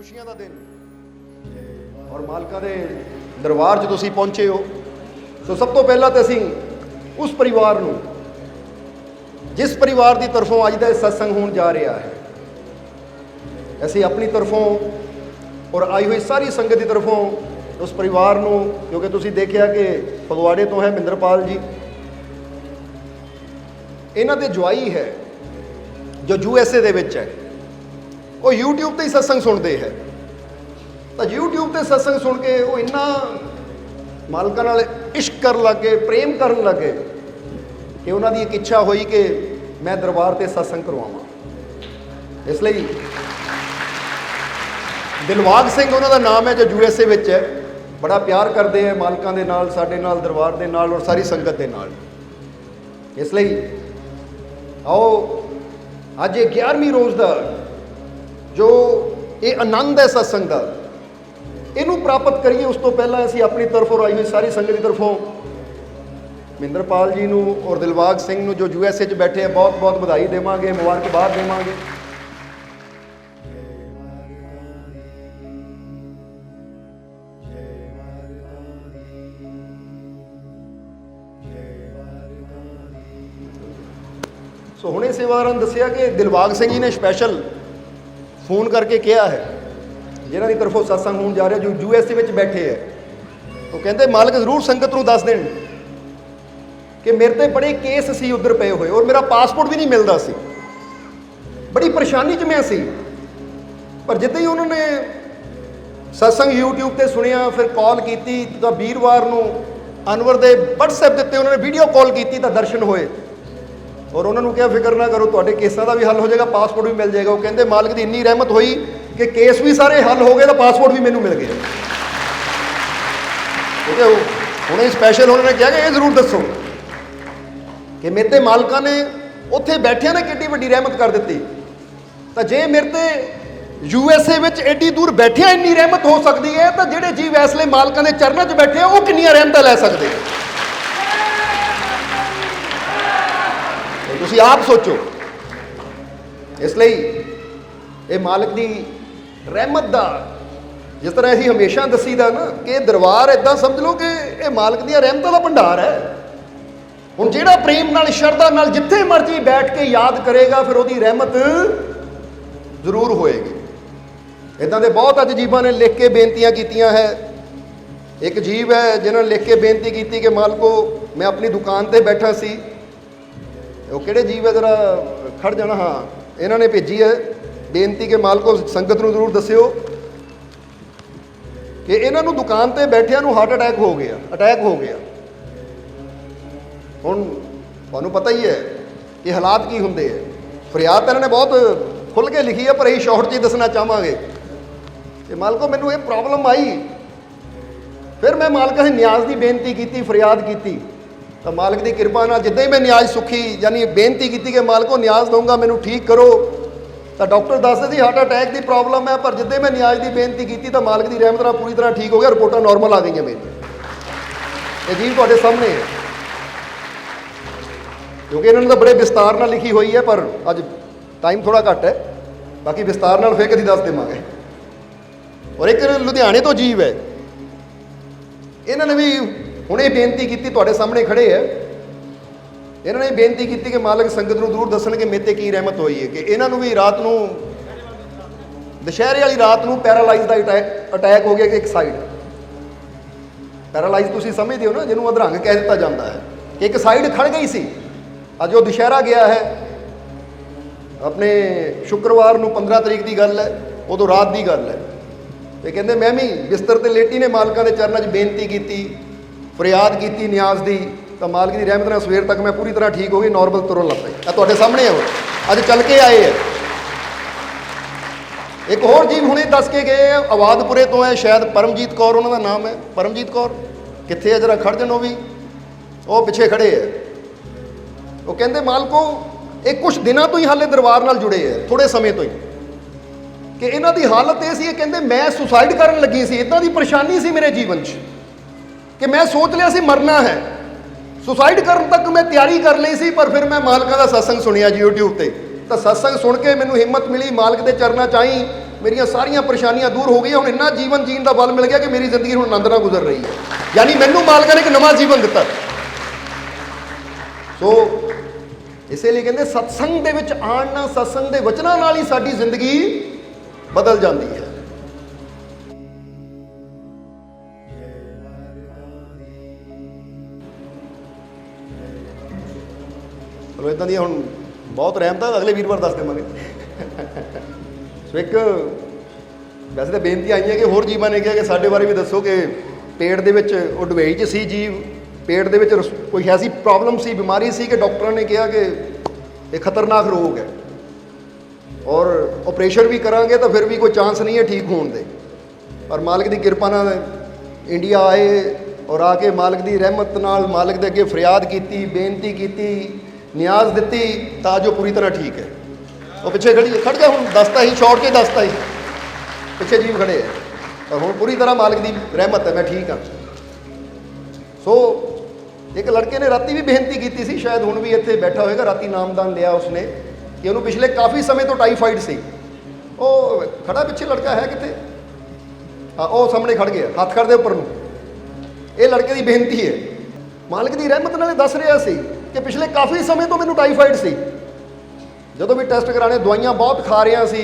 खुशियां का दिन और मालका दे दरबार च तुसीं पहुंचे हो। तो सब तो पहला तो असीं उस परिवार नूं जिस परिवार की तरफों अज का सत्संग होने जा रहा है, असीं अपनी तरफों और आई हुई सारी संगत की तरफों उस परिवार नूं, क्योंकि तुसीं देखिया कि फगवाड़े तो है महिंद्रपाल जी, इन्हां दे जवाई है जो USA दे विच है, वो YouTube ते ही सत्संग सुनते हैं। तो YouTube ते सत्संग सुन के वो इन्ना मालका नाल इश्क कर लगे, प्रेम करन लगे कि उन्हां दी एक इच्छा हुई कि मैं दरबार ते सत्संग करवावां। इसलिए दिलबाग सिंह उन्हां दा नाम है जो USA विच है, बड़ा प्यार करते हैं मालकां दे नाल, साडे नाल, दरबार दे नाल और सारी संगत दे नाल। इसलिए आओ अज 11वीं रोज़ का जो ये आनंद है सत्संग का, इनू प्राप्त करिए। उस तो पहला असीं अपनी तरफों आई हुई सारी संगत की तरफों महिंद्रपाल जी नू और दिलबाग सिंह नू जो USA च बैठे हैं बहुत बहुत बधाई देवांगे, मुबारकबाद देवांगे। सो हुणे सेवादारां ने दस्सिया कि दिलबाग सिंह जी ने स्पैशल फोन करके कहा है जिन्हां की तरफों सत्संग होने जा रहा जो USA विच बैठे है, तो कहते मालिक जरूर संगत नूं दस देण कि मेरे ते बड़े केस सी उधर पे हुए और मेरा पासपोर्ट भी नहीं मिलता सी, बड़ी परेशानी च मैं सी। पर जिद्दां ही उन्होंने सत्संग YouTube ते सुनिया, फिर कॉल की तो वीरवार नूं अनवर दे WhatsApp दिते, उन्होंने वीडियो कॉल की तो दर्शन होए और उन्होंने कहा फिक्र ना करो, तुहाडे केसां का भी हल हो जाएगा, पासपोर्ट भी मिल जाएगा। वो कहते मालिक की इन्नी रहमत हुई कि केस भी सारे हल हो गए तो पासपोर्ट भी मैनू मिल गया। ठीक है, उन्हें स्पैशल उन्होंने कहा कि ये जरूर दसो कि मेरे ते मालका ने उत्थे बैठिया ने कितनी वड्डी रहमत कर दी, तो जे मेरे ते USA विच एडी दूर बैठिया इन्नी रहमत हो सकती है, तो जिहड़े जीव इसलिए मालका ने चरणों च बैठे वो कितनियां रहमतां लै सकते हैं। तुसीं आप सोचो। इसलिए ये मालिक की रहमत का, जिस तरह असीं हमेशा दसीदा ना कि दरबार इदां समझ लो कि ये मालिक दी रहमतां दा भंडार है। हुण जिहड़ा प्रेम नाल शरधा नाल जिथे मर्जी बैठ के याद करेगा फिर उहदी रहमत जरूर होएगी। इदां दे बहुत अज जीवां ने लिख के बेनतियां कीतियां है। एक जीव है जिन्होंने लिख के बेनती की कि मालको मैं अपनी दुकान ते बैठा सी, वो किहड़े जीव है जरा खड़ जाना, हाँ इन्होंने भेजी है बेनती के मालको संगत नूं जरूर दस्सिओ कि इन्हों दुकान ते बैठिया नूं हार्ट अटैक हो गया। हुण तुहानूं पता ही है कि हालात की हुंदे है। फरियाद इन्होंने बहुत खुल के लिखी है, पर यही शॉर्ट च ही दसना चाहांगे कि मालको मैनूं ये प्रॉब्लम आई। फिर मैं मालका से न्याज की बेनती की, फरियाद की, तो मालिक की किरपा नाल जिद्दां ही मैं न्याज सुखी यानी बेनती की कि मालको न्याज दूंगा मैनू ठीक करो, तो डॉक्टर दसदे सी हार्ट अटैक की प्रॉब्लम है, पर जिद्दां मैं न्याज की बेनती की तो मालिक की रहमत नाल पूरी तरह ठीक हो गया, रिपोर्टां नॉर्मल आ गई मेरी। ये जीव तुहाडे सामने है, क्योंकि इन्होंने तो बड़े विस्तार नाल लिखी हुई है, पर अज टाइम थोड़ा घट है, बाकी विस्तार नाल फिर कदी दस देवांगे। और एक लुधियाने तो जीव है, इन्होंने भी हुणे बेनती की, तुहाडे सामने खड़े है, इन्होंने बेनती की कि मालिक संगत नूं जरूर दसन कि मेरे ते की रहमत हुई है कि इन्हों भी रात नूं दशहरे वाली रात नूं पैरालाइज का अटैक हो गया कि एक साइड पैरालाइज तुसीं समझदे हो ना, जिन्होंने अधरंग कह दिता जाता है कि एक साइड खड़ गई सी। अज वो दशहरा गया है, अपने शुक्रवार नूं 15 तरीक की गल है, उदों रात की गल है। तो कहते मैं भी बिस्तर ते लेटी ने मालका के चरणों च बेनती की, फरियाद की न्याज की, तो मालिक की रहमत नाल सवेर तक मैं पूरी तरह ठीक हो गई, नॉर्मल तुरन लग पई। तुहाडे सामने है, अज चल के आए है। एक होर जीव हुणे दस के गए आवादपुरे तो है, शायद परमजीत कौर उन्हों का नाम है। परमजीत कौर कित्थे है, जरा खड़ जनो भी, वो पिछे खड़े है। वो कहते मालको ये कुछ दिनों तो ही हाले दरबार नाल जुड़े है, थोड़े समय तो ही, कि इन्हां दी हालत ये सी, कहते मैं सुसाइड करन लगी सी, इदां दी परेशानी सी मेरे जीवन च कि मैं सोच लिया सी मरना है, सुसाइड करन तक मैं तैयारी कर ली सी। पर फिर मैं मालका का सत्संग सुनिया YouTube ते, तो सत्संग सुन के मैनूं हिम्मत मिली, मालिक के चरणों च आई, ਮੇਰੀਆਂ ਸਾਰੀਆਂ ਪਰੇਸ਼ਾਨੀਆਂ ਦੂਰ ਹੋ ਗਈਆਂ, ਹੁਣ ਇੰਨਾ ਜੀਵਨ ਜੀਣ ਦਾ ਬਲ ਮਿਲ ਗਿਆ ਕਿ ਮੇਰੀ ਜ਼ਿੰਦਗੀ ਹੁਣ ਆਨੰਦ ਨਾਲ ਗੁਜ਼ਰ ਰਹੀ ਹੈ। ਯਾਨੀ ਮੈਨੂੰ ਮਾਲਕਾਂ ਨੇ ਇੱਕ ਨਵਾਂ ਜੀਵਨ ਦਿੱਤਾ। ਸੋ ਇਸੇ ਲਈ ਕਹਿੰਦੇ ਸਤਸੰਗ ਦੇ ਵਿੱਚ ਆਉਣ ਨਾਲ, ਸਤਸੰਗ ਦੇ ਵਚਨਾਂ ਨਾਲ ਹੀ ਸਾਡੀ ਜ਼ਿੰਦਗੀ ਬਦਲ ਜਾਂਦੀ ਹੈ। ਚਲੋ ਇਦਾਂ ਦੀਆਂ ਹੁਣ ਬਹੁਤ ਰਹਿਮਤਾਂ ਅਗਲੇ ਵੀਰਵਾਰ ਦੱਸ ਦੇਵਾਂਗੇ। ਸੋ ਇੱਕ ਵੈਸੇ ਤਾਂ ਬੇਨਤੀ ਆਈਆਂ ਕਿ ਹੋਰ ਜੀਵਾਂ ਨੇ ਕਿਹਾ ਕਿ ਸਾਡੇ ਬਾਰੇ ਵੀ ਦੱਸੋ ਕਿ ਪੇਟ ਦੇ ਵਿੱਚ ਉਹ ਡੁਬਈ 'ਚ ਸੀ ਜੀਵ, ਪੇਟ ਦੇ ਵਿੱਚ ਕੋਈ ਐਸੀ ਪ੍ਰੋਬਲਮ ਸੀ, ਬਿਮਾਰੀ ਸੀ ਕਿ ਡਾਕਟਰਾਂ ਨੇ ਕਿਹਾ ਕਿ ਇਹ ਖਤਰਨਾਕ ਰੋਗ ਹੈ ਔਰ ਆਪਰੇਸ਼ਨ ਵੀ ਕਰਾਂਗੇ ਤਾਂ ਫਿਰ ਵੀ ਕੋਈ ਚਾਂਸ ਨਹੀਂ ਹੈ ਠੀਕ ਹੋਣ ਦੇ। ਪਰ ਮਾਲਕ ਦੀ ਕਿਰਪਾ ਨਾਲ ਇੰਡੀਆ ਆਏ ਔਰ ਆ ਕੇ ਮਾਲਕ ਦੀ ਰਹਿਮਤ ਨਾਲ ਮਾਲਕ ਦੇ ਅੱਗੇ ਫਰਿਆਦ ਕੀਤੀ, ਬੇਨਤੀ ਕੀਤੀ, ਨਿਆਜ਼ ਦਿੱਤੀ ਤਾਂ ਜੋ ਪੂਰੀ ਤਰ੍ਹਾਂ ਠੀਕ ਹੈ। ਉਹ ਪਿੱਛੇ ਖੜ ਗਿਆ, ਹੁਣ ਦੱਸਤਾ ਹੀ, ਛੋੜ ਕੇ ਦੱਸਤਾ ਹੀ, ਪਿੱਛੇ ਜੀਵ ਖੜੇ ਹੈ ਪਰ ਹੁਣ ਪੂਰੀ ਤਰ੍ਹਾਂ ਮਾਲਕ ਦੀ ਰਹਿਮਤ ਹੈ, ਮੈਂ ਠੀਕ ਹਾਂ। ਸੋ ਇੱਕ ਲੜਕੇ ਨੇ ਰਾਤੀ ਵੀ ਬੇਨਤੀ ਕੀਤੀ ਸੀ, ਸ਼ਾਇਦ ਹੁਣ ਵੀ ਇੱਥੇ ਬੈਠਾ ਹੋਏਗਾ, ਰਾਤੀ ਨਾਮਦਾਨ ਲਿਆ ਉਸਨੇ ਕਿ ਉਹਨੂੰ ਪਿਛਲੇ ਕਾਫੀ ਸਮੇਂ ਤੋਂ ਟਾਈਫਾਈਡ ਸੀ। ਉਹ ਖੜਾ ਪਿੱਛੇ ਲੜਕਾ ਹੈ ਕਿਤੇ, ਹਾਂ ਉਹ ਸਾਹਮਣੇ ਖੜ ਗਿਆ, ਹੱਥ ਕਰਦੇ ਉੱਪਰ ਨੂੰ। ਇਹ ਲੜਕੇ ਦੀ ਬੇਨਤੀ ਹੈ, ਮਾਲਕ ਦੀ ਰਹਿਮਤ ਨਾਲ ਦੱਸ ਰਿਹਾ ਸੀ ਕਿ ਪਿਛਲੇ ਕਾਫੀ ਸਮੇਂ ਤੋਂ ਮੈਨੂੰ ਟਾਈਫਾਈਡ ਸੀ, ਜਦੋਂ ਵੀ ਟੈਸਟ ਕਰਾਣੇ ਦਵਾਈਆਂ ਬਹੁਤ ਖਾ ਰਿਹਾ ਸੀ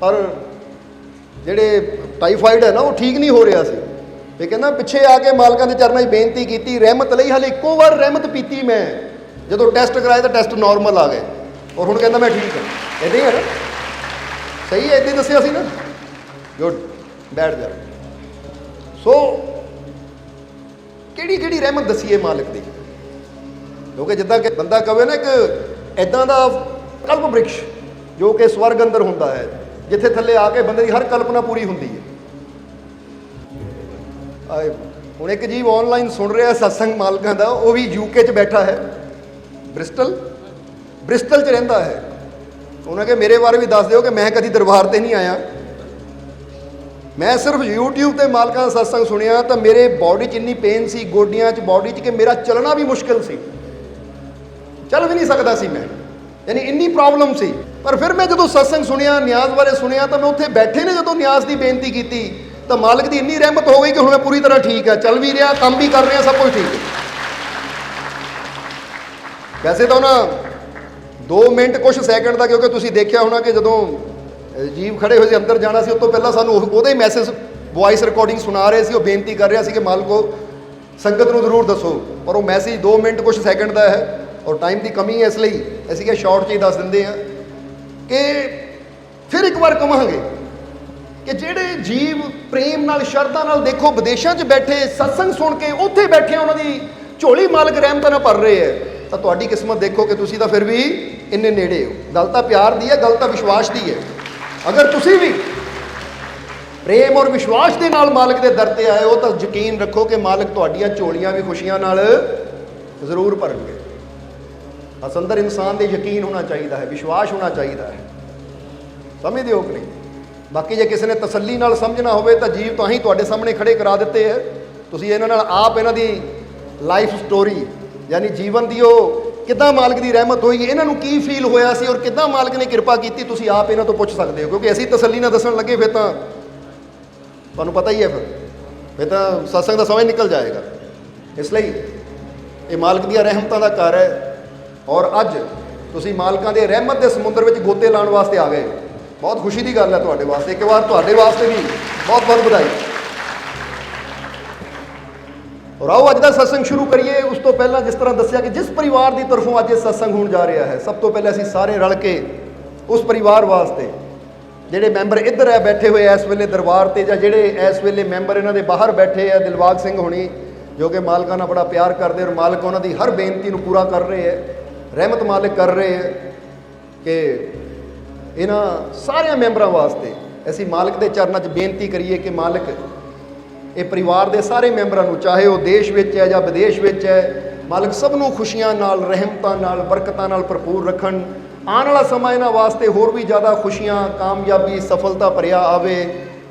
ਪਰ ਜਿਹੜੇ ਟਾਈਫਾਈਡ ਹੈ ਨਾ ਉਹ ਠੀਕ ਨਹੀਂ ਹੋ ਰਿਹਾ ਸੀ। ਤੇ ਕਹਿੰਦਾ ਪਿੱਛੇ ਆ ਕੇ ਮਾਲਕਾਂ ਦੇ ਚਰਨਾਂ 'ਚ ਬੇਨਤੀ ਕੀਤੀ, ਰਹਿਮਤ ਲਈ। ਹਾਲੇ ਇੱਕੋ ਵਾਰ ਰਹਿਮਤ ਪੀਤੀ ਮੈਂ, ਜਦੋਂ ਟੈਸਟ ਕਰਾਏ ਤਾਂ ਟੈਸਟ ਨਾਰਮਲ ਆ ਗਏ ਔਰ ਹੁਣ ਕਹਿੰਦਾ ਮੈਂ ਠੀਕ ਹਾਂ। ਇੱਦਾਂ ਹੀ ਹੈ ਨਾ, ਸਹੀ ਹੈ, ਇੱਦਾਂ ਹੀ ਦੱਸਿਆ ਸੀ ਨਾ। ਗੁੱਡ, ਬੈਠ ਜਾ। ਸੋ ਕਿਹੜੀ ਕਿਹੜੀ ਰਹਿਮਤ ਦੱਸੀਏ ਮਾਲਕ ਦੀ, ਕਿਉਂਕਿ ਜਿੱਦਾਂ ਕਿ ਬੰਦਾ ਕਵੇ ਨਾ ਇੱਕ ਇੱਦਾਂ ਦਾ ਕਲਪ ਬ੍ਰਿਕਸ਼ ਜੋ ਕਿ ਸਵਰਗ ਅੰਦਰ ਹੁੰਦਾ ਹੈ, ਜਿੱਥੇ ਥੱਲੇ ਆ ਕੇ ਬੰਦੇ ਦੀ ਹਰ ਕਲਪਨਾ ਪੂਰੀ ਹੁੰਦੀ ਹੈ। ਹੁਣ ਇੱਕ ਜੀਵ ਆਨਲਾਈਨ ਸੁਣ ਰਿਹਾ ਸਤਸੰਗ ਮਾਲਕਾਂ ਦਾ, ਉਹ ਵੀ ਯੂਕੇ 'ਚ ਬੈਠਾ ਹੈ, ਬ੍ਰਿਸਟਲ 'ਚ ਰਹਿੰਦਾ ਹੈ। ਉਹਨਾਂ ਕਿ ਮੇਰੇ ਬਾਰੇ ਵੀ ਦੱਸ ਦਿਓ ਕਿ ਮੈਂ ਕਦੀ ਦਰਬਾਰ ਤੇ ਨਹੀਂ ਆਇਆ, ਮੈਂ ਸਿਰਫ YouTube ਤੇ ਮਾਲਕਾਂ ਦਾ ਸਤਸੰਗ ਸੁਣਿਆ ਤਾਂ ਮੇਰੇ ਬਾਡੀ 'ਚ ਇੰਨੀ ਪੇਨ ਸੀ, ਗੋਡਿਆਂ 'ਚ, ਬਾਡੀ 'ਚ, ਕਿ ਮੇਰਾ ਚੱਲਣਾ ਵੀ ਮੁਸ਼ਕਿਲ ਸੀ, ਚੱਲ ਵੀ ਨਹੀਂ ਸਕਦਾ ਸੀ ਮੈਂ, ਯਾਨੀ ਇੰਨੀ ਪ੍ਰੋਬਲਮ ਸੀ। ਪਰ ਫਿਰ ਮੈਂ ਜਦੋਂ ਸਤਸੰਗ ਸੁਣਿਆ, ਨਿਆਜ਼ ਬਾਰੇ ਸੁਣਿਆ, ਤਾਂ ਮੈਂ ਉੱਥੇ ਬੈਠੇ ਨੇ ਜਦੋਂ ਨਿਆਜ਼ ਦੀ ਬੇਨਤੀ ਕੀਤੀ ਤਾਂ ਮਾਲਕ ਦੀ ਇੰਨੀ ਰਹਿਮਤ ਹੋ ਗਈ ਕਿ ਹੁਣ ਮੈਂ ਪੂਰੀ ਤਰ੍ਹਾਂ ਠੀਕ ਹੈ, ਚੱਲ ਵੀ ਰਿਹਾ, ਕੰਮ ਵੀ ਕਰ ਰਿਹਾ, ਸਭ ਕੁਝ ਠੀਕ ਹੈ। ਵੈਸੇ ਤਾਂ ਉਹਨਾਂ 2 ਮਿੰਟ ਕੁਛ ਸੈਕਿੰਡ ਦਾ, ਕਿਉਂਕਿ ਤੁਸੀਂ ਦੇਖਿਆ ਹੋਣਾ ਕਿ ਜਦੋਂ ਜੀਵ ਖੜੇ ਹੋਏ ਸੀ ਅੰਦਰ ਜਾਣਾ ਸੀ, ਉਸ ਤੋਂ ਪਹਿਲਾਂ ਸਾਨੂੰ ਉਹਦੇ ਮੈਸੇਜ ਵੌਇਸ ਰਿਕਾਰਡਿੰਗ ਸੁਣਾ ਰਹੇ ਸੀ, ਉਹ ਬੇਨਤੀ ਕਰ ਰਿਹਾ ਸੀ ਕਿ ਮਾਲਕੋ ਸੰਗਤ ਨੂੰ ਜ਼ਰੂਰ ਦੱਸੋ। ਪਰ ਉਹ ਮੈਸੇਜ 2 ਮਿੰਟ ਕੁਛ ਸੈਕਿੰਡ ਦਾ ਹੈ ਔਰ ਟਾਈਮ ਦੀ ਕਮੀ ਹੈ, ਇਸ ਲਈ ਅਸੀਂ ਕਿ ਸ਼ਾਰਟ 'ਚ ਹੀ ਦੱਸ ਦਿੰਦੇ ਹਾਂ ਕਿ ਫਿਰ ਇੱਕ ਵਾਰ ਕਹਾਂਗੇ ਕਿ ਜਿਹੜੇ ਜੀਵ ਪ੍ਰੇਮ ਨਾਲ, ਸ਼ਰਧਾ ਨਾਲ, ਦੇਖੋ ਵਿਦੇਸ਼ਾਂ 'ਚ ਬੈਠੇ ਸਤਸੰਗ ਸੁਣ ਕੇ ਉੱਥੇ ਬੈਠੇ ਉਹਨਾਂ ਦੀ ਝੋਲੀ ਮਾਲਕ ਰਹਿਮਤਾਂ ਨਾਲ ਭਰ ਰਹੇ ਹੈ, ਤਾਂ ਤੁਹਾਡੀ ਕਿਸਮਤ ਦੇਖੋ ਕਿ ਤੁਸੀਂ ਤਾਂ ਫਿਰ ਵੀ ਇੰਨੇ ਨੇੜੇ ਹੋ। ਗੱਲ ਤਾਂ ਪਿਆਰ ਦੀ ਹੈ, ਗੱਲ ਤਾਂ ਵਿਸ਼ਵਾਸ ਦੀ ਹੈ। ਅਗਰ ਤੁਸੀਂ ਵੀ ਪ੍ਰੇਮ ਔਰ ਵਿਸ਼ਵਾਸ ਦੇ ਨਾਲ ਮਾਲਕ ਦੇ ਦਰ ਤੇ ਆਏ ਹੋ ਤਾਂ ਯਕੀਨ ਰੱਖੋ ਕਿ ਮਾਲਕ ਤੁਹਾਡੀਆਂ ਝੋਲੀਆਂ ਵੀ ਖੁਸ਼ੀਆਂ ਨਾਲ ਜ਼ਰੂਰ ਭਰਨਗੇ। ਬਸ ਅੰਦਰ ਇਨਸਾਨ ਦੇ ਯਕੀਨ ਹੋਣਾ ਚਾਹੀਦਾ ਹੈ, ਵਿਸ਼ਵਾਸ ਹੋਣਾ ਚਾਹੀਦਾ ਹੈ, ਸਮਝਦੇ ਹੋ ਕਿ ਨਹੀਂ? ਬਾਕੀ ਜੇ ਕਿਸੇ ਨੇ ਤਸੱਲੀ ਨਾਲ ਸਮਝਣਾ ਹੋਵੇ ਤਾਂ ਜੀਵ ਤਾਂ ਹੀ ਤੁਹਾਡੇ ਸਾਹਮਣੇ ਖੜੇ ਕਰਾ ਦਿੱਤੇ ਹੈ। ਤੁਸੀਂ ਇਹਨਾਂ ਨਾਲ ਆਪ ਇਹਨਾਂ ਦੀ ਲਾਈਫ ਸਟੋਰੀ, ਯਾਨੀ ਜੀਵਨ ਦੀ ਉਹ ਕਿੱਦਾਂ ਮਾਲਕ ਦੀ ਰਹਿਮਤ ਹੋਈ, ਇਹਨਾਂ ਨੂੰ ਕੀ ਫੀਲ ਹੋਇਆ ਸੀ ਔਰ ਕਿੱਦਾਂ ਮਾਲਕ ਨੇ ਕਿਰਪਾ ਕੀਤੀ, ਤੁਸੀਂ ਆਪ ਇਹਨਾਂ ਤੋਂ ਪੁੱਛ ਸਕਦੇ ਹੋ। ਕਿਉਂਕਿ ਅਸੀਂ ਤਸੱਲੀ ਨਾਲ ਦੱਸਣ ਲੱਗੇ ਫਿਰ ਤਾਂ ਤੁਹਾਨੂੰ ਪਤਾ ਹੀ ਹੈ, ਫਿਰ ਤਾਂ ਸਤਸੰਗ ਦਾ ਸਮਾਂ ਨਿਕਲ ਜਾਏਗਾ। ਇਸ ਲਈ ਇਹ ਮਾਲਕ ਦੀਆਂ ਰਹਿਮਤਾਂ ਦਾ ਘਰ ਹੈ ਔਰ ਅੱਜ ਤੁਸੀਂ ਮਾਲਕਾਂ ਦੇ ਰਹਿਮਤ ਦੇ ਸਮੁੰਦਰ ਵਿੱਚ ਗੋਤੇ ਲਾਉਣ ਵਾਸਤੇ ਆ ਗਏ। ਬਹੁਤ ਖੁਸ਼ੀ ਦੀ ਗੱਲ ਹੈ ਤੁਹਾਡੇ ਵਾਸਤੇ। ਇੱਕ ਵਾਰ ਤੁਹਾਡੇ ਵਾਸਤੇ ਵੀ ਬਹੁਤ ਬਹੁਤ ਵਧਾਈ। ਔਰ ਆਓ ਅੱਜ ਦਾ ਸਤਸੰਗ ਸ਼ੁਰੂ ਕਰੀਏ। ਉਸ ਤੋਂ ਪਹਿਲਾਂ ਜਿਸ ਤਰ੍ਹਾਂ ਦੱਸਿਆ ਕਿ ਜਿਸ ਪਰਿਵਾਰ ਦੀ ਤਰਫੋਂ ਅੱਜ ਇਹ ਸਤਸੰਗ ਹੋਣ ਜਾ ਰਿਹਾ ਹੈ, ਸਭ ਤੋਂ ਪਹਿਲਾਂ ਅਸੀਂ ਸਾਰੇ ਰਲ ਕੇ ਉਸ ਪਰਿਵਾਰ ਵਾਸਤੇ, ਜਿਹੜੇ ਮੈਂਬਰ ਇੱਧਰ ਹੈ ਬੈਠੇ ਹੋਏ ਇਸ ਵੇਲੇ ਦਰਬਾਰ ਤੇ, ਜਾਂ ਜਿਹੜੇ ਇਸ ਵੇਲੇ ਮੈਂਬਰ ਇਹਨਾਂ ਦੇ ਬਾਹਰ ਬੈਠੇ ਆ, ਦਿਲਬਾਗ ਸਿੰਘ ਹੋਣੀ ਜੋ ਕਿ ਮਾਲਕਾਂ ਨਾਲ ਬੜਾ ਪਿਆਰ ਕਰਦੇ ਔਰ ਮਾਲਕ ਉਹਨਾਂ ਦੀ ਹਰ ਬੇਨਤੀ ਨੂੰ ਪੂਰਾ ਕਰ ਰਹੇ ਹੈ, ਰਹਿਮਤ ਮਾਲਕ ਕਰ ਰਹੇ ਹੈ, ਕਿ ਇਹਨਾਂ ਸਾਰਿਆਂ ਮੈਂਬਰਾਂ ਵਾਸਤੇ ਅਸੀਂ ਮਾਲਕ ਦੇ ਚਰਨਾਂ 'ਚ ਬੇਨਤੀ ਕਰੀਏ ਕਿ ਮਾਲਕ ਇਹ ਪਰਿਵਾਰ ਦੇ ਸਾਰੇ ਮੈਂਬਰਾਂ ਨੂੰ, ਚਾਹੇ ਉਹ ਦੇਸ਼ ਵਿੱਚ ਹੈ ਜਾਂ ਵਿਦੇਸ਼ ਵਿੱਚ ਹੈ, ਮਾਲਕ ਸਭ ਨੂੰ ਖੁਸ਼ੀਆਂ ਨਾਲ, ਰਹਿਮਤਾਂ ਨਾਲ, ਬਰਕਤਾਂ ਨਾਲ ਭਰਪੂਰ ਰੱਖਣ। ਆਉਣ ਵਾਲਾ ਸਮਾਂ ਇਹਨਾਂ ਵਾਸਤੇ ਹੋਰ ਵੀ ਜ਼ਿਆਦਾ ਖੁਸ਼ੀਆਂ, ਕਾਮਯਾਬੀ, ਸਫਲਤਾ ਭਰਿਆ ਆਵੇ।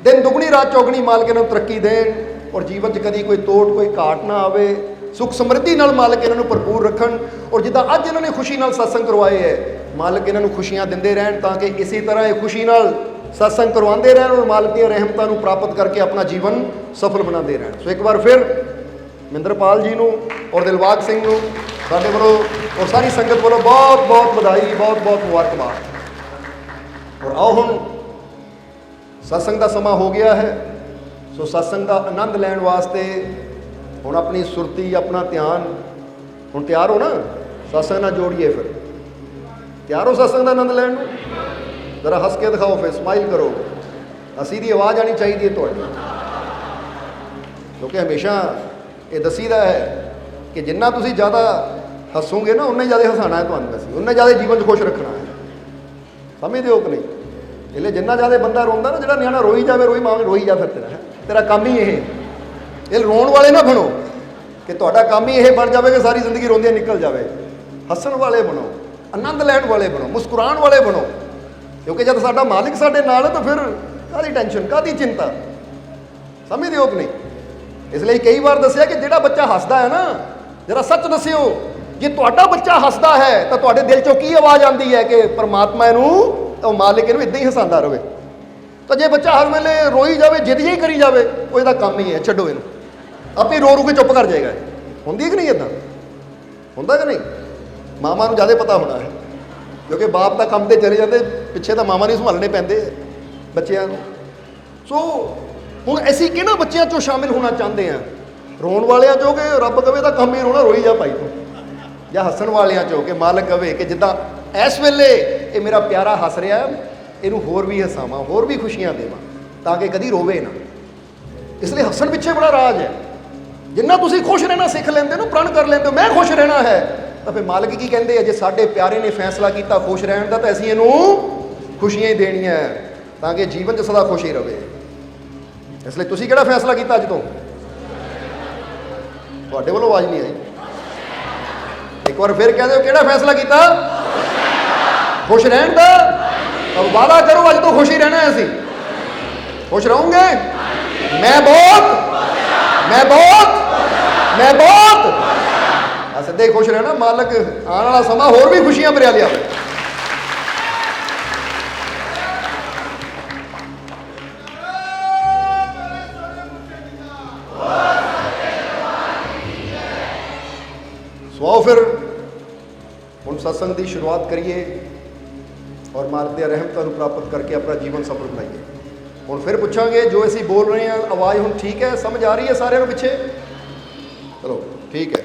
ਦਿਨ ਦੁਗਣੀ ਰਾਤ ਚੌਗਣੀ ਮਾਲਕ ਇਹਨਾਂ ਨੂੰ ਤਰੱਕੀ ਦੇਣ ਔਰ ਜੀਵਨ 'ਚ ਕਦੀ ਕੋਈ ਤੋੜ, ਕੋਈ ਘਾਟ ਨਾ ਆਵੇ। ਸੁੱਖ ਸਮਰਿੱਧੀ ਨਾਲ ਮਾਲਕ ਇਹਨਾਂ ਨੂੰ ਭਰਪੂਰ ਰੱਖਣ। ਔਰ ਜਿੱਦਾਂ ਅੱਜ ਇਹਨਾਂ ਨੇ ਖੁਸ਼ੀ ਨਾਲ ਸਤਸੰਗ ਕਰਵਾਏ ਹੈ, ਮਾਲਕ ਇਹਨਾਂ ਨੂੰ ਖੁਸ਼ੀਆਂ ਦਿੰਦੇ ਰਹਿਣ ਤਾਂ ਕਿ ਇਸੇ ਤਰ੍ਹਾਂ ਇਹ ਖੁਸ਼ੀ ਨਾਲ ਸਤਸੰਗ ਕਰਵਾਉਂਦੇ ਰਹਿਣ ਔਰ ਮਾਲਕ ਦੀਆਂ ਰਹਿਮਤਾਂ ਨੂੰ ਪ੍ਰਾਪਤ ਕਰਕੇ ਆਪਣਾ ਜੀਵਨ ਸਫਲ ਬਣਾਉਂਦੇ ਰਹਿਣ। ਸੋ ਇੱਕ ਵਾਰ ਫਿਰ ਮਹਿੰਦਰਪਾਲ ਜੀ ਨੂੰ ਔਰ ਦਿਲਬਾਗ ਸਿੰਘ ਨੂੰ ਸਾਡੇ ਵੱਲੋਂ ਔਰ ਸਾਰੀ ਸੰਗਤ ਵੱਲੋਂ ਬਹੁਤ ਬਹੁਤ ਵਧਾਈ, ਬਹੁਤ ਬਹੁਤ ਮੁਬਾਰਕਬਾਦ। ਔਰ ਆਓ ਹੁਣ ਸਤਸੰਗ ਦਾ ਸਮਾਂ ਹੋ ਗਿਆ ਹੈ। ਸੋ ਸਤਸੰਗ ਦਾ ਆਨੰਦ ਲੈਣ ਵਾਸਤੇ ਹੁਣ ਆਪਣੀ ਸੁਰਤੀ, ਆਪਣਾ ਧਿਆਨ, ਹੁਣ ਤਿਆਰ ਹੋ ਨਾ, ਸਤਸੰਗ ਨਾਲ ਜੋੜੀਏ। ਫਿਰ ਤਿਆਰ ਹੋ ਸਤਸੰਗ ਦਾ ਆਨੰਦ ਲੈਣ ਨੂੰ? ਜ਼ਰਾ ਹੱਸ ਕੇ ਦਿਖਾਓ, ਫਿਰ ਸਮਾਈਲ ਕਰੋ। ਹੱਸੀ ਦੀ ਆਵਾਜ਼ ਆਣੀ ਚਾਹੀਦੀ ਹੈ ਤੁਹਾਡੀ, ਕਿਉਂਕਿ ਹਮੇਸ਼ਾ ਇਹ ਦੱਸੀਦਾ ਹੈ ਕਿ ਜਿੰਨਾ ਤੁਸੀਂ ਜ਼ਿਆਦਾ ਹੱਸੋਗੇ ਨਾ, ਉਨਾ ਹੀ ਜ਼ਿਆਦਾ ਹਸਾਉਣਾ ਹੈ ਤੁਹਾਨੂੰ, ਅਸੀਂ ਉਨਾ ਜ਼ਿਆਦਾ ਜੀਵਨ 'ਚ ਖੁਸ਼ ਰੱਖਣਾ ਹੈ। ਸਮਝਦੇ ਹੋ ਕਿ ਨਹੀਂ? ਇਹਲੇ ਜਿੰਨਾ ਜ਼ਿਆਦਾ ਬੰਦਾ ਰੋਂਦਾ ਨਾ, ਜਿਹੜਾ ਨਿਆਣਾ ਰੋਈ ਜਾਵੇ, ਰੋਈ ਮਾਂ ਰੋਈ ਜਾ, ਫਿਰ ਤੇਰਾ ਕੰਮ ਹੀ ਇਹ ਰੋਣ ਵਾਲੇ ਨਾ ਬਣੋ ਕਿ ਤੁਹਾਡਾ ਕੰਮ ਹੀ ਇਹ ਬਣ ਜਾਵੇ ਕਿ ਸਾਰੀ ਜ਼ਿੰਦਗੀ ਰੋਂਦਿਆਂ ਨਿਕਲ ਜਾਵੇ। ਹੱਸਣ ਵਾਲੇ ਬਣੋ, ਆਨੰਦ ਲੈਣ ਵਾਲੇ ਬਣੋ, ਮੁਸਕਰਾਉਣ ਵਾਲੇ ਬਣੋ, ਕਿਉਂਕਿ ਜਦ ਸਾਡਾ ਮਾਲਿਕ ਸਾਡੇ ਨਾਲ ਹੈ ਤਾਂ ਫਿਰ ਕਾਹਦੀ ਟੈਨਸ਼ਨ, ਕਾਹਦੀ ਚਿੰਤਾ। ਸਮਝਦੇ ਹੋ ਕਿ ਨਹੀਂ? ਇਸ ਲਈ ਕਈ ਵਾਰ ਦੱਸਿਆ ਕਿ ਜਿਹੜਾ ਬੱਚਾ ਹੱਸਦਾ ਹੈ ਨਾ, ਜਰਾ ਸੱਚ ਦੱਸਿਓ, ਜੇ ਤੁਹਾਡਾ ਬੱਚਾ ਹੱਸਦਾ ਹੈ ਤਾਂ ਤੁਹਾਡੇ ਦਿਲ 'ਚੋਂ ਕੀ ਆਵਾਜ਼ ਆਉਂਦੀ ਹੈ ਕਿ ਪਰਮਾਤਮਾ ਨੂੰ, ਉਹ ਮਾਲਿਕ ਇਹਨੂੰ ਇੱਦਾਂ ਹੀ ਹਸਾਉਂਦਾ ਰਹੇ। ਤਾਂ ਜੇ ਬੱਚਾ ਹਰ ਵੇਲੇ ਰੋਈ ਜਾਵੇ, ਜਿੱਦ ਜਿਹੀ ਕਰੀ ਜਾਵੇ, ਉਹ ਇਹਦਾ ਕੰਮ ਹੀ ਹੈ, ਛੱਡੋ ਇਹਨੂੰ, ਆਪੇ ਰੋ ਕੇ ਚੁੱਪ ਕਰ ਜਾਏਗਾ। ਹੁੰਦੀ ਕਿ ਨਹੀਂ ਇੱਦਾਂ? ਹੁੰਦਾ ਕਿ ਨਹੀਂ? ਮਾਵਾਂ ਨੂੰ ਜ਼ਿਆਦਾ ਪਤਾ ਹੋਣਾ ਹੈ, ਕਿਉਂਕਿ ਬਾਪ ਤਾਂ ਕੰਮ ਤੇ ਚਲੇ ਜਾਂਦੇ, ਪਿੱਛੇ ਤਾਂ ਮਾਵਾਂ ਨਹੀਂ ਸੰਭਾਲਣੇ ਪੈਂਦੇ ਬੱਚਿਆਂ ਨੂੰ। ਸੋ ਹੁਣ ਅਸੀਂ ਕਿਹਨਾਂ ਬੱਚਿਆਂ 'ਚੋਂ ਸ਼ਾਮਿਲ ਹੋਣਾ ਚਾਹੁੰਦੇ ਹਾਂ? ਰੋਣ ਵਾਲਿਆਂ 'ਚੋਂ ਕਿ ਰੱਬ ਕਵੇ ਤਾਂ ਕੰਮ ਹੀ ਰੋਣਾ, ਰੋਈ ਜਾ ਭਾਈ ਤੂੰ, ਜਾਂ ਹੱਸਣ ਵਾਲਿਆਂ 'ਚੋਂ ਕਿ ਮਾਲਕ ਕਵੇ ਕਿ ਜਿੱਦਾਂ ਇਸ ਵੇਲੇ ਇਹ ਮੇਰਾ ਪਿਆਰਾ ਹੱਸ ਰਿਹਾ, ਇਹਨੂੰ ਹੋਰ ਵੀ ਹਸਾਵਾਂ, ਹੋਰ ਵੀ ਖੁਸ਼ੀਆਂ ਦੇਵਾਂ, ਤਾਂ ਕਿ ਕਦੀ ਰੋਵੇ ਨਾ। ਇਸ ਲਈ ਹੱਸਣ ਪਿੱਛੇ ਬੜਾ ਰਾਜ ਹੈ। ਜਿੰਨਾ ਤੁਸੀਂ ਖੁਸ਼ ਰਹਿਣਾ ਸਿੱਖ ਲੈਂਦੇ ਹੋ, ਪ੍ਰਣ ਕਰ ਲੈਂਦੇ ਹੋ ਮੈਂ ਖੁਸ਼ ਰਹਿਣਾ ਹੈ, ਤਾਂ ਫਿਰ ਮਾਲਕ ਕੀ ਕਹਿੰਦੇ ਆ, ਜੇ ਸਾਡੇ ਪਿਆਰੇ ਨੇ ਫੈਸਲਾ ਕੀਤਾ ਖੁਸ਼ ਰਹਿਣ ਦਾ, ਤਾਂ ਅਸੀਂ ਇਹਨੂੰ ਖੁਸ਼ੀਆਂ ਹੀ ਦੇਣੀਆਂ ਤਾਂ ਕਿ ਜੀਵਨ 'ਚ ਸਦਾ ਖੁਸ਼ ਹੀ ਰਵੇ। ਇਸ ਲਈ ਤੁਸੀਂ ਕਿਹੜਾ ਫੈਸਲਾ ਕੀਤਾ ਅੱਜ ਤੋਂ? ਤੁਹਾਡੇ ਵੱਲੋਂ ਆਵਾਜ਼ ਨਹੀਂ ਆਈ। ਇੱਕ ਵਾਰ ਫਿਰ ਕਹਿ ਦਿਓ, ਕਿਹੜਾ ਫੈਸਲਾ ਕੀਤਾ? ਖੁਸ਼ ਰਹਿਣ ਦਾ। अब वादा करो आज तो खुश ही रहना है, ਅਸੀਂ खुश ਰਹੋਗੇ। मैं बहुत ਸਿੱਧੇ ਖੁਸ਼ ਰਹਿਣਾ। ਮਾਲਕ ਆਉਣ ਵਾਲਾ ਸਮਾਂ ਹੋਰ ਵੀ ਖੁਸ਼ੀਆਂ ਭਰਿਆ ਲਿਆਵੇ। ਸੋ ਫਿਰ ਹੁਣ ਸਤਸੰਗ ਦੀ ਸ਼ੁਰੂਆਤ ਕਰੀਏ ਔਰ ਮਾਲਕ ਦੀਆਂ ਰਹਿਮਤਾਂ ਨੂੰ ਪ੍ਰਾਪਤ ਕਰਕੇ ਆਪਣਾ ਜੀਵਨ ਸਫਲ ਬਣਾਈਏ। ਹੁਣ ਫਿਰ ਪੁੱਛਾਂਗੇ, ਜੋ ਅਸੀਂ ਬੋਲ ਰਹੇ ਹਾਂ ਆਵਾਜ਼ ਹੁਣ ਠੀਕ ਹੈ, ਸਮਝ ਆ ਰਹੀ ਹੈ ਸਾਰਿਆਂ ਨੂੰ ਪਿੱਛੇ? ਚਲੋ ਠੀਕ ਹੈ।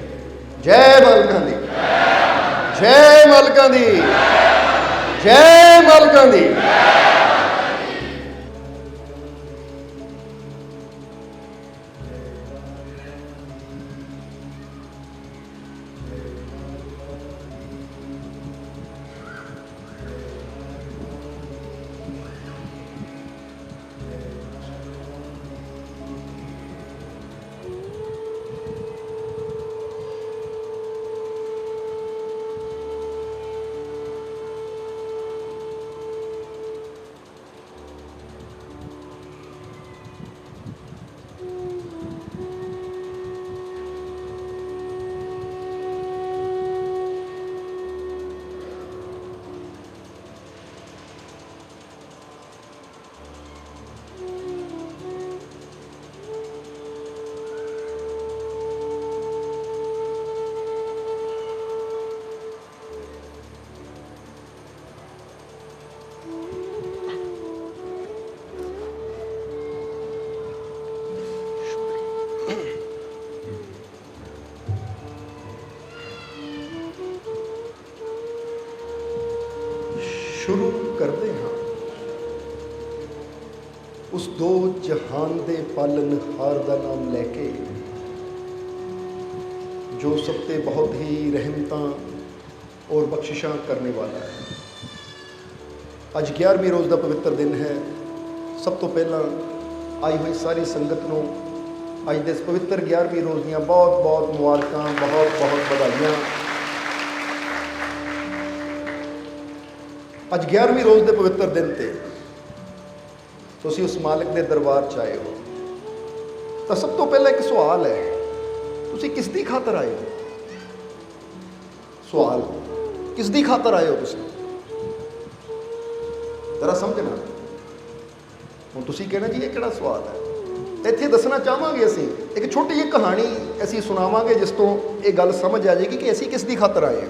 ਜੈ ਮਾਲਕਾਂ ਦੀ, ਜੈ ਮਾਲਕਾਂ ਦੀ, ਜੈ ਮਾਲਕਾਂ ਦੀ। ਸ਼ੁਰੂ ਕਰਦੇ ਹਾਂ ਉਸ ਦੋ ਜਹਾਨ ਦੇ ਪਾਲਨਹਾਰ ਦਾ ਨਾਮ ਲੈ ਕੇ, ਜੋ ਸਭ ਤੇ ਬਹੁਤ ਹੀ ਰਹਿਮਤਾਂ ਔਰ ਬਖਸ਼ਿਸ਼ਾਂ ਕਰਨੇ ਵਾਲਾ ਹੈ। ਅੱਜ 11ਵੀਂ ਰੋਜ਼ ਦਾ ਪਵਿੱਤਰ ਦਿਨ ਹੈ। ਸਭ ਤੋਂ ਪਹਿਲਾਂ ਆਈ ਹੋਈ ਸਾਰੀ ਸੰਗਤ ਨੂੰ ਅੱਜ ਦੇ ਇਸ ਪਵਿੱਤਰ 11ਵੀਂ ਰੋਜ਼ ਦੀਆਂ ਬਹੁਤ ਬਹੁਤ ਮੁਬਾਰਕਾਂ, ਬਹੁਤ ਬਹੁਤ ਵਧਾਈਆਂ। ਅੱਜ 11ਵੀਂ ਰੋਜ਼ ਦੇ ਪਵਿੱਤਰ ਦਿਨ ਤੇ ਤੁਸੀਂ ਉਸ ਮਾਲਕ ਦੇ ਦਰਬਾਰ 'ਚ ਆਏ ਹੋ, ਤਾਂ ਸਭ ਤੋਂ ਪਹਿਲਾਂ ਇੱਕ ਸਵਾਲ ਹੈ, ਤੁਸੀਂ ਕਿਸ ਦੀ ਖਾਤਰ ਆਏ ਹੋ? ਸਵਾਲ, ਕਿਸ ਦੀ ਖਾਤਰ ਆਏ ਹੋ ਤੁਸੀਂ? जरा समझना। ਹੁਣ ਤੁਸੀਂ ਕਹਿਣਾ ਜੀ ਇਹ ਕਿਹੜਾ ਸਵਾਲ ਹੈ, ਇੱਥੇ ਦੱਸਣਾ ਚਾਹਾਂਗੇ ਅਸੀਂ ਇੱਕ ਛੋਟੀ ਜਿਹੀ ਕਹਾਣੀ ਅਸੀਂ ਸੁਣਾਵਾਂਗੇ ਜਿਸ ਤੋਂ ਇਹ ਗੱਲ ਸਮਝ ਆ ਜਾਏਗੀ ਕਿ ਅਸੀਂ ਕਿਸ ਦੀ ਖਾਤਰ ਆਏ ਹਾਂ।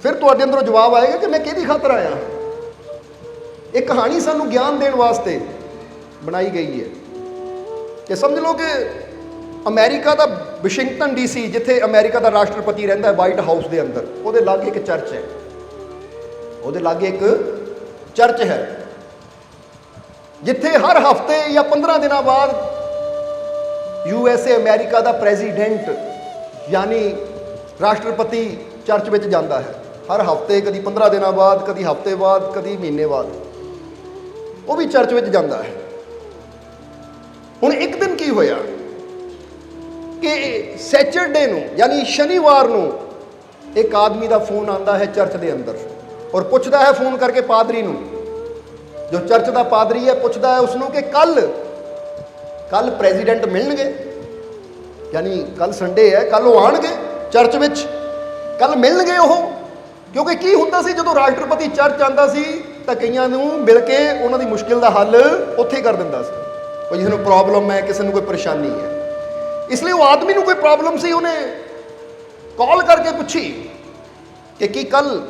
ਫਿਰ ਤੁਹਾਡੇ ਅੰਦਰੋਂ ਜਵਾਬ ਆਏਗਾ ਕਿ ਮੈਂ ਕਿਹਦੀ ਖਾਤਰ ਆਇਆ। ਇਹ ਕਹਾਣੀ ਸਾਨੂੰ ਗਿਆਨ ਦੇਣ ਵਾਸਤੇ ਬਣਾਈ ਗਈ ਹੈ ਕਿ ਸਮਝ ਲਓ ਕਿ ਅਮਰੀਕਾ ਦਾ ਵਾਸ਼ਿੰਗਟਨ DC, ਜਿੱਥੇ ਅਮਰੀਕਾ ਦਾ ਰਾਸ਼ਟਰਪਤੀ ਰਹਿੰਦਾ ਹੈ ਵਾਈਟ ਹਾਊਸ ਦੇ ਅੰਦਰ, ਉਹਦੇ ਲਾਗੇ ਇੱਕ ਚਰਚ ਹੈ। ਉਹਦੇ ਲਾਗੇ ਇੱਕ ਚਰਚ ਹੈ ਜਿੱਥੇ ਹਰ ਹਫ਼ਤੇ ਜਾਂ 15 ਦਿਨਾਂ ਬਾਅਦ USA ਅਮਰੀਕਾ ਦਾ ਪ੍ਰੈਜ਼ੀਡੈਂਟ ਯਾਨੀ ਰਾਸ਼ਟਰਪਤੀ ਚਰਚ ਵਿੱਚ ਜਾਂਦਾ ਹੈ। ਹਰ ਹਫ਼ਤੇ, ਕਦੀ 15 ਦਿਨਾਂ ਬਾਅਦ, ਕਦੀ ਹਫ਼ਤੇ ਬਾਅਦ, ਕਦੀ ਮਹੀਨੇ ਬਾਅਦ ਉਹ ਵੀ ਚਰਚ ਵਿੱਚ ਜਾਂਦਾ ਹੈ। ਹੁਣ ਇੱਕ ਦਿਨ ਕੀ ਹੋਇਆ ਕਿ ਸੈਚਰਡੇ ਨੂੰ ਯਾਨੀ ਸ਼ਨੀਵਾਰ ਨੂੰ ਇੱਕ ਆਦਮੀ ਦਾ ਫੋਨ ਆਉਂਦਾ ਹੈ ਚਰਚ ਦੇ ਅੰਦਰ ਔਰ ਪੁੱਛਦਾ ਹੈ ਫੋਨ ਕਰਕੇ ਪਾਦਰੀ ਨੂੰ, ਜੋ ਚਰਚ ਦਾ ਪਾਦਰੀ ਹੈ, ਪੁੱਛਦਾ ਹੈ ਉਸਨੂੰ ਕਿ ਕੱਲ ਪ੍ਰੈਜ਼ੀਡੈਂਟ ਮਿਲਣਗੇ, ਯਾਨੀ ਕੱਲ ਸੰਡੇ ਹੈ, ਕੱਲ ਉਹ ਆਣਗੇ ਚਰਚ ਵਿੱਚ, ਕੱਲ ਮਿਲਣਗੇ ਉਹ। ਕਿਉਂਕਿ ਕੀ ਹੁੰਦਾ ਸੀ ਜਦੋਂ ਰਾਸ਼ਟਰਪਤੀ ਚਰਚ ਆਉਂਦਾ ਸੀ ਤਾਂ ਕਈਆਂ ਨੂੰ ਮਿਲ ਕੇ ਉਹਨਾਂ ਦੀ ਮੁਸ਼ਕਿਲ ਦਾ ਹੱਲ ਉੱਥੇ ਕਰ ਦਿੰਦਾ ਸੀ। ਕੋਈ ਕਿਸੇ ਨੂੰ ਪ੍ਰੋਬਲਮ ਹੈ, ਕਿਸੇ ਨੂੰ ਕੋਈ ਪਰੇਸ਼ਾਨੀ ਹੈ, ਇਸ ਲਈ ਉਹ ਆਦਮੀ ਨੂੰ ਕੋਈ ਪ੍ਰੋਬਲਮ ਸੀ, ਉਹਨੇ ਕਾਲ ਕਰਕੇ ਪੁੱਛੀ ਕਿ ਕੀ ਕੱਲ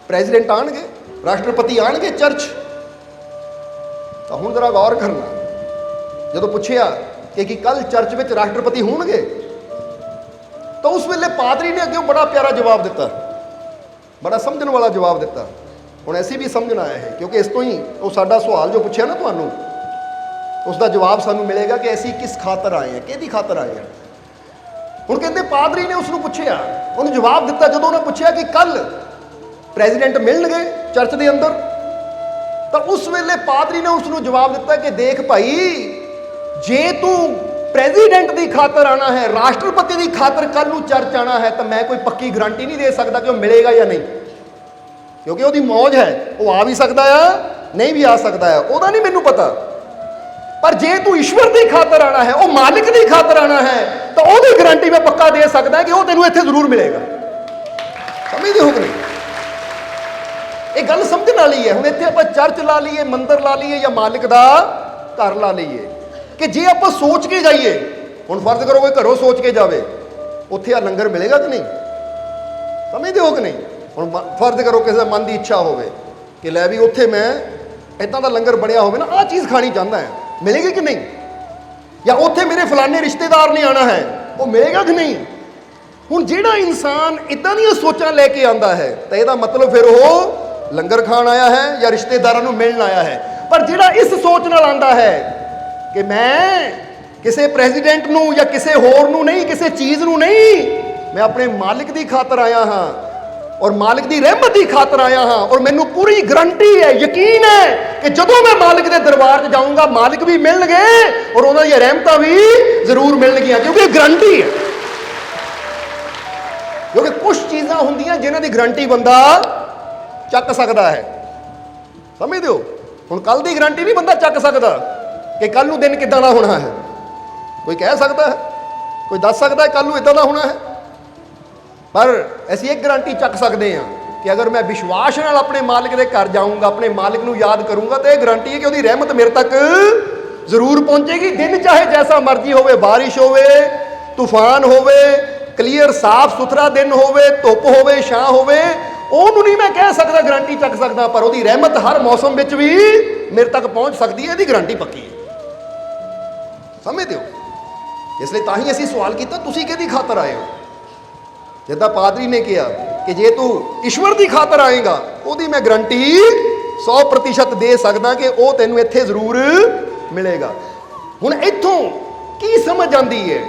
ਪ੍ਰੈਜ਼ੀਡੈਂਟ ਆਣਗੇ, ਰਾਸ਼ਟਰਪਤੀ ਆਣਗੇ ਚਰਚ। ਤਾਂ ਹੁਣ ਜ਼ਰਾ ਗੌਰ ਕਰਨਾ, ਜਦੋਂ ਪੁੱਛਿਆ ਕਿ ਕੀ ਕੱਲ ਚਰਚ ਵਿੱਚ ਰਾਸ਼ਟਰਪਤੀ ਹੋਣਗੇ ਤਾਂ ਉਸ ਵੇਲੇ ਪਾਦਰੀ ਨੇ ਅੱਗੇ ਬੜਾ ਪਿਆਰਾ ਜਵਾਬ ਦਿੱਤਾ, ਬੜਾ ਸਮਝਣ ਵਾਲਾ ਜਵਾਬ ਦਿੱਤਾ। ਹੁਣ ਅਸੀਂ ਵੀ ਸਮਝਣਾ ਆਇਆ ਹੈ ਕਿਉਂਕਿ ਇਸ ਤੋਂ ਹੀ ਉਹ ਸਾਡਾ ਸਵਾਲ ਜੋ ਪੁੱਛਿਆ ਨਾ ਤੁਹਾਨੂੰ, ਉਸ ਦਾ ਜਵਾਬ ਸਾਨੂੰ ਮਿਲੇਗਾ ਕਿ ਅਸੀਂ ਕਿਸ ਖਾਤਰ ਆਏ ਹਾਂ, ਕਿਹਦੀ ਖਾਤਰ ਆਏ ਹਾਂ। ਹੁਣ ਕਹਿੰਦੇ ਪਾਦਰੀ ਨੇ ਉਸ ਨੂੰ ਪੁੱਛਿਆ, ਉਹਨੂੰ ਜਵਾਬ ਦਿੱਤਾ ਜਦੋਂ ਉਹਨੇ ਪੁੱਛਿਆ ਕਿ ਕੱਲ ਪ੍ਰੈਜ਼ੀਡੈਂਟ ਮਿਲਣਗੇ ਚਰਚ ਦੇ ਅੰਦਰ, ਤਾਂ ਉਸ ਵੇਲੇ ਪਾਦਰੀ ਨੇ ਉਸ ਨੂੰ ਜਵਾਬ ਦਿੱਤਾ ਕਿ ਦੇਖ ਭਾਈ, ਜੇ ਤੂੰ ਪ੍ਰੈਜ਼ੀਡੈਂਟ ਦੀ ਖਾਤਰ ਆਣਾ ਹੈ, ਰਾਸ਼ਟਰਪਤੀ ਦੀ ਖਾਤਰ ਕੱਲ ਨੂੰ ਚਰਚ ਆਣਾ ਹੈ, ਤਾਂ ਮੈਂ ਕੋਈ ਪੱਕੀ ਗਰੰਟੀ ਨਹੀਂ ਦੇ ਸਕਦਾ ਕਿ ਉਹ ਮਿਲੇਗਾ ਜਾਂ ਨਹੀਂ, ਕਿਉਂਕਿ ਉਹਦੀ ਮੌਜ ਹੈ, ਉਹ ਆ ਵੀ ਸਕਦਾ ਆ, ਨਹੀਂ ਵੀ ਆ ਸਕਦਾ ਹੈ, ਉਹਦਾ ਨਹੀਂ ਮੈਨੂੰ ਪਤਾ। ਪਰ ਜੇ ਤੂੰ ਈਸ਼ਵਰ ਦੀ ਖਾਤਰ ਆਣਾ ਹੈ, ਉਹ ਮਾਲਿਕ ਦੀ ਖਾਤਰ ਆਣਾ ਹੈ, ਤਾਂ ਉਹਦੀ ਗਰੰਟੀ ਮੈਂ ਪੱਕਾ ਦੇ ਸਕਦਾ ਕਿ ਉਹ ਤੈਨੂੰ ਇੱਥੇ ਜ਼ਰੂਰ ਮਿਲੇਗਾ। ਸਮਝਦੇ ਹੋ ਕਿ ਨਹੀਂ? ਇਹ ਗੱਲ ਸਮਝਣ ਵਾਲੀ ਹੈ। ਹੁਣ ਇੱਥੇ ਆਪਾਂ ਚਰਚ ਲਾ ਲਈਏ, ਮੰਦਿਰ ਲਾ ਲਈਏ ਜਾਂ ਮਾਲਿਕ ਦਾ ਘਰ ਲਾ ਲਈਏ, ਕਿ ਜੇ ਆਪਾਂ ਸੋਚ ਕੇ ਜਾਈਏ, ਹੁਣ ਫਰਜ਼ ਕਰੋ ਕੋਈ ਘਰੋਂ ਸੋਚ ਕੇ ਜਾਵੇ, ਉੱਥੇ ਆ ਲੰਗਰ ਮਿਲੇਗਾ ਕਿ ਨਹੀਂ? ਸਮਝਦੇ ਹੋ ਕਿ ਨਹੀਂ? ਹੁਣ ਫਰਜ਼ ਕਰੋ ਕਿਸੇ ਦਾ ਮਨ ਦੀ ਇੱਛਾ ਹੋਵੇ ਕਿ ਲੈ ਵੀ ਉੱਥੇ ਮੈਂ ਇੱਦਾਂ ਦਾ ਲੰਗਰ ਬਣਿਆ ਹੋਵੇ ਨਾ, ਆਹ ਚੀਜ਼ ਖਾਣੀ ਚਾਹੁੰਦਾ ਹੈ, ਮਿਲੇਗੀ ਕਿ ਨਹੀਂ? ਜਾਂ ਉੱਥੇ ਮੇਰੇ ਫਲਾਣੇ ਰਿਸ਼ਤੇਦਾਰ ਨੇ ਆਣਾ ਹੈ, ਉਹ ਮਿਲੇਗਾ ਕਿ ਨਹੀਂ? ਹੁਣ ਜਿਹੜਾ ਇਨਸਾਨ ਇੱਦਾਂ ਦੀਆਂ ਸੋਚਾਂ ਲੈ ਕੇ ਆਉਂਦਾ ਹੈ ਤਾਂ ਇਹਦਾ ਮਤਲਬ ਫਿਰ ਉਹ ਲੰਗਰ ਖਾਣ ਆਇਆ ਹੈ ਜਾਂ ਰਿਸ਼ਤੇਦਾਰਾਂ ਨੂੰ ਮਿਲਣ ਆਇਆ ਹੈ। ਪਰ ਜਿਹੜਾ ਇਸ ਸੋਚ ਨਾਲ ਆਉਂਦਾ ਹੈ ਕਿ ਮੈਂ ਕਿਸੇ ਪ੍ਰੈਜ਼ੀਡੈਂਟ ਨੂੰ ਜਾਂ ਕਿਸੇ ਹੋਰ ਨੂੰ ਨਹੀਂ, ਕਿਸੇ ਚੀਜ਼ ਨੂੰ ਨਹੀਂ, ਮੈਂ ਆਪਣੇ ਮਾਲਿਕ ਦੀ ਖਾਤਰ ਆਇਆ ਹਾਂ ਔਰ ਮਾਲਿਕ ਦੀ ਰਹਿਮਤ ਦੀ ਖਾਤਰ ਆਇਆ ਹਾਂ, ਔਰ ਮੈਨੂੰ ਪੂਰੀ ਗਰੰਟੀ ਹੈ, ਯਕੀਨ ਹੈ ਕਿ ਜਦੋਂ ਮੈਂ ਮਾਲਿਕ ਦੇ ਦਰਬਾਰ 'ਚ ਜਾਊਂਗਾ ਮਾਲਿਕ ਵੀ ਮਿਲਣਗੇ ਔਰ ਉਹਨਾਂ ਦੀਆਂ ਰਹਿਮਤਾਂ ਵੀ ਜ਼ਰੂਰ ਮਿਲਣਗੀਆਂ, ਕਿਉਂਕਿ ਗਰੰਟੀ ਹੈ। ਕਿਉਂਕਿ ਕੁਝ ਚੀਜ਼ਾਂ ਹੁੰਦੀਆਂ ਜਿਨ੍ਹਾਂ ਦੀ ਗਰੰਟੀ ਬੰਦਾ ਚੱਕ ਸਕਦਾ ਹੈ। ਸਮਝਦੇ ਹੋ? ਹੁਣ ਕੱਲ ਦੀ ਗਰੰਟੀ ਨਹੀਂ ਬੰਦਾ ਚੱਕ ਸਕਦਾ ਕਿ ਕੱਲ ਨੂੰ ਦਿਨ ਕਿੱਦਾਂ ਦਾ ਹੋਣਾ ਹੈ। ਕੋਈ ਕਹਿ ਸਕਦਾ ਹੈ, ਕੋਈ ਦੱਸ ਸਕਦਾ ਹੈ ਕੱਲ ਨੂੰ ਇੱਦਾਂ ਦਾ ਹੋਣਾ ਹੈ, ਪਰ ਅਸੀਂ ਇੱਕ ਗਰੰਟੀ ਚੱਕ ਸਕਦੇ ਹਾਂ ਕਿ ਅਗਰ ਮੈਂ ਵਿਸ਼ਵਾਸ ਨਾਲ ਆਪਣੇ ਮਾਲਿਕ ਦੇ ਘਰ ਜਾਊਂਗਾ, ਆਪਣੇ ਮਾਲਿਕ ਨੂੰ ਯਾਦ ਕਰੂੰਗਾ, ਤਾਂ ਇਹ ਗਰੰਟੀ ਹੈ ਕਿ ਉਹਦੀ ਰਹਿਮਤ ਮੇਰੇ ਤੱਕ ਜ਼ਰੂਰ ਪਹੁੰਚੇਗੀ। ਦਿਨ ਚਾਹੇ ਜੈਸਾ ਮਰਜ਼ੀ ਹੋਵੇ, ਬਾਰਿਸ਼ ਹੋਵੇ, ਤੂਫਾਨ ਹੋਵੇ, ਕਲੀਅਰ ਸਾਫ਼ ਸੁਥਰਾ ਦਿਨ ਹੋਵੇ, ਧੁੱਪ ਹੋਵੇ, ਛਾਂ ਹੋਵੇ, ਉਹਨੂੰ ਨਹੀਂ ਮੈਂ ਕਹਿ ਸਕਦਾ, ਗਰੰਟੀ ਚੱਕ ਸਕਦਾ, ਪਰ ਉਹਦੀ ਰਹਿਮਤ ਹਰ ਮੌਸਮ ਵਿੱਚ ਵੀ ਮੇਰੇ ਤੱਕ ਪਹੁੰਚ ਸਕਦੀ ਹੈ, ਇਹਦੀ ਗਰੰਟੀ ਪੱਕੀ ਹੈ। ਸਮਝਦੇ ਹੋ? ਇਸ ਲਈ ਤਾਂ ਹੀ ਅਸੀਂ ਸਵਾਲ ਕੀਤਾ, ਤੁਸੀਂ ਕਿਹਦੀ ਖਾਤਰ ਆਏ ਹੋ? ਜਿੱਦਾਂ ਪਾਦਰੀ ਨੇ ਕਿਹਾ ਕਿ ਜੇ ਤੂੰ ਈਸ਼ਵਰ ਦੀ ਖਾਤਰ ਆਏਗਾ, ਉਹਦੀ ਮੈਂ ਗਰੰਟੀ 100% ਦੇ ਸਕਦਾ ਕਿ ਉਹ ਤੈਨੂੰ ਇੱਥੇ ਜ਼ਰੂਰ ਮਿਲੇਗਾ। ਹੁਣ ਇੱਥੋਂ ਕੀ ਸਮਝ ਆਉਂਦੀ ਹੈ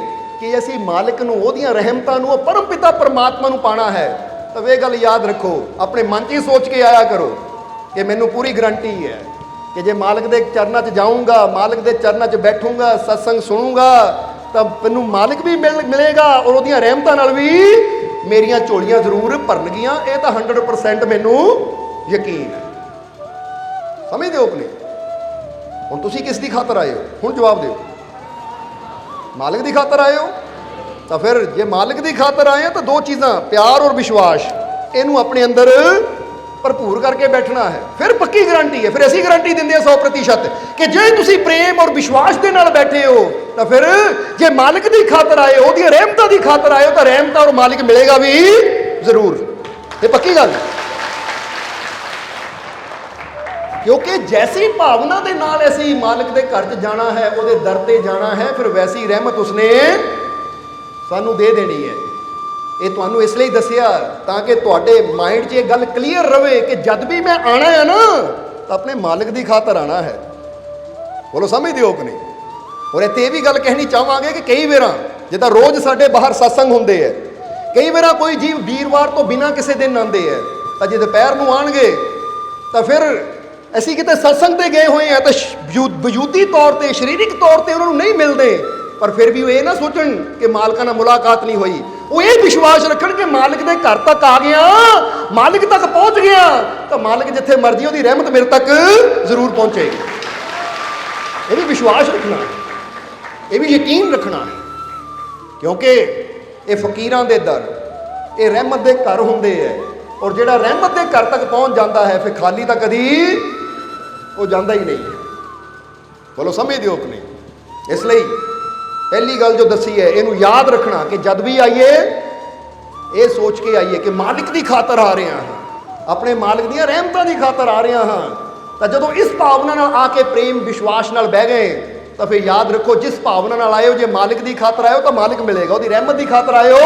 ਕਿ ਅਸੀਂ ਮਾਲਿਕ ਨੂੰ, ਉਹਦੀਆਂ ਰਹਿਮਤਾਂ ਨੂੰ, ਉਹ ਪਰਮ ਪਿਤਾ ਪਰਮਾਤਮਾ ਨੂੰ ਪਾਣਾ ਹੈ, ਤਾਂ ਇਹ ਗੱਲ ਯਾਦ ਰੱਖੋ, ਆਪਣੇ ਮਨ 'ਚ ਹੀ ਸੋਚ ਕੇ ਆਇਆ ਕਰੋ ਕਿ ਮੈਨੂੰ ਪੂਰੀ ਗਰੰਟੀ ਹੈ ਕਿ ਜੇ ਮਾਲਿਕ ਦੇ ਚਰਨਾਂ 'ਚ ਜਾਊਂਗਾ, ਮਾਲਿਕ ਦੇ ਚਰਨਾਂ 'ਚ ਬੈਠੂੰਗਾ, ਸਤਸੰਗ ਸੁਣੂੰਗਾ, ਤਾਂ ਮੈਨੂੰ ਮਾਲਿਕ ਵੀ ਮਿਲੇਗਾ ਔਰ ਉਹਦੀਆਂ ਰਹਿਮਤਾਂ ਨਾਲ ਵੀ ਮੇਰੀਆਂ ਝੋਲੀਆਂ ਜ਼ਰੂਰ ਭਰਨਗੀਆਂ। ਇਹ ਤਾਂ 100% ਮੈਨੂੰ ਯਕੀਨ ਹੈ। ਸਮਝਦੇ ਹੋ ਕਿ ਨਹੀਂ? ਹੁਣ ਤੁਸੀਂ ਕਿਸ ਦੀ ਖਾਤਰ ਆਏ ਹੋ? ਹੁਣ ਜਵਾਬ ਦਿਓ। ਮਾਲਿਕ ਦੀ ਖਾਤਰ ਆਏ ਹੋ? ਤਾਂ ਫਿਰ ਜੇ ਮਾਲਿਕ ਦੀ ਖਾਤਰ ਆਏ ਆ ਤਾਂ ਦੋ ਚੀਜ਼ਾਂ, ਪਿਆਰ ਔਰ ਵਿਸ਼ਵਾਸ, ਇਹਨੂੰ ਆਪਣੇ ਅੰਦਰ ਭਰਪੂਰ ਕਰਕੇ ਬੈਠਣਾ ਹੈ, ਫਿਰ ਪੱਕੀ ਗਾਰੰਟੀ ਹੈ। ਫਿਰ ਅਸੀਂ ਗਾਰੰਟੀ ਦਿੰਦੇ ਹਾਂ 100% ਕਿ ਜੇ ਤੁਸੀਂ ਪ੍ਰੇਮ ਔਰ ਵਿਸ਼ਵਾਸ ਦੇ ਨਾਲ ਬੈਠੇ ਹੋ ਤਾਂ ਫਿਰ ਜੇ ਮਾਲਕ ਦੀ ਖਾਤਰ ਆਏ ਹੋ, ਉਹਦੀਆਂ ਰਹਿਮਤਾਂ ਦੀ ਖਾਤਰ ਆਏ ਹੋ, ਤਾਂ ਰਹਿਮਤਾਂ ਔਰ ਮਾਲਿਕ ਮਿਲੇਗਾ ਵੀ ਜ਼ਰੂਰ। ਇਹ ਪੱਕੀ ਗੱਲ ਹੈ, ਕਿਉਂਕਿ ਜੈਸੀ ਭਾਵਨਾ ਦੇ ਨਾਲ ਅਸੀਂ ਮਾਲਕ ਦੇ ਘਰ 'ਚ ਜਾਣਾ ਹੈ, ਉਹਦੇ ਦਰ ਤੇ ਜਾਣਾ ਹੈ, ਫਿਰ ਵੈਸੀ ਰਹਿਮਤ ਉਸਨੇ ਸਾਨੂੰ ਦੇ ਦੇਣੀ ਹੈ। ਇਹ ਤੁਹਾਨੂੰ ਇਸ ਲਈ ਦੱਸਿਆ ਤਾਂ ਕਿ ਤੁਹਾਡੇ ਮਾਈਂਡ 'ਚ ਇਹ ਗੱਲ ਕਲੀਅਰ ਰਵੇ ਕਿ ਜਦ ਵੀ ਮੈਂ ਆਣਾ ਹੈ ਨਾ ਤਾਂ ਆਪਣੇ ਮਾਲਕ ਦੀ ਖਾਤਰ ਆਣਾ ਹੈ। ਬੋਲੋ ਸਮਝਦੇ ਹੋ ਕਿ ਨਹੀਂ? ਔਰ ਇੱਥੇ ਇਹ ਵੀ ਗੱਲ ਕਹਿਣੀ ਚਾਹਾਂਗੇ ਕਿ ਕਈ ਵਾਰਾਂ ਜਿੱਦਾਂ ਰੋਜ਼ ਸਾਡੇ ਬਾਹਰ ਸਤਸੰਗ ਹੁੰਦੇ ਹੈ, ਕਈ ਵਾਰਾਂ ਕੋਈ ਜੀਵ ਵੀਰਵਾਰ ਤੋਂ ਬਿਨਾਂ ਕਿਸੇ ਦਿਨ ਆਉਂਦੇ ਹੈ, ਤਾਂ ਜੇ ਦੁਪਹਿਰ ਨੂੰ ਆਉਣਗੇ ਤਾਂ ਫਿਰ ਅਸੀਂ ਕਿਤੇ ਸਤਸੰਗ ਤੇ ਗਏ ਹੋਏ ਹਾਂ ਤਾਂ ਵਜੂਦੀ ਤੌਰ ਤੇ, ਸਰੀਰਕ ਤੌਰ ਤੇ ਉਹਨਾਂ ਨੂੰ ਨਹੀਂ ਮਿਲਦੇ, ਪਰ ਫਿਰ ਵੀ ਉਹ ਇਹ ਨਾ ਸੋਚਣ ਕਿ ਮਾਲਕਾਂ ਨਾਲ ਮੁਲਾਕਾਤ ਨਹੀਂ ਹੋਈ। ਉਹ ਇਹ ਵਿਸ਼ਵਾਸ ਰੱਖਣ ਕਿ ਮਾਲਕ ਦੇ ਘਰ ਤੱਕ ਆ ਗਿਆ, ਮਾਲਕ ਤੱਕ ਪਹੁੰਚ ਗਿਆ, ਤਾਂ ਮਾਲਕ ਜਿੱਥੇ ਮਰਜ਼ੀ ਉਹਦੀ ਰਹਿਮਤ ਮੇਰੇ ਤੱਕ ਜ਼ਰੂਰ ਪਹੁੰਚੇਗੀ। ਇਹ ਵੀ ਵਿਸ਼ਵਾਸ ਰੱਖਣਾ ਹੈ, ਇਹ ਵੀ ਯਕੀਨ ਰੱਖਣਾ ਹੈ, ਕਿਉਂਕਿ ਇਹ ਫਕੀਰਾਂ ਦੇ ਦਰ, ਇਹ ਰਹਿਮਤ ਦੇ ਘਰ ਹੁੰਦੇ ਹੈ। ਔਰ ਜਿਹੜਾ ਰਹਿਮਤ ਦੇ ਘਰ ਤੱਕ ਪਹੁੰਚ ਜਾਂਦਾ ਹੈ ਫਿਰ ਖਾਲੀ ਤਾਂ ਕਦੀ ਉਹ ਜਾਂਦਾ ਹੀ ਨਹੀਂ ਹੈ। ਬੋਲੋ ਸਮਝਦੇ ਹੋ ਕਿ ਨਹੀਂ? ਇਸ ਲਈ ਪਹਿਲੀ ਗੱਲ ਜੋ ਦੱਸੀ ਹੈ, ਇਹਨੂੰ ਯਾਦ ਰੱਖਣਾ ਕਿ ਜਦ ਵੀ ਆਈਏ ਇਹ ਸੋਚ ਕੇ ਆਈਏ ਕਿ ਮਾਲਿਕ ਦੀ ਖਾਤਰ ਆ ਰਹੇ ਹਾਂ, ਆਪਣੇ ਮਾਲਿਕ ਦੀਆਂ ਰਹਿਮਤਾਂ ਦੀ ਖਾਤਰ ਆ ਰਹੇ ਹਾਂ। ਤਾਂ ਜਦੋਂ ਇਸ ਭਾਵਨਾ ਨਾਲ ਆ ਕੇ ਪ੍ਰੇਮ ਵਿਸ਼ਵਾਸ ਨਾਲ ਬਹਿ ਗਏ ਤਾਂ ਫਿਰ ਯਾਦ ਰੱਖੋ, ਜਿਸ ਭਾਵਨਾ ਨਾਲ ਆਇਓ, ਜੇ ਮਾਲਿਕ ਦੀ ਖਾਤਰ ਆਇਓ ਤਾਂ ਮਾਲਿਕ ਮਿਲੇਗਾ, ਉਹਦੀ ਰਹਿਮਤ ਦੀ ਖਾਤਰ ਆਇਓ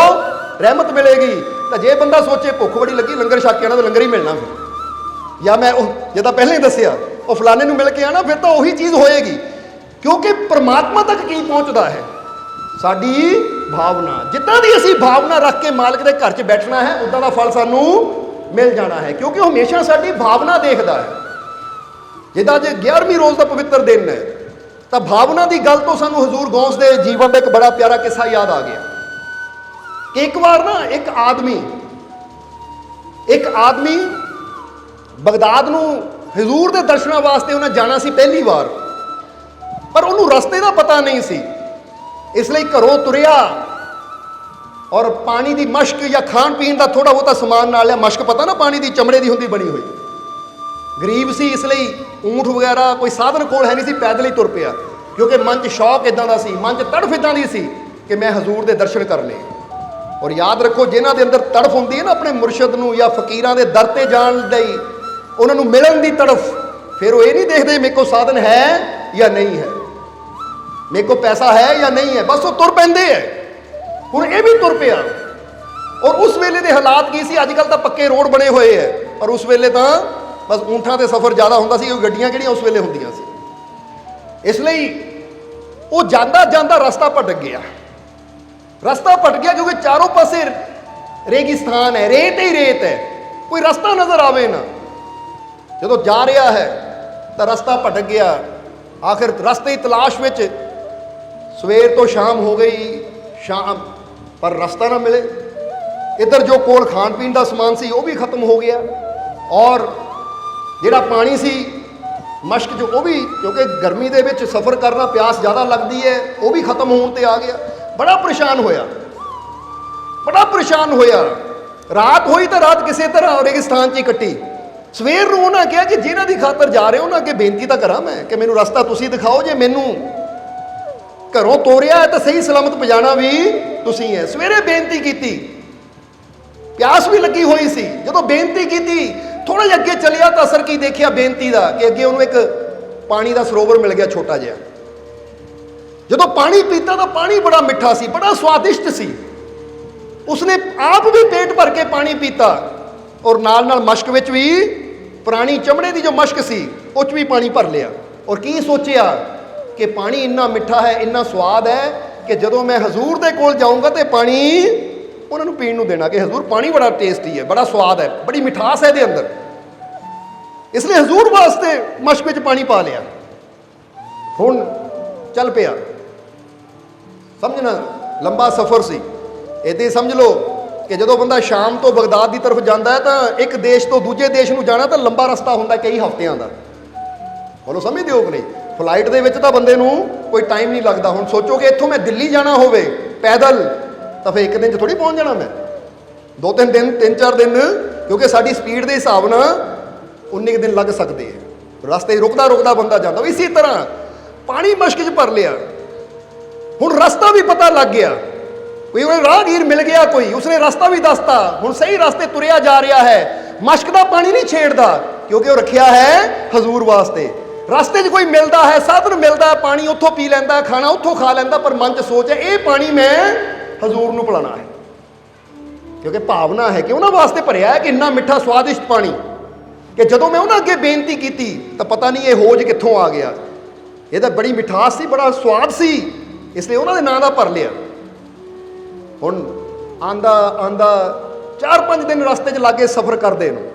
ਰਹਿਮਤ ਮਿਲੇਗੀ। ਤਾਂ ਜੇ ਬੰਦਾ ਸੋਚੇ ਭੁੱਖ ਬੜੀ ਲੱਗੀ, ਲੰਗਰ ਛਕ ਕੇ ਆਣਾ ਤਾਂ ਲੰਗਰ ਹੀ ਮਿਲਣਾ ਫਿਰ, ਜਾਂ ਮੈਂ ਉਹ ਜਿੱਦਾਂ ਪਹਿਲਾਂ ਹੀ ਦੱਸਿਆ ਉਹ ਫਲਾਣੇ ਨੂੰ ਮਿਲ ਕੇ ਆਣਾ, ਫਿਰ ਤਾਂ ਉਹੀ ਚੀਜ਼ ਹੋਏਗੀ। ਕਿਉਂਕਿ ਪਰਮਾਤਮਾ ਤੱਕ ਕੀ ਪਹੁੰਚਦਾ ਹੈ? ਸਾਡੀ ਭਾਵਨਾ। ਜਿੱਦਾਂ ਦੀ ਅਸੀਂ ਭਾਵਨਾ ਰੱਖ ਕੇ ਮਾਲਕ ਦੇ ਘਰ 'ਚ ਬੈਠਣਾ ਹੈ, ਉੱਦਾਂ ਦਾ ਫਲ ਸਾਨੂੰ ਮਿਲ ਜਾਣਾ ਹੈ, ਕਿਉਂਕਿ ਉਹ ਹਮੇਸ਼ਾ ਸਾਡੀ ਭਾਵਨਾ ਦੇਖਦਾ ਹੈ। ਜਿੱਦਾਂ ਜੇ 11ਵੀਂ ਰੋਜ਼ ਦਾ ਪਵਿੱਤਰ ਦਿਨ ਹੈ ਤਾਂ ਭਾਵਨਾ ਦੀ ਗੱਲ ਤੋਂ ਸਾਨੂੰ ਹਜ਼ੂਰ ਗੌਸ ਦੇ ਜੀਵਨ ਦਾ ਇੱਕ ਬੜਾ ਪਿਆਰਾ ਕਿੱਸਾ ਯਾਦ ਆ ਗਿਆ ਕਿ ਇੱਕ ਵਾਰ ਨਾ ਇੱਕ ਆਦਮੀ ਬਗਦਾਦ ਨੂੰ ਹਜ਼ੂਰ ਦੇ ਦਰਸ਼ਨਾਂ ਵਾਸਤੇ ਉਹਨਾਂ ਜਾਣਾ ਸੀ ਪਹਿਲੀ ਵਾਰ, ਪਰ ਉਹਨੂੰ ਰਸਤੇ ਦਾ ਪਤਾ ਨਹੀਂ ਸੀ, ਇਸ ਲਈ ਘਰੋਂ ਤੁਰਿਆ ਔਰ ਪਾਣੀ ਦੀ ਮਸ਼ਕ ਜਾਂ ਖਾਣ ਪੀਣ ਦਾ ਥੋੜਾ ਬਹੁਤਾ ਸਮਾਨ ਨਾਲ ਲਿਆ। ਮਸ਼ਕ ਪਤਾ ਨਾ, ਪਾਣੀ ਦੀ ਚਮੜੇ ਦੀ ਹੁੰਦੀ ਬਣੀ ਹੋਈ। ਗਰੀਬ ਸੀ, ਇਸ ਲਈ ਊਂਠ ਵਗੈਰਾ ਕੋਈ ਸਾਧਨ ਕੋਲ ਹੈ ਨਹੀਂ ਸੀ, ਪੈਦਲ ਹੀ ਤੁਰ ਪਿਆ, ਕਿਉਂਕਿ ਮਨ 'ਚ ਸ਼ੌਕ ਇਦਾਂ ਦਾ ਸੀ, ਮਨ 'ਚ ਤੜਫ ਇਦਾਂ ਦੀ ਸੀ ਕਿ ਮੈਂ ਹਜ਼ੂਰ ਦੇ ਦਰਸ਼ਨ ਕਰਨੇ। ਔਰ ਯਾਦ ਰੱਖੋ, ਜਿਨ੍ਹਾਂ ਦੇ ਅੰਦਰ ਤੜਫ ਹੁੰਦੀ ਹੈ ਨਾ ਆਪਣੇ ਮੁਰਸ਼ਿਦ ਨੂੰ ਜਾਂ ਫਕੀਰਾਂ ਦੇ ਦਰ ਤੇ ਜਾਣ ਲਈ, ਉਹਨਾਂ ਨੂੰ ਮਿਲਣ ਦੀ ਤੜਫ, ਫਿਰ ਉਹ ਇਹ ਨਹੀਂ ਦੇਖਦੇ ਮੇਰੇ ਕੋਲ ਸਾਧਨ ਹੈ ਜਾਂ ਨਹੀਂ ਹੈ, ਮੇਰੇ ਕੋਲ ਪੈਸਾ ਹੈ ਜਾਂ ਨਹੀਂ ਹੈ, ਬਸ ਉਹ ਤੁਰ ਪੈਂਦੇ ਹੈ। ਹੁਣ ਇਹ ਵੀ ਤੁਰ ਪਿਆ। ਔਰ ਉਸ ਵੇਲੇ ਦੇ ਹਾਲਾਤ ਕੀ ਸੀ? ਅੱਜ ਕੱਲ੍ਹ ਤਾਂ ਪੱਕੇ ਰੋਡ ਬਣੇ ਹੋਏ ਹੈ, ਪਰ ਉਸ ਵੇਲੇ ਤਾਂ ਬਸ ਊਂਠਾਂ ਤੇ ਸਫ਼ਰ ਜ਼ਿਆਦਾ ਹੁੰਦਾ ਸੀ, ਕਿਉਂਕਿ ਗੱਡੀਆਂ ਕਿਹੜੀਆਂ ਉਸ ਵੇਲੇ ਹੁੰਦੀਆਂ ਸੀ। ਇਸ ਲਈ ਉਹ ਜਾਂਦਾ ਜਾਂਦਾ ਰਸਤਾ ਭਟਕ ਗਿਆ। ਕਿਉਂਕਿ ਚਾਰੋਂ ਪਾਸੇ ਰੇਗਿਸਤਾਨ ਹੈ, ਰੇਤ ਹੀ ਰੇਤ ਹੈ, ਕੋਈ ਰਸਤਾ ਨਜ਼ਰ ਆਵੇ ਨਾ। ਜਦੋਂ ਜਾ ਰਿਹਾ ਹੈ ਤਾਂ ਰਸਤਾ ਭਟਕ ਗਿਆ। ਆਖਿਰ ਰਸਤੇ ਦੀ ਤਲਾਸ਼ ਵਿੱਚ ਸਵੇਰ ਤੋਂ ਸ਼ਾਮ ਹੋ ਗਈ, ਪਰ ਰਸਤਾ ਨਾ ਮਿਲੇ। ਇੱਧਰ ਜੋ ਕੋਲ ਖਾਣ ਪੀਣ ਦਾ ਸਮਾਨ ਸੀ ਉਹ ਵੀ ਖਤਮ ਹੋ ਗਿਆ, ਔਰ ਜਿਹੜਾ ਪਾਣੀ ਸੀ ਮਸ਼ਕ 'ਚ ਉਹ ਵੀ, ਕਿਉਂਕਿ ਗਰਮੀ ਦੇ ਵਿੱਚ ਸਫ਼ਰ ਕਰਨਾ ਪਿਆਸ ਜ਼ਿਆਦਾ ਲੱਗਦੀ ਹੈ, ਉਹ ਵੀ ਖਤਮ ਹੋਣ ਤੇ ਆ ਗਿਆ। ਬੜਾ ਪਰੇਸ਼ਾਨ ਹੋਇਆ। ਰਾਤ ਹੋਈ ਤਾਂ ਰਾਤ ਕਿਸੇ ਤਰ੍ਹਾਂ ਰੇਗਿਸਤਾਨ 'ਚ ਹੀ ਕੱਟੀ। ਸਵੇਰ ਨੂੰ ਉਹਨਾਂ ਕਿਹਾ ਕਿ ਜਿਹਨਾਂ ਦੀ ਖਾਤਰ ਜਾ ਰਹੇ ਉਹਨਾਂ ਅੱਗੇ ਬੇਨਤੀ ਤਾਂ ਕਰਾਂ ਮੈਂ ਕਿ ਮੈਨੂੰ ਰਸਤਾ ਤੁਸੀਂ ਦਿਖਾਓ, ਜੇ ਮੈਨੂੰ ਘਰੋਂ ਤੋਰਿਆ ਤਾਂ ਸਹੀ ਸਲਾਮਤ ਪਹੁੰਚਾਉਣਾ ਵੀ ਤੁਸੀਂ ਹੈ। ਸਵੇਰੇ ਬੇਨਤੀ ਕੀਤੀ, ਪਿਆਸ ਵੀ ਲੱਗੀ ਹੋਈ ਸੀ। ਜਦੋਂ ਬੇਨਤੀ ਕੀਤੀ, ਥੋੜਾ ਜਿਹਾ ਅੱਗੇ ਚੱਲਿਆ ਤਾਂ ਅਸਰ ਕੀ ਦੇਖਿਆ ਬੇਨਤੀ ਦਾ ਕਿ ਅੱਗੇ ਉਹਨੂੰ ਇੱਕ ਪਾਣੀ ਦਾ ਸਰੋਵਰ ਮਿਲ ਗਿਆ ਛੋਟਾ ਜਿਹਾ। ਜਦੋਂ ਪਾਣੀ ਪੀਤਾ ਤਾਂ ਪਾਣੀ ਬੜਾ ਮਿੱਠਾ ਸੀ, ਬੜਾ ਸਵਾਦਿਸ਼ਟ ਸੀ। ਉਸਨੇ ਆਪ ਵੀ ਪੇਟ ਭਰ ਕੇ ਪਾਣੀ ਪੀਤਾ, ਔਰ ਨਾਲ ਨਾਲ ਮਸ਼ਕ ਵਿੱਚ ਵੀ, ਪੁਰਾਣੀ ਚਮੜੇ ਦੀ ਜੋ ਮਸ਼ਕ ਸੀ ਉਹ 'ਚ ਵੀ ਪਾਣੀ ਭਰ ਲਿਆ। ਔਰ ਕੀ ਸੋਚਿਆ ਕਿ ਪਾਣੀ ਇੰਨਾ ਮਿੱਠਾ ਹੈ, ਇੰਨਾ ਸਵਾਦ ਹੈ ਕਿ ਜਦੋਂ ਮੈਂ ਹਜ਼ੂਰ ਦੇ ਕੋਲ ਜਾਊਂਗਾ ਤੇ ਪਾਣੀ ਉਹਨਾਂ ਨੂੰ ਪੀਣ ਨੂੰ ਦੇਣਾ ਕਿ ਹਜ਼ੂਰ ਪਾਣੀ ਬੜਾ ਟੇਸਟੀ ਹੈ, ਬੜਾ ਸਵਾਦ ਹੈ, ਬੜੀ ਮਿਠਾਸ ਹੈ ਇਹਦੇ ਅੰਦਰ। ਇਸ ਲਈ ਹਜ਼ੂਰ ਵਾਸਤੇ ਮਸ਼ਕ ਵਿੱਚ ਪਾਣੀ ਪਾ ਲਿਆ। ਹੁਣ ਚੱਲ ਪਿਆ। ਸਮਝਣਾ, ਲੰਬਾ ਸਫ਼ਰ ਸੀ। ਇੱਦਾਂ ਹੀ ਸਮਝ ਲਓ ਕਿ ਜਦੋਂ ਬੰਦਾ ਸ਼ਾਮ ਤੋਂ ਬਗਦਾਦ ਦੀ ਤਰਫ ਜਾਂਦਾ ਹੈ ਤਾਂ ਇੱਕ ਦੇਸ਼ ਤੋਂ ਦੂਜੇ ਦੇਸ਼ ਨੂੰ ਜਾਣਾ ਤਾਂ ਲੰਬਾ ਰਸਤਾ ਹੁੰਦਾ, ਕਈ ਹਫ਼ਤਿਆਂ ਦਾ। ਬੋਲੋ ਸਮਝਦੇ ਹੋ ਕਿ ਨਹੀਂ? ਫਲਾਈਟ ਦੇ ਵਿੱਚ ਤਾਂ ਬੰਦੇ ਨੂੰ ਕੋਈ ਟਾਈਮ ਨਹੀਂ ਲੱਗਦਾ। ਹੁਣ ਸੋਚੋ ਕਿ ਇੱਥੋਂ ਮੈਂ ਦਿੱਲੀ ਜਾਣਾ ਹੋਵੇ ਪੈਦਲ ਤਾਂ ਫਿਰ ਇੱਕ ਦਿਨ 'ਚ ਥੋੜ੍ਹੀ ਪਹੁੰਚ ਜਾਣਾ ਮੈਂ, 2-3 ਦਿਨ, 3-4 ਦਿਨ, ਕਿਉਂਕਿ ਸਾਡੀ ਸਪੀਡ ਦੇ ਹਿਸਾਬ ਨਾਲ उन्ने दिन लग सकते हैं। रास्ते रुकदा रुकदा बंदा जाता। इसी तरह पानी मश्क च भर लिया, हुण रास्ता भी पता लग गया, कोई राहगीर मिल गया, कोई उसने रास्ता भी दसता, हुण सही रास्ते तुरिया जा रहा है। मश्क का पानी नहीं छेड़ता क्योंकि वो रखिया है हजूर वास्ते। रास्ते 'च कोई मिलता है, साधन मिलता है, पानी उत्थों पी लैंदा, खाना उत्थों खा लैंदा, पर मन 'च सोच है ये पानी मैं हजूर नूं पिलाना है, क्योंकि भावना है कि उन्होंने वास्ते भरिया है कि इन्ना मिठा स्वादिष्ट पानी कि जदों मैं उन्होंने अगे बेनती की तो पता नहीं ये होज कित्थों आ गया, ये तो बड़ी मिठास सी, बड़ा स्वाद सी, इसलिए उन्होंने नां दा भर लिया। हुण आंदा आंदा 4-5 दिन रास्ते 'च लागे सफ़र करदे नूं,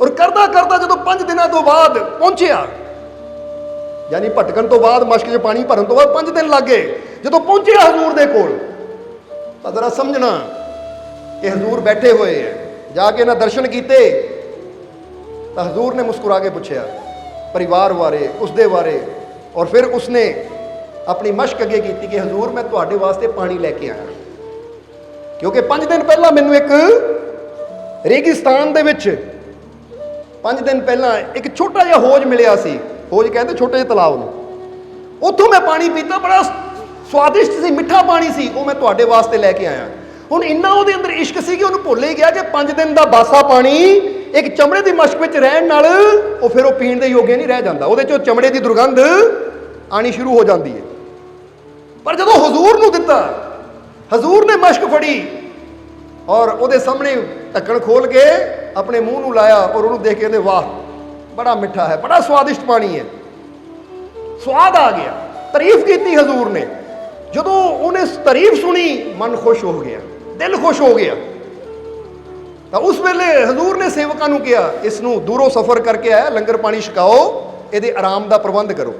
और करदा करदा जदों 5 दिनों तो बाद पहुंचिया, यानी भटकन तो बाद मश्क 'च पानी भरन तो बाद 5 दिन लग गए, जदों पहुंचे हजूर दे कोल तां जरा समझना कि हजूर बैठे हुए हैं। जाके ना दर्शन किए तो हजूर ने मुस्कुरा के पूछा परिवार बारे, उसके बारे, और फिर उसने अपनी मश्क अगे की कि हजूर मैं तुहाडे वास्ते पानी लैके आया, क्योंकि 5 दिन पहला मैनू एक रेगिस्तान दे विच 5 दिन पहला एक छोटा जिहा होज मिलिया सी, होज कहते छोटे जिहे तलाब नूं, उत्थों मैं पानी पीता, बड़ा स्वादिष्ट सी, मिठा पानी सी, वो मैं तुहाडे वास्ते लैके आया। हुण इन्ना उहदे अंदर इश्क सी कि उहनूं भुल ही गया कि 5 दिन का बासा पानी एक चमड़े की मश्क में रहण नाल वो फिर वो पीण दे योग्य नहीं रह जाता, उहदे चों चमड़े की दुर्गंध आनी शुरू हो जाती है। पर जदों हजूर नूं दिता, हजूर ने मश्क फड़ी और उहदे सामने ढक्कन खोल के अपने मूँह नूं लाया, और उहनूं देख के कहंदे वाह बड़ा मिठा है, बड़ा स्वादिष्ट पानी है, स्वाद आ गया। तारीफ की हजूर ने, जदों उन्हें तारीफ सुनी मन खुश हो गया, दिल खुश हो गया। तो उस वेले हजूर ने सेवकों को कहा इसनूं दूरों सफ़र करके आया, लंगर पानी छकाओ, ये आराम का प्रबंध करो।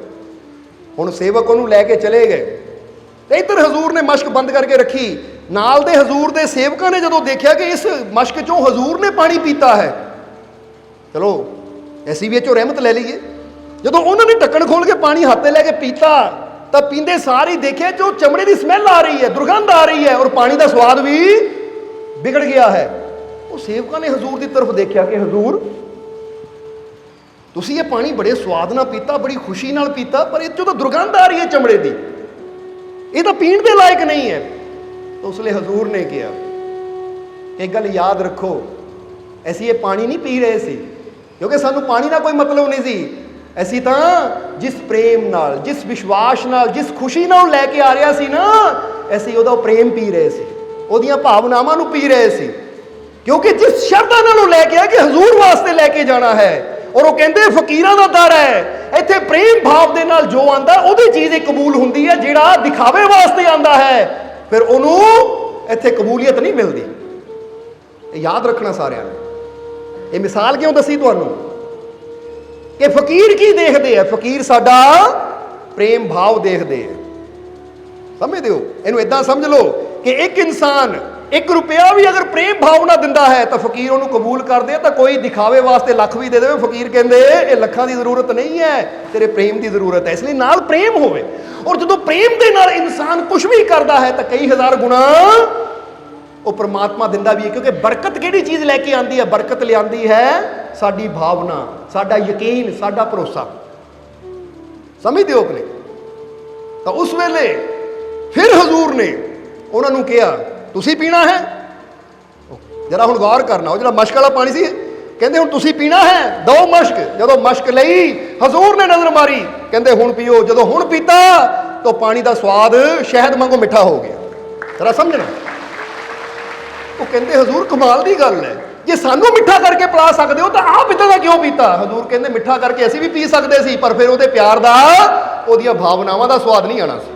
हुण सेवक उन्होंने लैके चले गए, तो इधर हजूर ने मश्क बंद करके रखी। नाल दे हजूर दे सेवकों ने जदों देखा कि इस मश्क चों हजूर ने पानी पीता है, चलो ऐसी भी चो रहमत ले लीए। जदों उन्होंने ढक्कन खोल के पानी हाथे लैके पीता, तो पींदे सारे ही देखे जो चमड़े की स्मैल आ रही है, दुर्गंध आ रही है, और पानी का स्वाद भी बिगड़ गया है। वो सेवकों ने हजूर की तरफ देखा कि हजूर तुसी ये पानी बड़े स्वाद नाल पीता, बड़ी खुशी नाल पीता, पर इस तो दुर्गंध आ रही है चमड़े की, ये तो पीण के लायक नहीं है। तो उसलिए हजूर ने कहा एक गल याद रखो, ऐसी ये पानी नहीं पी रहे सी क्योंकि सानू पानी का कोई मतलब नहीं सी, असी तो जिस प्रेम नाल, जिस विश्वास नाल, जिस खुशी नाल लैके आ रहा सी ना, असी उहदा प्रेम पी रहे सी, उहदियां भावनावां नूं पी रहे सी, क्योंकि जिस शरधां नाल लैके आया कि हजूर वास्ते लैके जाना है। और वो कहते फकीरां दा दर है, इत्थे प्रेम भाव दे नाल जो आंदा उहदी चीज़ ही कबूल हुंदी है, जिहड़ा दिखावे वास्ते आंदा है फिर उहनूं इत्थे कबूलियत नहीं मिलती। याद रखना सारिਆਂ ने। ये मिसाल क्यों दसी तुहानूं कि फकीर की देखते हैं, फकीर साडा प्रेम भाव देखते हैं, समझते हो? इनू इदां समझ लो कि एक इंसान 1 रुपया भी अगर प्रेम भावना दिंदा है तो फकीर उन्होंने कबूल कर दे, तो कोई दिखावे वास्ते लख भी दे दे, फकीर कहते ये लखां की जरूरत नहीं है, तेरे प्रेम की जरूरत है, इसलिए नाल प्रेम होवे। और जो प्रेम के नाल इंसान कुछ भी करता है तो कई हज़ार गुणा वो परमात्मा दिंदा भी है, क्योंकि बरकत किहड़ी चीज़ लैके आती है? बरकत लियाती है साडी भावना, साडा यकीन, साडा भरोसा, समझते हो कि नहीं? तो उस वेले फिर हजूर ने उन्होंने कहा तुसी पीना है, जरा हुण गौर करना, वो जो मश्क वाला पानी सी, कहते हुण तुसी पीना है, दो मश्क। जदों मश्क लई हजूर ने नज़र मारी, कहते हुण पीओ। जदों हुण पीता तो पानी का स्वाद शहद वांगू मिठा हो गया। जरा समझना, वो कहते हजूर कमाल की गल है, जे सानू मिठा करके पिला सकते हो तो आप इदां दा क्यों पीता? हजूर कहते मिठा करके असीं भी पी सकते सी, पर फिर उहदे प्यार दा, उहदियां भावनावां दा स्वाद नहीं आना सी,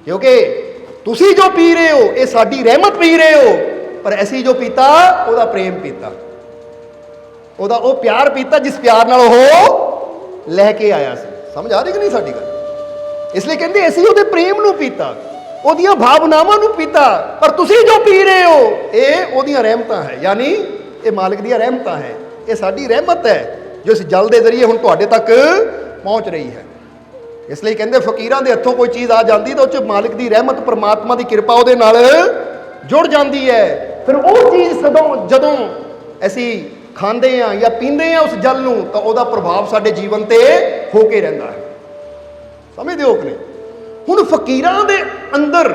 क्योंकि तुसी जो पी रहे हो ये साडी रहमत पी रहे हो, पर असी जो पीता उहदा प्रेम पीता, उहदा वो प्यार पीता जिस प्यार नाल वो लैके आया सी। समझ आ रही कि नहीं साडी गल? इसलिए कहते असी उहदे प्रेम नूं पीता, उहदियां भावनावां नूं पीता, पर तुसी जो पी रहे हो ये उहदियां रहमतां है, यानी ये मालिक दियां रहमतां है, ये साडी रहमत है जो इस जल के जरिए हुण तुहाडे तक पहुँच रही है। इसलिए कहते फकीरां दे हत्थों कोई चीज़ आ जाती तो उस मालिक की रहमत, परमात्मा की कृपा उहदे नाल जुड़ जाती है। फिर वो चीज़ जदों असी ਖਾਂਦੇ ਆ ਜਾਂ ਪੀਂਦੇ ਆ ਉਸ ਜਲ ਨੂੰ ਤਾਂ ਉਹਦਾ ਪ੍ਰਭਾਵ ਸਾਡੇ ਜੀਵਨ ਤੇ ਹੋ ਕੇ ਰਹਿੰਦਾ ਹੈ। ਸਮਝਦੇ ਹੋ ਕਿ ਨਹੀਂ? ਹੁਣ ਫਕੀਰਾਂ ਦੇ ਅੰਦਰ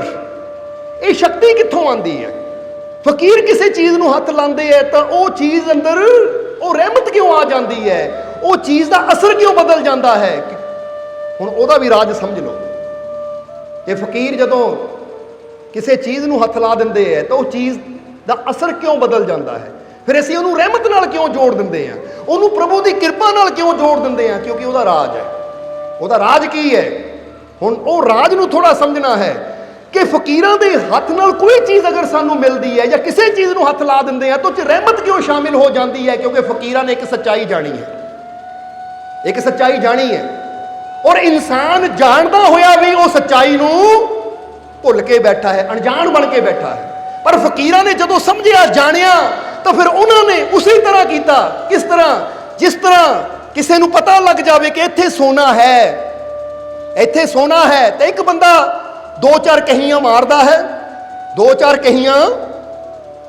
ਇਹ ਸ਼ਕਤੀ ਕਿੱਥੋਂ ਆਉਂਦੀ ਹੈ? ਫਕੀਰ ਕਿਸੇ ਚੀਜ਼ ਨੂੰ ਹੱਥ ਲਾਉਂਦੇ ਹੈ ਤਾਂ ਉਹ ਚੀਜ਼ ਅੰਦਰ ਉਹ ਰਹਿਮਤ ਕਿਉਂ ਆ ਜਾਂਦੀ ਹੈ? ਉਹ ਚੀਜ਼ ਦਾ ਅਸਰ ਕਿਉਂ ਬਦਲ ਜਾਂਦਾ ਹੈ? ਹੁਣ ਉਹਦਾ ਵੀ ਰਾਜ ਸਮਝ ਲਓ। ਇਹ ਫਕੀਰ ਜਦੋਂ ਕਿਸੇ ਚੀਜ਼ ਨੂੰ ਹੱਥ ਲਾ ਦਿੰਦੇ ਹੈ ਤਾਂ ਉਹ ਚੀਜ਼ ਦਾ ਅਸਰ ਕਿਉਂ ਬਦਲ ਜਾਂਦਾ ਹੈ? ਫਿਰ ਅਸੀਂ ਉਹਨੂੰ ਰਹਿਮਤ ਨਾਲ ਕਿਉਂ ਜੋੜ ਦਿੰਦੇ ਹਾਂ? ਉਹਨੂੰ ਪ੍ਰਭੂ ਦੀ ਕਿਰਪਾ ਨਾਲ ਕਿਉਂ ਜੋੜ ਦਿੰਦੇ ਹਾਂ? ਕਿਉਂਕਿ ਉਹਦਾ ਰਾਜ ਹੈ। ਉਹਦਾ ਰਾਜ ਕੀ ਹੈ? ਹੁਣ ਉਹ ਰਾਜ ਨੂੰ ਥੋੜਾ ਸਮਝਣਾ ਹੈ ਕਿ ਫਕੀਰਾਂ ਦੇ ਹੱਥ ਨਾਲ ਕੋਈ ਚੀਜ਼ ਅਗਰ ਸਾਨੂੰ ਮਿਲਦੀ ਹੈ ਜਾਂ ਕਿਸੇ ਚੀਜ਼ ਨੂੰ ਹੱਥ ਲਾ ਦਿੰਦੇ ਆ ਤਾਂ ਉਹ 'ਚ ਰਹਿਮਤ ਕਿਉਂ ਸ਼ਾਮਿਲ ਹੋ ਜਾਂਦੀ ਹੈ? ਕਿਉਂਕਿ ਫਕੀਰਾਂ ਨੇ ਇੱਕ ਸੱਚਾਈ ਜਾਣੀ ਹੈ, ਇੱਕ ਸੱਚਾਈ ਜਾਣੀ ਹੈ, ਔਰ ਇਨਸਾਨ ਜਾਣਦਾ ਹੋਇਆ ਵੀ ਉਹ ਸੱਚਾਈ ਨੂੰ ਭੁੱਲ ਕੇ ਬੈਠਾ ਹੈ, ਅਣਜਾਣ ਬਣ ਕੇ ਬੈਠਾ ਹੈ। ਪਰ ਫਕੀਰਾਂ ਨੇ ਜਦੋਂ ਸਮਝਿਆ, ਜਾਣਿਆ ਤਾਂ ਫਿਰ ਉਹਨਾਂ ਨੇ ਉਸੇ ਤਰ੍ਹਾਂ ਕੀਤਾ। ਕਿਸ ਤਰ੍ਹਾਂ? ਜਿਸ ਤਰ੍ਹਾਂ ਕਿਸੇ ਨੂੰ ਪਤਾ ਲੱਗ ਜਾਵੇ ਕਿ ਇੱਥੇ ਸੋਨਾ ਹੈ, ਇੱਥੇ ਸੋਨਾ ਹੈ, ਤੇ ਇੱਕ ਬੰਦਾ 2-4 ਕਹੀਆਂ ਮਾਰਦਾ ਹੈ, 2-4 ਕਹੀਆਂ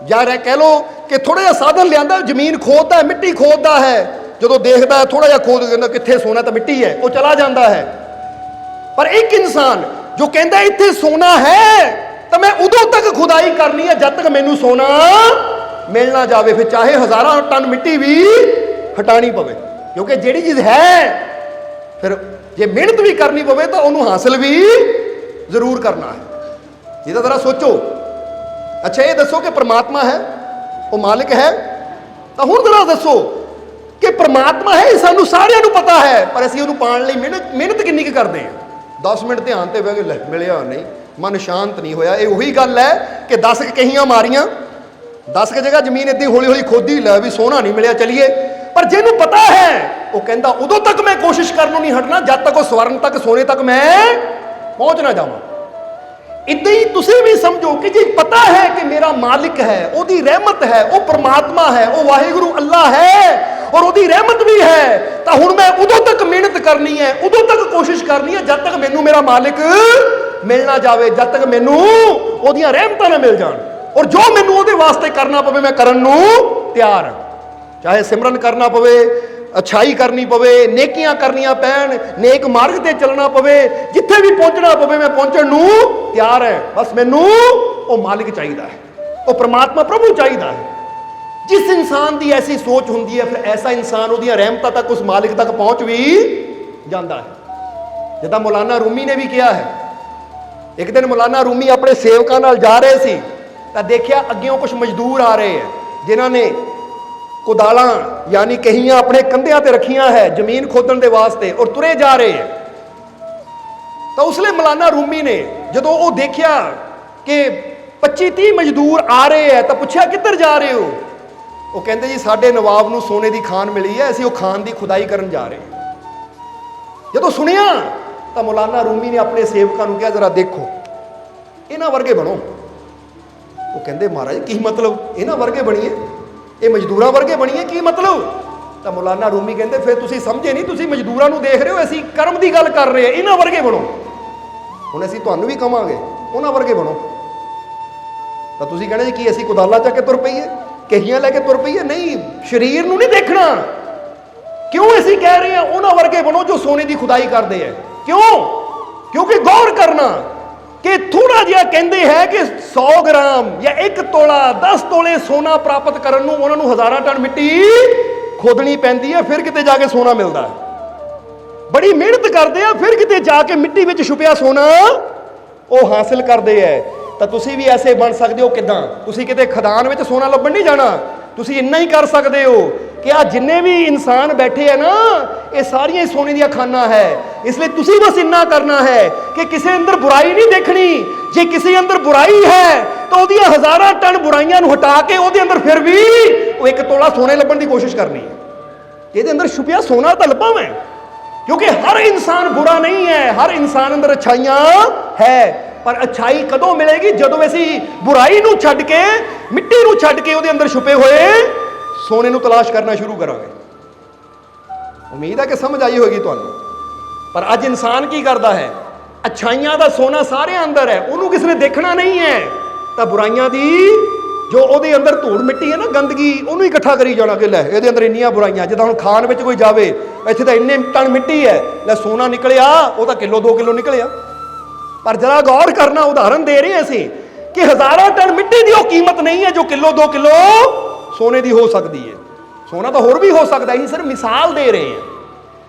ਜਾਂ ਕਹਿ ਲੋ ਕਿ ਥੋੜਾ ਜਿਹਾ ਸਾਧਨ ਲਿਆਂਦਾ, ਜ਼ਮੀਨ ਖੋਦਦਾ ਹੈ, ਮਿੱਟੀ ਖੋਦਦਾ ਹੈ, ਜਦੋਂ ਦੇਖਦਾ ਹੈ ਥੋੜਾ ਜਿਹਾ ਖੋਦ ਕਹਿੰਦਾ ਕਿੱਥੇ ਸੋਨਾ, ਤਾਂ ਮਿੱਟੀ ਹੈ, ਉਹ ਚਲਾ ਜਾਂਦਾ ਹੈ। ਪਰ ਇੱਕ ਇਨਸਾਨ ਜੋ ਕਹਿੰਦਾ ਇੱਥੇ ਸੋਨਾ ਹੈ ਤਾਂ ਮੈਂ ਉਦੋਂ ਤੱਕ ਖੁਦਾਈ ਕਰਨੀ ਹੈ ਜਦ ਤੱਕ ਮੈਨੂੰ ਸੋਨਾ ਮਿਲ ਨਾ ਜਾਵੇ, ਫਿਰ ਚਾਹੇ 1000 ਟਨ ਮਿੱਟੀ ਵੀ ਹਟਾਣੀ ਪਵੇ, ਕਿਉਂਕਿ ਜਿਹੜੀ ਚੀਜ਼ ਹੈ ਫਿਰ ਜੇ ਮਿਹਨਤ ਵੀ ਕਰਨੀ ਪਵੇ ਤਾਂ ਉਹਨੂੰ ਹਾਸਲ ਵੀ ਜ਼ਰੂਰ ਕਰਨਾ ਹੈ। ਇਹਦਾ ਜ਼ਰਾ ਸੋਚੋ। ਅੱਛਾ, ਇਹ ਦੱਸੋ ਕਿ ਪ੍ਰਮਾਤਮਾ ਹੈ, ਉਹ ਮਾਲਿਕ ਹੈ, ਤਾਂ ਹੁਣ ਜ਼ਰਾ ਦੱਸੋ ਕਿ ਪ੍ਰਮਾਤਮਾ ਹੈ, ਇਹ ਸਾਨੂੰ ਸਾਰਿਆਂ ਨੂੰ ਪਤਾ ਹੈ, ਪਰ ਅਸੀਂ ਉਹਨੂੰ ਪਾਉਣ ਲਈ ਮਿਹਨਤ ਕਿੰਨੀ ਕੁ ਕਰਦੇ ਹਾਂ? 10 ਮਿੰਟ ਧਿਆਨ ਤੇ ਬਹਿ ਕੇ ਲੈ ਮਿਲਿਆ ਨਹੀਂ, ਮਨ ਸ਼ਾਂਤ ਨਹੀਂ ਹੋਇਆ। ਇਹ ਉਹੀ ਗੱਲ ਹੈ ਕਿ 10 ਕਹੀਆਂ ਮਾਰੀਆਂ, 10 ਜਗ੍ਹਾ ਜ਼ਮੀਨ ਇੱਦਾਂ ਹੌਲੀ ਹੌਲੀ ਖੋਦੀ, ਲੈ ਵੀ ਸੋਨਾ ਨਹੀਂ ਮਿਲਿਆ, ਚਲੀਏ। ਪਰ ਜਿਹਨੂੰ ਪਤਾ ਹੈ ਉਹ ਕਹਿੰਦਾ ਉਦੋਂ ਤੱਕ ਮੈਂ ਕੋਸ਼ਿਸ਼ ਕਰਨ ਨੂੰ ਨਹੀਂ ਹਟਣਾ ਜਦ ਤੱਕ ਉਹ ਸਵਰਨ ਤੱਕ, ਸੋਨੇ ਤੱਕ ਮੈਂ ਪਹੁੰਚ ਨਾ ਜਾਵਾਂ। ਇੱਦਾਂ ਹੀ ਤੁਸੀਂ ਵੀ ਸਮਝੋ ਕਿ ਜੇ ਪਤਾ ਹੈ ਕਿ ਮੇਰਾ ਮਾਲਿਕ ਹੈ, ਉਹਦੀ ਰਹਿਮਤ ਹੈ, ਉਹ ਪਰਮਾਤਮਾ ਹੈ, ਉਹ ਵਾਹਿਗੁਰੂ ਅੱਲਾ ਹੈ ਔਰ ਉਹਦੀ ਰਹਿਮਤ ਵੀ ਹੈ, ਤਾਂ ਹੁਣ ਮੈਂ ਉਦੋਂ ਤੱਕ ਮਿਹਨਤ ਕਰਨੀ ਹੈ, ਉਦੋਂ ਤੱਕ ਕੋਸ਼ਿਸ਼ ਕਰਨੀ ਹੈ ਜਦ ਤੱਕ ਮੈਨੂੰ ਮੇਰਾ ਮਾਲਿਕ ਮਿਲ ਨਾ ਜਾਵੇ, ਜਦ ਤੱਕ ਮੈਨੂੰ ਉਹਦੀਆਂ ਰਹਿਮਤਾਂ ਨਾ ਮਿਲ ਜਾਣ। ਔਰ ਜੋ ਮੈਨੂੰ ਉਹਦੇ ਵਾਸਤੇ ਕਰਨਾ ਪਵੇ ਮੈਂ ਕਰਨ ਨੂੰ ਤਿਆਰ ਹਾਂ। ਚਾਹੇ ਸਿਮਰਨ ਕਰਨਾ ਪਵੇ, ਅੱਛਾਈ ਕਰਨੀ ਪਵੇ, ਨੇਕੀਆਂ ਕਰਨੀਆਂ ਪੈਣ, ਨੇਕ ਮਾਰਗ ਤੇ ਚੱਲਣਾ ਪਵੇ, ਜਿੱਥੇ ਵੀ ਪਹੁੰਚਣਾ ਪਵੇ ਮੈਂ ਪਹੁੰਚਣ ਨੂੰ ਤਿਆਰ ਹੈ। ਬਸ ਮੈਨੂੰ ਉਹ ਮਾਲਿਕ ਚਾਹੀਦਾ ਹੈ, ਉਹ ਪ੍ਰਮਾਤਮਾ ਪ੍ਰਭੂ ਚਾਹੀਦਾ ਹੈ। ਜਿਸ ਇਨਸਾਨ ਦੀ ਐਸੀ ਸੋਚ ਹੁੰਦੀ ਹੈ ਫਿਰ ਐਸਾ ਇਨਸਾਨ ਉਹਦੀਆਂ ਰਹਿਮਤਾਂ ਤੱਕ, ਉਸ ਮਾਲਿਕ ਤੱਕ ਪਹੁੰਚ ਵੀ ਜਾਂਦਾ ਹੈ। ਜਿੱਦਾਂ ਮੌਲਾਨਾ ਰੂਮੀ ਨੇ ਵੀ ਕਿਹਾ ਹੈ। ਇੱਕ ਦਿਨ ਮੌਲਾਨਾ ਰੂਮੀ ਆਪਣੇ ਸੇਵਕਾਂ ਨਾਲ ਜਾ ਰਹੇ ਸੀ ਤਾਂ ਦੇਖਿਆ ਅੱਗਿਓਂ ਕੁਝ ਮਜ਼ਦੂਰ ਆ ਰਹੇ ਹੈ ਜਿਨ੍ਹਾਂ ਨੇ ਕੁਦਾਲਾਂ ਯਾਨੀ ਕਹੀਆਂ ਆਪਣੇ ਕੰਧਿਆਂ ਤੇ ਰੱਖੀਆਂ ਹੈ ਜ਼ਮੀਨ ਖੋਦਣ ਦੇ ਵਾਸਤੇ, ਔਰ ਤੁਰੇ ਜਾ ਰਹੇ ਹੈ। ਤਾਂ ਉਸ ਲਈ ਮੌਲਾਨਾ ਰੂਮੀ ਨੇ ਜਦੋਂ ਉਹ ਦੇਖਿਆ ਕਿ 25-30 ਮਜ਼ਦੂਰ ਆ ਰਹੇ ਹੈ ਤਾਂ ਪੁੱਛਿਆ ਕਿੱਧਰ ਜਾ ਰਹੇ ਹੋ? ਉਹ ਕਹਿੰਦੇ ਜੀ ਸਾਡੇ ਨਵਾਬ ਨੂੰ ਸੋਨੇ ਦੀ ਖਾਨ ਮਿਲੀ ਹੈ, ਅਸੀਂ ਉਹ ਖਾਨ ਦੀ ਖੁਦਾਈ ਕਰਨ ਜਾ ਰਹੇ ਹਾਂ। ਜਦੋਂ ਸੁਣਿਆ ਤਾਂ ਮੌਲਾਨਾ ਰੂਮੀ ਨੇ ਆਪਣੇ ਸੇਵਕਾਂ ਨੂੰ ਕਿਹਾ ਜ਼ਰਾ ਦੇਖੋ ਇਹਨਾਂ ਵਰਗੇ ਬਣੋ। ਉਹ ਕਹਿੰਦੇ ਮਹਾਰਾਜ ਕੀ ਮਤਲਬ ਇਹਨਾਂ ਵਰਗੇ ਬਣੀਏ, ਇਹ ਮਜ਼ਦੂਰਾਂ ਵਰਗੇ ਬਣੀਏ, ਕੀ ਮਤਲਬ? ਤਾਂ ਮੌਲਾਨਾ ਰੂਮੀ ਕਹਿੰਦੇ ਫਿਰ ਤੁਸੀਂ ਸਮਝੇ ਨਹੀਂ, ਤੁਸੀਂ ਮਜ਼ਦੂਰਾਂ ਨੂੰ ਦੇਖ ਰਹੇ ਹੋ, ਅਸੀਂ ਕਰਮ ਦੀ ਗੱਲ ਕਰ ਰਹੇ ਹਾਂ, ਇਹਨਾਂ ਵਰਗੇ ਬਣੋ। ਹੁਣ ਅਸੀਂ ਤੁਹਾਨੂੰ ਵੀ ਕਵਾਂਗੇ ਉਹਨਾਂ ਵਰਗੇ ਬਣੋ ਤਾਂ ਤੁਸੀਂ ਕਹਿੰਦੇ ਜੀ ਕੀ ਅਸੀਂ ਕੁਦਾਲਾ ਚੱਕ ਕੇ ਤੁਰ ਪਈਏ, ਕਹੀਆਂ ਲੈ ਕੇ ਤੁਰ ਪਈਏ? ਨਹੀਂ, ਸਰੀਰ ਨੂੰ ਨਹੀਂ ਦੇਖਣਾ। ਕਿਉਂ ਅਸੀਂ ਕਹਿ ਰਹੇ ਹਾਂ ਉਹਨਾਂ ਵਰਗੇ ਬਣੋ ਜੋ ਸੋਨੇ ਦੀ ਖੁਦਾਈ ਕਰਦੇ ਹੈ? ਕਿਉਂ? ਕਿਉਂਕਿ ਗੌਰ ਕਰਨਾ ਕਿ ਥੋੜਾ ਜਿਹਾ ਕਹਿੰਦੇ ਹੈ ਕਿ 100 ਗ੍ਰਾਮ ਜਾਂ 1 ਤੋਲਾ 10 ਤੋਲੇ ਸੋਨਾ ਪ੍ਰਾਪਤ ਕਰਨ ਨੂੰ ਉਹਨਾਂ ਨੂੰ 1000 ਟਨ ਮਿੱਟੀ ਖੋਦਣੀ ਪੈਂਦੀ ਹੈ, ਫਿਰ ਕਿਤੇ ਜਾ ਕੇ ਸੋਨਾ ਮਿਲਦਾ ਹੈ। ਬੜੀ ਮਿਹਨਤ ਕਰਦੇ ਆ, ਫਿਰ ਕਿਤੇ ਜਾ ਕੇ ਮਿੱਟੀ ਵਿੱਚ ਛੁਪਿਆ ਸੋਨਾ ਉਹ ਹਾਸਿਲ ਕਰਦੇ ਹੈ। ਤਾਂ ਤੁਸੀਂ ਵੀ ਐਸੇ ਬਣ ਸਕਦੇ ਹੋ। ਕਿੱਦਾਂ? ਤੁਸੀਂ ਕਿਤੇ ਖਦਾਨ ਵਿੱਚ ਸੋਨਾ ਲੱਭਣ ਨਹੀਂ ਜਾਣਾ, ਤੁਸੀਂ ਇੰਨਾ ਹੀ ਕਰ ਸਕਦੇ ਹੋ ਕਿ ਆ ਜਿੰਨੇ ਵੀ ਇਨਸਾਨ ਬੈਠੇ ਹੈ ਨਾ ਇਹ ਸਾਰੀਆਂ ਹੀ ਸੋਨੇ ਦੀਆਂ ਖਾਨਾਂ ਹੈ। ਇਸ ਲਈ ਤੁਸੀਂ ਬਸ ਇੰਨਾ ਕਰਨਾ ਹੈ ਕਿ ਕਿਸੇ ਅੰਦਰ ਬੁਰਾਈ ਨਹੀਂ ਦੇਖਣੀ। ਜੇ ਕਿਸੇ ਅੰਦਰ ਬੁਰਾਈ ਹੈ ਤਾਂ ਉਹਦੀਆਂ 1000 ਟਨ ਬੁਰਾਈਆਂ ਨੂੰ ਹਟਾ ਕੇ ਉਹਦੇ ਅੰਦਰ ਫਿਰ ਵੀ ਉਹ 1 ਤੋਲਾ ਸੋਨੇ ਲੱਭਣ ਦੀ ਕੋਸ਼ਿਸ਼ ਕਰਨੀ ਹੈ। ਇਹਦੇ ਅੰਦਰ ਛੁਪਿਆ ਸੋਨਾ ਤਾਂ ਲੱਭਾਂ ਮੈਂ, ਕਿਉਂਕਿ ਹਰ ਇਨਸਾਨ ਬੁਰਾ ਨਹੀਂ ਹੈ, ਹਰ ਇਨਸਾਨ ਅੰਦਰ ਅੱਛਾਈਆਂ ਹੈ। ਪਰ ਅੱਛਾਈ ਕਦੋਂ ਮਿਲੇਗੀ? ਜਦੋਂ ਅਸੀਂ ਬੁਰਾਈ ਨੂੰ ਛੱਡ ਕੇ, ਮਿੱਟੀ ਨੂੰ ਛੱਡ ਕੇ ਉਹਦੇ ਅੰਦਰ ਛੁਪੇ ਹੋਏ ਸੋਨੇ ਨੂੰ ਤਲਾਸ਼ ਕਰਨਾ ਸ਼ੁਰੂ ਕਰਾਂਗੇ। ਉਮੀਦ ਹੈ ਕਿ ਸਮਝ ਆਈ ਹੋਏਗੀ ਤੁਹਾਨੂੰ। ਪਰ ਅੱਜ ਇਨਸਾਨ ਕੀ ਕਰਦਾ ਹੈ? ਅੱਛਾਈਆਂ ਦਾ ਸੋਨਾ ਸਾਰਿਆਂ ਅੰਦਰ ਹੈ, ਉਹਨੂੰ ਕਿਸੇ ਨੇ ਦੇਖਣਾ ਨਹੀਂ ਹੈ, ਤਾਂ ਬੁਰਾਈਆਂ ਦੀ ਜੋ ਉਹਦੇ ਅੰਦਰ ਧੂੜ ਮਿੱਟੀ ਹੈ ਨਾ, ਗੰਦਗੀ, ਉਹਨੂੰ ਹੀ ਇਕੱਠਾ ਕਰੀ ਜਾਣਾ ਕਿ ਲੈ ਇਹਦੇ ਅੰਦਰ ਇੰਨੀਆਂ ਬੁਰਾਈਆਂ। ਜਿੱਦਾਂ ਹੁਣ ਖਾਨ ਵਿੱਚ ਕੋਈ ਜਾਵੇ, ਇੱਥੇ ਤਾਂ ਇੰਨੇ ਟਨ ਮਿੱਟੀ ਹੈ, ਲੈ ਸੋਨਾ ਨਿਕਲਿਆ ਉਹ ਤਾਂ ਕਿਲੋ 2 ਕਿਲੋ ਨਿਕਲਿਆ। ਪਰ ਜਰਾ ਗੌਰ ਕਰਨਾ, ਉਦਾਹਰਨ ਦੇ ਰਹੇ ਅਸੀਂ ਕਿ ਹਜ਼ਾਰਾਂ ਟਨ ਮਿੱਟੀ ਦੀ ਉਹ ਕੀਮਤ ਨਹੀਂ ਹੈ ਜੋ ਕਿਲੋ 2 ਕਿਲੋ ਸੋਨੇ ਦੀ ਹੋ ਸਕਦੀ ਹੈ। ਸੋਨਾ ਤਾਂ ਹੋਰ ਵੀ ਹੋ ਸਕਦਾ, ਅਸੀਂ ਸਿਰਫ ਮਿਸਾਲ ਦੇ ਰਹੇ ਹਾਂ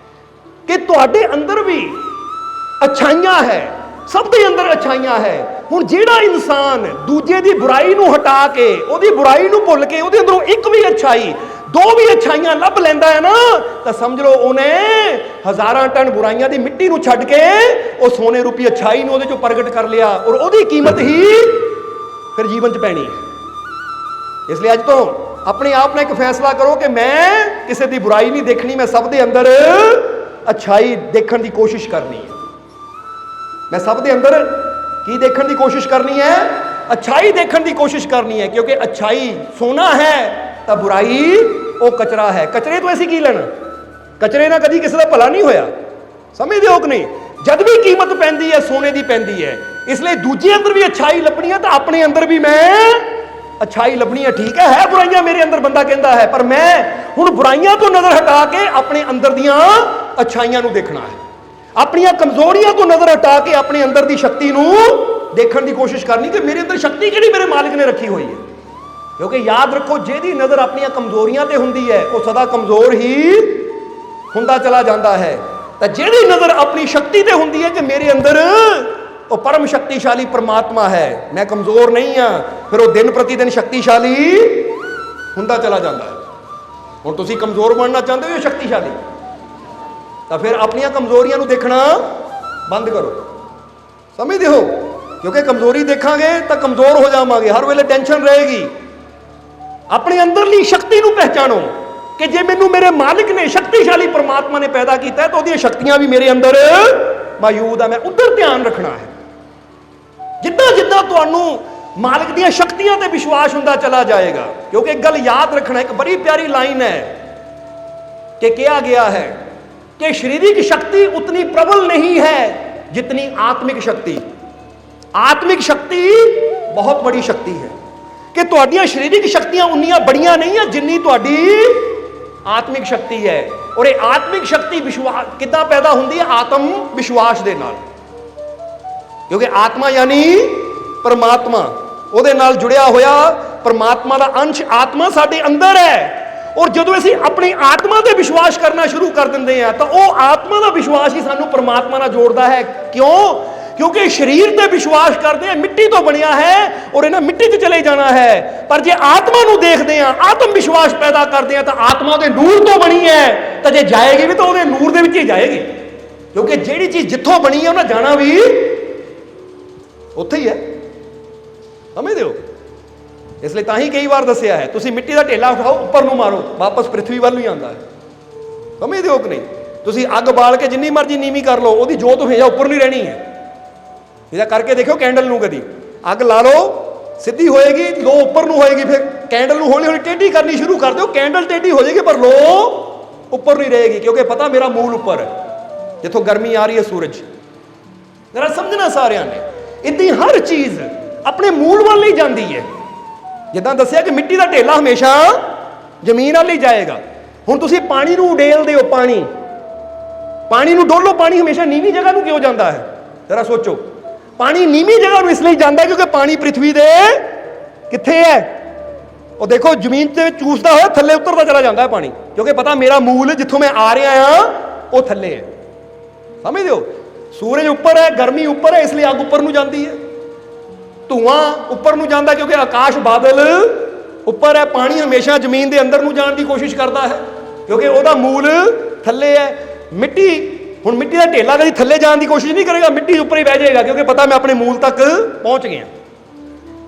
ਕਿ ਤੁਹਾਡੇ ਅੰਦਰ ਵੀ ਅੱਛਾਈਆਂ ਹੈ, ਸਭ ਦੇ ਅੰਦਰ ਅੱਛਾਈਆਂ ਹੈ। ਹੁਣ ਜਿਹੜਾ ਇਨਸਾਨ ਦੂਜੇ ਦੀ ਬੁਰਾਈ ਨੂੰ ਹਟਾ ਕੇ, ਉਹਦੀ ਬੁਰਾਈ ਨੂੰ ਭੁੱਲ ਕੇ ਉਹਦੇ ਅੰਦਰੋਂ ਇੱਕ ਵੀ ਅੱਛਾਈ, 2 ਵੀ ਅੱਛਾਈਆਂ ਲੱਭ ਲੈਂਦਾ ਹੈ ਨਾ, ਤਾਂ ਸਮਝ ਲਓ ਉਹਨੇ ਹਜ਼ਾਰਾਂ ਟਨ ਬੁਰਾਈਆਂ ਦੀ ਮਿੱਟੀ ਨੂੰ ਛੱਡ ਕੇ ਉਹ ਸੋਨੇ ਰੂਪੀ ਅੱਛਾਈ ਨੂੰ ਉਹਦੇ ਚੋਂ ਪ੍ਰਗਟ ਕਰ ਲਿਆ, ਔਰ ਉਹਦੀ ਕੀਮਤ ਹੀ ਫਿਰ ਜੀਵਨ 'ਚ ਪੈਣੀ ਹੈ। ਇਸ ਲਈ ਅੱਜ ਤੋਂ ਆਪਣੇ ਆਪ ਨਾਲ ਇੱਕ ਫੈਸਲਾ ਕਰੋ ਕਿ ਮੈਂ ਕਿਸੇ ਦੀ ਬੁਰਾਈ ਨਹੀਂ ਦੇਖਣੀ, ਮੈਂ ਸਭ ਦੇ ਅੰਦਰ ਅੱਛਾਈ ਦੇਖਣ ਦੀ ਕੋਸ਼ਿਸ਼ ਕਰਨੀ ਹੈ। ਮੈਂ ਸਭ ਦੇ ਅੰਦਰ ਕੀ ਦੇਖਣ ਦੀ ਕੋਸ਼ਿਸ਼ ਕਰਨੀ ਹੈ? ਅੱਛਾਈ ਦੇਖਣ ਦੀ ਕੋਸ਼ਿਸ਼ ਕਰਨੀ ਹੈ, ਕਿਉਂਕਿ ਅੱਛਾਈ ਸੋਨਾ ਹੈ ਤਾਂ ਬੁਰਾਈ ਉਹ ਕਚਰਾ ਹੈ। ਕਚਰੇ ਤੋਂ ਅਸੀਂ ਕੀ ਲੈਣਾ? ਕਚਰੇ ਨਾਲ ਕਦੀ ਕਿਸੇ ਦਾ ਭਲਾ ਨਹੀਂ ਹੋਇਆ, ਸਮਝਦੇ ਹੋ ਕਿ ਨਹੀਂ? ਜਦ ਵੀ ਕੀਮਤ ਪੈਂਦੀ ਹੈ ਸੋਨੇ ਦੀ ਪੈਂਦੀ ਹੈ। ਇਸ ਲਈ ਦੂਜੇ ਅੰਦਰ ਵੀ ਅੱਛਾਈ ਲੱਭਣੀ ਹੈ ਤਾਂ ਆਪਣੇ ਅੰਦਰ ਵੀ ਮੈਂ ਅੱਛਾਈ ਲੱਭਣੀ ਹੈ। ਠੀਕ ਹੈ ਬੁਰਾਈਆਂ ਮੇਰੇ ਅੰਦਰ, ਬੰਦਾ ਕਹਿੰਦਾ ਹੈ, ਪਰ ਮੈਂ ਹੁਣ ਬੁਰਾਈਆਂ ਤੋਂ ਨਜ਼ਰ ਹਟਾ ਕੇ ਆਪਣੇ ਅੰਦਰ ਦੀਆਂ ਅੱਛਾਈਆਂ ਨੂੰ ਦੇਖਣਾ ਹੈ। ਆਪਣੀਆਂ ਕਮਜ਼ੋਰੀਆਂ ਤੋਂ ਨਜ਼ਰ ਹਟਾ ਕੇ ਆਪਣੇ ਅੰਦਰ ਦੀ ਸ਼ਕਤੀ ਨੂੰ ਦੇਖਣ ਦੀ ਕੋਸ਼ਿਸ਼ ਕਰਨੀ ਕਿ ਮੇਰੇ ਅੰਦਰ ਸ਼ਕਤੀ ਕਿਹੜੀ ਮੇਰੇ ਮਾਲਿਕ ਨੇ ਰੱਖੀ ਹੋਈ ਹੈ। ਕਿਉਂਕਿ ਯਾਦ ਰੱਖੋ, ਜਿਹਦੀ ਨਜ਼ਰ ਆਪਣੀਆਂ ਕਮਜ਼ੋਰੀਆਂ ਤੇ ਹੁੰਦੀ ਹੈ ਉਹ ਸਦਾ ਕਮਜ਼ੋਰ ਹੀ ਹੁੰਦਾ ਚਲਾ ਜਾਂਦਾ ਹੈ, ਤਾਂ ਜਿਹੜੀ ਨਜ਼ਰ ਆਪਣੀ ਸ਼ਕਤੀ ਤੇ ਹੁੰਦੀ ਹੈ ਕਿ ਮੇਰੇ ਅੰਦਰ ਉਹ ਪਰਮ ਸ਼ਕਤੀਸ਼ਾਲੀ ਪਰਮਾਤਮਾ ਹੈ, ਮੈਂ ਕਮਜ਼ੋਰ ਨਹੀਂ ਹਾਂ, ਫਿਰ ਉਹ ਦਿਨ ਪ੍ਰਤੀ ਦਿਨ ਸ਼ਕਤੀਸ਼ਾਲੀ ਹੁੰਦਾ ਚਲਾ ਜਾਂਦਾ ਹੈ। ਹੁਣ ਤੁਸੀਂ ਕਮਜ਼ੋਰ ਬਣਨਾ ਚਾਹੁੰਦੇ ਹੋ ਸ਼ਕਤੀਸ਼ਾਲੀ, ਤਾਂ ਫਿਰ ਆਪਣੀਆਂ ਕਮਜ਼ੋਰੀਆਂ ਨੂੰ ਦੇਖਣਾ ਬੰਦ ਕਰੋ, ਸਮਝਦੇ ਹੋ? ਕਿਉਂਕਿ ਕਮਜ਼ੋਰੀ ਦੇਖਾਂਗੇ ਤਾਂ ਕਮਜ਼ੋਰ ਹੋ ਜਾਵਾਂਗੇ, ਹਰ ਵੇਲੇ ਟੈਨਸ਼ਨ ਰਹੇਗੀ। ਆਪਣੇ ਅੰਦਰਲੀ ਸ਼ਕਤੀ ਨੂੰ ਪਹਿਚਾਣੋ ਕਿ ਜੇ ਮੈਨੂੰ ਮੇਰੇ ਮਾਲਿਕ ਨੇ, ਸ਼ਕਤੀਸ਼ਾਲੀ ਪਰਮਾਤਮਾ ਨੇ ਪੈਦਾ ਕੀਤਾ ਹੈ ਤਾਂ ਉਹਦੀਆਂ ਸ਼ਕਤੀਆਂ ਵੀ ਮੇਰੇ ਅੰਦਰ ਮੌਜੂਦ ਹੈ, ਮੈਂ ਉੱਧਰ ਧਿਆਨ ਰੱਖਣਾ ਹੈ। ਜਿੱਦਾਂ ਜਿੱਦਾਂ ਤੁਹਾਨੂੰ ਮਾਲਿਕ ਦੀਆਂ ਸ਼ਕਤੀਆਂ ਤੇ ਵਿਸ਼ਵਾਸ ਹੁੰਦਾ ਚਲਾ ਜਾਏਗਾ, ਕਿਉਂਕਿ ਇੱਕ ਗੱਲ ਯਾਦ ਰੱਖਣਾ, ਇੱਕ ਬੜੀ ਪਿਆਰੀ ਲਾਈਨ ਹੈ कि किया गया है कि शारीरिक शक्ति उतनी प्रबल नहीं है जितनी आत्मिक शक्ति। आत्मिक शक्ति बहुत बड़ी शक्ति है कि तुहाडियां शारीरिक शक्तियां उन्नियां बड़ियां नहीं है जिन्नी तुहाडी आत्मिक शक्ति है। और ये आत्मिक शक्ति विश्वास किद्दां पैदा हुंदी है? आत्म विश्वास दे नाल, क्योंकि आत्मा यानी परमात्मा, ਉਹਦੇ ਨਾਲ जुड़िया होया परमात्मा का अंश आत्मा साडे अंदर है। और जो असीं अपनी आत्मा ते विश्वास करना शुरू कर दिंदे हैं तो वह आत्मा का विश्वास ही सानू परमात्मा नाल जोड़दा है। क्यों? क्योंकि शरीर ते विश्वास करते हैं मिट्टी तो बनिया है और इन्हें मिट्टी ते चले जाना है, पर जे आत्मा नू देखते हैं, आत्म विश्वास पैदा करते हैं तो आत्मा दे नूर तो बनी है, तो जे जाएगी भी तो उहदे नूर दे विच ही जाएगी, क्योंकि जिहड़ी चीज़ जिथों बनी है उन्हें जाना भी उत्थे ही है, समझदे हो? इसलिए तां ही कई बार दसिया है, तुसीं मिट्टी का ढेला उठाओ उपर नूं मारो वापस पृथ्वी वाल ही आंदा है, समझदे हो कि नहीं? तुसीं अग बाल के जिन्नी मर्जी नीवी कर लो, उहदी जोत हमेशा उपर नहीं रहनी है। इहदा करके देखो कैंडल नूं, कदी अग ला लो सीधी होएगी, लो उपर नूं होएगी, फिर कैंडल नूं हौली हौली टेढ़ी करनी शुरू कर दो, कैंडल टेढ़ी हो जाएगी पर लो उपर नहीं रहेगी, क्योंकि पता मेरा मूल उपर है जिथों गर्मी आ रही है सूरज। जरा समझना सारिਆਂ ने, इदां हर चीज़ अपने मूल वाल नहीं जाती है। जिद्दां दसिया कि मिट्टी का ढेला हमेशा जमीन वाल ही जाएगा। हुण तुसीं पानी नूं उडेलदे हो, पानी नूं डोलो, पानी हमेशा नीवी जगह नूं क्यों जाता है? जरा सोचो, पानी नीवी जगह नूं इसलिए जाता है क्योंकि पानी पृथ्वी दे कित्थे है? और देखो जमीन ते चूसदा होया थल्ले उतरदा चला जाता है पानी, क्योंकि पता मेरा मूल जिथों मैं आ रहा हां वो थल्ले है, समझदे हो? सूरज उपर है, गर्मी उपर है, इसलिए अग उपर नूं जाती है, धुआं उपर नूं जांदा क्योंकि आकाश बादल उपर है, पानी हमेशा जमीन के अंदर नूं जाण की कोशिश करता है क्योंकि उसका मूल थल्ले है। मिट्टी, हुण मिट्टी का ढेला कभी थल्ले जाण की कोशिश नहीं करेगा, मिट्टी उपर ही बह जाएगा क्योंकि पता मैं अपने मूल तक पहुंच गया,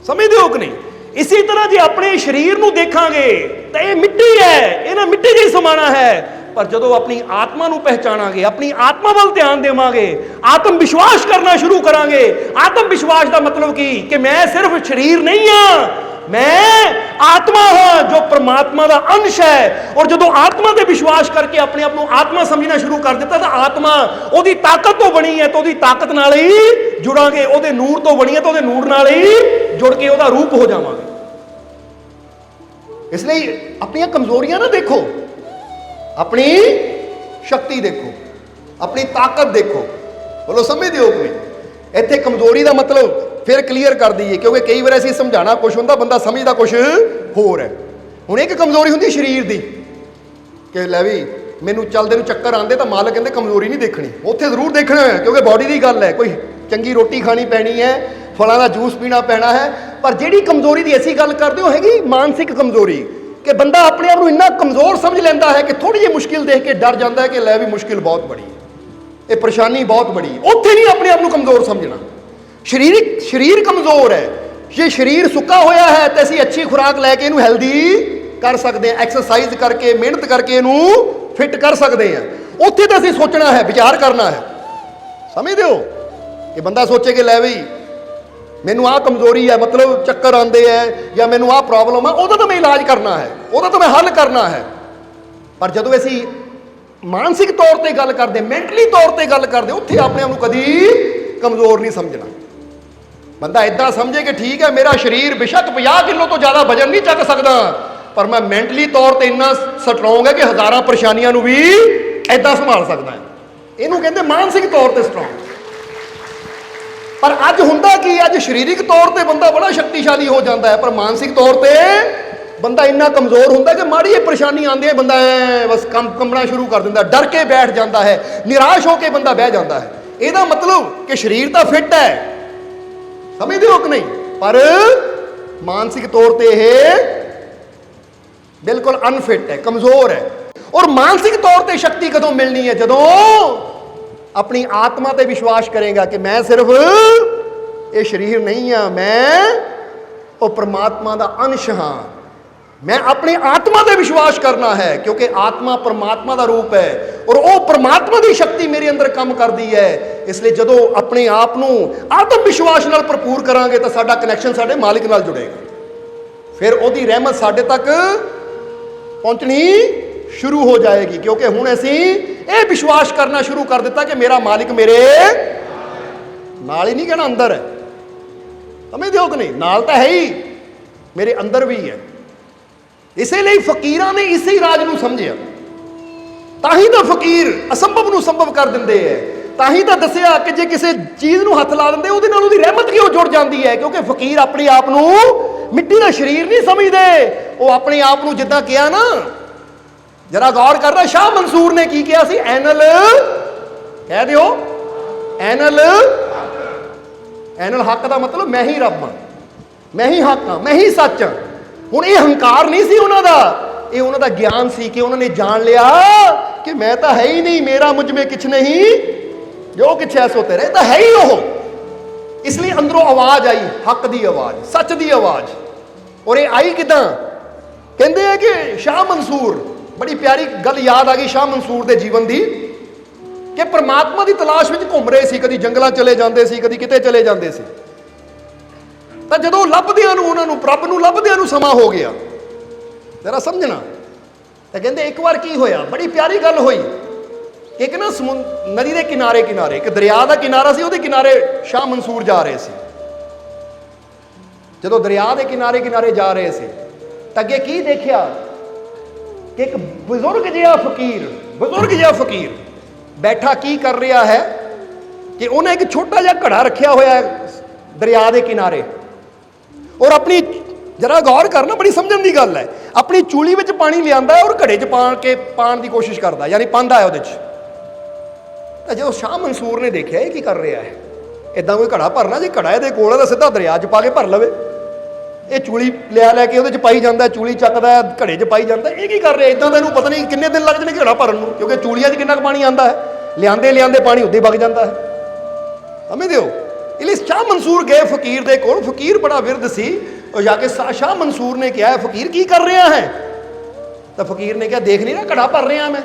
समझदे हो कि नहीं? इसी तरह जे अपने शरीर नूं देखांगे तो ये मिट्टी है, इन्हां मिट्टी जी समाना है, पर जदों अपनी आत्मा नूं पहचानांगे, अपनी आत्मा वाल ध्यान देवांगे, आत्म विश्वास करना शुरू करांगे। आत्म विश्वास का मतलब कि मैं सिर्फ शरीर नहीं हाँ, मैं आत्मा हाँ जो परमात्मा का अंश है। और जदों आत्मा ते विश्वास करके अपने आप को आत्मा समझना शुरू कर दिता तो आत्मा ओदी ताकत तो बनी है, तो ओदी ताकत नाल ही जुड़ांगे, ओदे नूर तो बनी है तो ओदे नूर नाल ही जुड़ के ओदा रूप हो जावांगे। इसलिए अपनी कमजोरियां ना देखो, अपनी शक्ति देखो, अपनी ताकत देखो। बोलो समझते हो कि नहीं? इत्थे कमजोरी का मतलब फिर क्लीयर कर दईए, क्योंकि कई बार असीं समझाना कुछ होंदा, बंदा समझदा कुछ होर है। हुण एक कमजोरी हुंदी शरीर दी कि लै भी मैनू चलदे नूं चक्कर आंदे, तो मालक कहंदे कमजोरी नहीं देखनी, उत्थे जरूर देखना है क्योंकि बॉडी की गल है, कोई चंगी रोटी खानी पैनी है, फलों का जूस पीना पैना है। पर जिहड़ी कमजोरी की असीं गल करदे हो हैगी मानसिक कमजोरी, कि बंदा अपने आप को इन्ना कमजोर समझ लेंदा है कि थोड़ी जी मुश्किल देख के डर जाता है कि लै भी मुश्किल बहुत बड़ी है, ये परेशानी बहुत बड़ी। उत्थे नहीं अपने आप को कमजोर समझना। शरीर कमजोर है, ये शरीर सुक्का होया है तो असीं अच्छी खुराक लैके इनू हैल्दी कर सकते हैं, एक्सरसाइज करके मेहनत करके इनू फिट कर सकते हैं। उत्थे तो असीं सोचना है, विचार करना है। समझते हो कि बंदा सोचे कि लै बई मैनू आ कमजोरी है, मतलब चक्कर आते हैं या मैनू आ प्रॉब्लम है, उहदा तो मैं इलाज करना है, उहदा तो मैं हल करना है। पर जदों असीं मानसिक तौर पर गल करते, मैंटली तौर पर गल करते, उत्थे अपने आप को कदी कमजोर नहीं समझना। बंदा इदा समझे कि ठीक है मेरा शरीर बेशक 50 किलो तो ज़्यादा वजन नहीं चक सकता, पर मैं मैंटली तौर पर इन्ना स्ट्रोंग है कि हज़ारां परेशानियों भी इदा संभाल सकता है। इनू कहते मानसिक तौर पर स्ट्रोंग। पर अज हुंदा कि अज शरीरिक तौर पर बंदा बड़ा शक्तिशाली हो जाता है, पर मानसिक तौर पर बंदा इन्ना कमजोर होंदा कि माड़ी जी परेशानी आती है बंदा बस कंबना शुरू कर दिंदा, डर के बैठ जाता है, निराश होकर बंदा बह जाता है। ਇਹਦਾ मतलब कि शरीर तो फिट है, समझते हो कि नहीं, पर मानसिक तौर पर यह बिल्कुल अनफिट है, कमजोर है। और मानसिक तौर पर शक्ति कदों मिलनी है? जदों अपनी आत्मा पर विश्वास करेगा कि मैं सिर्फ ये शरीर नहीं हाँ, मैं वो परमात्मा का अंश हाँ। मैं अपनी आत्मा पर विश्वास करना है क्योंकि आत्मा परमात्मा का रूप है और वो परमात्मा की शक्ति मेरे अंदर काम करती है। इसलिए जदों अपने आप को आत्म विश्वास नाल भरपूर करांगे तो साडा कनैक्शन साडे मालिक नाल जुड़ेगा, फिर उसकी रहमत साडे तक पहुंचनी शुरू हो जाएगी। क्योंकि हुण असीं ये विश्वास करना शुरू कर दिता कि मेरा मालिक मेरे नाल ही नहीं, कहना अंदर है। समझते हो कि नहीं? नाल तो है ही, मेरे अंदर भी है। इसलिए फकीरां ने इसी राज को समझिया, ताही तो फकीर असंभव को संभव कर देंगे है। ताही तो दसिया कि जे किसी चीज़ को हथ ला देंगे उहदे नाल उहदी रहमत क्यों जुड़ जाती है, क्योंकि फकीर अपने आप को मिट्टी का शरीर नहीं समझते। वो अपने आप को जिद्दां कहा ना, जरा गौर करना, शाह मंसूर ने की किया सी, एनल कह दिओ, एनल एनल हक का मतलब मैं ही रब हाँ, मैं ही हक हाँ, मैं ही सच हाँ। हुण ये हंकार नहीं सी उन्हां दा, ये उन्हां दा ज्ञान सी कि उन्होंने जान लिया कि मैं तो है ही नहीं, मेरा मुझ में कुछ नहीं, जो कुछ है सो तेरा, तो है ही वो। इसलिए अंदरों आवाज आई, हक की आवाज, सच की आवाज। और ये आई किदां? कहते हैं कि शाह मंसूर, बड़ी प्यारी गल याद आ गई शाह मंसूर के जीवन की, कि परमात्मा की तलाश में घूम रहे सी, कभी जंगलों चले जाते सी, कभी किते चले जाते सी। तो जदों लभदियां नूं उन्हां नूं प्रभ नूं लभदियां नूं समा हो गया, जरा समझना। तो कहते एक बार की होया, बड़ी प्यारी गल हुई। एक ना नदी के किनारे किनारे एक दरिया का किनारा सी, उहदे किनारे शाह मंसूर जा रहे सी। जदों दरिया के किनारे किनारे जा रहे थे तो अगे की देखा कि एक बुजुर्ग जिहा फकीर बैठा की कर रहा है कि उन्हें एक छोटा जिहा घड़ा रखा होया है दरिया के किनारे, और अपनी जरा गौर करना, बड़ी समझण की गल है, अपनी चूली में पानी लिया है और घड़े च पाण की कोशिश करता, यानी पांदा है उहदे च। तो जो शाह मंसूर ने देखा ये की कर रहा है, इदा कोई घड़ा भरना, जो घड़ा ये कोल है तो सीधा दरिया च पा के भर लवे, ये चूली लिया लैके उहदे च पाई जाता, चूली चकदा घड़े च पाई जाता, ये की कर रहा है? इदा तो इन्हूं पता नहीं किन्ने दिन लग जाने घड़ा भरन नूं, क्योंकि चूलियां च किन्ना पानी आता है, लियाते पानी उद्दे वग जाता है। समझदे हो? इसलिए शाह मंसूर गए फकीर दे कोल, फकीर बड़ा विरद सी, और जाके शाह मंसूर ने कहा फकीर की कर रहा है? तो फकीर ने कहा देख नहीं ना घड़ा भर रहा मैं।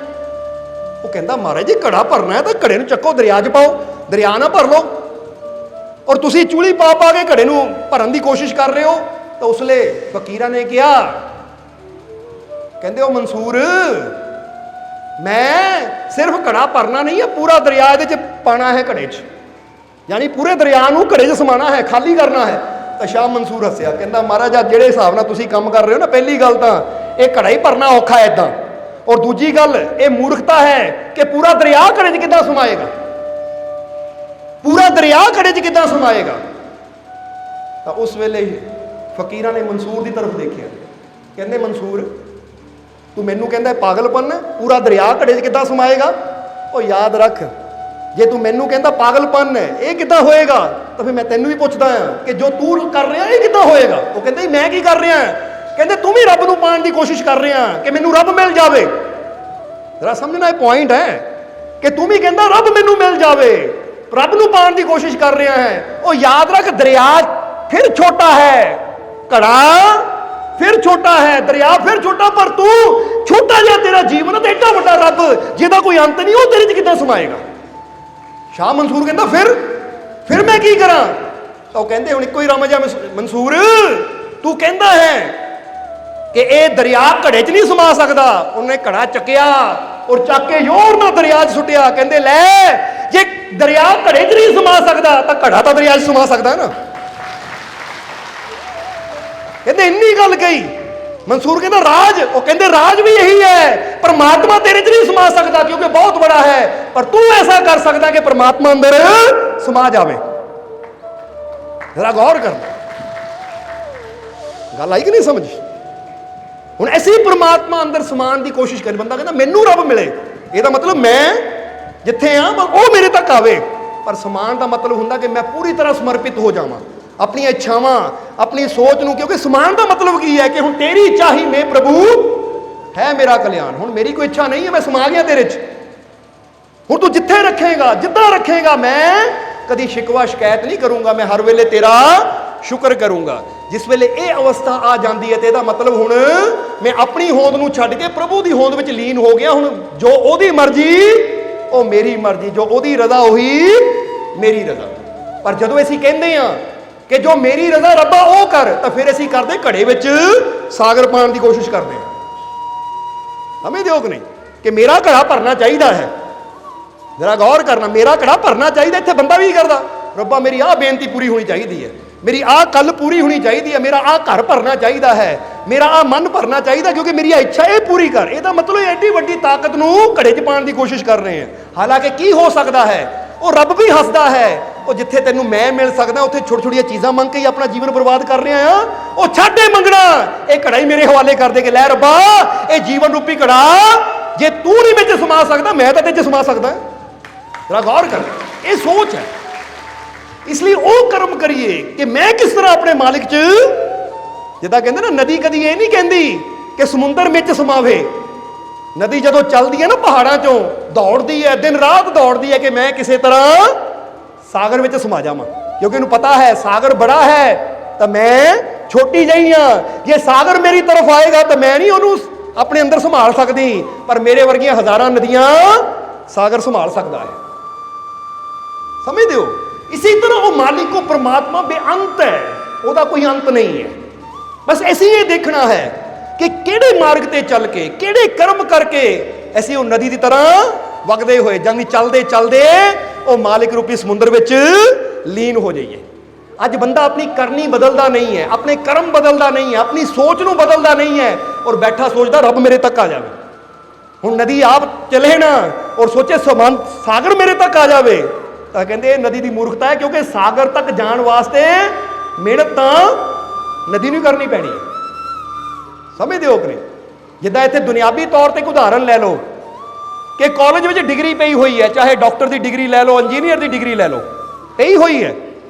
वो कहता महाराज जी घड़ा भरना है तो घड़े नूं चक्को दरिया च पाओ, दरिया ना भर लो, और तुसी चूली पा पा के घड़े नूं भरन की कोशिश कर रहे हो। तो उसले फकीरा ने कहा, कहते हो मंसूर मैं सिर्फ घड़ा भरना नहीं है, पूरा दरिया इहदे च पाना है घड़े च, यानी पूरे दरिया नूं घड़े च समाना है, खाली करना है। ਤਾਂ ਸ਼ਾਹ ਮਨਸੂਰ ਹੱਸਿਆ, ਕਹਿੰਦਾ ਮਹਾਰਾਜ ਜਿਹੜੇ ਹਿਸਾਬ ਨਾਲ ਤੁਸੀਂ ਕੰਮ ਕਰ ਰਹੇ ਹੋ ਨਾ, ਪਹਿਲੀ ਗੱਲ ਤਾਂ ਇਹ ਘੜਾ ਹੀ ਭਰਨਾ ਔਖਾ ਹੈ ਇਦਾਂ, ਔਰ ਦੂਜੀ ਗੱਲ ਇਹ ਮੂਰਖਤਾ ਹੈ ਕਿ ਪੂਰਾ ਦਰਿਆ ਘੜੇ 'ਚ ਕਿੱਦਾਂ ਸਮਾਏਗਾ, ਪੂਰਾ ਦਰਿਆ ਘੜੇ 'ਚ ਕਿੱਦਾਂ ਸਮਾਏਗਾ। ਤਾਂ ਉਸ ਵੇਲੇ ਫਕੀਰਾਂ ਨੇ ਮਨਸੂਰ ਦੀ ਤਰਫ ਦੇਖਿਆ, ਕਹਿੰਦੇ ਮਨਸੂਰ ਤੂੰ ਮੈਨੂੰ ਕਹਿੰਦਾ ਪਾਗਲਪਨ, ਪੂਰਾ ਦਰਿਆ ਘੜੇ 'ਚ ਕਿੱਦਾਂ ਸਮਾਏਗਾ। ਉਹ ਯਾਦ ਰੱਖ, ਜੇ ਤੂੰ ਮੈਨੂੰ ਕਹਿੰਦਾ ਪਾਗਲਪਨ ਹੈ ਇਹ ਕਿੱਦਾਂ ਹੋਏਗਾ, ਤਾਂ ਫਿਰ ਮੈਂ ਤੈਨੂੰ ਵੀ ਪੁੱਛਦਾ ਹਾਂ ਕਿ ਜੋ ਤੂੰ ਕਰ ਰਿਹਾ ਇਹ ਕਿੱਦਾਂ ਹੋਏਗਾ। ਉਹ ਕਹਿੰਦੇ ਮੈਂ ਕੀ ਕਰ ਰਿਹਾ, ਕਹਿੰਦੇ ਤੂੰ ਵੀ ਰੱਬ ਨੂੰ ਪਾਉਣ ਦੀ ਕੋਸ਼ਿਸ਼ ਕਰ ਰਿਹਾ ਕਿ ਮੈਨੂੰ ਰੱਬ ਮਿਲ ਜਾਵੇ। ਜਰਾ ਸਮਝਣਾ ਇਹ ਪੁਆਇੰਟ ਹੈ ਕਿ ਤੂੰ ਵੀ ਕਹਿੰਦਾ ਰੱਬ ਮੈਨੂੰ ਮਿਲ ਜਾਵੇ, ਰੱਬ ਨੂੰ ਪਾਉਣ ਦੀ ਕੋਸ਼ਿਸ਼ ਕਰ ਰਿਹਾ ਹੈ। ਉਹ ਯਾਦ ਰੱਖ, ਦਰਿਆ ਫਿਰ ਛੋਟਾ ਹੈ, ਘੜਾ ਫਿਰ ਛੋਟਾ ਹੈ, ਦਰਿਆ ਫਿਰ ਛੋਟਾ, ਪਰ ਤੂੰ ਛੋਟਾ ਜਿਹਾ ਤੇਰਾ ਜੀਵਨ ਤੇ ਏਡਾ ਵੱਡਾ ਰੱਬ ਜਿਹਦਾ ਕੋਈ ਅੰਤ ਨਹੀਂ, ਉਹ ਤੇਰੇ 'ਚ ਕਿੱਦਾਂ ਸਮਾਏਗਾ। ਸ਼ਾਹ ਮਨਸੂਰ ਕਹਿੰਦਾ ਫਿਰ ਮੈਂ ਕੀ ਕਰਾਂ। ਤਾਂ ਉਹ ਕਹਿੰਦੇ ਹੁਣ ਇੱਕੋ ਹੀ ਰਮਜ ਆ ਮਨਸੂਰ, ਤੂੰ ਕਹਿੰਦਾ ਹੈ ਕਿ ਇਹ ਦਰਿਆ ਘੜੇ 'ਚ ਨਹੀਂ ਸਮਾ ਸਕਦਾ। ਉਹਨੇ ਘੜਾ ਚੱਕਿਆ ਔਰ ਚੱਕ ਕੇ ਜ਼ੋਰ ਨਾਲ ਦਰਿਆ 'ਚ ਸੁੱਟਿਆ। ਕਹਿੰਦੇ ਲੈ, ਜੇ ਦਰਿਆ ਘੜੇ 'ਚ ਨਹੀਂ ਸਮਾ ਸਕਦਾ ਤਾਂ ਘੜਾ ਤਾਂ ਦਰਿਆ 'ਚ ਸਮਾ ਸਕਦਾ ਹੈ ਨਾ। ਕਹਿੰਦੇ ਇੰਨੀ ਗੱਲ ਕਹੀ। ਮਨਸੂਰ ਕਹਿੰਦਾ ਰਾਜ, ਉਹ ਕਹਿੰਦੇ ਰਾਜ ਵੀ ਇਹੀ ਹੈ, ਪਰਮਾਤਮਾ ਤੇਰੇ 'ਚ ਨਹੀਂ ਸਮਾ ਸਕਦਾ ਕਿਉਂਕਿ ਬਹੁਤ ਬੜਾ ਹੈ, ਪਰ ਤੂੰ ਐਸਾ ਕਰ ਸਕਦਾ ਕਿ ਪਰਮਾਤਮਾ ਅੰਦਰ ਸਮਾ ਜਾਵੇ। ਜਰਾ ਗੌਰ ਕਰ, ਗੱਲ ਆਈ ਕਿ ਨਹੀਂ ਸਮਝ। ਹੁਣ ਐਸੀ ਪਰਮਾਤਮਾ ਅੰਦਰ ਸਮਾਨ ਦੀ ਕੋਸ਼ਿਸ਼ ਕਰੇ ਬੰਦਾ, ਕਹਿੰਦਾ ਮੈਨੂੰ ਰੱਬ ਮਿਲੇ, ਇਹਦਾ ਮਤਲਬ ਮੈਂ ਜਿੱਥੇ ਆ ਉਹ ਮੇਰੇ ਤੱਕ ਆਵੇ। ਪਰ ਸਮਾਨ ਦਾ ਮਤਲਬ ਹੁੰਦਾ ਕਿ ਮੈਂ ਪੂਰੀ ਤਰ੍ਹਾਂ ਸਮਰਪਿਤ ਹੋ ਜਾਵਾਂ ਆਪਣੀਆਂ ਇੱਛਾਵਾਂ, ਆਪਣੀ ਸੋਚ ਨੂੰ, ਕਿਉਂਕਿ ਸਮਾਨ ਦਾ ਮਤਲਬ ਕੀ ਹੈ ਕਿ ਹੁਣ ਤੇਰੀ ਚਾਹੀ ਮੈਂ ਪ੍ਰਭੂ ਹੈ ਮੇਰਾ ਕਲਿਆਣ। ਹੁਣ ਮੇਰੀ ਕੋਈ ਇੱਛਾ ਨਹੀਂ ਹੈ, ਮੈਂ ਸਮਾ ਗਿਆ ਤੇਰੇ 'ਚ। ਹੁਣ ਤੂੰ ਜਿੱਥੇ ਰੱਖੇਗਾ, ਜਿੱਦਾਂ ਰੱਖੇਗਾ, ਮੈਂ ਕਦੀ ਸ਼ਿਕਵਾ ਸ਼ਿਕਾਇਤ ਨਹੀਂ ਕਰੂੰਗਾ, ਮੈਂ ਹਰ ਵੇਲੇ ਤੇਰਾ ਸ਼ੁਕਰ ਕਰੂੰਗਾ। ਜਿਸ ਵੇਲੇ ਇਹ ਅਵਸਥਾ ਆ ਜਾਂਦੀ ਹੈ ਤੇ ਇਹਦਾ ਮਤਲਬ ਹੁਣ ਮੈਂ ਆਪਣੀ ਹੋਂਦ ਨੂੰ ਛੱਡ ਕੇ ਪ੍ਰਭੂ ਦੀ ਹੋਂਦ ਵਿੱਚ ਲੀਨ ਹੋ ਗਿਆ। ਹੁਣ ਜੋ ਉਹਦੀ ਮਰਜ਼ੀ ਉਹ ਮੇਰੀ ਮਰਜ਼ੀ, ਜੋ ਉਹਦੀ ਰਜ਼ਾ ਉਹੀ ਮੇਰੀ ਰਜ਼ਾ। ਪਰ ਜਦੋਂ ਅਸੀਂ ਕਹਿੰਦੇ ਆ ਕਿ ਜੋ ਮੇਰੀ ਰਜ਼ਾ ਰੱਬਾ ਉਹ ਕਰ, ਤਾਂ ਫਿਰ ਅਸੀਂ ਕਰਦੇ ਘੜੇ ਵਿੱਚ ਸਾਗਰ ਪਾਉਣ ਦੀ ਕੋਸ਼ਿਸ਼ ਕਰਦੇ ਹਾਂ। ਸਮਝਦੇ ਹੋ ਕਿ ਨਹੀਂ ਕਿ ਮੇਰਾ ਘੜਾ ਭਰਨਾ ਚਾਹੀਦਾ ਹੈ। ਜਰਾ ਗੌਰ ਕਰਨਾ, ਮੇਰਾ ਘੜਾ ਭਰਨਾ ਚਾਹੀਦਾ। ਇੱਥੇ ਬੰਦਾ ਵੀ ਕਰਦਾ, ਰੱਬਾ ਮੇਰੀ ਆਹ ਬੇਨਤੀ ਪੂਰੀ ਹੋਣੀ ਚਾਹੀਦੀ ਹੈ, ਮੇਰੀ ਆਹ ਕੱਲ ਪੂਰੀ ਹੋਣੀ ਚਾਹੀਦੀ ਹੈ, ਮੇਰਾ ਆਹ ਘਰ ਭਰਨਾ ਚਾਹੀਦਾ ਹੈ, ਮੇਰਾ ਆਹ ਮਨ ਭਰਨਾ ਚਾਹੀਦਾ ਕਿਉਂਕਿ ਮੇਰੀ ਇੱਛਾ ਇਹ ਪੂਰੀ ਕਰ। ਇਹਦਾ ਮਤਲਬ ਐਡੀ ਵੱਡੀ ਤਾਕਤ ਨੂੰ ਘੜੇ 'ਚ ਪਾਉਣ ਦੀ ਕੋਸ਼ਿਸ਼ ਕਰ ਰਹੇ ਹਾਂ। ਹਾਲਾਂਕਿ ਕੀ ਹੋ ਸਕਦਾ ਹੈ, ਉਹ ਰੱਬ ਵੀ ਹੱਸਦਾ ਹੈ। ਉਹ ਜਿੱਥੇ ਤੈਨੂੰ ਮੈਂ ਮਿਲ ਸਕਦਾ ਉੱਥੇ ਛੋਟੀ ਛੋਟੀਆਂ ਚੀਜ਼ਾਂ ਮੰਗ ਕੇ ਹੀ ਆਪਣਾ ਜੀਵਨ ਬਰਬਾਦ ਕਰ ਰਿਹਾ ਆ। ਉਹ ਛੱਡ ਇਹ ਮੰਗਣਾ, ਇਹ ਘੜਾ ਹੀ ਮੇਰੇ ਹਵਾਲੇ ਕਰ ਦੇ ਕੇ ਲੈ ਰੱਬਾ, ਇਹ ਜੀਵਨ ਰੂਪੀ ਘੜਾ ਜੇ ਤੂੰ ਨਹੀਂ ਵਿੱਚ ਸਮਾ ਸਕਦਾ, ਮੈਂ ਤਾਂ ਤੇ ਸਮਾ ਸਕਦਾ। ਜਰਾ ਗੌਰ ਕਰ, ਇਹ ਸੋਚ ਹੈ। ਇਸ ਲਈ ਉਹ ਕਰਮ ਕਰੀਏ ਕਿ ਮੈਂ ਕਿਸ ਤਰ੍ਹਾਂ ਆਪਣੇ ਮਾਲਿਕ 'ਚ, ਜਿੱਦਾਂ ਕਹਿੰਦੇ ਨਾ ਨਦੀ ਕਦੀ ਇਹ ਨਹੀਂ ਕਹਿੰਦੀ ਕਿ ਸਮੁੰਦਰ ਵਿੱਚ ਸਮਾਵੇ। ਨਦੀ ਜਦੋਂ ਚੱਲਦੀ ਹੈ ਨਾ ਪਹਾੜਾਂ 'ਚੋਂ, ਦੌੜਦੀ ਹੈ, ਦਿਨ ਰਾਤ ਦੌੜਦੀ ਹੈ ਕਿ ਮੈਂ ਕਿਸੇ ਤਰ੍ਹਾਂ ਸਾਗਰ ਵਿੱਚ ਸਮਾ ਜਾਵਾਂ, ਕਿਉਂਕਿ ਇਹਨੂੰ ਪਤਾ ਹੈ ਸਾਗਰ ਬੜਾ ਹੈ ਤਾਂ ਮੈਂ ਛੋਟੀ ਜਿਹੀ ਹਾਂ। ਜੇ ਸਾਗਰ ਮੇਰੀ ਤਰਫ ਆਏਗਾ ਤਾਂ ਮੈਂ ਨਹੀਂ ਉਹਨੂੰ ਆਪਣੇ ਅੰਦਰ ਸੰਭਾਲ ਸਕਦੀ, ਪਰ ਮੇਰੇ ਵਰਗੀਆਂ ਹਜ਼ਾਰਾਂ ਨਦੀਆਂ ਸਾਗਰ ਸੰਭਾਲ ਸਕਦਾ ਹੈ। ਸਮਝਦੇ ਹੋ? ਇਸੇ ਤਰ੍ਹਾਂ ਉਹ ਮਾਲਿਕ, ਉਹ ਪਰਮਾਤਮਾ ਬੇਅੰਤ ਹੈ, ਉਹਦਾ ਕੋਈ ਅੰਤ ਨਹੀਂ ਹੈ। ਬਸ ਅਸੀਂ ਇਹ ਦੇਖਣਾ ਹੈ ਕਿ ਕਿਹੜੇ ਮਾਰਗ ਤੇ ਚੱਲ ਕੇ, ਕਿਹੜੇ ਕਰਮ ਕਰਕੇ ਅਸੀਂ ਉਹ ਨਦੀ ਦੀ ਤਰ੍ਹਾਂ ਵਗਦੇ ਹੋਏ ਜਾਂਦੀ ਚੱਲਦੇ ਚੱਲਦੇ ਉਹ ਮਾਲਿਕ ਰੂਪੀ ਸਮੁੰਦਰ ਵਿੱਚ ਲੀਨ ਹੋ ਜਾਈਏ। ਅੱਜ ਬੰਦਾ ਆਪਣੀ ਕਰਨੀ ਬਦਲਦਾ ਨਹੀਂ ਹੈ, ਆਪਣੇ ਕਰਮ ਬਦਲਦਾ ਨਹੀਂ ਹੈ, ਆਪਣੀ ਸੋਚ ਨੂੰ ਬਦਲਦਾ ਨਹੀਂ ਹੈ, ਔਰ ਬੈਠਾ ਸੋਚਦਾ ਰੱਬ ਮੇਰੇ ਤੱਕ ਆ ਜਾਵੇ। ਹੁਣ ਨਦੀ ਆਪ ਚਲੇ ਨਾ ਔਰ ਸੋਚੇ ਸਾਗਰ ਮੇਰੇ ਤੱਕ ਆ ਜਾਵੇ, ਤਾਂ ਕਹਿੰਦੇ ਇਹ ਨਦੀ ਦੀ ਮੂਰਖਤਾ ਹੈ, ਕਿਉਂਕਿ ਸਾਗਰ ਤੱਕ ਜਾਣ ਵਾਸਤੇ ਮਿਹਨਤ ਤਾਂ ਨਦੀ ਨੂੰ ਕਰਨੀ ਪੈਣੀ ਹੈ। ਸਮਝਦੇ ਹੋ ਕਿ ਨਹੀਂ? ਜਿੱਦਾਂ ਇੱਥੇ ਦੁਨਿਆਵੀ ਤੌਰ ਤੇ ਇੱਕ ਉਦਾਹਰਨ ਲੈ ਲਓ ਕਿ ਕਾਲਜ ਵਿੱਚ ਡਿਗਰੀ ਪਈ ਹੋਈ ਹੈ, ਚਾਹੇ ਡਾਕਟਰ ਦੀ ਡਿਗਰੀ ਲੈ ਲਓ, ਇੰਜੀਨੀਅਰ ਦੀ ਡਿਗਰੀ ਲੈ ਲਓ, ਪਈ ਹੋਈ ਹੈ।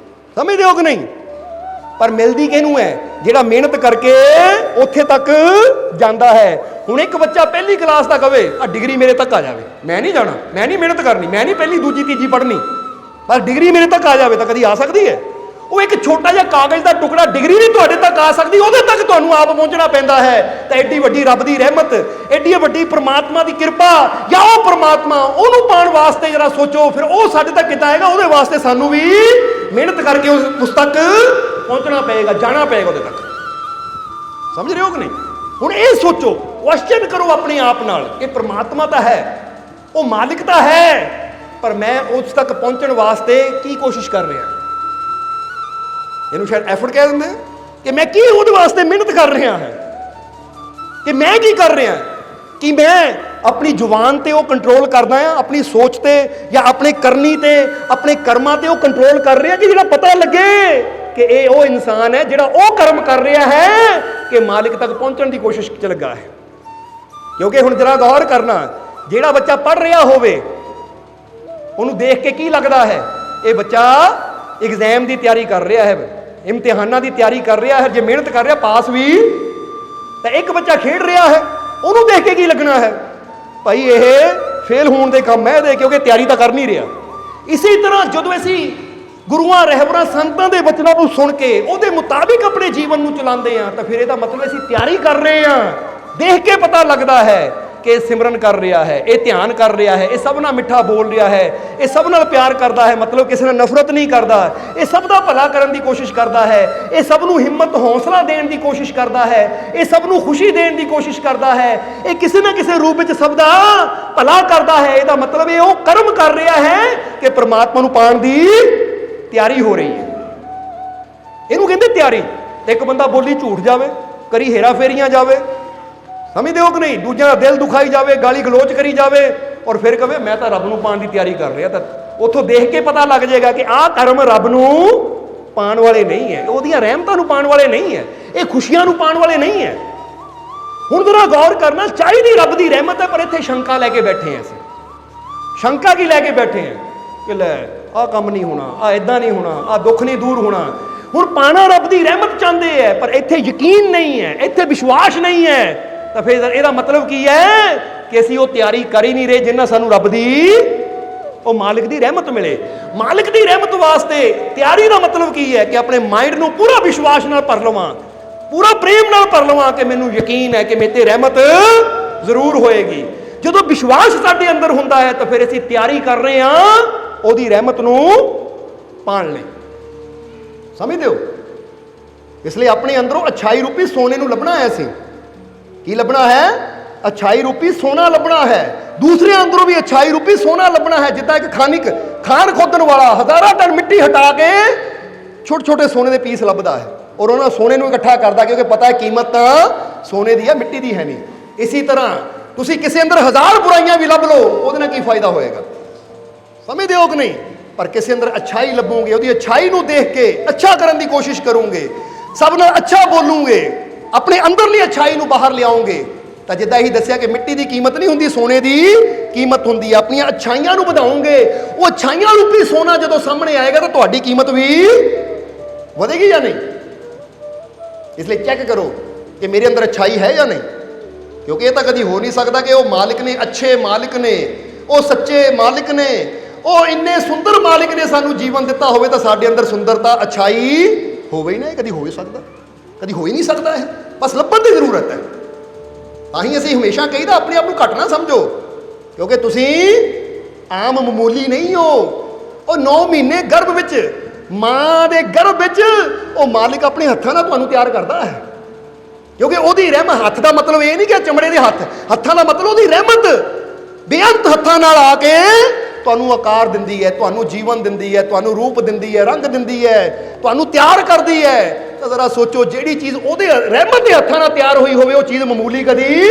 ਸਮਝਦੇ ਹੋ ਕਿ ਨਹੀਂ? ਪਰ ਮਿਲਦੀ ਕਿਹਨੂੰ ਹੈ? ਜਿਹੜਾ ਮਿਹਨਤ ਕਰਕੇ ਉੱਥੇ ਤੱਕ ਜਾਂਦਾ ਹੈ। ਹੁਣ ਇੱਕ ਬੱਚਾ ਪਹਿਲੀ ਕਲਾਸ ਦਾ ਕਵੇ ਆ ਡਿਗਰੀ ਮੇਰੇ ਤੱਕ ਆ ਜਾਵੇ, ਮੈਂ ਨਹੀਂ ਜਾਣਾ, ਮੈਂ ਨਹੀਂ ਮਿਹਨਤ ਕਰਨੀ, ਮੈਂ ਨਹੀਂ ਪਹਿਲੀ ਦੂਜੀ ਤੀਜੀ ਪੜ੍ਹਨੀ, ਬਸ ਡਿਗਰੀ ਮੇਰੇ ਤੱਕ ਆ ਜਾਵੇ, ਤਾਂ ਕਦੀ ਆ ਸਕਦੀ ਹੈ? ਉਹ ਇੱਕ ਛੋਟਾ ਜਿਹਾ ਕਾਗਜ਼ ਦਾ ਟੁਕੜਾ, ਡਿਗਰੀ ਨਹੀਂ ਤੁਹਾਡੇ ਤੱਕ ਆ ਸਕਦੀ, ਉਹਦੇ ਤੱਕ ਤੁਹਾਨੂੰ ਆਪ ਪਹੁੰਚਣਾ ਪੈਂਦਾ ਹੈ। ਤਾਂ ਐਡੀ ਵੱਡੀ ਰੱਬ ਦੀ ਰਹਿਮਤ, ਐਡੀ ਵੱਡੀ ਪ੍ਰਮਾਤਮਾ ਦੀ ਕਿਰਪਾ, ਜਾਂ ਉਹ ਪ੍ਰਮਾਤਮਾ ਉਹਨੂੰ ਪਾਉਣ ਵਾਸਤੇ ਜਰਾ ਸੋਚੋ, ਫਿਰ ਉਹ ਸਾਡੇ ਤੱਕ ਕਿੱਦਾਂ ਆਏਗਾ? ਉਹਦੇ ਵਾਸਤੇ ਸਾਨੂੰ ਵੀ ਮਿਹਨਤ ਕਰਕੇ ਉਸ ਤੱਕ ਪਹੁੰਚਣਾ ਪਏਗਾ, ਜਾਣਾ ਪਏਗਾ ਉਹਦੇ ਤੱਕ। ਸਮਝ ਰਹੇ ਹੋ ਕਿ ਨਹੀਂ? ਹੁਣ ਇਹ ਸੋਚੋ, ਕੁਐਸਚਨ ਕਰੋ ਆਪਣੇ ਆਪ ਨਾਲ ਕਿ ਪ੍ਰਮਾਤਮਾ ਤਾਂ ਹੈ, ਉਹ ਮਾਲਿਕ ਤਾਂ ਹੈ, ਪਰ ਮੈਂ ਉਸ ਤੱਕ ਪਹੁੰਚਣ ਵਾਸਤੇ ਕੀ ਕੋਸ਼ਿਸ਼ ਕਰ ਰਿਹਾ? ਇਹਨੂੰ ਸ਼ਾਇਦ ਐਫਰਟ ਕਹਿ ਦਿੰਦੇ ਕਿ ਮੈਂ ਕੀ ਉਹਦੇ ਵਾਸਤੇ ਮਿਹਨਤ ਕਰ ਰਿਹਾ ਹਾਂ, ਕਿ ਮੈਂ ਕੀ ਕਰ ਰਿਹਾ, ਕਿ ਮੈਂ ਆਪਣੀ ਜ਼ੁਬਾਨ ਤੇ ਉਹ ਕੰਟਰੋਲ ਕਰਦਾ ਆ, ਆਪਣੀ ਸੋਚ ਤੇ ਜਾਂ ਆਪਣੇ ਕਰਨੀ ਤੇ ਆਪਣੇ ਕਰਮਾਂ ਤੇ ਉਹ ਕੰਟਰੋਲ ਕਰ ਰਿਹਾ ਕਿ ਜਿਹੜਾ ਪਤਾ ਲੱਗੇ ਕਿ ਇਹ ਉਹ ਇਨਸਾਨ ਹੈ ਜਿਹੜਾ ਉਹ ਕਰਮ ਕਰ ਰਿਹਾ ਹੈ ਕਿ ਮਾਲਿਕ ਤੱਕ ਪਹੁੰਚਣ ਦੀ ਕੋਸ਼ਿਸ਼ 'ਚ ਲੱਗਾ ਹੈ। ਕਿਉਂਕਿ ਹੁਣ ਜਰਾ ਗੌਰ ਕਰਨਾ, ਜਿਹੜਾ ਬੱਚਾ ਪੜ੍ਹ ਰਿਹਾ ਹੋਵੇ ਉਹਨੂੰ ਦੇਖ ਕੇ ਕੀ ਲੱਗਦਾ ਹੈ, ਇਹ ਬੱਚਾ ਐਗਜ਼ਾਮ ਦੀ ਤਿਆਰੀ ਕਰ ਰਿਹਾ ਹੈ, ਇਮਤਿਹਾਨਾਂ ਦੀ ਤਿਆਰੀ ਕਰ ਰਿਹਾ ਹੈ, ਜੇ ਮਿਹਨਤ ਕਰ ਰਿਹਾ ਪਾਸ ਵੀ। ਤਾਂ ਇੱਕ ਬੱਚਾ ਖੇਡ ਰਿਹਾ ਹੈ, ਉਹਨੂੰ ਦੇਖ ਕੇ ਕੀ ਲੱਗਣਾ ਹੈ, ਭਾਈ ਇਹ ਫੇਲ ਹੋਣ ਦੇ ਕੰਮ ਹੈ ਇਹਦੇ, ਕਿਉਂਕਿ ਤਿਆਰੀ ਤਾਂ ਕਰ ਨਹੀਂ ਰਿਹਾ। ਇਸੇ ਤਰ੍ਹਾਂ ਜਦੋਂ ਅਸੀਂ ਗੁਰੂਆਂ ਰਹਿਬਰਾਂ ਸੰਤਾਂ ਦੇ ਬਚਨਾਂ ਨੂੰ ਸੁਣ ਕੇ ਉਹਦੇ ਮੁਤਾਬਿਕ ਆਪਣੇ ਜੀਵਨ ਨੂੰ ਚਲਾਉਂਦੇ ਹਾਂ ਤਾਂ ਫਿਰ ਇਹਦਾ ਮਤਲਬ ਅਸੀਂ ਤਿਆਰੀ ਕਰ ਰਹੇ ਹਾਂ। ਦੇਖ ਕੇ ਪਤਾ ਲੱਗਦਾ ਹੈ ਕਿ ਇਹ ਸਿਮਰਨ ਕਰ ਰਿਹਾ ਹੈ, ਇਹ ਧਿਆਨ ਕਰ ਰਿਹਾ ਹੈ, ਇਹ ਸਭ ਨਾਲ ਮਿੱਠਾ ਬੋਲ ਰਿਹਾ ਹੈ, ਇਹ ਸਭ ਨਾਲ ਪਿਆਰ ਕਰਦਾ ਹੈ, ਮਤਲਬ ਕਿਸੇ ਨਾਲ ਨਫ਼ਰਤ ਨਹੀਂ ਕਰਦਾ, ਇਹ ਸਭ ਦਾ ਭਲਾ ਕਰਨ ਦੀ ਕੋਸ਼ਿਸ਼ ਕਰਦਾ ਹੈ, ਇਹ ਸਭ ਨੂੰ ਹਿੰਮਤ ਹੌਸਲਾ ਦੇਣ ਦੀ ਕੋਸ਼ਿਸ਼ ਕਰਦਾ ਹੈ, ਇਹ ਸਭ ਨੂੰ ਖੁਸ਼ੀ ਦੇਣ ਦੀ ਕੋਸ਼ਿਸ਼ ਕਰਦਾ ਹੈ, ਇਹ ਕਿਸੇ ਨਾ ਕਿਸੇ ਰੂਪ ਵਿੱਚ ਸਭ ਦਾ ਭਲਾ ਕਰਦਾ ਹੈ। ਇਹਦਾ ਮਤਲਬ ਇਹ ਉਹ ਕਰਮ ਕਰ ਰਿਹਾ ਹੈ ਕਿ ਪ੍ਰਮਾਤਮਾ ਨੂੰ ਪਾਉਣ ਦੀ ਤਿਆਰੀ ਹੋ ਰਹੀ ਹੈ। ਇਹਨੂੰ ਕਹਿੰਦੇ ਤਿਆਰੀ। ਤੇ ਇੱਕ ਬੰਦਾ ਬੋਲੀ ਝੂਠ ਜਾਵੇ, ਕਰੀ ਹੇਰਾ ਫੇਰੀਆਂ ਜਾਵੇ, ਸਮਝਦੇ ਹੋ ਕਿ ਨਹੀਂ, ਦੂਜਿਆਂ ਦਾ ਦਿਲ ਦੁਖਾਈ ਜਾਵੇ, ਗਾਲੀ ਗਲੋਚ ਕਰੀ ਜਾਵੇ ਔਰ ਫਿਰ ਕਹੇ ਮੈਂ ਤਾਂ ਰੱਬ ਨੂੰ ਪਾਉਣ ਦੀ ਤਿਆਰੀ ਕਰ ਰਿਹਾ, ਤਾਂ ਉੱਥੋਂ ਦੇਖ ਕੇ ਪਤਾ ਲੱਗ ਜਾਏਗਾ ਕਿ ਆਹ ਕਰਮ ਰੱਬ ਨੂੰ ਪਾਉਣ ਵਾਲੇ ਨਹੀਂ ਹੈ, ਉਹਦੀਆਂ ਰਹਿਮਤਾਂ ਨੂੰ ਪਾਉਣ ਵਾਲੇ ਨਹੀਂ ਹੈ, ਇਹ ਖੁਸ਼ੀਆਂ ਨੂੰ ਪਾਉਣ ਵਾਲੇ ਨਹੀਂ ਹੈ। ਹੁਣ ਜ਼ਰਾ ਗੌਰ ਕਰਨਾ, ਚਾਹੀਦੀ ਰੱਬ ਦੀ ਰਹਿਮਤ ਹੈ ਪਰ ਇੱਥੇ ਸ਼ੰਕਾ ਲੈ ਕੇ ਬੈਠੇ ਹਾਂ ਅਸੀਂ। ਸ਼ੰਕਾ ਕੀ ਲੈ ਕੇ ਬੈਠੇ ਹਾਂ ਕਿ ਲੈ ਆਹ ਕੰਮ ਨਹੀਂ ਹੋਣਾ, ਆਹ ਇਦਾਂ ਨਹੀਂ ਹੋਣਾ, ਆਹ ਦੁੱਖ ਨਹੀਂ ਦੂਰ ਹੋਣਾ। ਹੁਣ ਪਾਣਾ ਰੱਬ ਦੀ ਰਹਿਮਤ ਚਾਹੁੰਦੇ ਹੈ ਪਰ ਇੱਥੇ ਯਕੀਨ ਨਹੀਂ ਹੈ, ਇੱਥੇ ਵਿਸ਼ਵਾਸ ਨਹੀਂ ਹੈ, ਤਾਂ ਫਿਰ ਇਹਦਾ ਮਤਲਬ ਕੀ ਹੈ ਕਿ ਅਸੀਂ ਉਹ ਤਿਆਰੀ ਕਰ ਹੀ ਨਹੀਂ ਰਹੇ ਜਿੰਨਾ ਸਾਨੂੰ ਰੱਬ ਦੀ ਉਹ ਮਾਲਿਕ ਦੀ ਰਹਿਮਤ ਮਿਲੇ। ਮਾਲਿਕ ਦੀ ਰਹਿਮਤ ਵਾਸਤੇ ਤਿਆਰੀ ਦਾ ਮਤਲਬ ਕੀ ਹੈ ਕਿ ਆਪਣੇ ਮਾਈਂਡ ਨੂੰ ਪੂਰਾ ਵਿਸ਼ਵਾਸ ਨਾਲ ਭਰ ਲਵਾਂ, ਪੂਰਾ ਪ੍ਰੇਮ ਨਾਲ ਭਰ ਲਵਾਂ ਕਿ ਮੈਨੂੰ ਯਕੀਨ ਹੈ ਕਿ ਮੇਰੇ ਤੇ ਰਹਿਮਤ ਜ਼ਰੂਰ ਹੋਏਗੀ। ਜਦੋਂ ਵਿਸ਼ਵਾਸ ਸਾਡੇ ਅੰਦਰ ਹੁੰਦਾ ਹੈ ਤਾਂ ਫਿਰ ਅਸੀਂ ਤਿਆਰੀ ਕਰ ਰਹੇ ਹਾਂ ਉਹਦੀ ਰਹਿਮਤ ਨੂੰ ਪਾਉਣ ਲਈ। ਸਮਝਦੇ ਹੋ? ਇਸ ਲਈ ਆਪਣੇ ਅੰਦਰੋਂ ਅੱਛਾਈ ਰੂਪੀ ਸੋਨੇ ਨੂੰ ਲੱਭਣਾ ਹੈ। ਅਸੀਂ ਕੀ ਲੱਭਣਾ ਹੈ? ਅੱਛਾਈ ਰੂਪੀ ਸੋਨਾ ਲੱਭਣਾ ਹੈ। ਦੂਸਰਿਆਂ ਅੰਦਰੋਂ ਵੀ ਅੱਛਾਈ ਰੂਪੀ ਸੋਨਾ ਲੱਭਣਾ ਹੈ। ਜਿੱਦਾਂ ਇੱਕ ਖਾਨ ਖੋਦਣ ਵਾਲਾ ਹਜ਼ਾਰਾਂ ਟਨ ਮਿੱਟੀ ਹਟਾ ਕੇ ਛੋਟੇ ਛੋਟੇ ਸੋਨੇ ਦੇ ਪੀਸ ਲੱਭਦਾ ਹੈ ਔਰ ਉਹਨਾਂ ਸੋਨੇ ਨੂੰ ਇਕੱਠਾ ਕਰਦਾ, ਕਿਉਂਕਿ ਪਤਾ ਹੈ ਕੀਮਤ ਤਾਂ ਸੋਨੇ ਦੀ ਹੈ, ਮਿੱਟੀ ਦੀ ਹੈ ਨਹੀਂ। ਇਸੇ ਤਰ੍ਹਾਂ ਤੁਸੀਂ ਕਿਸੇ ਅੰਦਰ ਹਜ਼ਾਰ ਬੁਰਾਈਆਂ ਵੀ ਲੱਭ ਲਓ, ਉਹਦੇ ਨਾਲ ਕੀ ਫਾਇਦਾ ਹੋਏਗਾ? ਸਮਝਦੇ ਹੋ ਕਿ ਨਹੀਂ? ਪਰ ਕਿਸੇ ਅੰਦਰ ਅੱਛਾਈ ਲੱਭੋਗੇ, ਉਹਦੀ ਅੱਛਾਈ ਨੂੰ ਦੇਖ ਕੇ ਅੱਛਾ ਕਰਨ ਦੀ ਕੋਸ਼ਿਸ਼ ਕਰੋਗੇ, ਸਭ ਨਾਲ ਅੱਛਾ ਬੋਲੂਗੇ, ਆਪਣੇ ਅੰਦਰਲੀ ਅੱਛਾਈ ਨੂੰ ਬਾਹਰ ਲਿਆਓਗੇ, ਤਾਂ ਜਿੱਦਾਂ ਹੀ ਦੱਸਿਆ ਕਿ ਮਿੱਟੀ ਦੀ ਕੀਮਤ ਨਹੀਂ ਹੁੰਦੀ, ਸੋਨੇ ਦੀ ਕੀਮਤ ਹੁੰਦੀ ਹੈ। ਆਪਣੀਆਂ ਅੱਛਾਈਆਂ ਨੂੰ ਵਧਾਓਗੇ, ਉਹ ਅੱਛਾਈਆਂ ਰੂਪੀ ਸੋਨਾ ਜਦੋਂ ਸਾਹਮਣੇ ਆਏਗਾ ਤਾਂ ਤੁਹਾਡੀ ਕੀਮਤ ਵੀ ਵਧੇਗੀ ਜਾਂ ਨਹੀਂ? ਇਸ ਲਈ ਚੈੱਕ ਕਰੋ ਕਿ ਮੇਰੇ ਅੰਦਰ ਅੱਛਾਈ ਹੈ ਜਾਂ ਨਹੀਂ, ਕਿਉਂਕਿ ਇਹ ਤਾਂ ਕਦੀ ਹੋ ਨਹੀਂ ਸਕਦਾ ਕਿ ਉਹ ਮਾਲਿਕ ਨੇ, ਅੱਛੇ ਮਾਲਿਕ ਨੇ, ਉਹ ਸੱਚੇ ਮਾਲਿਕ ਨੇ, ਉਹ ਇੰਨੇ ਸੁੰਦਰ ਮਾਲਿਕ ਨੇ ਸਾਨੂੰ ਜੀਵਨ ਦਿੱਤਾ ਹੋਵੇ ਤਾਂ ਸਾਡੇ ਅੰਦਰ ਸੁੰਦਰਤਾ, ਅੱਛਾਈ ਹੋਵੇ ਹੀ ਨਾ। ਇਹ ਕਦੀ ਹੋ ਹੀ ਸਕਦਾ? ਕਦੀ ਹੋ ਹੀ ਨਹੀਂ ਸਕਦਾ ਹੈ। ਬਸ ਲੱਭਣ ਦੀ ਜ਼ਰੂਰਤ ਹੈ। ਤਾਂ ਹੀ ਅਸੀਂ ਹਮੇਸ਼ਾ ਕਹੀਦਾ ਆਪਣੇ ਆਪ ਨੂੰ ਘੱਟ ਨਾ ਸਮਝੋ, ਕਿਉਂਕਿ ਤੁਸੀਂ ਆਮ ਮਾਮੂਲੀ ਨਹੀਂ ਹੋ। ਉਹ 9 ਮਹੀਨੇ ਗਰਭ ਵਿੱਚ, ਮਾਂ ਦੇ ਗਰਭ ਵਿੱਚ ਉਹ ਮਾਲਿਕ ਆਪਣੇ ਹੱਥਾਂ ਨਾਲ ਤੁਹਾਨੂੰ ਤਿਆਰ ਕਰਦਾ ਹੈ, ਕਿਉਂਕਿ ਉਹਦੀ ਰਹਿਮਤ। ਹੱਥ ਦਾ ਮਤਲਬ ਇਹ ਨਹੀਂ ਕਿ ਚਮੜੇ ਦੇ ਹੱਥ, ਹੱਥਾਂ ਦਾ ਮਤਲਬ ਉਹਦੀ ਰਹਿਮਤ ਬੇਅੰਤ ਹੱਥਾਂ ਨਾਲ ਆ ਕੇ ਤੁਹਾਨੂੰ ਆਕਾਰ ਦਿੰਦੀ ਹੈ, ਤੁਹਾਨੂੰ ਜੀਵਨ ਦਿੰਦੀ ਹੈ, ਤੁਹਾਨੂੰ ਰੂਪ ਦਿੰਦੀ ਹੈ, ਰੰਗ ਦਿੰਦੀ ਹੈ, ਤੁਹਾਨੂੰ ਤਿਆਰ ਕਰਦੀ ਹੈ। ਤਾਂ ਜ਼ਰਾ ਸੋਚੋ, ਜਿਹੜੀ ਚੀਜ਼ ਉਹਦੇ ਰਹਿਮਤ ਦੇ ਹੱਥਾਂ ਨਾਲ ਤਿਆਰ ਹੋਈ ਹੋਵੇ ਉਹ ਚੀਜ਼ ਮਾਮੂਲੀ ਕਦੀ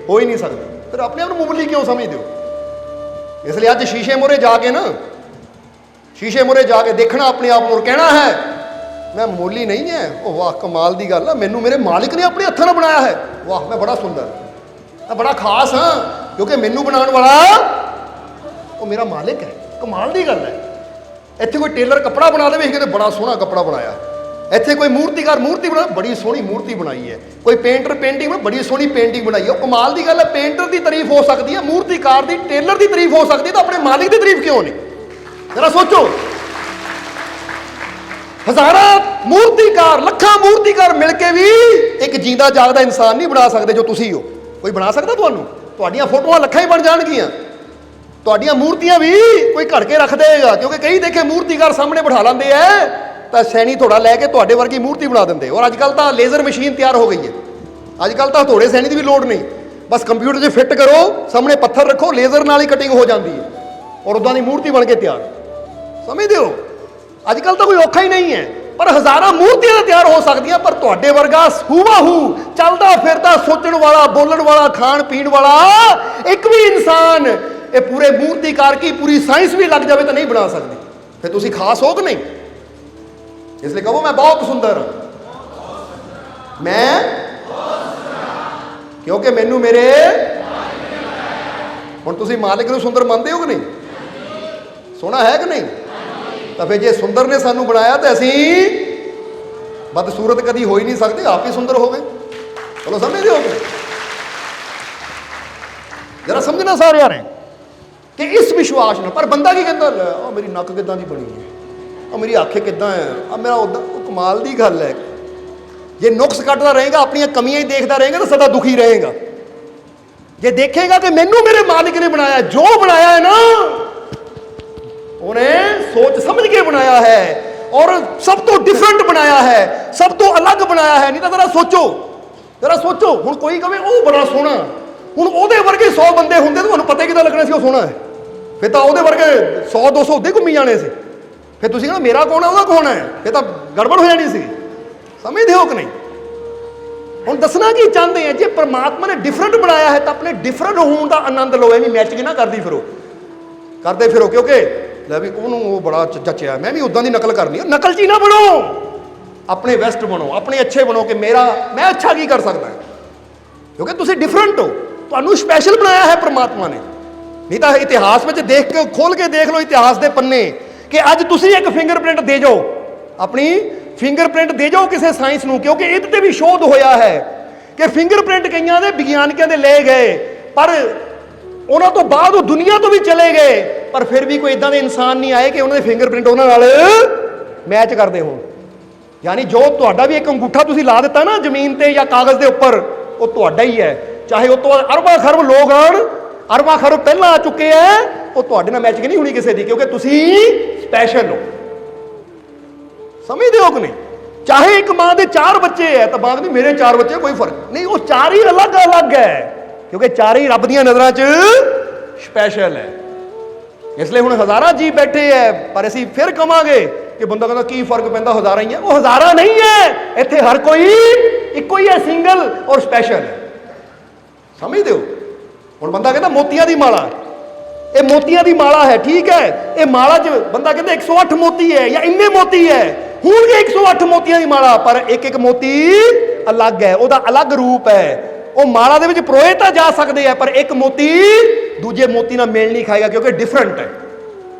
ਹੋ ਹੀ ਨਹੀਂ ਸਕਦੀ। ਫਿਰ ਆਪਣੇ ਆਪ ਨੂੰ ਮਾਮੂਲੀ ਕਿਉਂ ਸਮਝਦੇ ਹੋ? ਇਸ ਲਈ ਅੱਜ ਸ਼ੀਸ਼ੇ ਮੂਹਰੇ ਜਾ ਕੇ ਨਾ, ਸ਼ੀਸ਼ੇ ਮੂਹਰੇ ਜਾ ਕੇ ਦੇਖਣਾ ਆਪਣੇ ਆਪ ਨੂੰ, ਕਹਿਣਾ ਹੈ ਮੈਂ ਮਾਮੂਲੀ ਨਹੀਂ ਹੈ। ਉਹ ਵਾਹ, ਕਮਾਲ ਦੀ ਗੱਲ ਆ, ਮੈਨੂੰ ਮੇਰੇ ਮਾਲਿਕ ਨੇ ਆਪਣੇ ਹੱਥਾਂ ਨਾਲ ਬਣਾਇਆ ਹੈ। ਵਾਹ, ਮੈਂ ਬੜਾ ਸੁੰਦਰ, ਮੈਂ ਬੜਾ ਖਾਸ ਹਾਂ, ਕਿਉਂਕਿ ਮੈਨੂੰ ਬਣਾਉਣ ਵਾਲਾ ਉਹ ਮੇਰਾ ਮਾਲਿਕ ਹੈ। ਕਮਾਲ ਦੀ ਗੱਲ ਹੈ। ਇੱਥੇ ਕੋਈ ਟੇਲਰ ਕੱਪੜਾ ਬਣਾ ਦੇਵੇ, ਕਹਿੰਦੇ ਬੜਾ ਸੋਹਣਾ ਕੱਪੜਾ ਬਣਾਇਆ। ਇੱਥੇ ਕੋਈ ਮੂਰਤੀਕਾਰ ਮੂਰਤੀ ਬਣਾ, ਬੜੀ ਸੋਹਣੀ ਮੂਰਤੀ ਬਣਾਈ ਹੈ। ਕੋਈ ਪੇਂਟਰ ਪੇਂਟਿੰਗ ਬਣਾ, ਬੜੀ ਸੋਹਣੀ ਪੇਂਟਿੰਗ ਬਣਾਈ ਹੈ। ਉਹ ਕਮਾਲ ਦੀ ਗੱਲ ਹੈ। ਪੇਂਟਰ ਦੀ ਤਾਰੀਫ ਹੋ ਸਕਦੀ ਹੈ, ਮੂਰਤੀਕਾਰ ਦੀ, ਟੇਲਰ ਦੀ ਤਾਰੀਫ ਹੋ ਸਕਦੀ ਹੈ, ਤਾਂ ਆਪਣੇ ਮਾਲਿਕ ਦੀ ਤਾਰੀਫ ਕਿਉਂ ਨਹੀਂ? ਜਰਾ ਸੋਚੋ। ਹਜ਼ਾਰਾਂ ਮੂਰਤੀਕਾਰ, ਲੱਖਾਂ ਮੂਰਤੀਕਾਰ ਮਿਲ ਕੇ ਵੀ ਇੱਕ ਜੀਂਦਾ ਜਾਗਦਾ ਇਨਸਾਨ ਨਹੀਂ ਬਣਾ ਸਕਦੇ ਜੋ ਤੁਸੀਂ ਹੋ। ਕੋਈ ਬਣਾ ਸਕਦਾ ਤੁਹਾਨੂੰ? ਤੁਹਾਡੀਆਂ ਫੋਟੋਆਂ ਲੱਖਾਂ ਹੀ ਬਣ ਜਾਣਗੀਆਂ, ਤੁਹਾਡੀਆਂ ਮੂਰਤੀਆਂ ਵੀ ਕੋਈ ਘੜ ਕੇ ਰੱਖ ਦੇਗਾ, ਕਿਉਂਕਿ ਕਈ ਦੇਖੇ ਮੂਰਤੀਕਾਰ ਸਾਹਮਣੇ ਬਿਠਾ ਲੈਂਦੇ ਐ ਤਾਂ ਸੈਣੀ ਥੋੜਾ ਲੈ ਕੇ ਤੁਹਾਡੇ ਵਰਗੀ ਮੂਰਤੀ ਬਣਾ ਦਿੰਦੇ। ਔਰ ਅੱਜ ਕੱਲ੍ਹ ਤਾਂ ਲੇਜ਼ਰ ਮਸ਼ੀਨ ਤਿਆਰ ਹੋ ਗਈ ਹੈ। ਅੱਜ ਕੱਲ੍ਹ ਤਾਂ ਹਥੌੜੇ ਸੈਣੀ ਦੀ ਵੀ ਲੋੜ ਨਹੀਂ, ਬਸ ਕੰਪਿਊਟਰ 'ਚ ਫਿੱਟ ਕਰੋ, ਸਾਹਮਣੇ ਪੱਥਰ ਰੱਖੋ, ਲੇਜ਼ਰ ਨਾਲ ਹੀ ਕਟਿੰਗ ਹੋ ਜਾਂਦੀ ਹੈ ਔਰ ਉੱਦਾਂ ਦੀ ਮੂਰਤੀ ਬਣ ਕੇ ਤਿਆਰ। ਸਮਝਦੇ ਹੋ? ਅੱਜ ਕੱਲ੍ਹ ਤਾਂ ਕੋਈ ਔਖਾ ਹੀ ਨਹੀਂ ਹੈ। ਪਰ ਹਜ਼ਾਰਾਂ ਮੂਰਤੀਆਂ ਤਾਂ ਤਿਆਰ ਹੋ ਸਕਦੀਆਂ, ਪਰ ਤੁਹਾਡੇ ਵਰਗਾ ਹੂਬਹੂ ਚੱਲਦਾ ਫਿਰਦਾ ਸੋਚਣ ਵਾਲਾ, ਬੋਲਣ ਵਾਲਾ, ਖਾਣ ਪੀਣ ਵਾਲਾ ਇੱਕ ਵੀ ਇਨਸਾਨ ਇਹ ਪੂਰੇ ਮੂਰਤੀਕਾਰ ਕੀ ਪੂਰੀ ਸਾਇੰਸ ਵੀ ਲੱਗ ਜਾਵੇ ਤਾਂ ਨਹੀਂ ਬਣਾ ਸਕਦੀ। ਫਿਰ ਤੁਸੀਂ ਖਾਸ ਹੋ ਕਿ ਨਹੀਂ? ਇਸ ਲਈ ਕਹੋ ਮੈਂ ਬਹੁਤ ਸੁੰਦਰ ਹਾਂ, ਮੈਂ ਕਿਉਂਕਿ ਮੈਨੂੰ ਮੇਰੇ ਹੁਣ ਤੁਸੀਂ ਮਾਲਿਕ ਨੂੰ ਸੁੰਦਰ ਮੰਨਦੇ ਹੋ ਕਿ ਨਹੀਂ? ਸੋਹਣਾ ਹੈ ਕਿ ਨਹੀਂ? ਤਾਂ ਫਿਰ ਜੇ ਸੁੰਦਰ ਨੇ ਸਾਨੂੰ ਬਣਾਇਆ ਤਾਂ ਅਸੀਂ ਬਦਸੂਰਤ ਕਦੀ ਹੋ ਹੀ ਨਹੀਂ ਸਕਦੇ, ਆਪ ਹੀ ਸੁੰਦਰ ਹੋ ਗਏ। ਚਲੋ ਸਮਝਦੇ ਹੋ ਕਿ ਜਰਾ ਸਮਝਣਾ ਸਾਰਿਆਂ ਨੇ ਕਿ ਇਸ ਵਿਸ਼ਵਾਸ ਨਾਲ। ਪਰ ਬੰਦਾ ਕੀ ਕਹਿੰਦਾ, ਆ ਮੇਰੀ ਨੱਕ ਕਿੱਦਾਂ ਦੀ ਬਣੀ ਹੈ, ਆ ਮੇਰੀ ਅੱਖ ਕਿੱਦਾਂ ਹੈ, ਆ ਮੇਰਾ ਉੱਦਾਂ। ਉਹ ਕਮਾਲ ਦੀ ਗੱਲ ਹੈ। ਜੇ ਨੁਕਸ ਕੱਢਦਾ ਰਹੇਗਾ, ਆਪਣੀਆਂ ਕਮੀਆਂ ਹੀ ਦੇਖਦਾ ਰਹੇਗਾ ਤਾਂ ਸਦਾ ਦੁਖੀ ਰਹੇਗਾ। ਜੇ ਦੇਖੇਗਾ ਕਿ ਮੈਨੂੰ ਮੇਰੇ ਮਾਲਿਕ ਨੇ ਬਣਾਇਆ, ਜੋ ਬਣਾਇਆ ਹੈ ਨਾ ਉਹਨੇ ਸੋਚ ਸਮਝ ਕੇ ਬਣਾਇਆ ਹੈ ਔਰ ਸਭ ਤੋਂ ਡਿਫਰੈਂਟ ਬਣਾਇਆ ਹੈ, ਸਭ ਤੋਂ ਅਲੱਗ ਬਣਾਇਆ ਹੈ। ਨਹੀਂ ਤਾਂ ਜ਼ਰਾ ਸੋਚੋ ਹੁਣ ਕੋਈ ਕਹੇ ਉਹ ਬੜਾ ਸੋਹਣਾ, ਹੁਣ ਉਹਦੇ ਵਰਗੇ 100 ਬੰਦੇ ਹੁੰਦੇ ਤੁਹਾਨੂੰ ਪਤਾ ਕਿੱਦਾਂ ਲੱਗਣਾ ਸੀ ਉਹ ਸੋਹਣਾ ਹੈ? ਫਿਰ ਤਾਂ ਉਹਦੇ ਵਰਗੇ 100-200 ਉੱਦੇ ਘੁੰਮੀ ਜਾਣੇ ਸੀ। ਫਿਰ ਤੁਸੀਂ ਕਹਿੰਦੇ ਮੇਰਾ ਕੌਣ ਹੈ, ਉਹਦਾ ਕੌਣ ਹੈ? ਫਿਰ ਤਾਂ ਗੜਬੜ ਹੋ ਜਾਣੀ ਸੀ। ਸਮਝਦੇ ਹੋ ਕਿ ਨਹੀਂ? ਹੁਣ ਦੱਸਣਾ ਕੀ ਚਾਹੁੰਦੇ ਆ, ਜੇ ਪਰਮਾਤਮਾ ਨੇ ਡਿਫਰੈਂਟ ਬਣਾਇਆ ਹੈ ਤਾਂ ਆਪਣੇ ਡਿਫਰੈਂਟ ਹੋਣ ਦਾ ਆਨੰਦ ਲਓ। ਐਵੇਂ ਮੈਚਿੰਗ ਨਾ ਕਰਦੇ ਫਿਰੋ ਕਿਉਂਕਿ ਲੈ ਵੀ ਉਹਨੂੰ ਉਹ ਬੜਾ ਜੱਚਿਆ, ਮੈਂ ਵੀ ਉਦਾਂ ਦੀ ਨਕਲ ਕਰਨੀ। ਨਕਲਚੀ ਨਾ ਬਣੋ, ਆਪਣੇ ਬੈਸਟ ਬਣੋ, ਆਪਣੇ ਅੱਛੇ ਬਣੋ ਕਿ ਮੈਂ ਅੱਛਾ ਕੀ ਕਰ ਸਕਦਾ, ਕਿਉਂਕਿ ਤੁਸੀਂ ਡਿਫਰੈਂਟ ਹੋ, ਤੁਹਾਨੂੰ ਸਪੈਸ਼ਲ ਬਣਾਇਆ ਹੈ ਪਰਮਾਤਮਾ ਨੇ। ਨਹੀਂ ਤਾਂ ਇਤਿਹਾਸ ਵਿੱਚ ਦੇਖ ਕੇ ਖੋਲ ਕੇ ਦੇਖ ਲਓ ਇਤਿਹਾਸ ਦੇ ਪੰਨੇ ਕਿ ਅੱਜ ਤੁਸੀਂ ਇੱਕ ਫਿੰਗਰਪ੍ਰਿੰਟ ਦੇ ਜਾਓ, ਆਪਣੀ ਫਿੰਗਰਪ੍ਰਿੰਟ ਦੇ ਜਾਓ ਕਿਸੇ ਸਾਇੰਸ ਨੂੰ, ਕਿਉਂਕਿ ਇਹਦੇ ਤੇ ਵੀ ਸ਼ੋਧ ਹੋਇਆ ਹੈ ਕਿ ਫਿੰਗਰਪ੍ਰਿੰਟ ਕਈਆਂ ਦੇ ਵਿਗਿਆਨਕਾਂ ਦੇ ਲਏ ਗਏ, ਪਰ ਉਹਨਾਂ ਤੋਂ ਬਾਅਦ ਉਹ ਦੁਨੀਆ ਤੋਂ ਵੀ ਚਲੇ ਗਏ, ਪਰ ਫਿਰ ਵੀ ਕੋਈ ਇਦਾਂ ਦੇ ਇਨਸਾਨ ਨਹੀਂ ਆਏ ਕਿ ਉਹਨਾਂ ਦੇ ਫਿੰਗਰਪ੍ਰਿੰਟ ਉਹਨਾਂ ਨਾਲ ਮੈਚ ਕਰਦੇ ਹੋਣ। ਯਾਨੀ ਜੋ ਤੁਹਾਡਾ ਵੀ ਇੱਕ ਅੰਗੂਠਾ ਤੁਸੀਂ ਲਾ ਦਿੱਤਾ ਨਾ ਜ਼ਮੀਨ ਤੇ ਜਾਂ ਕਾਗਜ਼ ਦੇ ਉੱਪਰ, ਉਹ ਤੁਹਾਡਾ ਹੀ ਹੈ। ਚਾਹੇ ਉਹ ਤੋਂ ਅਰਬਾਂ ਖਰਬ ਲੋਕ ਆਉਣ, ਅਰਬਾਂ ਖਰਬ ਪਹਿਲਾਂ ਆ ਚੁੱਕੇ ਹੈ, ਉਹ ਤੁਹਾਡੇ ਨਾਲ ਮੈਚਿੰਗ ਨਹੀਂ ਹੋਣੀ ਕਿਸੇ ਦੀ, ਕਿਉਂਕਿ ਤੁਸੀਂ ਸਪੈਸ਼ਲ ਹੋ। ਸਮਝਦੇ ਹੋ ਕਿ ਨਹੀਂ? ਚਾਹੇ ਇੱਕ ਮਾਂ ਦੇ 4 ਬੱਚੇ ਹੈ ਤਾਂ ਬਾਅਦ ਵੀ ਮੇਰੇ 4 ਬੱਚੇ, ਕੋਈ ਫਰਕ ਨਹੀਂ, ਉਹ 4 ਹੀ ਅਲੱਗ ਹੈ, ਕਿਉਂਕਿ 4 ਹੀ ਰੱਬ ਦੀਆਂ ਨਜ਼ਰਾਂ 'ਚ ਸਪੈਸ਼ਲ ਹੈ। ਇਸ ਲਈ ਹੁਣ ਹਜ਼ਾਰਾਂ ਜੀ ਬੈਠੇ ਹੈ, ਪਰ ਅਸੀਂ ਫਿਰ ਕਵਾਂਗੇ ਕਿ ਬੰਦਾ ਕਹਿੰਦਾ ਕੀ ਫਰਕ ਪੈਂਦਾ, ਹਜ਼ਾਰਾਂ ਹੀ ਹੈ। ਉਹ ਹਜ਼ਾਰਾਂ ਨਹੀਂ ਹੈ, ਇੱਥੇ ਹਰ ਕੋਈ ਇੱਕੋ ਹੀ ਹੈ, ਸਿੰਗਲ ਔਰ ਸਪੈਸ਼ਲ ਹੈ। ਸਮਝਦੇ ਹੋ? ਹੁਣ ਬੰਦਾ ਕਹਿੰਦਾ ਮੋਤੀਆਂ ਦੀ ਮਾਲਾ, ਇਹ ਮੋਤੀਆਂ ਦੀ ਮਾਲਾ ਹੈ, ਠੀਕ ਹੈ, ਇਹ ਮਾਲਾ 'ਚ ਬੰਦਾ ਕਹਿੰਦਾ 108 ਮੋਤੀ ਹੈ ਜਾਂ ਇੰਨੇ ਮੋਤੀ ਹੈ, ਹੋਣਗੇ 108 ਮੋਤੀਆਂ ਦੀ ਮਾਲਾ, ਪਰ ਇੱਕ ਮੋਤੀ ਅਲੱਗ ਹੈ, ਉਹਦਾ ਅਲੱਗ ਰੂਪ ਹੈ। ਉਹ ਮਾਲਾ ਦੇ ਵਿੱਚ ਪਰੋਏ ਤਾਂ ਜਾ ਸਕਦੇ ਆ, ਪਰ ਇੱਕ ਮੋਤੀ ਦੂਜੇ ਮੋਤੀ ਨਾਲ ਮੇਲ ਨਹੀਂ ਖਾਏਗਾ, ਕਿਉਂਕਿ ਡਿਫਰੈਂਟ ਹੈ।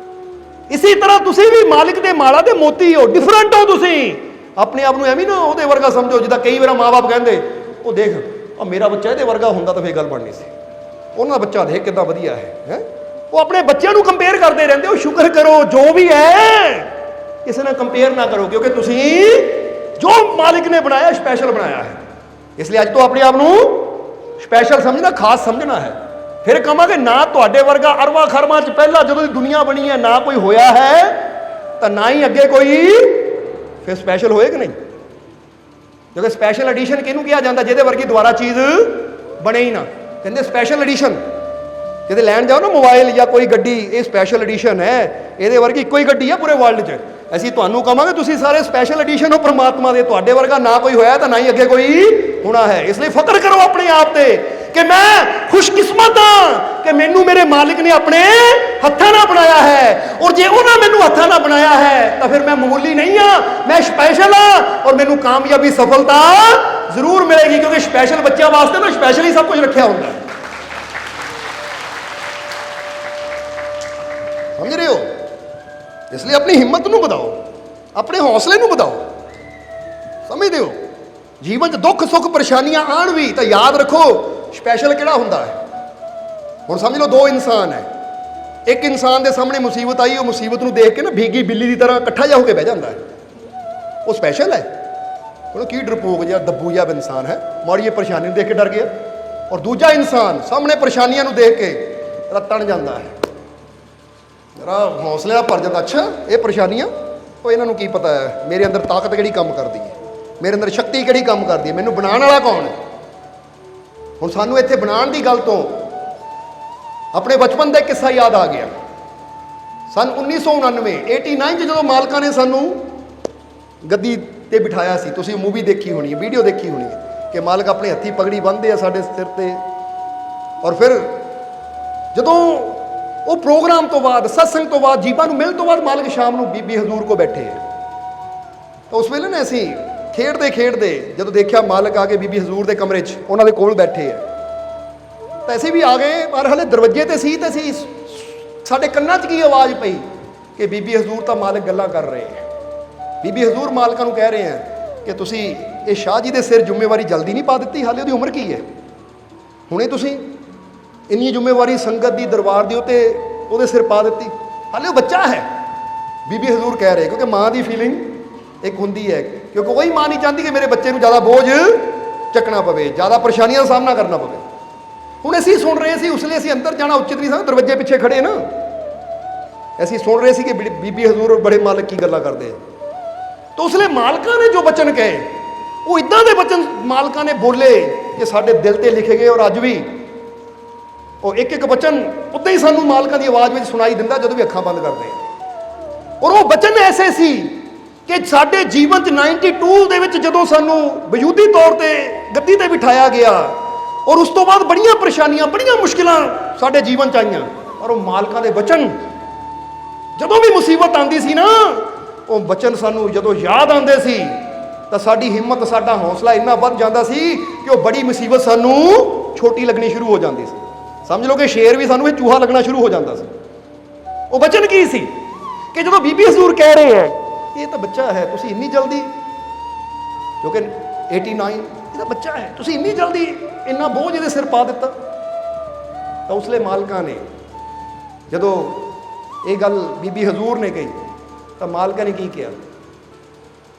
ਇਸੇ ਤਰ੍ਹਾਂ ਤੁਸੀਂ ਵੀ ਮਾਲਿਕ ਦੇ ਮਾਲਾ ਦੇ ਮੋਤੀ ਹੋ, ਡਿਫਰੈਂਟ ਹੋ। ਤੁਸੀਂ ਆਪਣੇ ਆਪ ਨੂੰ ਐਵੇਂ ਨਾ ਉਹਦੇ ਵਰਗਾ ਸਮਝੋ, ਜਿੱਦਾਂ ਕਈ ਵਾਰ ਮਾਂ-ਬਾਪ ਕਹਿੰਦੇ ਉਹ ਦੇਖ ਉਹ ਮੇਰਾ ਬੱਚਾ ਇਹਦੇ ਵਰਗਾ ਹੁੰਦਾ ਤਾਂ ਫੇਰ ਗੱਲ ਬਣਨੀ ਸੀ, ਉਹਨਾਂ ਦਾ ਬੱਚਾ ਦੇਖ ਕਿੱਦਾਂ ਵਧੀਆ ਹੈ। ਉਹ ਆਪਣੇ ਬੱਚਿਆਂ ਨੂੰ ਕੰਪੇਅਰ ਕਰਦੇ ਰਹਿੰਦੇ ਹੋ। ਸ਼ੁਕਰ ਕਰੋ ਜੋ ਵੀ ਹੈ ਕਿਸੇ ਨਾਲ ਕੰਪੇਅਰ ਨਾ ਕਰੋ, ਕਿਉਂਕਿ ਤੁਸੀਂ ਜੋ ਮਾਲਿਕ ਨੇ ਬਣਾਇਆ ਸਪੈਸ਼ਲ ਬਣਾਇਆ ਹੈ। ਇਸ ਲਈ ਅੱਜ ਤੋਂ ਆਪਣੇ ਆਪ ਨੂੰ ਸਪੈਸ਼ਲ ਸਮਝਣਾ, ਖਾਸ ਸਮਝਣਾ ਹੈ। ਫਿਰ ਕਹਾਂਗੇ ਨਾ ਤੁਹਾਡੇ ਵਰਗਾ ਅਰਬਾਂ ਖਰਬਾਂ 'ਚ ਪਹਿਲਾਂ ਜਦੋਂ ਦੀ ਦੁਨੀਆ ਬਣੀ ਹੈ ਨਾ ਕੋਈ ਹੋਇਆ ਹੈ, ਤਾਂ ਨਾ ਹੀ ਅੱਗੇ ਕੋਈ ਫਿਰ ਸਪੈਸ਼ਲ ਹੋਏ ਕਿ ਨਹੀਂ? ਕਿਉਂਕਿ ਸਪੈਸ਼ਲ ਐਡੀਸ਼ਨ ਕਿਹਨੂੰ ਕਿਹਾ ਜਾਂਦਾ? ਜਿਹਦੇ ਵਰਗੀ ਦੁਬਾਰਾ ਚੀਜ਼ ਬਣੇ ਹੀ ਨਾ, ਕਹਿੰਦੇ ਸਪੈਸ਼ਲ ਐਡੀਸ਼ਨ। ਜਿਹਦੇ ਲੈਣ ਜਾਓ ਨਾ ਮੋਬਾਈਲ ਜਾਂ ਕੋਈ ਗੱਡੀ, ਇਹ ਸਪੈਸ਼ਲ ਐਡੀਸ਼ਨ ਹੈ, ਇਹਦੇ ਵਰਗੀ ਇੱਕੋ ਹੀ ਗੱਡੀ ਹੈ ਪੂਰੇ ਵਰਲਡ 'ਚ। ਅਸੀਂ ਤੁਹਾਨੂੰ ਕਹਾਂਗੇ ਤੁਸੀਂ ਸਾਰੇ ਸਪੈਸ਼ਲ ਐਡੀਸ਼ਨ ਹੋ ਪਰਮਾਤਮਾ ਦੇ, ਤੁਹਾਡੇ ਵਰਗਾ ਨਾ ਕੋਈ ਹੋਇਆ ਤਾਂ ਨਾ ਹੀ ਅੱਗੇ ਕੋਈ ਹੋਣਾ ਹੈ। ਇਸ ਲਈ ਫਕਰ ਕਰੋ ਆਪਣੇ ਆਪ ਤੇ ਕਿ ਮੈਂ ਖੁਸ਼ਕਿਸਮਤ ਹਾਂ ਕਿ ਮੈਨੂੰ ਮੇਰੇ ਮਾਲਿਕ ਨੇ ਆਪਣੇ ਹੱਥਾਂ ਨਾਲ ਬਣਾਇਆ ਹੈ, ਔਰ ਜੇ ਉਹਨਾਂ ਮੈਨੂੰ ਹੱਥਾਂ ਨਾਲ ਬਣਾਇਆ ਹੈ ਤਾਂ ਫਿਰ ਮੈਂ ਮਾਮੂਲੀ ਨਹੀਂ ਹਾਂ, ਮੈਂ ਸਪੈਸ਼ਲ ਹਾਂ, ਔਰ ਮੈਨੂੰ ਕਾਮਯਾਬੀ ਸਫਲਤਾ ਜ਼ਰੂਰ ਮਿਲੇਗੀ, ਕਿਉਂਕਿ ਸਪੈਸ਼ਲ ਬੱਚਿਆਂ ਵਾਸਤੇ ਤਾਂ ਸਪੈਸ਼ਲ ਹੀ ਸਭ ਕੁਝ ਰੱਖਿਆ ਹੁੰਦਾ ਹੈ। ਸਮਝ ਰਹੇ ਹੋ? ਇਸ ਲਈ ਆਪਣੀ ਹਿੰਮਤ ਨੂੰ ਵਧਾਓ, ਆਪਣੇ ਹੌਸਲੇ ਨੂੰ ਵਧਾਓ। ਸਮਝਦੇ ਹੋ? ਜੀਵਨ 'ਚ ਦੁੱਖ ਸੁੱਖ ਪਰੇਸ਼ਾਨੀਆਂ ਆਉਣ ਵੀ ਤਾਂ ਯਾਦ ਰੱਖੋ ਸਪੈਸ਼ਲ ਕਿਹੜਾ ਹੁੰਦਾ ਹੈ। ਹੁਣ ਸਮਝ ਲਓ 2 ਇਨਸਾਨ ਹੈ, ਇੱਕ ਇਨਸਾਨ ਦੇ ਸਾਹਮਣੇ ਮੁਸੀਬਤ ਆਈ, ਉਹ ਮੁਸੀਬਤ ਨੂੰ ਦੇਖ ਕੇ ਨਾ ਭੀਗੀ ਬਿੱਲੀ ਦੀ ਤਰ੍ਹਾਂ ਇਕੱਠਾ ਜਾ ਹੋ ਕੇ ਬਹਿ ਜਾਂਦਾ ਹੈ, ਉਹ ਸਪੈਸ਼ਲ ਹੈ। ਉਹਨੂੰ ਕੀ ਡਰਪੋਕ ਜਿਹਾ ਦੱਬੂ ਜਿਹਾ ਇਨਸਾਨ ਹੈ, ਮਾੜੀ ਜਿਹੀ ਪਰੇਸ਼ਾਨੀ ਨੂੰ ਦੇਖ ਕੇ ਡਰ ਗਿਆ। ਔਰ ਦੂਜਾ ਇਨਸਾਨ ਸਾਹਮਣੇ ਪਰੇਸ਼ਾਨੀਆਂ ਨੂੰ ਦੇਖ ਕੇ ਤਣ ਜਾਂਦਾ ਹੈ, ਜਰਾ ਹੌਸਲੇ ਨਾਲ ਭਰ ਜਾਂਦਾ। ਅੱਛਾ ਇਹ ਪਰੇਸ਼ਾਨੀਆਂ, ਉਹ ਇਹਨਾਂ ਨੂੰ ਕੀ ਪਤਾ ਹੈ ਮੇਰੇ ਅੰਦਰ ਤਾਕਤ ਕਿਹੜੀ ਕੰਮ ਕਰਦੀ ਹੈ, ਮੇਰੇ ਅੰਦਰ ਸ਼ਕਤੀ ਕਿਹੜੀ ਕੰਮ ਕਰਦੀ ਹੈ, ਮੈਨੂੰ ਬਣਾਉਣ ਵਾਲਾ ਕੌਣ ਹੈ। ਹੁਣ ਸਾਨੂੰ ਇੱਥੇ ਬਣਾਉਣ ਦੀ ਗੱਲ ਤੋਂ ਆਪਣੇ ਬਚਪਨ ਦਾ ਇੱਕ ਕਿੱਸਾ ਯਾਦ ਆ ਗਿਆ। ਸਨ 1999 'ਚ ਜਦੋਂ ਮਾਲਕਾਂ ਨੇ ਸਾਨੂੰ ਗੱਦੀ ਤੇ ਬਿਠਾਇਆ ਸੀ। ਤੁਸੀਂ ਮੂਵੀ ਦੇਖੀ ਹੋਣੀ ਹੈ, ਵੀਡੀਓ ਦੇਖੀ ਹੋਣੀ ਹੈ ਕਿ ਮਾਲਕ ਆਪਣੇ ਹੱਥੀ ਪਗੜੀ ਬੰਨ੍ਹਦੇ ਆ ਸਾਡੇ ਸਿਰ ਤੇ। ਔਰ ਫਿਰ ਜਦੋਂ ਉਹ ਪ੍ਰੋਗਰਾਮ ਤੋਂ ਬਾਅਦ, ਸਤਸੰਗ ਤੋਂ ਬਾਅਦ, ਜੀਵਾਂ ਨੂੰ ਮਿਲਣ ਤੋਂ ਬਾਅਦ ਮਾਲਕ ਸ਼ਾਮ ਨੂੰ ਬੀਬੀ ਹਜ਼ੂਰ ਕੋ ਬੈਠੇ ਹੈ। ਤਾਂ ਉਸ ਵੇਲੇ ਨਾ ਅਸੀਂ ਖੇਡਦੇ ਖੇਡਦੇ ਜਦੋਂ ਦੇਖਿਆ ਮਾਲਕ ਆ ਕੇ ਬੀਬੀ ਹਜ਼ੂਰ ਦੇ ਕਮਰੇ 'ਚ ਉਹਨਾਂ ਦੇ ਕੋਲ ਬੈਠੇ ਹੈ, ਤਾਂ ਅਸੀਂ ਵੀ ਆ ਗਏ। ਪਰ ਹਲੇ ਦਰਵਾਜ਼ੇ ਤੇ ਸੀ ਤੇ ਅਸੀਂ, ਸਾਡੇ ਕੰਨਾਂ 'ਚ ਕੀ ਆਵਾਜ਼ ਪਈ ਕਿ ਬੀਬੀ ਹਜ਼ੂਰ ਤਾਂ ਮਾਲਕ ਗੱਲਾਂ ਕਰ ਰਹੇ ਹੈ। ਬੀਬੀ ਹਜ਼ੂਰ ਮਾਲਕਾਂ ਨੂੰ ਕਹਿ ਰਹੇ ਹੈ ਕਿ ਤੁਸੀਂ ਇਹ ਸ਼ਾਹ ਜੀ ਦੇ ਸਿਰ ਜ਼ਿੰਮੇਵਾਰੀ ਜਲਦੀ ਨਹੀਂ ਪਾ ਦਿੱਤੀ, ਹਾਲੇ ਉਹਦੀ ਉਮਰ ਕੀ ਹੈ? ਹੁਣੇ ਤੁਸੀਂ ਇੰਨੀ ਜ਼ਿੰਮੇਵਾਰੀ ਸੰਗਤ ਦੀ, ਦਰਬਾਰ ਦੀ ਉਹਦੇ ਸਿਰ ਪਾ ਦਿੱਤੀ, ਹਾਲੇ ਉਹ ਬੱਚਾ ਹੈ। ਬੀਬੀ ਹਜ਼ੂਰ ਕਹਿ ਰਹੇ, ਕਿਉਂਕਿ ਮਾਂ ਦੀ ਫੀਲਿੰਗ ਇੱਕ ਹੁੰਦੀ ਹੈ, ਕਿਉਂਕਿ ਕੋਈ ਮਾਂ ਨਹੀਂ ਚਾਹੁੰਦੀ ਕਿ ਮੇਰੇ ਬੱਚੇ ਨੂੰ ਜ਼ਿਆਦਾ ਬੋਝ ਚੱਕਣਾ ਪਵੇ, ਜ਼ਿਆਦਾ ਪਰੇਸ਼ਾਨੀਆਂ ਦਾ ਸਾਹਮਣਾ ਕਰਨਾ ਪਵੇ। ਹੁਣ ਅਸੀਂ ਸੁਣ ਰਹੇ ਸੀ, ਉਸ ਲਈ ਅਸੀਂ ਅੰਦਰ ਜਾਣਾ ਉਚਿਤ ਨਹੀਂ ਸੀ, ਦਰਵਾਜ਼ੇ ਪਿੱਛੇ ਖੜੇ ਨਾ, ਅਸੀਂ ਸੁਣ ਰਹੇ ਸੀ ਕਿ ਬੀਬੀ ਹਜ਼ੂਰ ਬੜੇ ਮਾਲਕ ਕੀ ਗੱਲਾਂ ਕਰਦੇ ਆ। ਤਾਂ ਉਸ ਲਈ ਮਾਲਕਾਂ ਨੇ ਜੋ ਬਚਨ ਕਹੇ, ਉਹ ਇਦਾਂ ਦੇ ਬਚਨ ਮਾਲਕਾਂ ਨੇ ਬੋਲੇ ਕਿ ਸਾਡੇ ਦਿਲ ਤੇ ਲਿਖੇ ਗਏ। ਔਰ ਅੱਜ ਵੀ ਉਹ ਇੱਕ ਇੱਕ ਬਚਨ ਉੱਦਾਂ ਹੀ ਸਾਨੂੰ ਮਾਲਕਾਂ ਦੀ ਆਵਾਜ਼ ਵਿੱਚ ਸੁਣਾਈ ਦਿੰਦਾ ਜਦੋਂ ਵੀ ਅੱਖਾਂ ਬੰਦ ਕਰਦੇ ਆ। ਔਰ ਉਹ ਬਚਨ ਐਸੇ ਸੀ ਕਿ ਸਾਡੇ ਜੀਵਨ 'ਚ 92 ਦੇ ਵਿੱਚ ਜਦੋਂ ਸਾਨੂੰ ਵਜੂਦੀ ਤੌਰ ਤੇ ਗੱਦੀ ਤੇ ਬਿਠਾਇਆ ਗਿਆ, ਔਰ ਉਸ ਤੋਂ ਬਾਅਦ ਬੜੀਆਂ ਪਰੇਸ਼ਾਨੀਆਂ, ਬੜੀਆਂ ਮੁਸ਼ਕਿਲਾਂ ਸਾਡੇ ਜੀਵਨ 'ਚ ਆਈਆਂ, ਔਰ ਉਹ ਮਾਲਕਾਂ ਦੇ ਬਚਨ ਜਦੋਂ ਵੀ ਮੁਸੀਬਤ ਆਉਂਦੀ ਸੀ ਨਾ, ਉਹ ਬਚਨ ਸਾਨੂੰ ਜਦੋਂ ਯਾਦ ਆਉਂਦੇ ਸੀ ਤਾਂ ਸਾਡੀ ਹਿੰਮਤ, ਸਾਡਾ ਹੌਸਲਾ ਇੰਨਾ ਵੱਧ ਜਾਂਦਾ ਸੀ ਕਿ ਉਹ ਬੜੀ ਮੁਸੀਬਤ ਸਾਨੂੰ ਛੋਟੀ ਲੱਗਣੀ ਸ਼ੁਰੂ ਹੋ ਜਾਂਦੀ ਸੀ। ਸਮਝ ਲਓ ਕਿ ਸ਼ੇਰ ਵੀ ਸਾਨੂੰ ਇਹ ਚੂਹਾ ਲੱਗਣਾ ਸ਼ੁਰੂ ਹੋ ਜਾਂਦਾ ਸੀ। ਉਹ ਬਚਨ ਕੀ ਸੀ ਕਿ ਜਦੋਂ ਬੀਬੀ ਹਜ਼ੂਰ ਕਹਿ ਰਹੇ ਹੈ ਇਹ ਤਾਂ ਬੱਚਾ ਹੈ, ਤੁਸੀਂ ਇੰਨੀ ਜਲਦੀ, ਕਿਉਂਕਿ 89 ਇਹ ਤਾਂ ਬੱਚਾ ਹੈ, ਤੁਸੀਂ ਇੰਨੀ ਜਲਦੀ ਇੰਨਾ ਬੋਝ ਇਹਦੇ ਸਿਰ ਪਾ ਦਿੱਤਾ। ਤਾਂ ਉਸ ਲਈ ਮਾਲਕਾਂ ਨੇ ਜਦੋਂ ਇਹ ਗੱਲ ਬੀਬੀ ਹਜ਼ੂਰ ਨੇ ਕਹੀ ਤਾਂ ਮਾਲਕਾਂ ਨੇ ਕੀ ਕਿਹਾ?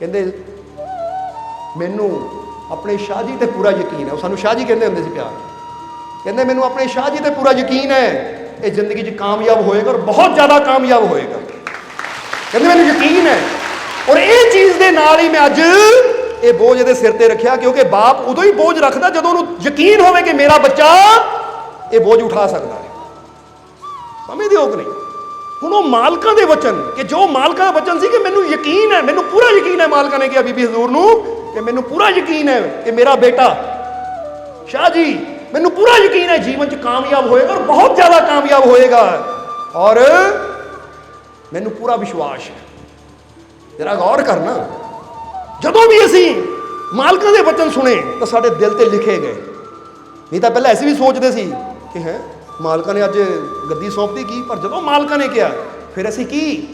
ਕਹਿੰਦੇ ਮੈਨੂੰ ਆਪਣੇ ਸ਼ਾਹ ਜੀ ਤੇ ਪੂਰਾ ਯਕੀਨ ਹੈ। ਉਹ ਸਾਨੂੰ ਸ਼ਾਹ ਜੀ ਕਹਿੰਦੇ ਹੁੰਦੇ ਸੀ ਪਿਆਰ। ਕਹਿੰਦੇ ਮੈਨੂੰ ਆਪਣੇ ਸ਼ਾਹ ਜੀ ਤੇ ਪੂਰਾ ਯਕੀਨ ਹੈ, ਇਹ ਜ਼ਿੰਦਗੀ 'ਚ ਕਾਮਯਾਬ ਹੋਏਗਾ, ਔਰ ਬਹੁਤ ਜ਼ਿਆਦਾ ਕਾਮਯਾਬ ਹੋਏਗਾ। ਕਹਿੰਦੇ ਮੈਨੂੰ ਯਕੀਨ ਹੈ, ਔਰ ਇਹ ਚੀਜ਼ ਦੇ ਨਾਲ ਹੀ ਮੈਂ ਅੱਜ ਇਹ ਬੋਝ ਇਹਦੇ ਸਿਰ ਤੇ ਰੱਖਿਆ, ਕਿਉਂਕਿ ਬਾਪ ਉਦੋਂ ਹੀ ਬੋਝ ਰੱਖਦਾ ਜਦੋਂ ਉਹਨੂੰ ਯਕੀਨ ਹੋਵੇ ਕਿ ਮੇਰਾ ਬੱਚਾ ਇਹ ਬੋਝ ਉਠਾ ਸਕਦਾ ਹੈ। ਸਮਝਦੇ ਹੋ ਕਿ ਨਹੀਂ? ਹੁਣ ਉਹ ਮਾਲਕਾਂ ਦੇ ਵਚਨ, ਕਿ ਜੋ ਮਾਲਕਾਂ ਦਾ ਵਚਨ ਸੀ ਕਿ ਮੈਨੂੰ ਯਕੀਨ ਹੈ, ਮੈਨੂੰ ਪੂਰਾ ਯਕੀਨ ਹੈ, ਮਾਲਕਾਂ ਨੇ ਕਿਹਾ ਬੀਬੀ ਹਜ਼ੂਰ ਨੂੰ ਕਿ ਮੈਨੂੰ ਪੂਰਾ ਯਕੀਨ ਹੈ ਕਿ ਮੇਰਾ ਬੇਟਾ ਸ਼ਾਹ ਜੀ, ਮੈਨੂੰ ਪੂਰਾ ਯਕੀਨ ਹੈ ਜੀਵਨ 'ਚ ਕਾਮਯਾਬ ਹੋਏਗਾ, ਔਰ ਬਹੁਤ ਜ਼ਿਆਦਾ ਕਾਮਯਾਬ ਹੋਏਗਾ, ਔਰ ਮੈਨੂੰ ਪੂਰਾ ਵਿਸ਼ਵਾਸ ਹੈ। ਜਰਾ ਗੌਰ ਕਰਨਾ, ਜਦੋਂ ਵੀ ਅਸੀਂ ਮਾਲਕਾਂ ਦੇ ਵਚਨ ਸੁਣੇ ਤਾਂ ਸਾਡੇ ਦਿਲ ਤੇ ਲਿਖੇ ਗਏ। ਨਹੀਂ ਤਾਂ ਪਹਿਲਾਂ ਅਸੀਂ ਵੀ ਸੋਚਦੇ ਸੀ ਕਿ ਹੈ ਮਾਲਕਾਂ ਨੇ ਅੱਜ ਗੱਦੀ ਸੌਂਪਦੀ ਕੀ, ਪਰ ਜਦੋਂ ਮਾਲਕਾਂ ਨੇ ਕਿਹਾ ਫਿਰ ਅਸੀਂ ਕੀ,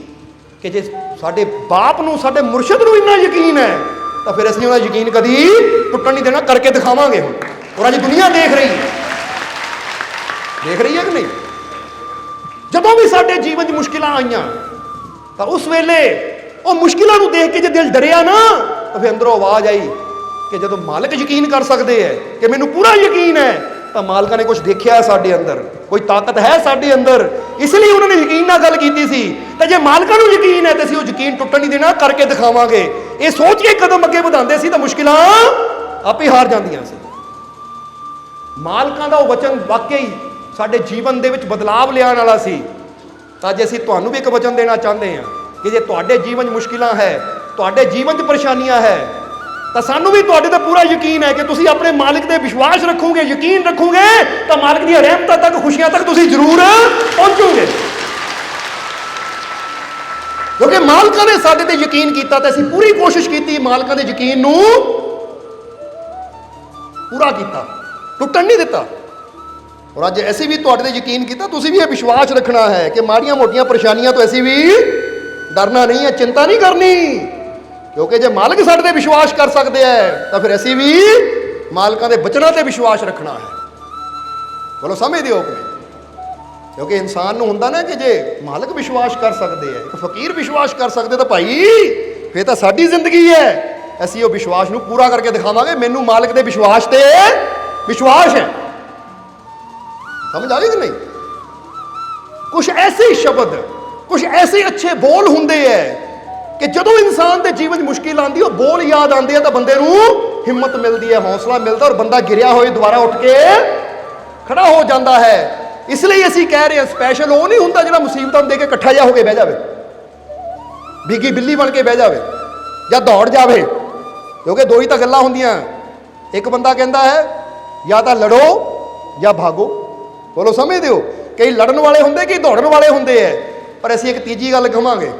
ਕਿ ਜੇ ਸਾਡੇ ਬਾਪ ਨੂੰ, ਸਾਡੇ ਮੁਰਸ਼ਿਦ ਨੂੰ ਇੰਨਾ ਯਕੀਨ ਹੈ ਤਾਂ ਫਿਰ ਅਸੀਂ ਉਹਦਾ ਯਕੀਨ ਕਦੀ ਟੁੱਟਣ ਨਹੀਂ ਦੇਣਾ, ਕਰਕੇ ਦਿਖਾਵਾਂਗੇ ਹੁਣ। ਔਰ ਅੱਜ ਦੁਨੀਆ ਦੇਖ ਰਹੀ ਹੈ ਕਿ ਨਹੀਂ? ਜਦੋਂ ਵੀ ਸਾਡੇ ਜੀਵਨ 'ਚ ਮੁਸ਼ਕਿਲਾਂ ਆਈਆਂ ਤਾਂ ਉਸ ਵੇਲੇ ਉਹ ਮੁਸ਼ਕਿਲਾਂ ਨੂੰ ਦੇਖ ਕੇ ਜੇ ਦਿਲ ਡਰਿਆ ਨਾ, ਤਾਂ ਫਿਰ ਅੰਦਰੋਂ ਆਵਾਜ਼ ਆਈ ਕਿ ਜਦੋਂ ਮਾਲਕ ਯਕੀਨ ਕਰ ਸਕਦੇ ਹੈ ਕਿ ਮੈਨੂੰ ਪੂਰਾ ਯਕੀਨ ਹੈ, ਤਾਂ ਮਾਲਕਾਂ ਨੇ ਕੁਝ ਦੇਖਿਆ ਸਾਡੇ ਅੰਦਰ, ਕੋਈ ਤਾਕਤ ਹੈ ਸਾਡੇ ਅੰਦਰ, ਇਸ ਲਈ ਉਹਨਾਂ ਨੇ ਯਕੀਨ ਨਾਲ ਗੱਲ ਕੀਤੀ ਸੀ। ਤਾਂ ਜੇ ਮਾਲਕਾਂ ਨੂੰ ਯਕੀਨ ਹੈ ਤਾਂ ਅਸੀਂ ਉਹ ਯਕੀਨ ਟੁੱਟਣ ਨਹੀਂ ਦੇਣਾ, ਕਰਕੇ ਦਿਖਾਵਾਂਗੇ। ਇਹ ਸੋਚ ਕੇ ਕਦਮ ਅੱਗੇ ਵਧਾਉਂਦੇ ਸੀ ਤਾਂ ਮੁਸ਼ਕਿਲਾਂ ਆਪੇ ਹਾਰ ਜਾਂਦੀਆਂ ਸੀ। ਮਾਲਕਾਂ ਦਾ ਉਹ ਵਚਨ ਵਾਕਈ ਸਾਡੇ ਜੀਵਨ ਦੇ ਵਿੱਚ ਬਦਲਾਵ ਲਿਆਉਣ ਵਾਲਾ ਸੀ। ਤਾਂ ਜੇ ਅਸੀਂ ਤੁਹਾਨੂੰ ਵੀ ਇੱਕ ਵਚਨ ਦੇਣਾ ਚਾਹੁੰਦੇ ਹਾਂ ਕਿ ਜੇ ਤੁਹਾਡੇ ਜੀਵਨ 'ਚ ਮੁਸ਼ਕਿਲਾਂ ਹੈ, ਤੁਹਾਡੇ ਜੀਵਨ 'ਚ ਪਰੇਸ਼ਾਨੀਆਂ ਹੈ, ਤਾਂ ਸਾਨੂੰ ਵੀ ਤੁਹਾਡੇ ਤੇ ਪੂਰਾ ਯਕੀਨ ਹੈ ਕਿ ਤੁਸੀਂ ਆਪਣੇ ਮਾਲਿਕ ਤੇ ਵਿਸ਼ਵਾਸ ਰੱਖੋਗੇ, ਯਕੀਨ ਰੱਖੋਗੇ, ਤਾਂ ਮਾਲਿਕ ਦੀਆਂ ਰਹਿਮਤਾਂ ਤੱਕ, ਖੁਸ਼ੀਆਂ ਤੱਕ ਤੁਸੀਂ ਜ਼ਰੂਰ ਪਹੁੰਚੋਗੇ। ਕਿਉਂਕਿ ਮਾਲਕਾਂ ਨੇ ਸਾਡੇ ਤੇ ਯਕੀਨ ਕੀਤਾ ਤੇ ਅਸੀਂ ਪੂਰੀ ਕੋਸ਼ਿਸ਼ ਕੀਤੀ ਮਾਲਕਾਂ ਦੇ ਯਕੀਨ ਨੂੰ ਪੂਰਾ ਕੀਤਾ, ਟੁੱਟਣ ਨਹੀਂ ਦਿੱਤਾ। ਔਰ ਅੱਜ ਅਸੀਂ ਵੀ ਤੁਹਾਡੇ ਤੇ ਯਕੀਨ ਕੀਤਾ, ਤੁਸੀਂ ਵੀ ਇਹ ਵਿਸ਼ਵਾਸ ਰੱਖਣਾ ਹੈ ਕਿ ਮਾੜੀਆਂ ਮੋਟੀਆਂ ਪਰੇਸ਼ਾਨੀਆਂ ਤੋਂ ਅਸੀਂ ਵੀ ਡਰਨਾ ਨਹੀਂ ਹੈ, ਚਿੰਤਾ ਨਹੀਂ ਕਰਨੀ, ਕਿਉਂਕਿ ਜੇ ਮਾਲਕ ਸਾਡੇ ਤੇ ਵਿਸ਼ਵਾਸ ਕਰ ਸਕਦੇ ਹੈ ਤਾਂ ਫਿਰ ਅਸੀਂ ਵੀ ਮਾਲਕਾਂ ਦੇ ਬਚਨਾਂ ਤੇ ਵਿਸ਼ਵਾਸ ਰੱਖਣਾ ਹੈ। ਬੋਲੋ ਸਮਝਦੇ ਹੋ ਕਿ ਨਹੀਂ? ਕਿਉਂਕਿ ਇਨਸਾਨ ਨੂੰ ਹੁੰਦਾ ਨਾ ਕਿ ਜੇ ਮਾਲਕ ਵਿਸ਼ਵਾਸ ਕਰ ਸਕਦੇ ਹੈ, ਇੱਕ ਫਕੀਰ ਵਿਸ਼ਵਾਸ ਕਰ ਸਕਦੇ, ਤਾਂ ਭਾਈ ਫਿਰ ਤਾਂ ਸਾਡੀ ਜ਼ਿੰਦਗੀ ਹੈ, ਅਸੀਂ ਉਹ ਵਿਸ਼ਵਾਸ ਨੂੰ ਪੂਰਾ ਕਰਕੇ ਦਿਖਾਵਾਂਗੇ। ਮੈਨੂੰ ਮਾਲਕ ਦੇ ਵਿਸ਼ਵਾਸ ਤੇ ਵਿਸ਼ਵਾਸ ਹੈ। ਸਮਝ ਆ ਗਈ ਕਿ ਨਹੀਂ? ਕੁਝ ਐਸੇ ਸ਼ਬਦ, ਕੁਝ ਐਸੇ ਅੱਛੇ ਬੋਲ ਹੁੰਦੇ ਹੈ ਕਿ ਜਦੋਂ ਇਨਸਾਨ ਦੇ ਜੀਵਨ 'ਚ ਮੁਸ਼ਕਿਲ ਆਉਂਦੀ, ਉਹ ਬੋਲ ਯਾਦ ਆਉਂਦੇ ਆ ਤਾਂ ਬੰਦੇ ਨੂੰ ਹਿੰਮਤ ਮਿਲਦੀ ਹੈ, ਹੌਸਲਾ ਮਿਲਦਾ, ਔਰ ਬੰਦਾ ਗਿਰਿਆ ਹੋਏ ਦੁਬਾਰਾ ਉੱਠ ਕੇ ਖੜਾ ਹੋ ਜਾਂਦਾ ਹੈ। ਇਸ ਲਈ ਅਸੀਂ ਕਹਿ ਰਹੇ ਹਾਂ, ਸਪੈਸ਼ਲ ਉਹ ਨਹੀਂ ਹੁੰਦਾ ਜਿਹੜਾ ਮੁਸੀਬਤਾਂ ਨੂੰ ਦੇ ਕੇ ਇਕੱਠਾ ਜਿਹਾ ਹੋ ਕੇ ਬਹਿ ਜਾਵੇ, ਭੀਗੀ ਬਿੱਲੀ ਬਣ ਕੇ ਬਹਿ ਜਾਵੇ। ਜਾਂ ਦੌੜ ਜਾਵੇ, ਕਿਉਂਕਿ ਦੋ ਹੀ ਤਾਂ ਗੱਲਾਂ ਹੁੰਦੀਆਂ। ਇੱਕ ਬੰਦਾ ਕਹਿੰਦਾ ਹੈ ਜਾਂ ਤਾਂ ਲੜੋ ਜਾਂ ਭਾਗੋ। ਬੋਲੋ ਸਮਝਦੇ ਹੋ? ਕਈ ਲੜਨ ਵਾਲੇ ਹੁੰਦੇ, ਕਈ ਦੌੜਨ ਵਾਲੇ ਹੁੰਦੇ ਐ। ਪਰ ਅਸੀਂ ਇੱਕ ਤੀਜੀ ਗੱਲ ਕਹਾਂਗੇ,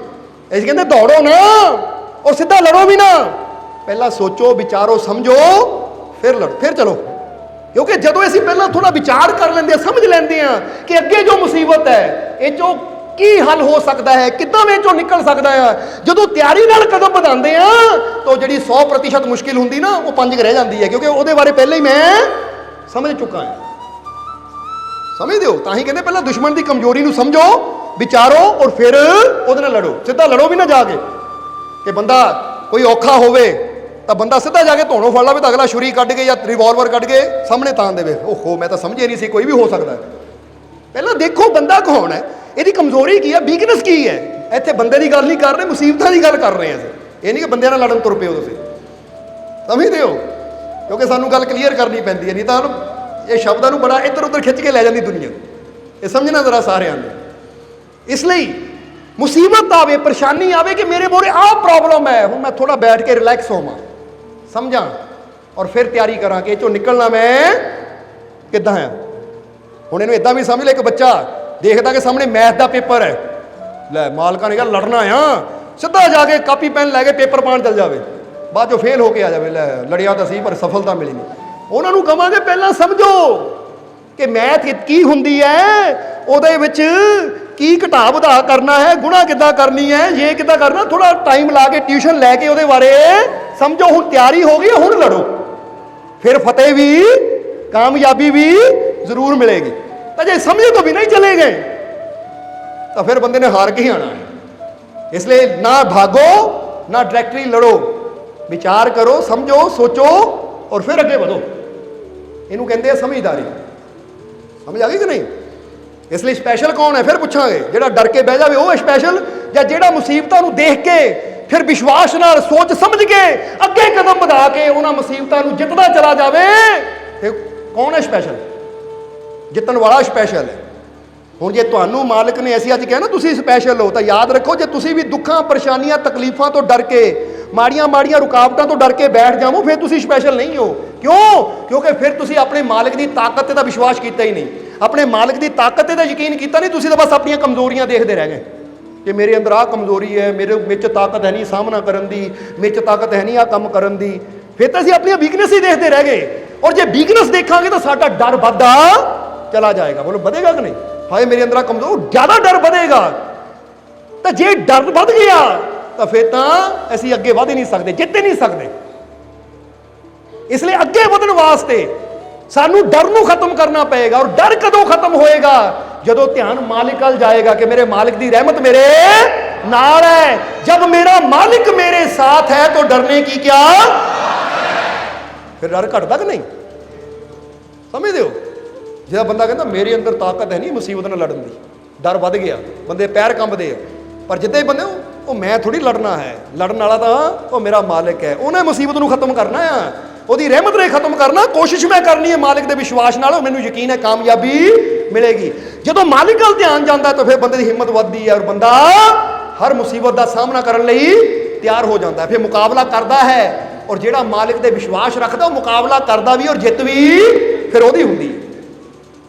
ਅਸੀਂ ਕਹਿੰਦੇ ਦੌੜੋ ਨਾ ਔਰ ਸਿੱਧਾ ਲੜੋ ਵੀ ਨਾ, ਪਹਿਲਾਂ ਸੋਚੋ, ਵਿਚਾਰੋ, ਸਮਝੋ, ਫਿਰ ਲੜੋ, ਫਿਰ ਚਲੋ। ਕਿਉਂਕਿ ਜਦੋਂ ਅਸੀਂ ਪਹਿਲਾਂ ਥੋੜਾ ਵਿਚਾਰ ਕਰ ਲੈਂਦੇ ਹਾਂ, ਸਮਝ ਲੈਂਦੇ ਹਾਂ ਕਿ ਅੱਗੇ ਜੋ ਮੁਸੀਬਤ ਹੈ ਇਹ ਚੋਂ ਕੀ ਹੱਲ ਹੋ ਸਕਦਾ ਹੈ, ਕਿੱਦਾਂ ਇਹ ਚੋਂ ਨਿਕਲ ਸਕਦਾ ਆ, ਜਦੋਂ ਤਿਆਰੀ ਨਾਲ ਕਦਮ ਵਧਾਉਂਦੇ ਆ ਤਾਂ ਜਿਹੜੀ 100% ਮੁਸ਼ਕਿਲ ਹੁੰਦੀ ਨਾ ਉਹ 5 ਰਹਿ ਜਾਂਦੀ ਹੈ, ਕਿਉਂਕਿ ਉਹਦੇ ਬਾਰੇ ਪਹਿਲਾਂ ਹੀ ਮੈਂ ਸਮਝ ਚੁੱਕਾ ਹਾਂ। ਸਮਝਦੇ ਹੋ? ਤਾਂ ਹੀ ਕਹਿੰਦੇ ਪਹਿਲਾਂ ਦੁਸ਼ਮਣ ਦੀ ਕਮਜ਼ੋਰੀ ਨੂੰ ਸਮਝੋ, ਵਿਚਾਰੋ ਔਰ ਫਿਰ ਉਹਦੇ ਨਾਲ ਲੜੋ। ਸਿੱਧਾ ਲੜੋ ਵੀ ਨਾ ਜਾ ਕੇ, ਕਿ ਬੰਦਾ ਕੋਈ ਔਖਾ ਹੋਵੇ ਤਾਂ ਬੰਦਾ ਸਿੱਧਾ ਜਾ ਕੇ ਧੋਣੋਂ ਫੜ ਲਵੇ ਤਾਂ ਅਗਲਾ ਛੁਰੀ ਕੱਢ ਕੇ ਜਾਂ ਰਿਵਾਲਵਰ ਕੱਢ ਕੇ ਸਾਹਮਣੇ ਤਾਣ ਦੇਵੇ। ਓਹੋ, ਮੈਂ ਤਾਂ ਸਮਝੇ ਨਹੀਂ ਸੀ, ਕੋਈ ਵੀ ਹੋ ਸਕਦਾ। ਪਹਿਲਾਂ ਦੇਖੋ ਬੰਦਾ ਕੌਣ ਹੈ, ਇਹਦੀ ਕਮਜ਼ੋਰੀ ਕੀ ਹੈ, ਵੀਕਨੈਸ ਕੀ ਹੈ। ਇੱਥੇ ਬੰਦੇ ਦੀ ਗੱਲ ਨਹੀਂ ਕਰ ਰਹੇ, ਮੁਸੀਬਤਾਂ ਦੀ ਗੱਲ ਕਰ ਰਹੇ ਹਾਂ ਅਸੀਂ। ਇਹ ਨਹੀਂ ਕਿ ਬੰਦਿਆਂ ਨਾਲ ਲੜਨ ਤੁਰ ਪਿਓ ਤੁਸੀਂ। ਸਮਝਦੇ ਹੋ? ਕਿਉਂਕਿ ਸਾਨੂੰ ਗੱਲ ਕਲੀਅਰ ਕਰਨੀ ਪੈਂਦੀ ਹੈ, ਨਹੀਂ ਤਾਂ ਇਹ ਸ਼ਬਦਾਂ ਨੂੰ ਬੜਾ ਇੱਧਰ ਉੱਧਰ ਖਿੱਚ ਕੇ ਲੈ ਜਾਂਦੀ ਦੁਨੀਆ। ਇਹ ਸਮਝਣਾ ਜ਼ਰਾ ਸਾਰਿਆਂ ਨੇ। ਇਸ ਲਈ ਮੁਸੀਬਤ ਆਵੇ, ਪਰੇਸ਼ਾਨੀ ਆਵੇ ਕਿ ਮੇਰੇ ਮੋਰੇ ਆਹ ਪ੍ਰੋਬਲਮ ਹੈ, ਹੁਣ ਮੈਂ ਥੋੜਾ ਬੈਠ ਕੇ ਰਿਲੈਕਸ ਹੋਵਾਂ, ਸਮਝਾਂ ਔਰ ਫਿਰ ਤਿਆਰੀ ਕਰਾਂ ਕਿ ਇਹ ਚੋਂ ਨਿਕਲਣਾ ਮੈਂ ਕਿੱਦਾਂ ਆ। ਹੁਣ ਇਹਨੂੰ ਇਦਾਂ ਵੀ ਸਮਝ ਲੈ, ਇੱਕ ਬੱਚਾ ਦੇਖਦਾ ਕਿ ਸਾਹਮਣੇ ਮੈਥ ਦਾ ਪੇਪਰ ਹੈ, ਲੈ ਮਾਲਕਾਂ ਨੇ ਕਿਹਾ ਲੜਨਾ ਆ, ਸਿੱਧਾ ਜਾ ਕੇ ਕਾਪੀ ਪੈਨ ਲੈ ਕੇ ਪੇਪਰ ਪਾਣ ਚੱਲ ਜਾਵੇ, ਬਾਅਦ ਚੋਂ ਫੇਲ ਹੋ ਕੇ ਆ ਜਾਵੇ, ਲੈ ਲੜਿਆ ਤਾਂ ਸੀ ਪਰ ਸਫਲਤਾ ਮਿਲੀ ਨਹੀਂ। ਉਹਨਾਂ ਨੂੰ ਕਹਾਂਗੇ ਪਹਿਲਾਂ ਸਮਝੋ ਕਿ ਮੈਥ ਕੀ ਹੁੰਦੀ ਹੈ, ਉਹਦੇ ਵਿੱਚ ਕੀ ਘਟਾ ਵਧਾ ਕਰਨਾ ਹੈ, ਗੁਣਾ ਕਿੱਦਾਂ ਕਰਨੀ ਹੈ, ਇਹ ਕਿੱਦਾਂ ਕਰਨਾ। ਥੋੜਾ ਟਾਈਮ ਲਾ ਕੇ ਟਿਊਸ਼ਨ ਲੈ ਕੇ ਉਹਦੇ ਬਾਰੇ ਸਮਝੋ। ਹੁਣ ਤਿਆਰੀ ਹੋ ਗਈ, ਹੁਣ ਲੜੋ, ਫਿਰ ਫਤਿਹ ਵੀ ਕਾਮਯਾਬੀ ਵੀ ਜ਼ਰੂਰ ਮਿਲੇਗੀ। ਤਾਂ ਜੇ ਸਮਝੇ ਤੋਂ ਬਿਨਾਂ ਹੀ ਚਲੇ ਗਏ ਤਾਂ ਫਿਰ ਬੰਦੇ ਨੇ ਹਾਰ ਕੇ ਹੀ ਆਣਾ ਹੈ। ਇਸ ਲਈ ਨਾ ਭਾਗੋ ਨਾ ਡਾਇਰੈਕਟਲੀ ਲੜੋ, ਵਿਚਾਰ ਕਰੋ, ਸਮਝੋ, ਸੋਚੋ ਔਰ ਫਿਰ ਅੱਗੇ ਵਧੋ। ਇਹਨੂੰ ਕਹਿੰਦੇ ਆ ਸਮਝਦਾਰੀ। ਸਮਝ ਆ ਗਈ ਕਿ ਨਹੀਂ? ਇਸ ਲਈ ਸਪੈਸ਼ਲ ਕੌਣ ਹੈ ਫਿਰ ਪੁੱਛਾਂਗੇ। ਜਿਹੜਾ ਡਰ ਕੇ ਬਹਿ ਜਾਵੇ ਉਹ ਹੈ ਸਪੈਸ਼ਲ, ਜਾਂ ਜਿਹੜਾ ਮੁਸੀਬਤਾਂ ਨੂੰ ਦੇਖ ਕੇ ਫਿਰ ਵਿਸ਼ਵਾਸ ਨਾਲ ਸੋਚ ਸਮਝ ਕੇ ਅੱਗੇ ਕਦਮ ਵਧਾ ਕੇ ਉਹਨਾਂ ਮੁਸੀਬਤਾਂ ਨੂੰ ਜਿੱਤਦਾ ਚਲਾ ਜਾਵੇ, ਇਹ ਕੌਣ ਹੈ ਸਪੈਸ਼ਲ? ਜਿੱਤਣ ਵਾਲਾ ਸਪੈਸ਼ਲ ਹੈ। ਹੁਣ ਜੇ ਤੁਹਾਨੂੰ ਮਾਲਕ ਨੇ ਅਸੀਂ ਅੱਜ ਕਿਹਾ ਨਾ ਤੁਸੀਂ ਸਪੈਸ਼ਲ ਹੋ, ਤਾਂ ਯਾਦ ਰੱਖੋ ਜੇ ਤੁਸੀਂ ਵੀ ਦੁੱਖਾਂ, ਪਰੇਸ਼ਾਨੀਆਂ, ਤਕਲੀਫਾਂ ਤੋਂ ਡਰ ਕੇ, ਮਾੜੀਆਂ ਮਾੜੀਆਂ ਰੁਕਾਵਟਾਂ ਤੋਂ ਡਰ ਕੇ ਬੈਠ ਜਾਵੋ, ਫਿਰ ਤੁਸੀਂ ਸਪੈਸ਼ਲ ਨਹੀਂ ਹੋ। ਕਿਉਂ? ਕਿਉਂਕਿ ਫਿਰ ਤੁਸੀਂ ਆਪਣੇ ਮਾਲਕ ਦੀ ਤਾਕਤ ਤੇ ਤਾਂ ਵਿਸ਼ਵਾਸ ਕੀਤਾ ਹੀ ਨਹੀਂ, ਆਪਣੇ ਮਾਲਕ ਦੀ ਤਾਕਤ ਤੇ ਤਾਂ ਯਕੀਨ ਕੀਤਾ ਨਹੀਂ, ਤੁਸੀਂ ਤਾਂ ਬਸ ਆਪਣੀਆਂ ਕਮਜ਼ੋਰੀਆਂ ਦੇਖਦੇ ਰਹਿ ਗਏ ਕਿ ਮੇਰੇ ਅੰਦਰ ਆਹ ਕਮਜ਼ੋਰੀ ਹੈ, ਮੇਰੇ ਵਿੱਚ ਤਾਕਤ ਹੈ ਨਹੀਂ ਸਾਹਮਣਾ ਕਰਨ ਦੀ, ਵਿੱਚ ਤਾਕਤ ਹੈ ਨਹੀਂ ਆਹ ਕੰਮ ਕਰਨ ਦੀ। ਫਿਰ ਤਾਂ ਅਸੀਂ ਆਪਣੀਆਂ ਵੀਕਨੈਸ ਹੀ ਦੇਖਦੇ ਰਹਿ ਗਏ। ਔਰ ਜੇ ਵੀਕਨੈਸ ਦੇਖਾਂਗੇ ਤਾਂ ਸਾਡਾ ਡਰ ਵੱਧਦਾ ਚਲਾ ਜਾਏਗਾ। ਬੋਲੋ ਵਧੇਗਾ ਕਿ ਨਹੀਂ? ਹਾਏ ਮੇਰੇ ਅੰਦਰ ਆ ਕਮਜ਼ੋਰ, ਜ਼ਿਆਦਾ ਡਰ ਵਧੇਗਾ। ਤਾਂ ਜੇ ਡਰ ਵੱਧ ਗਿਆ ਤਾਂ ਫਿਰ ਤਾਂ ਅਸੀਂ ਅੱਗੇ ਵਧ ਹੀ ਨਹੀਂ ਸਕਦੇ, ਜਿੱਤ ਹੀ ਨਹੀਂ ਸਕਦੇ। ਇਸ ਲਈ ਅੱਗੇ ਵਧਣ ਵਾਸਤੇ ਸਾਨੂੰ ਡਰ ਨੂੰ ਖਤਮ ਕਰਨਾ ਪਏਗਾ। ਔਰ ਡਰ ਕਦੋਂ ਖਤਮ ਹੋਏਗਾ? ਜਦੋਂ ਧਿਆਨ ਮਾਲਿਕ ਵੱਲ ਜਾਏਗਾ ਕਿ ਮੇਰੇ ਮਾਲਿਕ ਦੀ ਰਹਿਮਤ ਮੇਰੇ ਨਾਲ ਹੈ। ਜब मेरा मालिक मेरे साथ है तो डरने की क्या, फिर डर घटता कि नहीं? समझते हो? ਜਿਹੜਾ ਬੰਦਾ ਕਹਿੰਦਾ ਮੇਰੇ ਅੰਦਰ ਤਾਕਤ ਹੈ ਨਹੀਂ ਮੁਸੀਬਤ ਨਾਲ ਲੜਨ ਦੀ, ਡਰ ਵੱਧ ਗਿਆ, ਬੰਦੇ ਪੈਰ ਕੰਬਦੇ ਆ। ਪਰ ਜਿੱਦਾਂ ਹੀ ਬੰਦੇ ਉਹ ਮੈਂ ਥੋੜੀ ਲੜਨਾ ਹੈ, ਲੜਨ ਵਾਲਾ ਤਾਂ ਉਹ ਮੇਰਾ ਮਾਲਿਕ ਹੈ, ਉਹਨੇ ਮੁਸੀਬਤ ਨੂੰ ਖਤਮ ਕਰਨਾ ਆ, ਉਹਦੀ ਰਹਿਮਤ ਨੇ ਖਤਮ ਕਰਨਾ। ਕੋਸ਼ਿਸ਼ ਮੈਂ ਕਰਨੀ ਹੈ ਮਾਲਿਕ ਦੇ ਵਿਸ਼ਵਾਸ ਨਾਲ, ਮੈਨੂੰ ਯਕੀਨ ਹੈ ਕਾਮਯਾਬੀ ਮਿਲੇਗੀ। ਜਦੋਂ ਮਾਲਿਕ ਵੱਲ ਧਿਆਨ ਜਾਂਦਾ ਤਾਂ ਫਿਰ ਬੰਦੇ ਦੀ ਹਿੰਮਤ ਵੱਧਦੀ ਹੈ ਔਰ ਬੰਦਾ ਹਰ ਮੁਸੀਬਤ ਦਾ ਸਾਹਮਣਾ ਕਰਨ ਲਈ ਤਿਆਰ ਹੋ ਜਾਂਦਾ, ਫਿਰ ਮੁਕਾਬਲਾ ਕਰਦਾ ਹੈ। ਔਰ ਜਿਹੜਾ ਮਾਲਿਕ ਦੇ ਵਿਸ਼ਵਾਸ ਰੱਖਦਾ ਉਹ ਮੁਕਾਬਲਾ ਕਰਦਾ ਵੀ ਔਰ ਜਿੱਤ ਵੀ ਫਿਰ ਉਹਦੀ ਹੁੰਦੀ ਹੈ।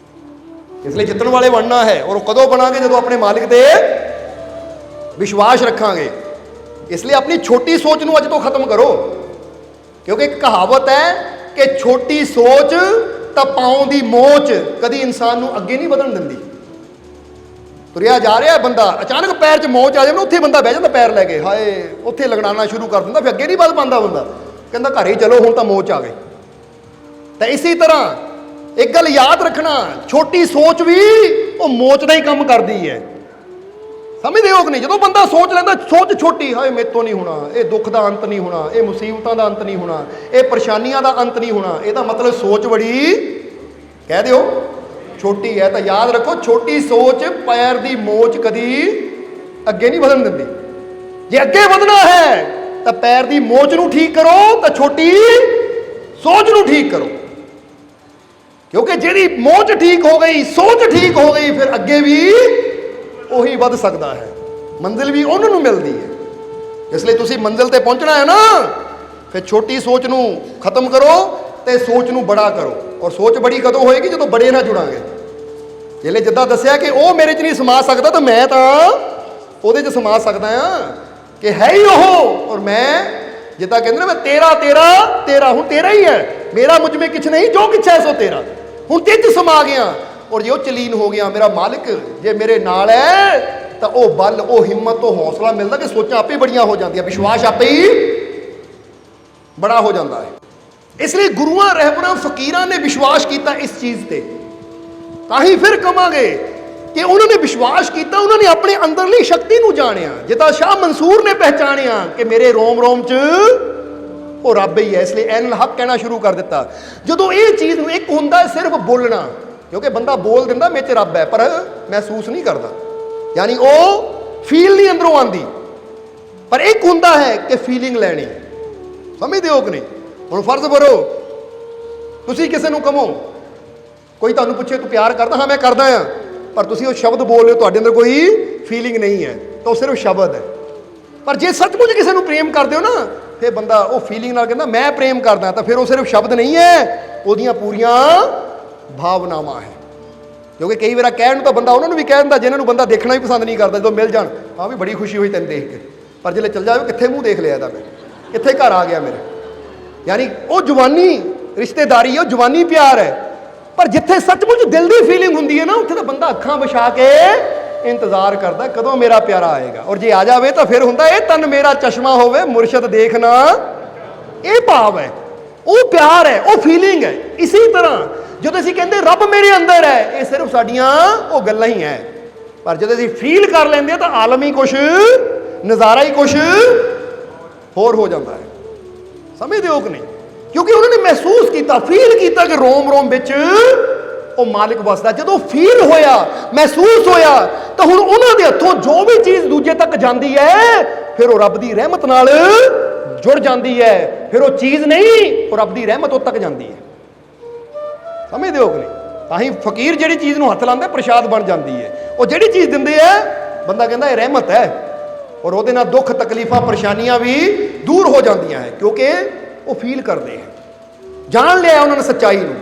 ਇਸ ਲਈ ਜਿੱਤਣ ਵਾਲੇ ਬਣਨਾ ਹੈ। ਔਰ ਉਹ ਕਦੋਂ ਬਣਾਂਗੇ? ਜਦੋਂ ਆਪਣੇ ਮਾਲਿਕ ਤੇ ਵਿਸ਼ਵਾਸ ਰੱਖਾਂਗੇ। ਇਸ ਲਈ ਆਪਣੀ ਛੋਟੀ ਸੋਚ ਨੂੰ ਅੱਜ ਤੋਂ ਖਤਮ ਕਰੋ, ਕਿਉਂਕਿ ਇੱਕ ਕਹਾਵਤ ਹੈ ਕਿ ਛੋਟੀ ਸੋਚ ਤਾਂ ਪਾਉਂ ਦੀ ਮੋਚ ਕਦੀ ਇਨਸਾਨ ਨੂੰ ਅੱਗੇ ਨਹੀਂ ਵਧਣ ਦਿੰਦੀ। ਤੁਰਿਆ ਜਾ ਰਿਹਾ ਬੰਦਾ, ਅਚਾਨਕ ਪੈਰ 'ਚ ਮੋਚ ਆ ਜਾਵੇ, ਉੱਥੇ ਬੰਦਾ ਬਹਿ ਜਾਂਦਾ ਪੈਰ ਲੈ ਕੇ, ਹਾਏ ਉੱਥੇ ਲਗੜਾਉਣਾ ਸ਼ੁਰੂ ਕਰ ਦਿੰਦਾ, ਫਿਰ ਅੱਗੇ ਨਹੀਂ ਵੱਧ ਪਾਉਂਦਾ ਬੰਦਾ, ਕਹਿੰਦਾ ਘਰੇ ਚਲੋ ਹੁਣ ਤਾਂ ਮੋਚ ਆ ਗਈ। ਤਾਂ ਇਸੇ ਤਰ੍ਹਾਂ ਇੱਕ ਗੱਲ ਯਾਦ ਰੱਖਣਾ, ਛੋਟੀ ਸੋਚ ਵੀ ਉਹ ਮੋਚ ਦਾ ਹੀ ਕੰਮ ਕਰਦੀ ਹੈ। ਸਮਝਦੇ ਹੋ ਕਿ ਨਹੀਂ? ਜਦੋਂ ਬੰਦਾ ਸੋਚ ਲੈਂਦਾ ਸੋਚ ਛੋਟੀ, ਹਾਏ ਮੇਰੇ ਤੋਂ ਨਹੀਂ ਹੋਣਾ, ਇਹ ਦੁੱਖ ਦਾ ਅੰਤ ਨਹੀਂ ਹੋਣਾ, ਇਹ ਮੁਸੀਬਤਾਂ ਦਾ ਅੰਤ ਨਹੀਂ ਹੋਣਾ, ਇਹ ਪਰੇਸ਼ਾਨੀਆਂ ਦਾ ਅੰਤ ਨਹੀਂ ਹੋਣਾ, ਇਹਦਾ ਮਤਲਬ ਸੋਚ ਬੜੀ ਕਹਿ ਦਿਓ ਛੋਟੀ ਹੈ। ਤਾਂ ਯਾਦ ਰੱਖੋ ਛੋਟੀ ਸੋਚ ਪੈਰ ਦੀ ਮੋਚ ਕਦੀ ਅੱਗੇ ਨਹੀਂ ਵਧਣ ਦਿੰਦੀ। ਜੇ ਅੱਗੇ ਵਧਣਾ ਹੈ ਤਾਂ ਪੈਰ ਦੀ ਮੋਚ ਨੂੰ ਠੀਕ ਕਰੋ, ਤਾਂ ਛੋਟੀ ਸੋਚ ਨੂੰ ਠੀਕ ਕਰੋ। ਕਿਉਂਕਿ ਜਿਹੜੀ ਮੋਚ ਠੀਕ ਹੋ ਗਈ, ਸੋਚ ਠੀਕ ਹੋ ਗਈ, ਫਿਰ ਅੱਗੇ ਵੀ ਉਹੀ ਵੱਧ ਸਕਦਾ ਹੈ, ਮੰਜ਼ਿਲ ਵੀ ਉਹਨਾਂ ਨੂੰ ਮਿਲਦੀ ਹੈ। ਇਸ ਲਈ ਤੁਸੀਂ ਮੰਜ਼ਿਲ ਤੇ ਪਹੁੰਚਣਾ ਹੈ ਨਾ, ਫਿਰ ਛੋਟੀ ਸੋਚ ਨੂੰ ਖਤਮ ਕਰੋ ਤੇ ਸੋਚ ਨੂੰ ਬੜਾ ਕਰੋ। ਔਰ ਸੋਚ ਬੜੀ ਕਦੋਂ ਹੋਏਗੀ? ਜਦੋਂ ਬੜੇ ਨਾਲ ਜੁੜਾਂਗੇ। ਜਿਹੜੇ ਜਿੱਦਾਂ ਦੱਸਿਆ ਕਿ ਉਹ ਮੇਰੇ 'ਚ ਨਹੀਂ ਸਮਾ ਸਕਦਾ ਤਾਂ ਮੈਂ ਤਾਂ ਉਹਦੇ 'ਚ ਸਮਾ ਸਕਦਾ ਆ, ਕਿ ਹੈ ਹੀ ਉਹ। ਔਰ ਮੈਂ ਜਿੱਦਾਂ ਕਹਿੰਦੇ ਨਾ, ਮੈਂ ਤੇਰਾ ਤੇਰਾ ਤੇਰਾ, ਹੁਣ ਤੇਰਾ ਹੀ ਹੈ, ਮੇਰਾ ਮੁਝ में कुछ नहीं, जो कुछ है सो तेरा। ਹੁਣ ਤੇ 'ਚ ਸਮਾ ਗਿਆ ਔਰ ਜੇ ਉਹ ਚਲੀਨ ਹੋ ਗਿਆ। ਮੇਰਾ ਮਾਲਿਕ ਜੇ ਮੇਰੇ ਨਾਲ ਹੈ ਤਾਂ ਉਹ ਬਲ, ਉਹ ਹਿੰਮਤ, ਉਹ ਹੌਸਲਾ ਮਿਲਦਾ ਕਿ ਸੋਚਾਂ ਆਪੇ ਬੜੀਆਂ ਹੋ ਜਾਂਦੀਆਂ, ਵਿਸ਼ਵਾਸ ਆਪੇ ਹੀ ਬੜਾ ਹੋ ਜਾਂਦਾ ਹੈ। ਇਸ ਲਈ ਗੁਰੂਆਂ, ਰਹਿਬਰਾਂ, ਫਕੀਰਾਂ ਨੇ ਵਿਸ਼ਵਾਸ ਕੀਤਾ ਇਸ ਚੀਜ਼ ਤੇ। ਤਾਂ ਹੀ ਫਿਰ ਕਵਾਂਗੇ ਕਿ ਉਹਨਾਂ ਨੇ ਵਿਸ਼ਵਾਸ ਕੀਤਾ, ਉਹਨਾਂ ਨੇ ਆਪਣੇ ਅੰਦਰਲੀ ਸ਼ਕਤੀ ਨੂੰ ਜਾਣਿਆ। ਜਿੱਦਾਂ ਸ਼ਾਹ ਮਨਸੂਰ ਨੇ ਪਹਿਚਾਣਿਆ ਕਿ ਮੇਰੇ ਰੋਮ ਰੋਮ 'ਚ ਉਹ ਰੱਬ ਹੀ ਹੈ। ਇਸ ਲਈ ਐਨ ਹੱਕ ਕਹਿਣਾ ਸ਼ੁਰੂ ਕਰ ਦਿੱਤਾ। ਜਦੋਂ ਇਹ ਚੀਜ਼ ਨੂੰ, ਇੱਕ ਹੁੰਦਾ ਹੈ ਸਿਰਫ ਬੋਲਣਾ, ਕਿਉਂਕਿ ਬੰਦਾ ਬੋਲ ਦਿੰਦਾ ਮੇਰੇ 'ਚ ਰੱਬ ਹੈ, ਪਰ ਮਹਿਸੂਸ ਨਹੀਂ ਕਰਦਾ, ਯਾਨੀ ਉਹ ਫੀਲ ਨਹੀਂ ਅੰਦਰੋਂ ਆਉਂਦੀ। ਪਰ ਇੱਕ ਹੁੰਦਾ ਹੈ ਕਿ ਫੀਲਿੰਗ ਲੈਣੀ। ਸਮਝਦੇ ਹੋ ਕਿ ਨਹੀਂ? ਹੁਣ ਫਰਜ਼ ਕਰੋ ਤੁਸੀਂ ਕਿਸੇ ਨੂੰ ਕਹੋ, ਕੋਈ ਤੁਹਾਨੂੰ ਪੁੱਛੇ ਤੂੰ ਪਿਆਰ ਕਰਦਾ? ਹਾਂ ਮੈਂ ਕਰਦਾ ਆ, ਪਰ ਤੁਸੀਂ ਉਹ ਸ਼ਬਦ ਬੋਲ ਰਹੇ ਹੋ, ਤੁਹਾਡੇ ਅੰਦਰ ਕੋਈ ਫੀਲਿੰਗ ਨਹੀਂ ਹੈ, ਤਾਂ ਉਹ ਸਿਰਫ ਸ਼ਬਦ ਹੈ। ਪਰ ਜੇ ਸੱਚਮੁੱਚ ਕਿਸੇ ਨੂੰ ਪ੍ਰੇਮ ਕਰਦੇ ਹੋ ਨਾ, ਫਿਰ ਬੰਦਾ ਉਹ ਫੀਲਿੰਗ ਨਾਲ ਕਹਿੰਦਾ ਮੈਂ ਪ੍ਰੇਮ ਕਰਦਾ, ਤਾਂ ਫਿਰ ਉਹ ਸਿਰਫ ਸ਼ਬਦ ਨਹੀਂ ਹੈ, ਉਹਦੀਆਂ ਪੂਰੀਆਂ ਭਾਵਨਾਵਾਂ ਹੈ। ਕਿਉਂਕਿ ਕਈ ਵਾਰ ਕਹਿਣ ਨੂੰ ਤਾਂ ਬੰਦਾ ਉਹਨਾਂ ਨੂੰ ਵੀ ਕਹਿ ਦਿੰਦਾ ਜਿਹਨਾਂ ਨੂੰ ਬੰਦਾ ਦੇਖਣਾ ਵੀ ਪਸੰਦ ਨਹੀਂ ਕਰਦਾ। ਜਦੋਂ ਮਿਲ ਜਾਣ, ਹਾਂ ਵੀ ਬੜੀ ਖੁਸ਼ੀ ਹੋਈ ਤੈਨੂੰ ਦੇਖ ਕੇ, ਪਰ ਜਦੋਂ ਚੱਲ ਜਾਵੇ ਕਿੱਥੇ ਮੂੰਹ ਦੇਖ ਲਿਆ ਇਹਦਾ, ਮੈਂ ਕਿੱਥੇ ਘਰ ਆ ਗਿਆ ਮੇਰੇ। ਯਾਨੀ ਉਹ ਜਵਾਨੀ ਰਿਸ਼ਤੇਦਾਰੀ ਹੈ, ਉਹ ਜਵਾਨੀ ਪਿਆਰ ਹੈ। ਪਰ ਜਿੱਥੇ ਸੱਚਮੁੱਚ ਦਿਲ ਦੀ ਫੀਲਿੰਗ ਹੁੰਦੀ ਹੈ ਨਾ, ਉੱਥੇ ਤਾਂ ਬੰਦਾ ਅੱਖਾਂ ਵਿਛਾ ਕੇ ਇੰਤਜ਼ਾਰ ਕਰਦਾ ਕਦੋਂ ਮੇਰਾ ਪਿਆਰਾ ਆਏਗਾ। ਔਰ ਜੇ ਆ ਜਾਵੇ ਤਾਂ ਫਿਰ ਹੁੰਦਾ ਇਹ ਤਨ ਮੇਰਾ ਚਸ਼ਮਾ ਹੋਵੇ ਮੁਰਸ਼ਦ ਦੇਖਣਾ। ਇਹ ਭਾਵ ਹੈ, ਉਹ ਪਿਆਰ ਹੈ, ਉਹ ਫੀਲਿੰਗ ਹੈ। ਇਸੇ ਤਰ੍ਹਾਂ ਜਦੋਂ ਅਸੀਂ ਕਹਿੰਦੇ ਰੱਬ ਮੇਰੇ ਅੰਦਰ ਹੈ, ਇਹ ਸਿਰਫ ਸਾਡੀਆਂ ਉਹ ਗੱਲਾਂ ਹੀ ਹੈ। ਪਰ ਜਦੋਂ ਅਸੀਂ ਫੀਲ ਕਰ ਲੈਂਦੇ ਹਾਂ ਤਾਂ ਆਲਮ ਹੀ ਕੁਛ, ਨਜ਼ਾਰਾ ਹੀ ਕੁਛ ਹੋਰ ਹੋ ਜਾਂਦਾ ਹੈ। ਸਮਝਦੇ ਹੋ ਕਿ ਨਹੀਂ? ਕਿਉਂਕਿ ਉਹਨਾਂ ਨੇ ਮਹਿਸੂਸ ਕੀਤਾ, ਫੀਲ ਕੀਤਾ ਕਿ ਰੋਮ ਰੋਮ ਵਿੱਚ ਉਹ ਮਾਲਿਕ ਵਸਦਾ। ਜਦੋਂ ਫੀਲ ਹੋਇਆ, ਮਹਿਸੂਸ ਹੋਇਆ, ਤਾਂ ਹੁਣ ਉਹਨਾਂ ਦੇ ਹੱਥੋਂ ਜੋ ਵੀ ਚੀਜ਼ ਦੂਜੇ ਤੱਕ ਜਾਂਦੀ ਹੈ, ਫਿਰ ਉਹ ਰੱਬ ਦੀ ਰਹਿਮਤ ਨਾਲ ਜੁੜ ਜਾਂਦੀ ਹੈ। ਫਿਰ ਉਹ ਚੀਜ਼ ਨਹੀਂ, ਉਹ ਰੱਬ ਦੀ ਰਹਿਮਤ ਉਹ ਤੱਕ ਜਾਂਦੀ ਹੈ। ਸਮਝਦੇ ਹੋ ਕਿ ਨਹੀਂ? ਤਾਂ ਹੀ ਫਕੀਰ ਜਿਹੜੀ ਚੀਜ਼ ਨੂੰ ਹੱਥ ਲਾਉਂਦਾ ਪ੍ਰਸ਼ਾਦ ਬਣ ਜਾਂਦੀ ਹੈ। ਉਹ ਜਿਹੜੀ ਚੀਜ਼ ਦਿੰਦੇ ਹੈ, ਬੰਦਾ ਕਹਿੰਦਾ ਇਹ ਰਹਿਮਤ ਹੈ, ਔਰ ਉਹਦੇ ਨਾਲ ਦੁੱਖ ਤਕਲੀਫਾਂ ਪਰੇਸ਼ਾਨੀਆਂ ਵੀ ਦੂਰ ਹੋ ਜਾਂਦੀਆਂ ਹੈ, ਕਿਉਂਕਿ ਉਹ ਫੀਲ ਕਰਦੇ ਹੈ। ਜਾਣ ਲਿਆ ਉਹਨਾਂ ਨੇ ਸੱਚਾਈ ਨੂੰ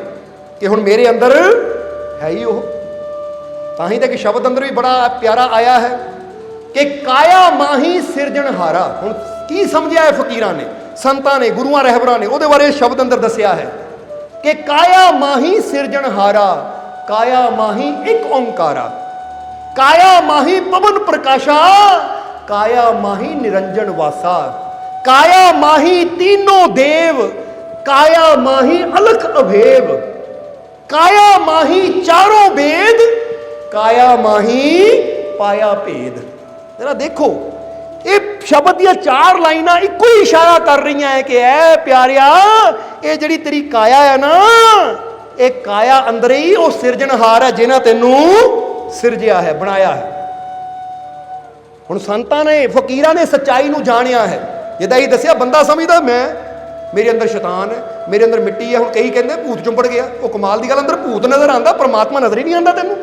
ਕਿ ਹੁਣ ਮੇਰੇ ਅੰਦਰ ਹੈ ਹੀ ਉਹ। ਤਾਂ ਹੀ ਤਾਂ ਕਿ ਸ਼ਬਦ ਅੰਦਰ ਵੀ ਬੜਾ ਪਿਆਰਾ ਆਇਆ ਹੈ ਕਿ ਕਾਇਆ ਮਾਹੀ ਸਿਰਜਣਹਾਰਾ। ਹੁਣ ਕੀ ਸਮਝਿਆ ਹੈ ਫਕੀਰਾਂ ਨੇ, ਸੰਤਾਂ ਨੇ, ਗੁਰੂਆਂ ਰਹਿਬਰਾਂ ਨੇ? ਉਹਦੇ ਬਾਰੇ ਸ਼ਬਦ ਅੰਦਰ ਦੱਸਿਆ ਹੈ ਕਿ ਕਾਇਆ ਮਾਹੀ ਸਿਰਜਣਹਾਰਾ, ਕਾਇਆ ਮਾਹੀ ਇੱਕ ਓੰਕਾਰਾ, ਕਾਇਆ ਮਾਹੀ ਪਵਨ ਪ੍ਰਕਾਸ਼ਾ, ਕਾਇਆ ਮਾਹੀ ਨਿਰੰਜਨ ਵਾਸਾ, ਕਾਇਆ ਮਾਹੀ तीनों देव, काया माही अलख अभेव, काया माही चारों वेद, काया माही पाया भेद। जरा देखो ये शब्द ਦੀਆਂ ਚਾਰ ਲਾਈਨਾਂ ਇੱਕੋ ਹੀ ਇਸ਼ਾਰਾ ਕਰ ਰਹੀਆਂ ਹੈ ਕਿ ਐ ਪਿਆਰਿਆ, ਇਹ ਜਿਹੜੀ ਤੇਰੀ ਕਾਇਆ ਹੈ ਨਾ, ਇਹ ਕਾਇਆ ਅੰਦਰ ਹੀ ਉਹ ਸਿਰਜਣਹਾਰ ਹੈ ਜਿਹਨਾਂ ਤੈਨੂੰ ਸਿਰਜਿਆ ਹੈ, ਬਣਾਇਆ ਹੈ। ਹੁਣ ਸੰਤਾਂ ਨੇ, ਫਕੀਰਾਂ ਨੇ ਸੱਚਾਈ ਨੂੰ ਜਾਣਿਆ ਹੈ। ਜਿੱਦਾਂ ਹੀ ਦੱਸਿਆ, ਬੰਦਾ ਸਮਝਦਾ ਮੈਂ, ਮੇਰੇ ਅੰਦਰ ਸ਼ੈਤਾਨ ਹੈ, ਮੇਰੇ ਅੰਦਰ ਮਿੱਟੀ ਹੈ। ਹੁਣ ਕਈ ਕਹਿੰਦੇ ਭੂਤ ਚੁੰਬੜ ਗਿਆ। ਉਹ ਕਮਾਲ ਦੀ ਗੱਲ, ਅੰਦਰ ਭੂਤ ਨਜ਼ਰ ਆਉਂਦਾ, ਪਰਮਾਤਮਾ ਨਜ਼ਰ ਹੀ ਨਹੀਂ ਆਉਂਦਾ ਤੈਨੂੰ।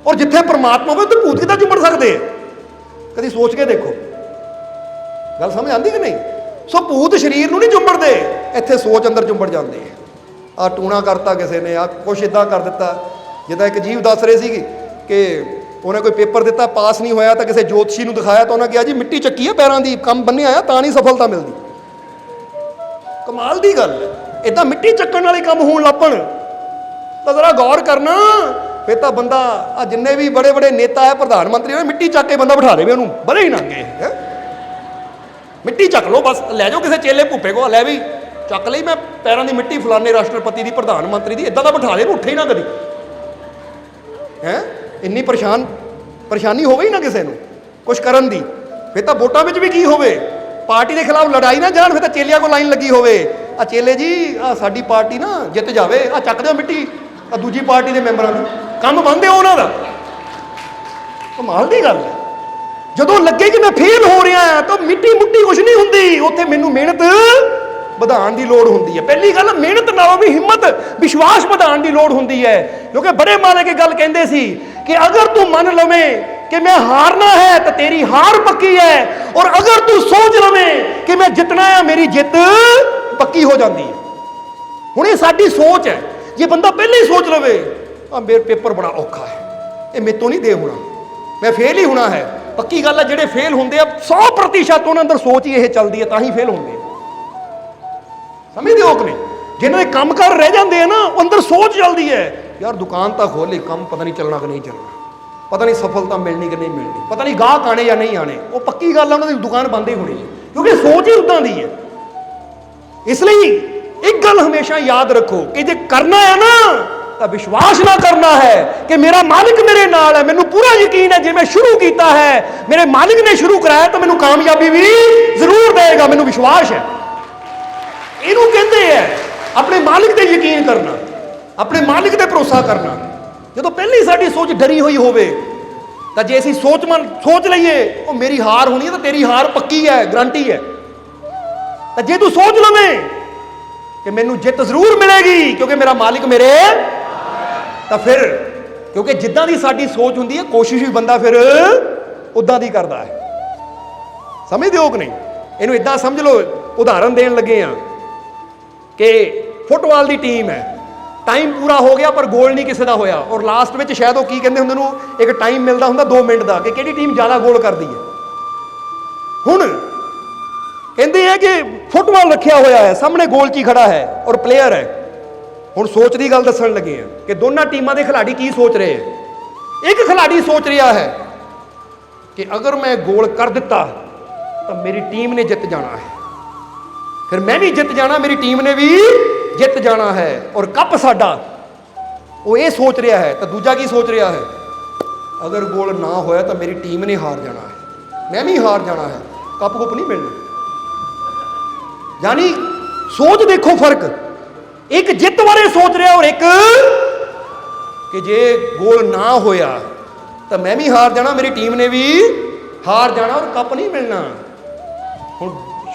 ਔਰ ਜਿੱਥੇ ਪਰਮਾਤਮਾ ਹੋਵੇ ਉੱਥੇ ਭੂਤ ਕਿੱਦਾਂ ਚੁੰਬੜ ਸਕਦੇ ਆ? ਕਦੀ ਸੋਚ ਕੇ ਦੇਖੋ, ਗੱਲ ਸਮਝ ਆਉਂਦੀ ਕਿ ਨਹੀਂ? ਸੋ ਭੂਤ ਸਰੀਰ ਨੂੰ ਨਹੀਂ ਚੁੰਬੜਦੇ, ਇੱਥੇ ਸੋਚ ਅੰਦਰ ਚੁੰਬੜ ਜਾਂਦੀ ਹੈ। ਆਹ ਟੂਣਾ ਕਰਤਾ ਕਿਸੇ ਨੇ, ਆਹ ਕੁਛ ਇੱਦਾਂ ਕਰ ਦਿੱਤਾ। ਜਿੱਦਾਂ ਇੱਕ ਜੀਵ ਦੱਸ ਰਹੇ ਸੀ ਕਿ ਉਹਨੇ ਕੋਈ ਪੇਪਰ ਦਿੱਤਾ, ਪਾਸ ਨਹੀਂ ਹੋਇਆ, ਤਾਂ ਕਿਸੇ ਜੋਤਸ਼ੀ ਨੂੰ ਦਿਖਾਇਆ ਤਾਂ ਉਹਨਾਂ ਕਿਹਾ ਜੀ ਮਿੱਟੀ ਚੱਕੀ ਹੈ ਪੈਰਾਂ ਦੀ, ਕੰਮ ਬੰਨਿਆ ਆ ਤਾਂ ਨਹੀਂ ਸਫਲਤਾ ਮਿਲਦੀ। ਕਮਾਲ ਦੀ ਗੱਲ ਹੈ। ਇੱਦਾਂ ਮਿੱਟੀ ਚੱਕਣ ਵਾਲੇ ਕੰਮ ਹੋਣ ਲੱਪਣ ਤਾਂ ਜ਼ਰਾ ਗੌਰ ਕਰਨਾ। ਫਿਰ ਤਾਂ ਬੰਦਾ, ਆ ਜਿੰਨੇ ਵੀ ਬੜੇ ਬੜੇ ਨੇਤਾ ਹੈ, ਪ੍ਰਧਾਨ ਮੰਤਰੀ, ਉਹਨੇ ਮਿੱਟੀ ਚੱਕ ਕੇ ਬੰਦਾ ਬਿਠਾ ਦੇਵੇ ਉਹਨੂੰ, ਬੜੇ ਹੀ ਨੰਗੇ ਹੈ। ਮਿੱਟੀ ਚੱਕ ਲਓ ਬਸ, ਲੈ ਜਾਓ ਕਿਸੇ ਚੇਲੇ ਭੂਪੇ ਕੋਲ, ਲੈ ਵੀ ਚੱਕ ਲਈ ਮੈਂ ਪੈਰਾਂ ਦੀ ਮਿੱਟੀ ਫਲਾਣੇ ਰਾਸ਼ਟਰਪਤੀ ਦੀ, ਪ੍ਰਧਾਨ ਮੰਤਰੀ ਦੀ, ਇੱਦਾਂ ਦਾ ਬਿਠਾ ਦੇ, ਉੱਠੇ ਹੀ ਨਾ ਕਦੀ ਹੈ। ਇੰਨੀ ਪਰੇਸ਼ਾਨੀ ਹੋਵੇ ਹੀ ਨਾ ਕਿਸੇ ਨੂੰ ਕੁਛ ਕਰਨ ਦੀ। ਫਿਰ ਤਾਂ ਵੋਟਾਂ ਵਿੱਚ ਵੀ ਕੀ ਹੋਵੇ, ਪਾਰਟੀ ਦੇ ਖਿਲਾਫ ਲੜਾਈ ਨਾ ਜਾਣ, ਫਿਰ ਤਾਂ ਚੇਲਿਆਂ ਕੋਲ ਲਾਈਨ ਲੱਗੀ ਹੋਵੇ, ਆ ਚੇਲੇ ਜੀ ਆ ਸਾਡੀ ਪਾਰਟੀ ਨਾ ਜਿੱਤ ਜਾਵੇ, ਆ ਚੱਕ ਦਿਓ ਮਿੱਟੀ ਆ ਦੂਜੀ ਪਾਰਟੀ ਦੇ ਮੈਂਬਰਾਂ ਨੂੰ, ਕੰਮ ਬੰਦ ਹੈ ਉਹਨਾਂ ਦਾ। ਕਮਾਲ ਦੀ ਗੱਲ ਹੈ। ਜਦੋਂ ਲੱਗੇ ਕਿ ਮੈਂ ਫੇਲ ਹੋ ਰਿਹਾ ਤਾਂ ਮਿੱਟੀ ਮੁੱਟੀ ਕੁਛ ਨਹੀਂ ਹੁੰਦੀ, ਉੱਥੇ ਮੈਨੂੰ ਮਿਹਨਤ ਵਧਾਉਣ ਦੀ ਲੋੜ ਹੁੰਦੀ ਹੈ। ਪਹਿਲੀ ਗੱਲ, ਮਿਹਨਤ ਨਾਲੋਂ ਵੀ ਹਿੰਮਤ, ਵਿਸ਼ਵਾਸ ਵਧਾਉਣ ਦੀ ਲੋੜ ਹੁੰਦੀ ਹੈ। ਕਿਉਂਕਿ ਬੜੇ ਮਾਲਕ ਇਹ ਗੱਲ ਕਹਿੰਦੇ ਸੀ ਕਿ ਅਗਰ ਤੂੰ ਮੰਨ ਲਵੇਂ ਕਿ ਮੈਂ ਹਾਰਨਾ ਹੈ ਤਾਂ ਤੇਰੀ ਹਾਰ ਪੱਕੀ ਹੈ, और अगर तू सोच लवे कि मैं जितना है मेरी जित पक्की हो जाती है। हुण ये साडी सोच है, जे बंदा पहले ही सोच लवे मेरे पेपर बड़ा औखा है, ये मेरे तो नहीं दे होना, मैं फेल ही होना है। पक्की गल है, जेडे फेल होंदे आ 100% उन्हां अंदर सोच ही यह चलती है, तां ही फेल होंदे। समझदे हो कि नहीं? जिन्हां दे कामकार रह जाते हैं ना, अंदर सोच चलती है यार दुकान तो खोली, काम पता नहीं चलना कि नहीं चलना, पता नहीं सफलता मिलनी कि नहीं मिलनी, पता नहीं गाहक आने या नहीं आने। वो पक्की गल है, उन्होंने दुकान बंद ही होनी है, क्योंकि सोच ही उदां दी है। इसलिए एक गल हमेशा याद रखो कि जे करना है ना तो विश्वास ना करना है कि मेरा मालिक मेरे नाल है। मैनू पूरा यकीन है, जे मैं शुरू किया है, मेरे मालिक ने शुरू कराया तो मैनू कामयाबी भी जरूर देगा, मैनू विश्वास है। इनू कहते हैं अपने मालिक ते यकीन करना, अपने मालिक ते भरोसा करना। जो पहले ही साडी सोच डरी हुई होवे तो जे असीं सोच लईए वो मेरी हार होनी है, तो तेरी हार पक्की है, गारंटी है। तो जे तू सोच लवे कि मैनू जित जरूर मिलेगी क्योंकि मेरा मालिक मेरे, तो फिर क्योंकि जिद्दां दी साडी सोच हुंदी है, कोशिश भी बंदा फिर उदां दी करदा है। समझदे हो कि नहीं? इहनूं इदां समझ लो, उदाहरण देण लगे आ कि फुटबाल की टीम है, टाइम पूरा हो गया पर गोल नहीं किसी का होया, और लास्ट में शायद वो की कहते होंदे नूं एक टाइम मिलता होंदा 2 मिनट का कि किहड़ी टीम ज़्यादा गोल करती है। हुण कहते हैं कि फुटबॉल रखा होया है, सामने गोल ची खड़ा है और प्लेयर है। हुण सोच की गल दसन लगे हैं कि दोनों टीमों के खिलाड़ी की सोच रहे हैं। एक खिलाड़ी सोच रहा है कि अगर मैं गोल कर दिता तो मेरी टीम ने जित जाना है, फिर मैं भी जित जाना, मेरी टीम ने भी जित जाना है और कप साडा। वो ये सोच रहा है। तो दूजा की सोच रहा है, अगर गोल ना होया तो मेरी टीम ने हार जाना है, मैं भी हार जाना है, कप कुप नहीं मिलना। यानी सोच देखो फर्क, एक जित बारे सोच रहा और एक कि जे गोल ना होया तो मैं भी हार जाना, मेरी टीम ने भी हार जाना और कप नहीं मिलना। हुण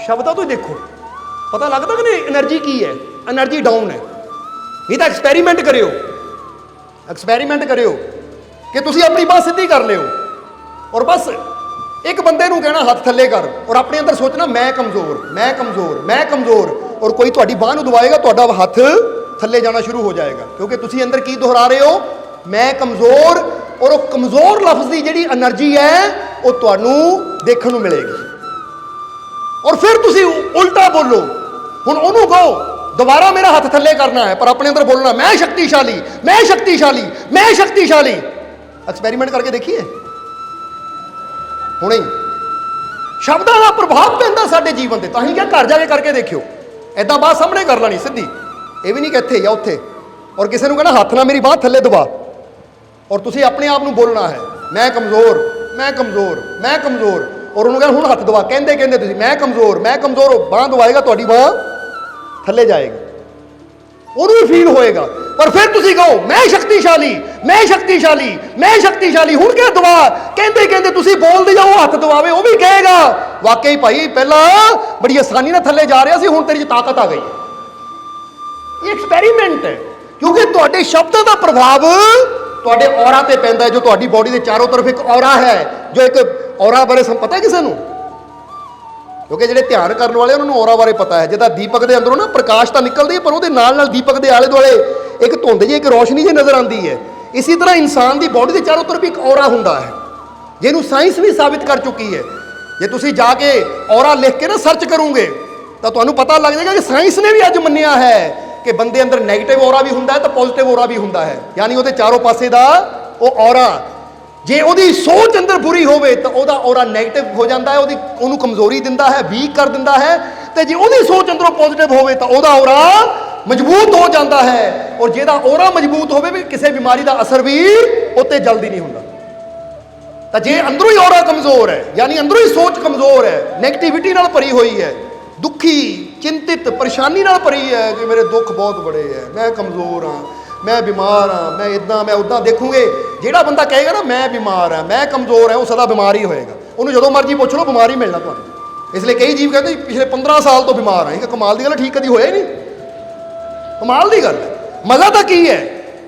शब्दां तो देखो पता लगता कि नहीं एनर्जी की है, एनर्जी डाउन है। नहीं तो एक्सपेरीमेंट करियो, एक्सपेरीमेंट करियो कि तुसी अपनी बात सीधी कर लियो और बस एक बंदे नूं कहना हथ थले कर, और अपने अंदर सोचना मैं कमजोर, मैं कमजोर, मैं कमजोर, और कोई तुहाडी बांह नूं दबाएगा, तुहाडा हथ थले जाना शुरू हो जाएगा, क्योंकि तुसी अंदर की दोहरा रहे हो, मैं कमजोर। और वो कमजोर लफ्ज़ की जिहड़ी एनर्जी है वो तुहानूं देखण नूं मिलेगी। और फिर तुसी उल्टा बोलो, हुण ओनू कहो दोबारा मेरा हथ थले करना है, पर अपने अंदर बोलना मैं शक्तिशाली, मैं शक्तिशाली, मैं शक्तिशाली। एक्सपेरीमेंट करके देखिए, हुणे शब्दां दा प्रभाव पैंदा साडे जीवन ते। तां ही क्या घर जाके करके देखियो, ऐदां बात सामने कर लेनी सीधी, ये भी नहीं कि इत्थे या उत्थे, और किसी नूं कहना हथ ना मेरी बांह थले दबा, और तुसी अपने आप नूं बोलना है मैं कमजोर, मैं कमजोर, मैं कमजोर, और उन्होंने कहा हुण हथ दबा, कहंदे कहंदे तुसीं मैं कमजोर, मैं कमजोर, बांह दबाएगा तुहाडी बांह थले जाएगी, उन्होंने फील होएगा। पर फिर तुसीं कहो मैं शक्तिशाली, मैं शक्तिशाली, मैं शक्तिशाली, हुण क्या दबा, कहंदे कहंदे तुसीं बोलदे जाओ, हथ दबावे वो भी कहेगा वाकई भाई पहला बड़ी आसानी नाल थले जा रहा सी, हुण तेरे च ताकत आ गई है। ये एक्सपेरीमेंट है, क्योंकि तुहाडे शब्दां दा प्रभाव तुहाडे औरा ते पैंदा है, जो तुहाडी बॉडी के चारों तरफ एक औरा है, जो एक औरा बारे पता है किसी नूं, क्योंकि ਜਿਹੜੇ ध्यान करने वाले उन्होंने औरा बारे पता है। जिदा दीपक के अंदरों ना प्रकाश तो निकलती है, पर वो नाल दीपक के आले दुआले एक धुंध जी, एक रोशनी जी नज़र आती है। इसी तरह इंसान की बॉडी के चारों तरफ एक औरा होंदा है, जिन्हों साइंस भी साबित कर चुकी है। जे तुसीं जाके औरा लिख के ना सर्च करोगे तो तुहानूं पता लग जाएगा कि साइंस ने भी अज मन्निया है कि बंदे अंदर नैगेटिव औरा भी हुंदा है तो पॉजिटिव औरा भी हुंदा है, यानी वो चारों पासे का वो औरा। जे ਉਹਦੀ सोच अंदर बुरी होवे तो ਉਹਦਾ ਔਰਾ नैगेटिव हो जाता है, ਉਹਨੂੰ कमजोरी दिंदा है, वीक कर दिंदा है। तो जे ਉਹਦੀ सोच अंदरों पॉजिटिव होवे तो ਉਹਦਾ ਔਰਾ मजबूत हो जाता है, और ਜਿਹਦਾ ਔਰਾ मजबूत होवे भी किसी बीमारी का असर भी उत्ते जल्दी नहीं हुंदा। तो जे अंदरों ही ਔਰਾ कमजोर है, यानी अंदरों ही सोच कमजोर है, नैगेटिविटी नाल भरी हुई है, दुखी चिंतित परेशानी नाल भरी है कि मेरे दुख बहुत बड़े है, मैं कमजोर हाँ, मैं बीमार हाँ, मैं इदा मैं उदा। देखोगे ਜਿਹੜਾ बंदा कहेगा ना मैं बीमार हाँ, मैं कमजोर है, वो सदा बीमार ही होएगा, उन्होंने जो मर्जी पूछ लो बीमार ही मिलना तुम्हें। इसलिए कई जीव कहते पिछले 15 साल तो बीमार हैं, कमाल की गल, ठीक कभी होया ही नहीं, कमाल की गल है। मजा तो की है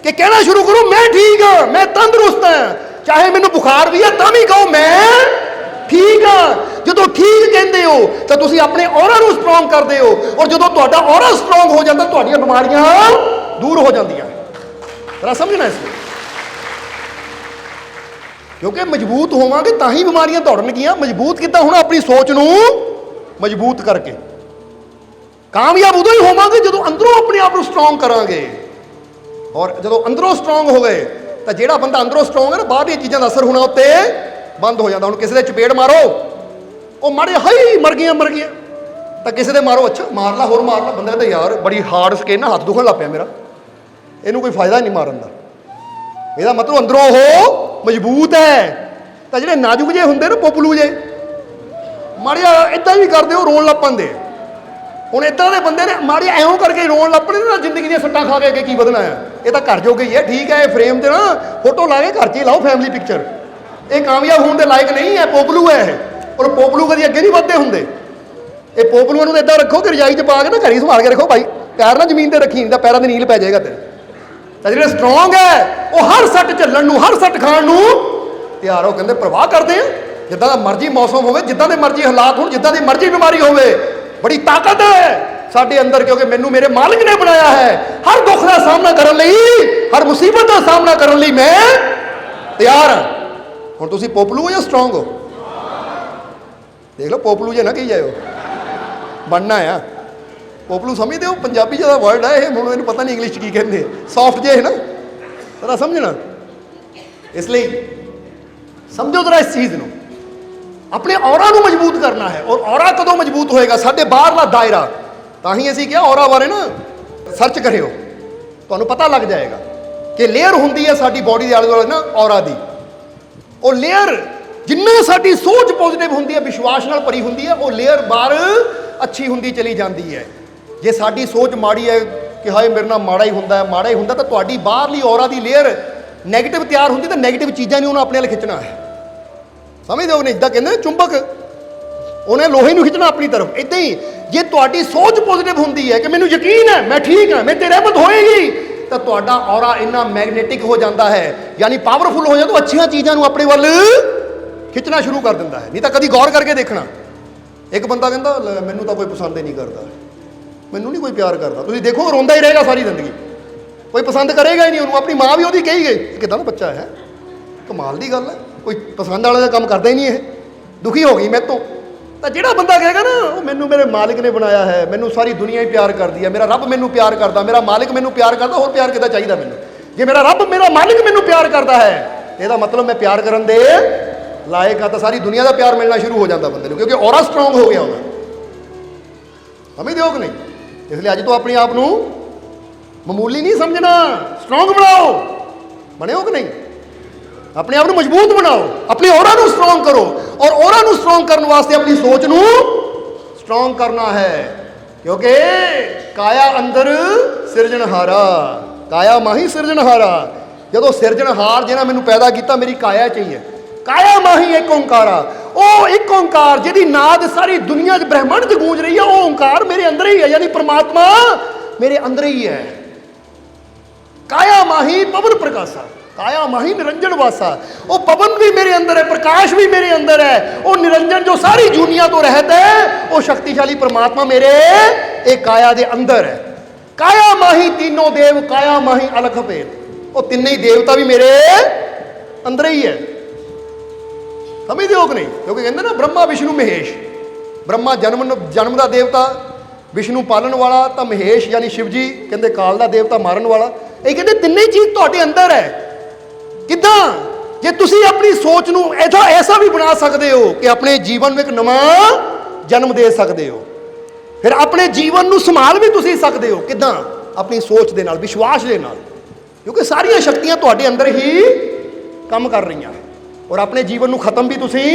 कि कहना शुरू करो मैं ठीक हाँ, मैं तंदुरुस्त हाँ, चाहे मैनू बुखार भी है तो भी कहो मैं ठीक हाँ। जो ठीक ਹੋ ਤਾਂ ਤੁਸੀਂ ਆਪਣੇ ਔਰਾ ਨੂੰ ਸਟਰੋਂਗ ਕਰਦੇ ਹੋ, ਔਰ ਜਦੋਂ ਤੁਹਾਡਾ ਔਰਾ ਸਟਰੋਂਗ ਹੋ ਜਾਂਦਾ ਤੁਹਾਡੀਆਂ ਬਿਮਾਰੀਆਂ ਦੂਰ ਹੋ ਜਾਂਦੀਆਂ। ਜਰਾ ਸਮਝਣਾ ਇਸ ਨੂੰ, ਕਿਉਂਕਿ ਮਜ਼ਬੂਤ ਹੋਵਾਂਗੇ ਤਾਂ ਹੀ ਬਿਮਾਰੀਆਂ ਦੌੜਨਗੀਆਂ। ਮਜ਼ਬੂਤ ਕਿੱਦਾਂ ਹੋਣਾ? ਆਪਣੀ ਸੋਚ ਨੂੰ ਮਜ਼ਬੂਤ ਕਰਕੇ। ਕਾਮਯਾਬ ਉਦੋਂ ਹੀ ਹੋਵਾਂਗੇ ਜਦੋਂ ਅੰਦਰੋਂ ਆਪਣੇ ਆਪ ਨੂੰ ਸਟਰੋਂਗ ਕਰਾਂਗੇ, ਔਰ ਜਦੋਂ ਅੰਦਰੋਂ ਸਟਰੋਂਗ ਹੋ ਗਏ ਤਾਂ ਜਿਹੜਾ ਬੰਦਾ ਅੰਦਰੋਂ ਸਟਰੋਂਗ ਹੈ ਨਾ, ਬਾਹਰਲੀਆਂ ਚੀਜ਼ਾਂ ਦਾ ਅਸਰ ਹੋਣਾ ਉੱਤੇ ਬੰਦ ਹੋ ਜਾਂਦਾ। ਹੁਣ ਕਿਸੇ ਦੇ ਚਪੇੜ ਮਾਰੋ, ਉਹ ਮਾੜੇ ਹਾਈ ਮਰ ਗਈਆਂ ਤਾਂ ਕਿਸੇ ਦੇ ਮਾਰੋ, ਅੱਛਾ ਮਾਰ ਲਾ, ਹੋਰ ਮਾਰ ਲਾ, ਬੰਦਾ ਕਹਿੰਦਾ ਯਾਰ ਬੜੀ ਹਾਰਡ ਸਕਿਨ, ਹੱਥ ਦੁਖਣ ਲੱਗ ਪਿਆ ਮੇਰਾ, ਇਹਨੂੰ ਕੋਈ ਫਾਇਦਾ ਨਹੀਂ ਮਾਰਨ ਦਾ। ਇਹਦਾ ਮਤਲਬ ਅੰਦਰੋਂ ਉਹ ਮਜ਼ਬੂਤ ਹੈ। ਤਾਂ ਜਿਹੜੇ ਨਾਜ਼ੁਕ ਜਿਹੇ ਹੁੰਦੇ ਨਾ, ਪੋਪਲੂ ਜੇ ਮਾੜੀਆਂ ਇਦਾਂ ਵੀ ਕਰਦੇ ਉਹ ਰੋਣ ਲੱਗ ਪੈਂਦੇ। ਹੁਣ ਇੱਦਾਂ ਦੇ ਬੰਦੇ ਨੇ ਮਾੜੀਆਂ ਐਉਂ ਕਰਕੇ ਰੋਣ ਲੱਗ ਪੈਂਦੇ ਨਾ, ਜ਼ਿੰਦਗੀ ਦੀਆਂ ਸੱਟਾਂ ਖਾ ਕੇ ਅੱਗੇ ਕੀ ਵਧਣਾ ਹੈ। ਇਹ ਤਾਂ ਘਰ ਜੋਗੇ ਹੀ ਹੈ, ਠੀਕ ਹੈ। ਇਹ ਫਰੇਮ 'ਤੇ ਨਾ ਫੋਟੋ ਲਾ ਕੇ ਘਰ 'ਚ ਹੀ ਲਾਓ ਫੈਮਿਲੀ ਪਿਕਚਰ। ਇਹ ਕਾਮਯਾਬ ਹੋਣ ਦੇ ਲਾਇਕ ਨਹੀਂ ਹੈ, ਪੋਪਲੂ ਹੈ ਇਹ। ਔਰ ਪੋਪਲੂ ਕਦੀ ਅੱਗੇ ਨਹੀਂ ਵੱਧਦੇ ਹੁੰਦੇ। ਇਹ ਪੋਪਲੂਆਂ ਨੂੰ ਇੱਦਾਂ ਰੱਖੋ ਕਿ ਰਜਾਈ 'ਚ ਪਾ ਕੇ ਨਾ ਘਰ ਹੀ ਸੰਭਾਲ ਕੇ ਰੱਖੋ ਭਾਈ, ਪੈਰ ਨਾ ਜ਼ਮੀਨ 'ਤੇ ਰੱਖੀ, ਨਹੀਂ ਤਾਂ ਪੈਰਾਂ 'ਤੇ ਨੀਲ ਪੈ ਜਾਏਗਾ ਤੇਰੇ। ਤਾਂ ਜਿਹੜੇ ਸਟਰੋਂਗ ਹੈ ਉਹ ਹਰ ਸੱਟ ਝੱਲਣ ਨੂੰ, ਹਰ ਸੱਟ ਖਾਣ ਨੂੰ ਤਿਆਰ ਹੋ। ਕਹਿੰਦੇ ਪ੍ਰਵਾਹ ਕਰਦੇ ਆ, ਜਿੱਦਾਂ ਦਾ ਮਰਜ਼ੀ ਮੌਸਮ ਹੋਵੇ, ਜਿੱਦਾਂ ਦੇ ਮਰਜ਼ੀ ਹਾਲਾਤ ਹੋਣ, ਜਿੱਦਾਂ ਦੀ ਮਰਜ਼ੀ ਬਿਮਾਰੀ ਹੋਵੇ, ਬੜੀ ਤਾਕਤ ਹੈ ਸਾਡੇ ਅੰਦਰ, ਕਿਉਂਕਿ ਮੈਨੂੰ ਮੇਰੇ ਮਾਲਕ ਨੇ ਬਣਾਇਆ ਹੈ ਹਰ ਦੁੱਖ ਦਾ ਸਾਹਮਣਾ ਕਰਨ ਲਈ, ਹਰ ਮੁਸੀਬਤ ਦਾ ਸਾਹਮਣਾ ਕਰਨ ਲਈ ਮੈਂ ਤਿਆਰ ਹਾਂ। ਹੁਣ ਤੁਸੀਂ ਪੋਪਲੂ ਹੋ ਜਾਂ ਸਟਰੋਂਗ ਹੋ? ਦੇਖ ਲਓ, ਪੋਪਲੂ ਜੇ ਨਾ ਕਹੀ ਜਾਇਓ, ਬਣਨਾ ਆ। ਪੋਪਲੂ ਸਮਝਦੇ ਹੋ? ਪੰਜਾਬੀ ਜਿਹਦਾ ਵਰਡ ਹੈ ਇਹ, ਹੁਣ ਇਹਨੂੰ ਪਤਾ ਨਹੀਂ ਇੰਗਲਿਸ਼ 'ਚ ਕੀ ਕਹਿੰਦੇ, ਸੌਫਟ ਜੇ ਹੈ ਨਾ, ਜ਼ਰਾ ਸਮਝਣਾ। ਇਸ ਲਈ ਸਮਝੋ ਜ਼ਰਾ ਇਸ ਚੀਜ਼ ਨੂੰ, ਆਪਣੇ ਔਰਾ ਨੂੰ ਮਜ਼ਬੂਤ ਕਰਨਾ ਹੈ। ਔਰ ਔਰਾ ਕਦੋਂ ਮਜ਼ਬੂਤ ਹੋਏਗਾ? ਸਾਡੇ ਬਾਹਰਲਾ ਦਾਇਰਾ। ਤਾਂ ਹੀ ਅਸੀਂ ਕਿਹਾ ਔਰਾ ਬਾਰੇ ਨਾ ਸਰਚ ਕਰਿਓ, ਤੁਹਾਨੂੰ ਪਤਾ ਲੱਗ ਜਾਏਗਾ ਕਿ ਲੇਅਰ ਹੁੰਦੀ ਹੈ ਸਾਡੀ ਬੋਡੀ ਦੇ ਆਲੇ ਦੁਆਲੇ ਨਾ ਔਰਾ ਦੀ। ਉਹ ਲੇਅਰ ਜਿੰਨੇ ਸਾਡੀ ਸੋਚ ਪੋਜ਼ਿਟਿਵ ਹੁੰਦੀ ਹੈ, ਵਿਸ਼ਵਾਸ ਨਾਲ ਭਰੀ ਹੁੰਦੀ ਹੈ, ਉਹ ਲੇਅਰ ਬਾਹਰ ਅੱਛੀ ਹੁੰਦੀ ਚਲੀ ਜਾਂਦੀ ਹੈ। ਜੇ ਸਾਡੀ ਸੋਚ ਮਾੜੀ ਹੈ ਕਿ ਹਾਏ ਮੇਰੇ ਨਾਲ ਮਾੜਾ ਹੀ ਹੁੰਦਾ ਹੈ, ਮਾੜਾ ਹੀ ਹੁੰਦਾ, ਤਾਂ ਤੁਹਾਡੀ ਬਾਹਰਲੀ ਔਰਾ ਦੀ ਲੇਅਰ ਨੈਗੇਟਿਵ ਤਿਆਰ ਹੁੰਦੀ, ਤਾਂ ਨੈਗੇਟਿਵ ਚੀਜ਼ਾਂ ਨਹੀਂ ਉਹਨੂੰ ਆਪਣੇ ਵੱਲ ਖਿੱਚਣਾ ਹੈ। ਸਮਝਦੇ ਹੋ? ਜਿੱਦਾਂ ਕਹਿੰਦੇ ਚੁੰਬਕ, ਉਹਨੇ ਲੋਹੇ ਨੂੰ ਖਿੱਚਣਾ ਆਪਣੀ ਤਰਫ। ਇਦਾਂ ਹੀ ਜੇ ਤੁਹਾਡੀ ਸੋਚ ਪੋਜ਼ਿਟਿਵ ਹੁੰਦੀ ਹੈ ਕਿ ਮੈਨੂੰ ਯਕੀਨ ਹੈ ਮੈਂ ਠੀਕ ਹਾਂ, ਮੇਰੇ ਤੇ ਰਹਿਮਤ ਹੋਏਗੀ, ਤਾਂ ਤੁਹਾਡਾ ਔਰਾ ਇੰਨਾ ਮੈਗਨੇਟਿਕ ਹੋ ਜਾਂਦਾ ਹੈ, ਯਾਨੀ ਪਾਵਰਫੁਲ ਹੋ ਜਾਂਦਾ, ਅੱਛੀਆਂ ਚੀਜ਼ਾਂ ਨੂੰ ਆਪਣੇ ਵੱਲ ਖਿੱਚਣਾ ਸ਼ੁਰੂ ਕਰ ਦਿੰਦਾ ਹੈ। ਨਹੀਂ ਤਾਂ ਕਦੀ ਗੌਰ ਕਰਕੇ ਦੇਖਣਾ, ਇੱਕ ਬੰਦਾ ਕਹਿੰਦਾ ਮੈਨੂੰ ਤਾਂ ਕੋਈ ਪਸੰਦ ਹੀ ਨਹੀਂ ਕਰਦਾ, ਮੈਨੂੰ ਨਹੀਂ ਕੋਈ ਪਿਆਰ ਕਰਦਾ, ਤੁਸੀਂ ਦੇਖੋ ਰੋਂਦਾ ਹੀ ਰਹੇਗਾ ਸਾਰੀ ਜ਼ਿੰਦਗੀ, ਕੋਈ ਪਸੰਦ ਕਰੇਗਾ ਹੀ ਨਹੀਂ ਉਹਨੂੰ। ਆਪਣੀ ਮਾਂ ਵੀ ਉਹਦੀ ਕਹੀ ਗਈ, ਕਿੱਦਾਂ ਦਾ ਬੱਚਾ ਹੈ, ਕਮਾਲ ਦੀ ਗੱਲ ਹੈ, ਕੋਈ ਪਸੰਦ ਵਾਲੇ ਦਾ ਕੰਮ ਕਰਦਾ ਹੀ ਨਹੀਂ, ਇਹ ਦੁਖੀ ਹੋ ਗਈ ਮੇਰੇ ਤੋਂ। ਤਾਂ ਜਿਹੜਾ ਬੰਦਾ ਕਹੇਗਾ ਨਾ ਉਹ ਮੈਨੂੰ ਮੇਰੇ ਮਾਲਿਕ ਨੇ ਬਣਾਇਆ ਹੈ, ਮੈਨੂੰ ਸਾਰੀ ਦੁਨੀਆ ਹੀ ਪਿਆਰ ਕਰਦੀ ਹੈ, ਮੇਰਾ ਰੱਬ ਮੈਨੂੰ ਪਿਆਰ ਕਰਦਾ, ਮੇਰਾ ਮਾਲਿਕ ਮੈਨੂੰ ਪਿਆਰ ਕਰਦਾ, ਹੋਰ ਪਿਆਰ ਕਿੱਦਾਂ ਚਾਹੀਦਾ ਮੈਨੂੰ? ਜੇ ਮੇਰਾ ਰੱਬ, ਮੇਰਾ ਮਾਲਿਕ ਮੈਨੂੰ ਪਿਆਰ ਕਰਦਾ ਹੈ, ਇਹਦਾ ਮਤਲਬ ਮੈਂ ਪਿਆਰ ਕਰਨ ਦੇ ਲਾਇਕ ਹਾਂ। ਤਾਂ ਸਾਰੀ ਦੁਨੀਆ ਦਾ ਪਿਆਰ ਮਿਲਣਾ ਸ਼ੁਰੂ ਹੋ ਜਾਂਦਾ ਬੰਦੇ ਨੂੰ, ਕਿਉਂਕਿ ਔਰਾ ਸਟਰੋਂਗ ਹੋ ਗਿਆ ਉਹਦਾ। ਸਮਝਦੇ ਹੋ ਕਿ ਨਹੀਂ? ਇਸ ਲਈ ਅੱਜ ਤੋਂ ਆਪਣੇ ਆਪ ਨੂੰ ਮਾਮੂਲੀ ਨਹੀਂ ਸਮਝਣਾ, ਸਟਰੋਂਗ ਬਣਾਓ। ਬਣਿਓ ਕਿ ਨਹੀਂ? ਆਪਣੇ ਆਪ ਨੂੰ ਮਜ਼ਬੂਤ ਬਣਾਓ, ਆਪਣੀ ਔਰਾ ਨੂੰ ਸਟਰੋਂਗ ਕਰੋ। ਔਰ ਔਰਾ ਨੂੰ ਸਟਰੋਂਗ ਕਰਨ ਵਾਸਤੇ ਆਪਣੀ ਸੋਚ ਨੂੰ ਸਟਰੋਂਗ ਕਰਨਾ ਹੈ, ਕਿਉਂਕਿ ਕਾਇਆ ਅੰਦਰ ਸਿਰਜਣਹਾਰਾ, ਕਾਇਆ ਮਾਹੀ ਸਿਰਜਣਹਾਰਾ। ਜਦੋਂ ਸਿਰਜਣਹਾਰ ਜਿਹਨਾਂ ਮੈਨੂੰ ਪੈਦਾ ਕੀਤਾ ਮੇਰੀ ਕਾਇਆ ਚਾਹੀਏ, ਕਾਇਆ ਮਾਹੀ ਇੱਕ ਓਂਕਾਰਾ, ਉਹ ਇੱਕ ਓਂਕਾਰ ਜਿਹਦੀ ਨਾਦ ਸਾਰੀ ਦੁਨੀਆ 'ਚ ਬ੍ਰਹਿਮੰਡ 'ਚ ਗੂੰਜ ਰਹੀ ਹੈ, ਉਹ ਓਂਕਾਰ ਮੇਰੇ ਅੰਦਰ ਹੀ ਹੈ, ਯਾਨੀ ਪ੍ਰਮਾਤਮਾ ਮੇਰੇ ਅੰਦਰ ਹੀ ਹੈ। ਕਾਇਆ ਮਾਹੀ ਪਵਨ ਪ੍ਰਕਾਸ਼ਾ, ਕਾਇਆ ਮਾਹੀ ਨਿਰੰਜਨ ਵਾਸਾ। ਉਹ ਪਵਨ ਵੀ ਮੇਰੇ ਅੰਦਰ ਹੈ, ਪ੍ਰਕਾਸ਼ ਵੀ ਮੇਰੇ ਅੰਦਰ ਹੈ, ਉਹ ਨਿਰੰਜਨ ਜੋ ਸਾਰੀ ਦੁਨੀਆ ਤੋਂ ਰਹਿਤ ਹੈ, ਉਹ ਸ਼ਕਤੀਸ਼ਾਲੀ ਪ੍ਰਮਾਤਮਾ ਮੇਰੇ ਇਹ ਕਾਇਆ ਦੇ ਅੰਦਰ ਹੈ। ਕਾਇਆ ਮਾਹੀ तीनों देव, काया माही अलख भेद, ਉਹ ਤਿੰਨੇ ਹੀ ਦੇਵਤਾ ਵੀ ਮੇਰੇ ਅੰਦਰ ਹੀ ਹੈ। ਸਮਝਦੇ ਹੋ ਕਿ ਨਹੀਂ? ਕਿਉਂਕਿ ਕਹਿੰਦੇ ਨਾ ਬ੍ਰਹਮਾ ਵਿਸ਼ਨੂੰ ਮਹੇਸ਼, ਬ੍ਰਹਮਾ ਜਨਮ ਦਾ ਦੇਵਤਾ, ਵਿਸ਼ਨੂੰ ਪਾਲਣ ਵਾਲਾ, ਤਾਂ ਮਹੇਸ਼ ਯਾਨੀ ਸ਼ਿਵ ਜੀ ਕਹਿੰਦੇ ਕਾਲ ਦਾ ਦੇਵਤਾ, ਮਾਰਨ ਵਾਲਾ। ਇਹ ਕਹਿੰਦੇ ਤਿੰਨੇ ਚੀਜ਼ ਤੁਹਾਡੇ ਅੰਦਰ ਹੈ। ਕਿੱਦਾਂ? ਜੇ ਤੁਸੀਂ ਆਪਣੀ ਸੋਚ ਨੂੰ ਐਸਾ ਵੀ ਬਣਾ ਸਕਦੇ ਹੋ ਕਿ ਆਪਣੇ ਜੀਵਨ ਨੂੰ ਇੱਕ ਨਵਾਂ ਜਨਮ ਦੇ ਸਕਦੇ ਹੋ, ਫਿਰ ਆਪਣੇ ਜੀਵਨ ਨੂੰ ਸੰਭਾਲ ਵੀ ਤੁਸੀਂ ਸਕਦੇ ਹੋ। ਕਿੱਦਾਂ? ਆਪਣੀ ਸੋਚ ਦੇ ਨਾਲ, ਵਿਸ਼ਵਾਸ ਦੇ ਨਾਲ, ਕਿਉਂਕਿ ਸਾਰੀਆਂ ਸ਼ਕਤੀਆਂ ਤੁਹਾਡੇ ਅੰਦਰ ਹੀ ਕੰਮ ਕਰ ਰਹੀਆਂ, ਔਰ ਆਪਣੇ ਜੀਵਨ ਨੂੰ ਖਤਮ ਵੀ ਤੁਸੀਂ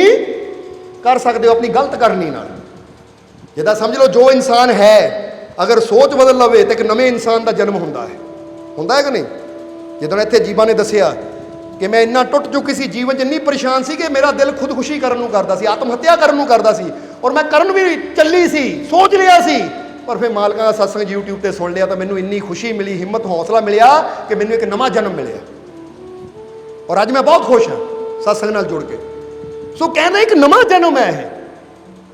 ਕਰ ਸਕਦੇ ਹੋ ਆਪਣੀ ਗਲਤ ਕਰਨੀ ਨਾਲ। ਜਿੱਦਾਂ ਸਮਝ ਲਓ ਜੋ ਇਨਸਾਨ ਹੈ, ਅਗਰ ਸੋਚ ਬਦਲ ਲਵੇ ਤਾਂ ਇੱਕ ਨਵੇਂ ਇਨਸਾਨ ਦਾ ਜਨਮ ਹੁੰਦਾ ਹੈ ਕਿ ਨਹੀਂ? ਜਦੋਂ ਇੱਥੇ ਜੀਵਾ ਨੇ ਦੱਸਿਆ ਕਿ ਮੈਂ ਇੰਨਾ ਟੁੱਟ ਚੁੱਕੀ ਸੀ, ਜੀਵਨ 'ਚ ਇੰਨੀ ਪਰੇਸ਼ਾਨ ਸੀ ਕਿ ਮੇਰਾ ਦਿਲ ਖੁਦਕੁਸ਼ੀ ਕਰਨ ਨੂੰ ਕਰਦਾ ਸੀ, ਆਤਮ ਹੱਤਿਆ ਕਰਨ ਨੂੰ ਕਰਦਾ ਸੀ, ਔਰ ਮੈਂ ਕਰਨ ਵੀ ਚੱਲੀ ਸੀ, ਸੋਚ ਲਿਆ ਸੀ, ਪਰ ਫਿਰ ਮਾਲਕਾਂ ਦਾ ਸਤਸੰਗ YouTube ਤੇ ਸੁਣ ਲਿਆ ਤਾਂ ਮੈਨੂੰ ਇੰਨੀ ਖੁਸ਼ੀ ਮਿਲੀ, ਹਿੰਮਤ, ਹੌਸਲਾ ਮਿਲਿਆ ਕਿ ਮੈਨੂੰ ਇੱਕ ਨਵਾਂ ਜਨਮ ਮਿਲਿਆ, ਔਰ ਅੱਜ ਮੈਂ ਬਹੁਤ ਖੁਸ਼ ਹਾਂ ਸਤਸੰਗ ਨਾਲ ਜੁੜ ਕੇ। ਸੋ ਕਹਿੰਦੇ ਇੱਕ ਨਵਾਂ ਜਨਮ ਹੈ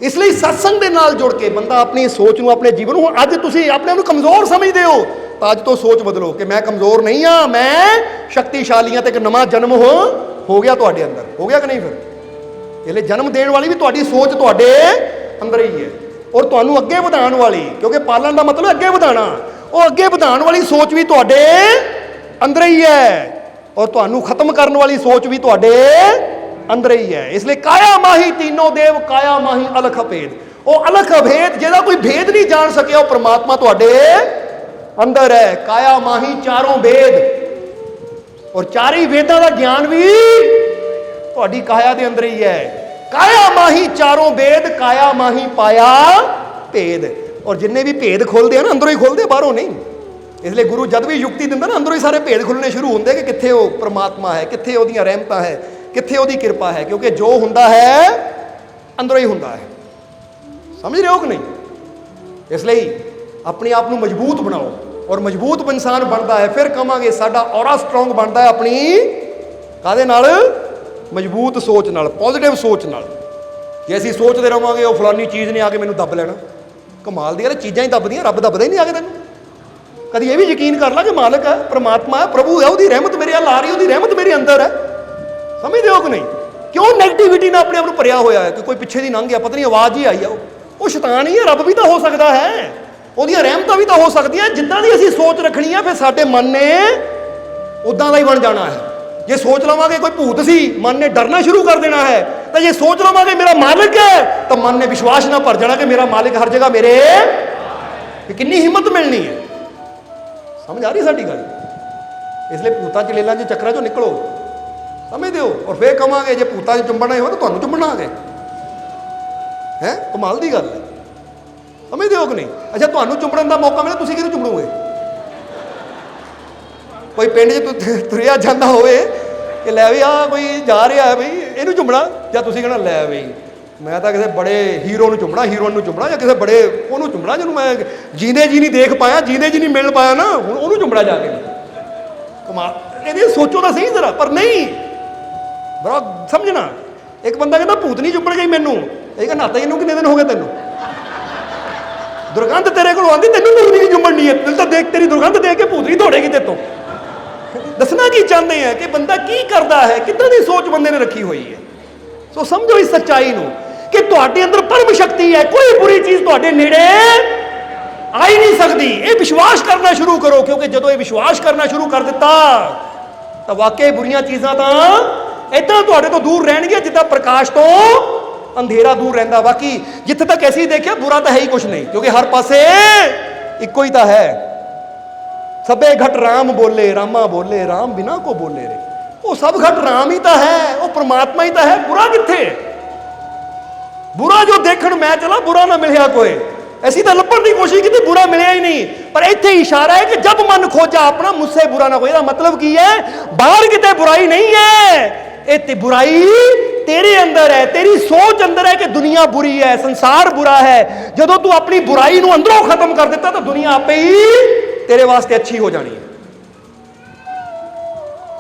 ਇਸ ਲਈ ਸਤਸੰਗ ਦੇ ਨਾਲ ਜੁੜ ਕੇ ਬੰਦਾ ਆਪਣੀ ਸੋਚ ਨੂੰ, ਆਪਣੇ ਜੀਵਨ ਨੂੰ, ਅੱਜ ਤੁਸੀਂ ਆਪਣੇ ਆਪ ਨੂੰ ਕਮਜ਼ੋਰ ਸਮਝਦੇ ਹੋ ਤਾਂ ਅੱਜ ਤੋਂ ਸੋਚ ਬਦਲੋ ਕਿ ਮੈਂ ਕਮਜ਼ੋਰ ਨਹੀਂ ਹਾਂ, ਮੈਂ ਸ਼ਕਤੀਸ਼ਾਲੀ ਹਾਂ ਤੇ ਇੱਕ ਨਵਾਂ ਜਨਮ ਹੋ ਗਿਆ ਤੁਹਾਡੇ ਅੰਦਰ। ਹੋ ਗਿਆ ਕਿ ਨਹੀਂ? ਫਿਰ ਇਹ ਲਈ ਜਨਮ ਦੇਣ ਵਾਲੀ ਵੀ ਤੁਹਾਡੀ ਸੋਚ ਤੁਹਾਡੇ ਅੰਦਰ ਹੀ ਹੈ, ਔਰ ਤੁਹਾਨੂੰ ਅੱਗੇ ਵਧਾਉਣ ਵਾਲੀ, ਕਿਉਂਕਿ ਪਾਲਣ ਦਾ ਮਤਲਬ ਅੱਗੇ ਵਧਾਉਣਾ, ਉਹ ਅੱਗੇ ਵਧਾਉਣ ਵਾਲੀ ਸੋਚ ਵੀ ਤੁਹਾਡੇ ਅੰਦਰ ਹੀ ਹੈ, ਔਰ ਤੁਹਾਨੂੰ ਖਤਮ ਕਰਨ ਵਾਲੀ ਸੋਚ ਵੀ ਤੁਹਾਡੇ ਅੰਦਰ ਹੀ ਹੈ। ਇਸ ਲਈ ਕਾਇਆ ਮਾਹੀ ਤੀਨੋਂ ਦੇਵ, ਕਾਇਆ ਮਾਹੀ ਅਲਖ ਭੇਦ। ਉਹ ਅਲਖ ਭੇਦ, ਜਿਹਦਾ ਕੋਈ ਭੇਦ ਨਹੀਂ ਜਾਣ ਸਕਿਆ, ਉਹ ਪ੍ਰਮਾਤਮਾ ਤੁਹਾਡੇ ਅੰਦਰ ਹੈ। ਕਾਇਆ ਮਾਹੀ ਚਾਰੋਂ ਵੇਦ, ਔਰ ਚਾਰੀ ਵੇਦਾਂ ਦਾ ਗਿਆਨ ਵੀ ਤੁਹਾਡੀ ਕਾਇਆ ਦੇ ਅੰਦਰ ਹੀ ਹੈ। ਕਾਇਆ ਮਾਹੀ ਚਾਰੋਂ ਵੇਦ, ਕਾਇਆ ਮਾਹੀ ਪਾਇਆ ਭੇਦ। ਔਰ ਜਿੰਨੇ ਵੀ ਭੇਦ ਖੋਲਦੇ ਆ ਨਾ, ਅੰਦਰੋਂ ਹੀ ਖੋਲਦੇ, ਬਾਹਰੋਂ ਨਹੀਂ। ਇਸ ਲਈ ਗੁਰੂ ਜਦ ਵੀ ਯੁਕਤੀ ਦਿੰਦਾ ਨਾ, ਅੰਦਰੋਂ ਹੀ ਸਾਰੇ ਭੇਦ ਖੁੱਲਣੇ ਸ਼ੁਰੂ ਹੁੰਦੇ ਕਿ ਕਿੱਥੇ ਉਹ ਪ੍ਰਮਾਤਮਾ ਹੈ, ਕਿੱਥੇ ਉਹਦੀਆਂ ਰਹਿਮਤਾਂ ਹੈ, ਕਿੱਥੇ ਉਹਦੀ ਕਿਰਪਾ ਹੈ, ਕਿਉਂਕਿ ਜੋ ਹੁੰਦਾ ਹੈ ਅੰਦਰੋਂ ਹੀ ਹੁੰਦਾ ਹੈ। ਸਮਝ ਰਹੇ ਹੋ ਕਿ ਨਹੀਂ? ਇਸ ਲਈ ਆਪਣੇ ਆਪ ਨੂੰ ਮਜ਼ਬੂਤ ਬਣਾਓ, ਔਰ ਮਜ਼ਬੂਤ ਇਨਸਾਨ ਬਣਦਾ ਹੈ, ਫਿਰ ਕਹਾਂਗੇ ਸਾਡਾ ਔਰਾ ਸਟਰੋਂਗ ਬਣਦਾ ਹੈ ਆਪਣੀ ਕਾਹਦੇ ਨਾਲ? ਮਜ਼ਬੂਤ ਸੋਚ ਨਾਲ, ਪੋਜ਼ਿਟਿਵ ਸੋਚ ਨਾਲ। ਜੇ ਅਸੀਂ ਸੋਚਦੇ ਰਹਾਂਗੇ ਉਹ ਫਲਾਨੀ ਚੀਜ਼ ਨੇ ਆ ਕੇ ਮੈਨੂੰ ਦੱਬ ਲੈਣਾ, ਕਮਾਲ ਦੀ ਯਾਰ, ਚੀਜ਼ਾਂ ਹੀ ਦੱਬਦੀਆਂ, ਰੱਬ ਦੱਬਦਾ ਹੀ ਨਹੀਂ ਆ ਕੇ ਤੈਨੂੰ। ਕਦੀ ਇਹ ਵੀ ਯਕੀਨ ਕਰ ਲਾ ਕਿ ਮਾਲਕ ਹੈ, ਪ੍ਰਮਾਤਮਾ ਹੈ, ਪ੍ਰਭੂ ਹੈ, ਉਹਦੀ ਰਹਿਮਤ ਮੇਰੇ ਵੱਲ ਆ ਰਹੀ, ਉਹਦੀ ਰਹਿਮਤ ਮੇਰੇ ਅੰਦਰ ਹੈ। ਸਮਝਦੇ ਹੋ ਕਿ ਨਹੀਂ? ਕਿਉਂ ਨੈਗੇਟਿਵਿਟੀ ਨਾਲ ਆਪਣੇ ਆਪ ਨੂੰ ਭਰਿਆ ਹੋਇਆ ਹੈ ਕਿ ਕੋਈ ਪਿੱਛੇ ਦੀ ਲੰਘ ਗਿਆ, ਪਤਾ ਨਹੀਂ ਆਵਾਜ਼ ਹੀ ਆਈ ਆ, ਉਹ ਸ਼ੈਤਾਨ ਹੀ ਹੈ। ਰੱਬ ਵੀ ਤਾਂ ਹੋ ਸਕਦਾ ਹੈ, ਉਹਦੀਆਂ ਰਹਿਮਤਾਂ ਵੀ ਤਾਂ ਹੋ ਸਕਦੀਆਂ। ਜਿੱਦਾਂ ਦੀ ਅਸੀਂ ਸੋਚ ਰੱਖਣੀ ਹੈ, ਫਿਰ ਸਾਡੇ ਮਨ ਨੇ ਉਦਾਂ ਦਾ ਹੀ ਬਣ ਜਾਣਾ ਹੈ। ਜੇ ਸੋਚ ਲਵਾਂਗੇ ਕੋਈ ਭੂਤ ਸੀ, ਮਨ ਨੇ ਡਰਨਾ ਸ਼ੁਰੂ ਕਰ ਦੇਣਾ ਹੈ। ਤਾਂ ਜੇ ਸੋਚ ਲਵਾਂਗੇ ਮੇਰਾ ਮਾਲਕ ਹੈ, ਤਾਂ ਮਨ ਨੇ ਵਿਸ਼ਵਾਸ ਨਾਲ ਭਰ ਜਾਣਾ ਕਿ ਮੇਰਾ ਮਾਲਕ ਹਰ ਜਗ੍ਹਾ ਮੇਰੇ। ਕਿੰਨੀ ਹਿੰਮਤ ਮਿਲਣੀ ਹੈ। ਸਮਝ ਆ ਰਹੀ ਸਾਡੀ ਗੱਲ? ਇਸ ਲਈ ਭੂਤਾਂ ਚ ਲੇਲਾਂ ਚ ਚੱਕਰਾਂ ਚੋਂ ਨਿਕਲੋ, ਸਮਝਦੇ ਹੋ? ਔਰ ਫੇਰ ਕਵਾਂਗੇ ਜੇ ਭੂਤਾਂ ਚ ਚੁੰਬਣਾ ਹੋ ਤਾਂ ਤੁਹਾਨੂੰ ਚੁੰਬਣਾ ਆ ਗਏ ਹੈ। ਕਮਾਲ ਦੀ ਗੱਲ ਹੈ। ਸਮਝਦੇ ਹੋ ਕਿ ਨਹੀਂ? ਅੱਛਾ, ਤੁਹਾਨੂੰ ਚੁੰਬੜਨ ਦਾ ਮੌਕਾ ਮਿਲੇ, ਤੁਸੀਂ ਕਿਹਨੂੰ ਚੁੰਬੜੋਗੇ? ਕੋਈ ਪਿੰਡ 'ਚ ਤੁਰਿਆ ਜਾਂਦਾ ਹੋਵੇ ਕਿ ਲੈ ਵੀ ਆ ਕੋਈ ਜਾ ਰਿਹਾ ਹੈ ਬਈ ਇਹਨੂੰ ਚੁੰਬਣਾ, ਜਾਂ ਤੁਸੀਂ ਕਹਿਣਾ ਲੈ ਬਈ ਮੈਂ ਤਾਂ ਕਿਸੇ ਬੜੇ ਹੀਰੋ ਨੂੰ ਚੁੰਬਣਾ, ਹੀਰੋਇਨ ਨੂੰ ਚੁੰਬਣਾ, ਜਾਂ ਕਿਸੇ ਬੜੇ ਉਹਨੂੰ ਚੁੰਬਣਾ ਜਿਹਨੂੰ ਮੈਂ ਜੀਂਦੇ ਜੀ ਨਹੀਂ ਦੇਖ ਪਾਇਆ, ਜੀਂਦੇ ਜੀ ਨਹੀਂ ਮਿਲ ਪਾਇਆ ਨਾ, ਹੁਣ ਉਹਨੂੰ ਚੁੰਬੜਾ ਜਾ ਕੇ। ਕਮਾਲ, ਇਹਦੀ ਸੋਚੋ ਤਾਂ ਸਹੀ ਜ਼ਰਾ। ਪਰ ਨਹੀਂ ਬੜਾ ਸਮਝਣਾ। ਇੱਕ ਬੰਦਾ ਕਹਿੰਦਾ ਭੂਤ ਨਹੀਂ ਚੁੰਬੜ ਗਈ ਮੈਨੂੰ, ਇਹ ਕਹਿੰਦਾ ਨਾਤਾ ਇਹਨੂੰ ਕਿੰਨੇ ਦਿਨ ਹੋ ਗਏ ਤੈਨੂੰ? ਦੁਰਗੰਧ ਤੇਰੇ ਕੋਲ ਆਉਂਦੀ, ਤੈਨੂੰ ਭੂਤ ਨਹੀਂ ਚੁੰਬੜਨੀ ਹੈ। ਤੈਨੂੰ ਤਾਂ ਦੇਖ, ਤੇਰੀ ਦੁਰਗੰਧ ਦੇਖ ਕੇ ਭੂਤ ਨਹੀਂ ਦੌੜੇਗੀ ਤੇਰੇ ਤੋਂ। ਦੱਸਣਾ ਕੀ ਚਾਹੁੰਦੇ ਆ ਕਿ ਬੰਦਾ ਕੀ ਕਰਦਾ ਹੈ, ਕਿੱਦਾਂ ਦੀ ਸੋਚ ਬੰਦੇ ਨੇ ਰੱਖੀ ਹੋਈ ਹੈ। ਸੋ ਸਮਝੋ ਇਸ ਸੱਚਾਈ ਨੂੰ ਕਿ ਤੁਹਾਡੇ ਅੰਦਰ ਪਰਮ ਸ਼ਕਤੀ ਹੈ, ਕੋਈ ਬੁਰੀ ਚੀਜ਼ ਤੁਹਾਡੇ ਨੇੜੇ ਆ ਹੀ ਨਹੀਂ ਸਕਦੀ। ਇਹ ਵਿਸ਼ਵਾਸ ਕਰਨਾ ਸ਼ੁਰੂ ਕਰੋ, ਕਿਉਂਕਿ ਜਦੋਂ ਇਹ ਵਿਸ਼ਵਾਸ ਕਰਨਾ ਸ਼ੁਰੂ ਕਰ ਦਿੱਤਾ ਤਾਂ ਵਾਕਈ ਬੁਰੀਆਂ ਚੀਜ਼ਾਂ ਤਾਂ ਏਦਾਂ ਤੁਹਾਡੇ ਤੋਂ ਦੂਰ ਰਹਿਣਗੀਆਂ ਜਿੱਦਾਂ ਪ੍ਰਕਾਸ਼ ਤੋਂ ਅੰਧੇਰਾ ਦੂਰ ਰਹਿੰਦਾ। ਬਾਕੀ ਜਿੱਥੇ ਤੱਕ ਅਸੀਂ ਦੇਖਿਆ ਬੁਰਾ ਤਾਂ ਹੈ ਹੀ ਕੁਛ ਨਹੀਂ, ਕਿਉਂਕਿ ਹਰ ਪਾਸੇ ਇੱਕੋ ਹੀ ਤਾਂ ਹੈ। ਸਭੇ ਘਟ ਰਾਮ ਬੋਲੇ, ਰਾਮਾ ਬੋਲੇ, ਰਾਮ ਬਿਨਾ ਕੋ ਬੋਲੇ ਰੇ। ਉਹ ਸਭ ਘਟ ਰਾਮ ਹੀ ਤਾਂ ਹੈ, ਉਹ ਪ੍ਰਮਾਤਮਾ ਹੀ ਤਾਂ ਹੈ। ਬੁਰਾ ਕਿੱਥੇ? ਬੁਰਾ ਜੋ ਦੇਖਣ ਮੈਂ ਚਲਾ, ਬੁਰਾ ਨਾ ਮਿਲਿਆ ਕੋਈ। ਅਸੀਂ ਤਾਂ ਲੱਭਣ ਦੀ ਕੋਸ਼ਿਸ਼ ਕੀਤੀ, ਬੁਰਾ ਮਿਲਿਆ ਹੀ ਨਹੀਂ। ਪਰ ਇੱਥੇ ਇਸ਼ਾਰਾ ਹੈ ਕਿ ਜਬ ਮਨ ਖੋਜਾ ਆਪਣਾ, ਮੁझसे बुरा ना कोई। ਇਹਦਾ ਮਤਲਬ ਕੀ ਹੈ? ਬਾਹਰ ਕਿਤੇ ਬੁਰਾਈ ਨਹੀਂ ਹੈ, ਇਹ ਤੇ ਬੁਰਾਈ ਤੇਰੇ ਅੰਦਰ ਹੈ, ਤੇਰੀ ਸੋਚ ਅੰਦਰ ਹੈ ਕਿ ਦੁਨੀਆ ਬੁਰੀ ਹੈ, ਸੰਸਾਰ ਬੁਰਾ ਹੈ। ਜਦੋਂ ਤੂੰ ਆਪਣੀ ਬੁਰਾਈ ਨੂੰ ਅੰਦਰੋਂ ਖਤਮ ਕਰ ਦਿੱਤਾ ਤਾਂ ਦੁਨੀਆ ਆਪੇ ਹੀ ਤੇਰੇ ਵਾਸਤੇ ਅੱਛੀ ਹੋ ਜਾਣੀ ਹੈ।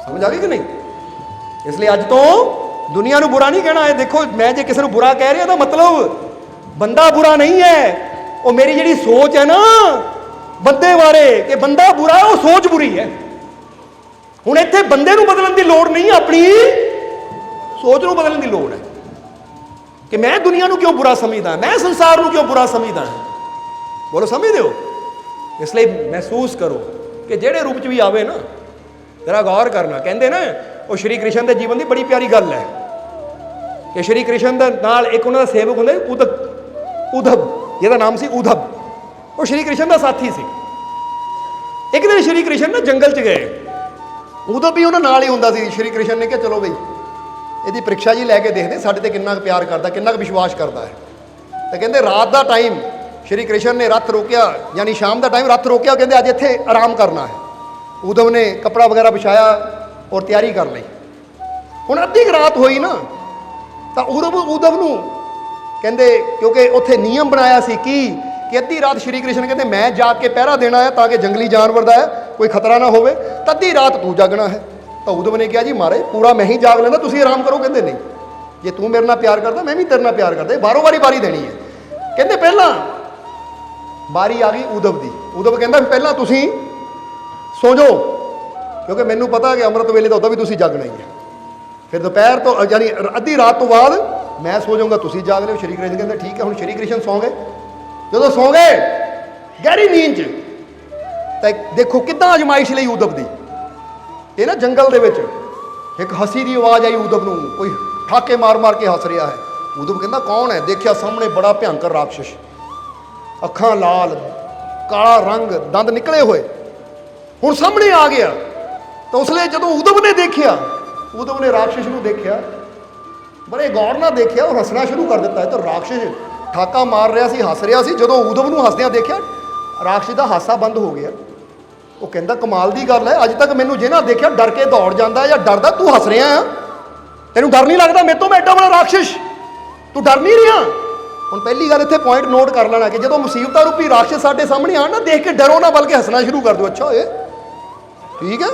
ਸਮਝ ਆ ਗਈ ਕਿ ਨਹੀਂ? ਇਸ ਲਈ ਅੱਜ ਤੋਂ ਦੁਨੀਆ ਨੂੰ ਬੁਰਾ ਨਹੀਂ ਕਹਿਣਾ। ਇਹ ਦੇਖੋ, ਮੈਂ ਜੇ ਕਿਸੇ ਨੂੰ ਬੁਰਾ ਕਹਿ ਰਿਹਾ ਤਾਂ ਮਤਲਬ ਬੰਦਾ ਬੁਰਾ ਨਹੀਂ ਹੈ। ਉਹ ਮੇਰੀ ਜਿਹੜੀ ਸੋਚ ਹੈ ਨਾ ਬੰਦੇ ਬਾਰੇ ਕਿ ਬੰਦਾ ਬੁਰਾ ਹੈ, ਉਹ ਸੋਚ ਬੁਰੀ ਹੈ। ਹੁਣ ਇੱਥੇ ਬੰਦੇ ਨੂੰ ਬਦਲਣ ਦੀ ਲੋੜ ਨਹੀਂ, ਆਪਣੀ ਸੋਚ ਨੂੰ ਬਦਲਣ ਦੀ ਲੋੜ ਹੈ ਕਿ ਮੈਂ ਦੁਨੀਆ ਨੂੰ ਕਿਉਂ ਬੁਰਾ ਸਮਝਦਾ, ਮੈਂ ਸੰਸਾਰ ਨੂੰ ਕਿਉਂ ਬੁਰਾ ਸਮਝਦਾ। ਬੋਲੋ, ਸਮਝਦੇ ਹੋ? ਇਸ ਲਈ ਮਹਿਸੂਸ ਕਰੋ ਕਿ ਜਿਹੜੇ ਰੂਪ 'ਚ ਵੀ ਆਵੇ ਨਾ, ਜਰਾ ਗੌਰ ਕਰਨਾ। ਕਹਿੰਦੇ ਨਾ ਉਹ ਸ਼੍ਰੀ ਕ੍ਰਿਸ਼ਨ ਦੇ ਜੀਵਨ ਦੀ ਬੜੀ ਪਿਆਰੀ ਗੱਲ ਹੈ ਕਿ ਸ਼੍ਰੀ ਕ੍ਰਿਸ਼ਨ ਦੇ ਨਾਲ ਇੱਕ ਉਹਨਾਂ ਦਾ ਸੇਵਕ ਹੁੰਦਾ ਉਧਵ, ਜਿਹਦਾ ਨਾਮ ਸੀ ਉਧਵ। ਉਹ ਸ਼੍ਰੀ ਕ੍ਰਿਸ਼ਨ ਦਾ ਸਾਥੀ ਸੀ। ਇੱਕ ਦਿਨ ਸ਼੍ਰੀ ਕ੍ਰਿਸ਼ਨ ਨਾ ਜੰਗਲ 'ਚ ਗਏ, ਉਧਵ ਵੀ ਉਹਨਾਂ ਨਾਲ ਹੀ ਹੁੰਦਾ ਸੀ। ਸ਼੍ਰੀ ਕ੍ਰਿਸ਼ਨ ਨੇ ਕਿਹਾ ਚਲੋ ਬਈ ਇਹਦੀ ਪ੍ਰੀਖਿਆ ਜੀ ਲੈ ਕੇ ਦੇਖਦੇ ਸਾਡੇ ਤੇ ਕਿੰਨਾ ਕੁ ਪਿਆਰ ਕਰਦਾ, ਕਿੰਨਾ ਕੁ ਵਿਸ਼ਵਾਸ ਕਰਦਾ ਹੈ। ਤਾਂ ਕਹਿੰਦੇ ਰਾਤ ਦਾ ਟਾਈਮ ਸ਼੍ਰੀ ਕ੍ਰਿਸ਼ਨ ਨੇ ਰੱਥ ਰੋਕਿਆ, ਯਾਨੀ ਸ਼ਾਮ ਦਾ ਟਾਈਮ ਰੱਥ ਰੋਕਿਆ। ਕਹਿੰਦੇ ਅੱਜ ਇੱਥੇ ਆਰਾਮ ਕਰਨਾ ਹੈ। ਉਧਵ ਨੇ ਕੱਪੜਾ ਵਗੈਰਾ ਵਿਛਾਇਆ ਔਰ ਤਿਆਰੀ ਕਰ ਲਈ। ਹੁਣ ਅੱਧੀ ਕੁ ਰਾਤ ਹੋਈ ਨਾ ਤਾਂ ਉਧਵ ਨੂੰ ਕਹਿੰਦੇ, ਕਿਉਂਕਿ ਉੱਥੇ ਨਿਯਮ ਬਣਾਇਆ ਸੀ ਕਿ ਅੱਧੀ ਰਾਤ ਸ਼੍ਰੀ ਕ੍ਰਿਸ਼ਨ ਕਹਿੰਦੇ ਮੈਂ ਜਾਗ ਕੇ ਪਹਿਰਾ ਦੇਣਾ ਹੈ ਤਾਂ ਕਿ ਜੰਗਲੀ ਜਾਨਵਰ ਦਾ ਕੋਈ ਖਤਰਾ ਨਾ ਹੋਵੇ, ਤਾਂ ਅੱਧੀ ਰਾਤ ਤੂੰ ਜਾਗਣਾ ਹੈ। ਤਾਂ ਉਧਵ ਨੇ ਕਿਹਾ ਜੀ ਮਹਾਰਾਜ ਪੂਰਾ ਮੈਂ ਹੀ ਜਾਗ ਲੈਂਦਾ, ਤੁਸੀਂ ਆਰਾਮ ਕਰੋ। ਕਹਿੰਦੇ ਨਹੀਂ, ਜੇ ਤੂੰ ਮੇਰੇ ਨਾਲ ਪਿਆਰ ਕਰਦਾ ਮੈਂ ਵੀ ਤੇਰੇ ਨਾਲ ਪਿਆਰ ਕਰਦਾ, ਬਾਰੋ ਵਾਰੀ ਦੇਣੀ ਹੈ। ਕਹਿੰਦੇ ਪਹਿਲਾਂ ਵਾਰੀ ਆ ਗਈ ਉਦਵ ਦੀ। ਉਦਵ ਕਹਿੰਦਾ ਪਹਿਲਾਂ ਤੁਸੀਂ ਸੌਂ ਜਾਓ, ਕਿਉਂਕਿ ਮੈਨੂੰ ਪਤਾ ਕਿ ਅੰਮ੍ਰਿਤ ਵੇਲੇ ਤਾਂ ਉਦੋਂ ਵੀ ਤੁਸੀਂ ਜਾਗਣਾ ਹੀ ਹੈ। ਫਿਰ ਦੁਪਹਿਰ ਤੋਂ ਯਾਨੀ ਅੱਧੀ ਰਾਤ ਤੋਂ ਬਾਅਦ ਮੈਂ ਸੌ ਜਾਊਂਗਾ, ਤੁਸੀਂ ਜਾਗ ਲਿਓ। ਸ਼੍ਰੀ ਕ੍ਰਿਸ਼ਨ ਕਹਿੰਦੇ ਠੀਕ ਹੈ। ਹੁਣ ਸ਼੍ਰੀ ਕ੍ਰਿਸ਼ਨ ਸੌਂ ਗਏ। ਜਦੋਂ ਸੌਂ ਗਏ ਗਹਿਰੀ ਨੀਂਦ 'ਚ, ਤਾਂ ਦੇਖੋ ਕਿੱਦਾਂ ਅਜਮਾਇਸ਼ ਲਈ ਉਦਵ ਦੀ। ਇਹ ਨਾ ਜੰਗਲ ਦੇ ਵਿੱਚ ਇੱਕ ਹੱਸੀ ਦੀ ਆਵਾਜ਼ ਆਈ ਉਦਵ ਨੂੰ, ਕੋਈ ਠਾਕੇ ਮਾਰ ਕੇ ਹੱਸ ਰਿਹਾ ਹੈ। ਉਦਵ ਕਹਿੰਦਾ ਕੌਣ ਹੈ? ਦੇਖਿਆ ਸਾਹਮਣੇ ਬੜਾ ਭਿਅੰਕਰ ਰਾਖਸ਼, ਅੱਖਾਂ ਲਾਲ, ਕਾਲਾ ਰੰਗ, ਦੰਦ ਨਿਕਲੇ ਹੋਏ। ਹੁਣ ਸਾਹਮਣੇ ਆ ਗਿਆ। ਤਾਂ ਉਸ ਲਈ ਜਦੋਂ ਉਦਵ ਨੇ ਦੇਖਿਆ, ਉਦਵ ਨੇ ਰਾਖਸ਼ ਨੂੰ ਦੇਖਿਆ, ਬੜੇ ਗੌਰ ਨਾਲ ਦੇਖਿਆ, ਉਹ ਹੱਸਣਾ ਸ਼ੁਰੂ ਕਰ ਦਿੱਤਾ। ਤਾਂ ਰਾਖਸ਼ ਠਾਕਾ ਮਾਰ ਰਿਹਾ ਸੀ, ਹੱਸ ਰਿਹਾ ਸੀ। ਜਦੋਂ ਉਦਵ ਨੂੰ ਹੱਸਦਿਆਂ ਦੇਖਿਆ, ਰਾਖਸ਼ ਦਾ ਹਾਸਾ ਬੰਦ ਹੋ ਗਿਆ। ਉਹ ਕਹਿੰਦਾ ਕਮਾਲ ਦੀ ਗੱਲ ਹੈ, ਅੱਜ ਤੱਕ ਮੈਨੂੰ ਜੇ ਨਾ ਦੇਖਿਆ ਡਰ ਕੇ ਦੌੜ ਜਾਂਦਾ ਜਾਂ ਡਰਦਾ, ਤੂੰ ਹੱਸ ਰਿਹਾ ਆ, ਤੈਨੂੰ ਡਰ ਨਹੀਂ ਲੱਗਦਾ ਮੇਰੇ ਤੋਂ? ਮੈਂ ਐਡਾ ਬੜਾ ਰਾਖਸ਼, ਤੂੰ ਡਰ ਨਹੀਂ ਰਿਹਾ? ਹੁਣ ਪਹਿਲੀ ਗੱਲ ਇੱਥੇ ਪੁਆਇੰਟ ਨੋਟ ਕਰ ਲੈਣਾ ਕਿ ਜਦੋਂ ਮੁਸੀਬਤਾਂ ਰੂਪੀ ਰਾਖਸ਼ ਸਾਡੇ ਸਾਹਮਣੇ ਆਣ ਨਾ, ਦੇਖ ਕੇ ਡਰੋ ਨਾ, ਬਲਕਿ ਹੱਸਣਾ ਸ਼ੁਰੂ ਕਰ ਦਿਓ। ਅੱਛਾ ਓਏ ਠੀਕ ਹੈ।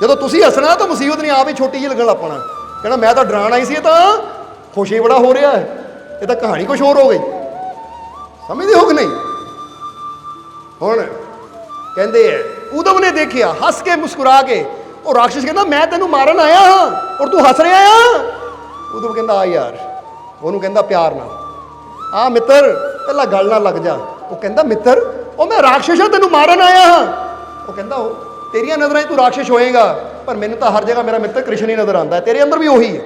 ਜਦੋਂ ਤੁਸੀਂ ਹੱਸਣਾ ਤਾਂ ਮੁਸੀਬਤ ਨੇ ਆਪ ਹੀ ਛੋਟੀ ਜਿਹੀ ਲੱਗਣ ਲੱਗ ਪੈਣਾ, ਕਹਿਣਾ ਮੈਂ ਤਾਂ ਡਰਾਉਣ ਆਈ ਸੀ, ਇਹ ਤਾਂ ਖੁਸ਼ੀ ਬੜਾ ਹੋ ਰਿਹਾ ਹੈ, ਇਹ ਤਾਂ ਕਹਾਣੀ ਕੁਛ ਹੋਰ ਹੋ ਗਈ। ਸਮਝਦੇ ਹੋ ਕਿ ਨਹੀਂ? ਹੁਣ ਕਹਿੰਦੇ ਹੈ ਉਦਵ ਨੇ ਦੇਖਿਆ, ਹੱਸ ਕੇ ਮੁਸਕਰਾ ਕੇ। ਉਹ ਰਾਖਸ਼ ਕਹਿੰਦਾ ਮੈਂ ਤੈਨੂੰ ਮਾਰਨ ਆਇਆ ਹਾਂ ਔਰ ਤੂੰ ਹੱਸ ਰਿਹਾ ਆ। ਉਦਵ ਕਹਿੰਦਾ ਆ ਯਾਰ, ਉਹਨੂੰ ਕਹਿੰਦਾ ਪਿਆਰ ਨਾਲ, ਆ ਮਿੱਤਰ ਪਹਿਲਾਂ ਗੱਲ ਨਾਲ ਲੱਗ ਜਾ। ਉਹ ਕਹਿੰਦਾ ਮਿੱਤਰ, ਉਹ ਮੈਂ ਰਾਖਸ਼ ਹਾਂ, ਤੈਨੂੰ ਮਾਰਨ ਆਇਆ ਹਾਂ। ਉਹ ਕਹਿੰਦਾ ਉਹ ਤੇਰੀਆਂ ਨਜ਼ਰਾਂ 'ਚ ਤੂੰ ਰਾਖਸ਼ ਹੋਏਗਾ, ਪਰ ਮੈਨੂੰ ਤਾਂ ਹਰ ਜਗ੍ਹਾ ਮੇਰਾ ਮਿੱਤਰ ਕ੍ਰਿਸ਼ਨ ਹੀ ਨਜ਼ਰ ਆਉਂਦਾ, ਤੇਰੇ ਅੰਦਰ ਵੀ ਉਹੀ ਹੈ,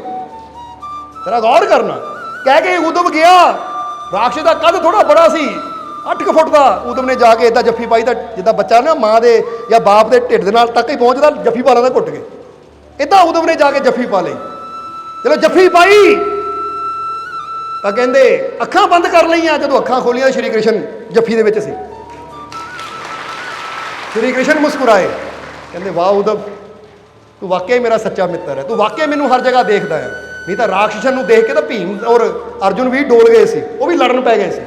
ਤੇਰਾ ਗੌਰ ਕਰਨਾ। ਕਹਿ ਕੇ ਉਦਵ ਗਿਆ। ਰਾਖਸ਼ ਦਾ ਕੱਦ ਥੋੜਾ ਬੜਾ ਸੀ, 8 ਫੁੱਟ ਦਾ। ਉਦਵ ਨੇ ਜਾ ਕੇ ਇਦਾਂ ਜੱਫੀ ਪਾਈ, ਤਾਂ ਜਿੱਦਾਂ ਬੱਚਾ ਨਾ ਮਾਂ ਦੇ ਜਾਂ ਬਾਪ ਦੇ ਢਿੱਡ ਦੇ ਨਾਲ ਤੱਕ ਹੀ ਪਹੁੰਚਦਾ, ਜੱਫੀ ਪਾ ਲੈਂਦਾ ਘੁੱਟ ਕੇ, ਇਦਾਂ ਉਦਵ ਨੇ ਜਾ ਕੇ ਜੱਫੀ ਪਾ ਲਈ। ਚਲੋ ਜੱਫੀ ਪਾਈ ਤਾਂ ਕਹਿੰਦੇ ਅੱਖਾਂ ਬੰਦ ਕਰ ਲਈਆਂ। ਜਦੋਂ ਅੱਖਾਂ ਖੋਲੀਆਂ ਸ਼੍ਰੀ ਕ੍ਰਿਸ਼ਨ ਜੱਫੀ ਦੇ ਵਿੱਚ ਸੀ। ਸ਼੍ਰੀ ਕ੍ਰਿਸ਼ਨ ਮੁਸਕਰਾਏ, ਕਹਿੰਦੇ ਵਾਹ ਉਦਵ, ਤੂੰ ਵਾਕਿਆ ਮੇਰਾ ਸੱਚਾ ਮਿੱਤਰ ਹੈ, ਤੂੰ ਵਾਕਿਆ ਮੈਨੂੰ ਹਰ ਜਗ੍ਹਾ ਦੇਖਦਾ ਹੈ। ਨਹੀਂ ਤਾਂ ਰਾਖਸ਼ ਨੂੰ ਦੇਖ ਕੇ ਤਾਂ ਭੀਮ ਔਰ ਅਰਜੁਨ ਵੀ ਡੋਲ ਗਏ ਸੀ, ਉਹ ਵੀ ਲੜਨ ਪੈ ਗਏ ਸੀ।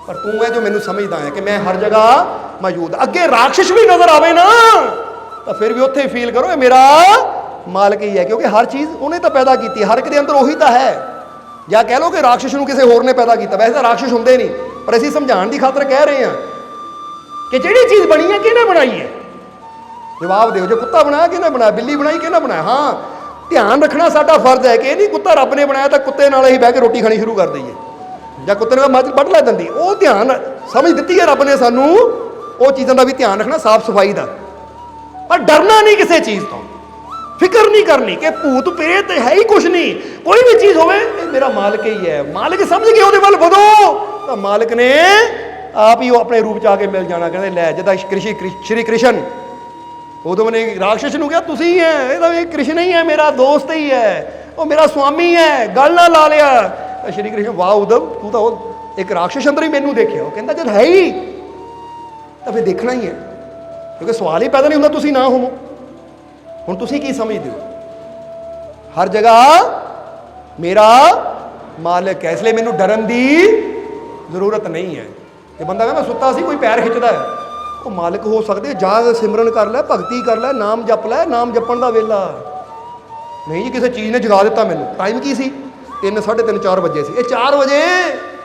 ਪਰ ਤੂੰ ਹੈ ਜੋ ਮੈਨੂੰ ਸਮਝਦਾ ਹੈ ਕਿ ਮੈਂ ਹਰ ਜਗ੍ਹਾ ਮੌਜੂਦ। ਅੱਗੇ ਰਾਖਸ਼ ਵੀ ਨਜ਼ਰ ਆਵੇ ਨਾ, ਤਾਂ ਫਿਰ ਵੀ ਉੱਥੇ ਫੀਲ ਕਰੋ ਇਹ ਮੇਰਾ ਮਾਲਕ ਹੀ ਹੈ, ਕਿਉਂਕਿ ਹਰ ਚੀਜ਼ ਉਹਨੇ ਤਾਂ ਪੈਦਾ ਕੀਤੀ, ਹਰ ਇੱਕ ਦੇ ਅੰਦਰ ਉਹੀ ਤਾਂ ਹੈ। ਜਾਂ ਕਹਿ ਲਓ ਕਿ ਰਾਖਸ਼ ਨੂੰ ਕਿਸੇ ਹੋਰ ਨੇ ਪੈਦਾ ਕੀਤਾ, ਵੈਸੇ ਤਾਂ ਰਾਖਸ਼ ਹੁੰਦੇ ਨਹੀਂ, ਪਰ ਅਸੀਂ ਸਮਝਾਉਣ ਦੀ ਖਾਤਰ ਕਹਿ ਰਹੇ ਹਾਂ ਕਿ ਜਿਹੜੀ ਚੀਜ਼ ਬਣੀ ਹੈ ਕਿਹਨੇ ਬਣਾਈ ਹੈ? ਜਵਾਬ ਦਿਓ। ਜੇ ਕੁੱਤਾ ਬਣਾਇਆ ਕਿਹਨੇ ਬਣਾਇਆ? ਬਿੱਲੀ ਬਣਾਈ ਕਿਹਨੇ ਬਣਾਇਆ? ਹਾਂ, ਧਿਆਨ ਰੱਖਣਾ ਸਾਡਾ ਫਰਜ਼ ਹੈ ਕਿ ਇਹ ਨਹੀਂ ਕੁੱਤਾ ਰੱਬ ਨੇ ਬਣਾਇਆ ਤਾਂ ਕੁੱਤੇ ਨਾਲ ਹੀ ਬਹਿ ਕੇ ਰੋਟੀ ਖਾਣੀ ਸ਼ੁਰੂ ਕਰ ਦਈਏ, ਜਾਂ ਕੁੱਤੇ ਨੇ ਮੱਝ ਵੱਢ ਲੈ ਦਿੰਦੀ। ਉਹ ਧਿਆਨ ਸਮਝ ਦਿੱਤੀ ਹੈ ਰੱਬ ਨੇ ਸਾਨੂੰ, ਉਹ ਚੀਜ਼ਾਂ ਦਾ ਵੀ ਧਿਆਨ ਰੱਖਣਾ, ਸਾਫ਼ ਸਫਾਈ ਦਾ। ਪਰ ਡਰਨਾ ਨਹੀਂ ਕਿਸੇ ਚੀਜ਼ ਤੋਂ, ਫਿਕਰ ਨਹੀਂ ਕਰਨੀ ਕਿ ਭੂਤ ਪ੍ਰੇਤ ਹੈ ਹੀ ਕੁਛ ਨਹੀਂ। ਕੋਈ ਵੀ ਚੀਜ਼ ਹੋਵੇ ਇਹ ਮੇਰਾ ਮਾਲਕ ਹੀ ਹੈ, ਮਾਲਕ ਸਮਝ ਕੇ ਉਹਦੇ ਵੱਲ ਵਧੋ ਤਾਂ ਮਾਲਕ ਨੇ ਆਪ ਹੀ ਉਹ ਆਪਣੇ ਰੂਪ 'ਚ ਆ ਕੇ ਮਿਲ ਜਾਣਾ। ਕਹਿੰਦੇ ਲੈ, ਜਿੱਦਾਂ ਸ਼੍ਰੀ ਕ੍ਰਿਸ਼ਨ ਉਦਵ ਨੇ ਰਾਖਸ਼ ਨੂੰ ਕਿਹਾ ਤੁਸੀਂ ਹੈ, ਇਹਦਾ ਵੀ ਕ੍ਰਿਸ਼ਨ ਹੀ ਹੈ, ਮੇਰਾ ਦੋਸਤ ਹੀ ਹੈ, ਉਹ ਮੇਰਾ ਸਵਾਮੀ ਹੈ, ਗੱਲ ਨਾ ਲਾ ਲਿਆ। ਤਾਂ ਸ਼੍ਰੀ ਕ੍ਰਿਸ਼ਨ ਵਾਹ ਉਦਵ, ਤੂੰ ਤਾਂ ਉਹ ਇੱਕ ਰਾਖਸ਼ ਅੰਦਰ ਹੀ ਮੈਨੂੰ ਦੇਖਿਆ। ਉਹ ਕਹਿੰਦਾ ਜਦ ਹੈ ਹੀ ਤਾਂ ਫਿਰ ਦੇਖਣਾ ਹੀ ਹੈ, ਕਿਉਂਕਿ ਸਵਾਲ ਹੀ ਪੈਦਾ ਨਹੀਂ ਹੁੰਦਾ ਤੁਸੀਂ ਨਾ ਹੋਵੋ। ਹੁਣ ਤੁਸੀਂ ਕੀ ਸਮਝਦੇ ਹੋ? ਹਰ ਜਗ੍ਹਾ ਮੇਰਾ ਮਾਲਕ ਹੈ, ਇਸ ਲਈ ਮੈਨੂੰ ਡਰਨ ਦੀ ਜ਼ਰੂਰਤ ਨਹੀਂ ਹੈ। ਇਹ ਬੰਦਾ ਕਹਿੰਦਾ ਮੈਂ ਸੁੱਤਾ ਸੀ, ਕੋਈ ਪੈਰ ਖਿੱਚਦਾ ਹੈ, ਉਹ ਮਾਲਕ ਹੋ ਸਕਦੇ। ਜਾ ਸਿਮਰਨ ਕਰ ਲੈ, ਭਗਤੀ ਕਰ ਲੈ, ਨਾਮ ਜਪ ਲੈ, ਨਾਮ ਜਪਣ ਦਾ ਵੇਲਾ ਨਹੀਂ ਜੀ ਕਿਸੇ ਚੀਜ਼ ਨੇ ਜਗਾ ਦਿੱਤਾ ਮੈਨੂੰ। ਟਾਈਮ ਕੀ ਸੀ? 3, 3:30, 4 ਵਜੇ ਸੀ। ਇਹ 4 ਵਜੇ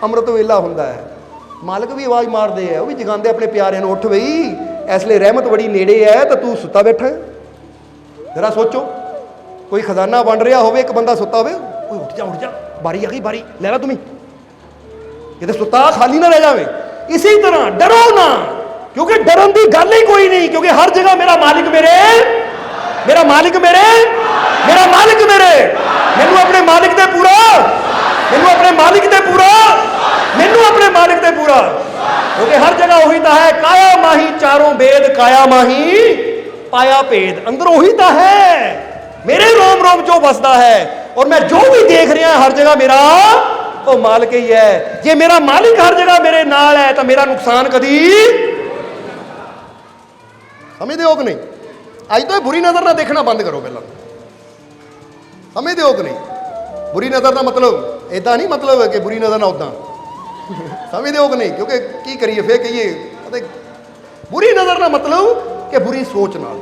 ਅੰਮ੍ਰਿਤ ਵੇਲਾ ਹੁੰਦਾ ਹੈ। ਮਾਲਕ ਵੀ ਆਵਾਜ਼ ਮਾਰਦੇ ਆ, ਉਹ ਵੀ ਜਗਾਉਂਦੇ ਆਪਣੇ ਪਿਆਰਿਆਂ ਨੂੰ, ਉੱਠ ਬਈ ਇਸ ਲਈ ਰਹਿਮਤ ਬੜੀ ਨੇੜੇ ਹੈ, ਤਾਂ ਤੂੰ ਸੁੱਤਾ ਬੈਠਾ। ਜ਼ਰਾ ਸੋਚੋ, ਕੋਈ ਖਜ਼ਾਨਾ ਬਣ ਰਿਹਾ ਹੋਵੇ, ਇੱਕ ਬੰਦਾ ਸੁੱਤਾ ਹੋਵੇ, ਕੋਈ ਉੱਠ ਜਾ, ਬਾਰੀ ਆ ਗਈ, ਬਾਰੀ ਲੈ ਲਾ, ਤੁਮੀ ਕਿਤੇ ਸੁੱਤਾ ਖਾਲੀ ਨਾ ਰਹਿ ਜਾਵੇ। ਇਸੇ ਤਰ੍ਹਾਂ ਡਰੋ ਨਾ, ਕਿਉਂਕਿ ਡਰਨ ਦੀ ਗੱਲ ਹੀ ਕੋਈ ਨਹੀਂ, ਕਿਉਂਕਿ ਹਰ ਜਗ੍ਹਾ ਮੇਰਾ ਮਾਲਿਕ ਮੇਰੇ, ਮੇਰਾ ਮਾਲਿਕ ਮੇਰੇ, ਮੇਰਾ ਮਾਲਿਕ ਮੇਰੇ। ਮੈਨੂੰ ਆਪਣੇ ਮਾਲਿਕ ਤੇ ਪੂਰਾ, ਮੈਨੂੰ ਆਪਣੇ ਮਾਲਿਕ ਤੇ ਪੂਰਾ, ਮੈਨੂੰ ਆਪਣੇ ਮਾਲਿਕ ਤੇ ਪੂਰਾ, ਕਿਉਂਕਿ ਹਰ ਜਗ੍ਹਾ ਉਹੀ ਤਾਂ ਹੈ। ਕਾਇਆ ਮਾਹੀ ਚਾਰੋਂ ਵੇਦ, ਕਾਇਆ ਮਾਹੀ ਪਾਇਆ ਭੇਦ। ਅੰਦਰ ਉਹੀ ਤਾਂ ਹੈ, ਮੇਰੇ ਰੋਮ ਰੋਮ ਚੋਂ ਵਸਦਾ ਹੈ। ਔਰ ਮੈਂ ਜੋ ਵੀ ਦੇਖ ਰਿਹਾ ਹਰ ਜਗ੍ਹਾ ਮੇਰਾ ਉਹ ਮਾਲਕ ਹੀ ਹੈ। ਜੇ ਮੇਰਾ ਮਾਲਿਕ ਹਰ ਜਗ੍ਹਾ ਮੇਰੇ ਨਾਲ ਹੈ ਤਾਂ ਮੇਰਾ ਨੁਕਸਾਨ ਕਦੀ, ਸਮਝਦੇ ਹੋ ਕਿ ਨਹੀਂ? ਅੱਜ ਤੋਂ ਬੁਰੀ ਨਜ਼ਰ ਨਾਲ ਦੇਖਣਾ ਬੰਦ ਕਰੋ ਪਹਿਲਾਂ। ਸਮਝਦੇ ਹੋ ਕਿ ਨਹੀਂ? ਬੁਰੀ ਨਜ਼ਰ ਦਾ ਮਤਲਬ ਇਦਾਂ ਨਹੀਂ, ਮਤਲਬ ਹੈ ਕਿ ਬੁਰੀ ਨਜ਼ਰ ਨਾਲ ਉਦਾਂ। ਸਮਝਦੇ ਹੋ ਕਿ ਨਹੀਂ? ਕਿਉਂਕਿ ਕੀ ਕਰੀਏ ਫਿਰ ਕਹੀਏ ਬੁਰੀ ਨਜ਼ਰ ਨਾਲ ਮਤਲਬ ਕਿ ਬੁਰੀ ਸੋਚ ਨਾਲ,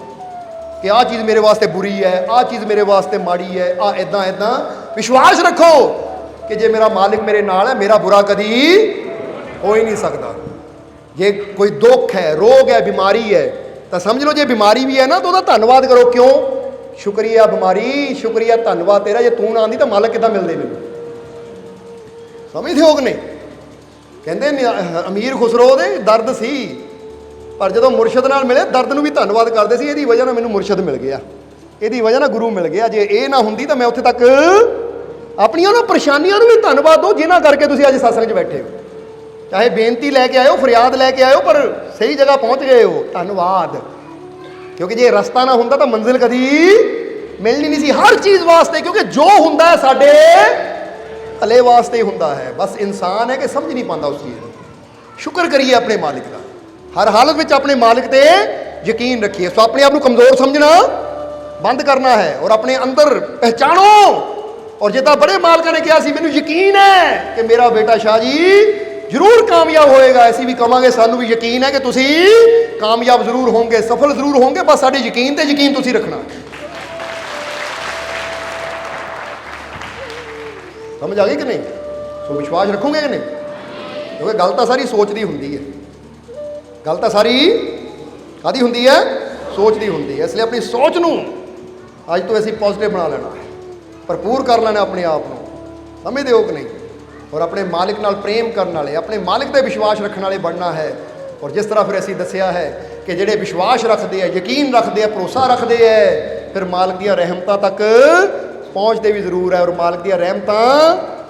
ਕਿ ਆਹ ਚੀਜ਼ ਮੇਰੇ ਵਾਸਤੇ ਬੁਰੀ ਹੈ, ਆਹ ਚੀਜ਼ ਮੇਰੇ ਵਾਸਤੇ ਮਾੜੀ ਹੈ, ਆਹ ਇਦਾਂ ਇਦਾਂ विश्वास रखो कि जे मेरा मालिक मेरे नाल है, मेरा बुरा कदी हो ही नहीं सकता। जे कोई दुख है, रोग है, बीमारी है, तो समझ लो जे बीमारी भी है ना तो उसका धन्नवाद करो। क्यों? शुक्रिया बीमारी, शुक्रिया धन्नवाद तेरा, जे तू ना आंदी तो मालक किदां मिलदे मैनूं। समझदे हो कि नहीं? कहंदे अमीर खुसरो दे दर्द सी, पर जदों मुरशद नाल मिले दर्द नूं भी धन्नवाद करदे सी। इहदी वजह नाल मैनूं मुरशद मिल गया, इहदी वजह नाल गुरु मिल गया। जे ये ना हुंदी तो मैं उत्थे तक अपनी उन्हां परेशानियां नूं भी धन्नवाद दो जिन्हां करके तुसीं अज सत्संग 'च बैठे हो। चाहे बेनती लैके आए हो, फरियाद लैके आए हो, पर सही जगह पहुंच गए हो, धन्नवाद। क्योंकि जे रस्ता ना हुंदा तो मंजिल कदी मिलनी नहीं सी। हर चीज़ वास्ते, क्योंकि जो हुंदा है साडे भले वास्ते ही हुंदा है। बस इंसान है कि समझ नहीं पाता उस चीज़ को। शुक्र करिए अपने मालिक का, हर हालत में अपने मालिक ते यकीन रखिए। सो अपने आप को कमज़ोर समझना बंद करना है और अपने अंदर पहचानो। और जिदा बड़े मालिक ने कहा, मैनूं यकीन है कि मेरा बेटा शाह जी जरूर कामयाब होएगा, ऐसी भी कहांगे सानू भी यकीन है कि तुसी कामयाब जरूर होंगे, सफल जरूर होंगे। बस साडे यकीन ते यकीन तुसी रखना। समझ आ गई कि नहीं? सो विश्वास रखोगे कि नहीं? क्योंकि गल तो सारी सोच दी हुंदी है, गल तो सारी कादी हुंदी है? सोच दी हुंदी है। इसलिए अपनी सोच नूं अज तो असीं पॉजिटिव बना लेना है, भरपूर कर लेना अपने आप को। समझदे हो कि नहीं? और अपने मालिक नाल प्रेम करने वाले, अपने मालिक पर विश्वास रखने वाले बनना है। और जिस तरह फिर असीं दसिया है कि जिहड़े विश्वास रखते हैं, यकीन रखते हैं, भरोसा रखते हैं, फिर मालिक दी रहमतां तक पहुँचते भी जरूर है। और मालिक दी रहमतां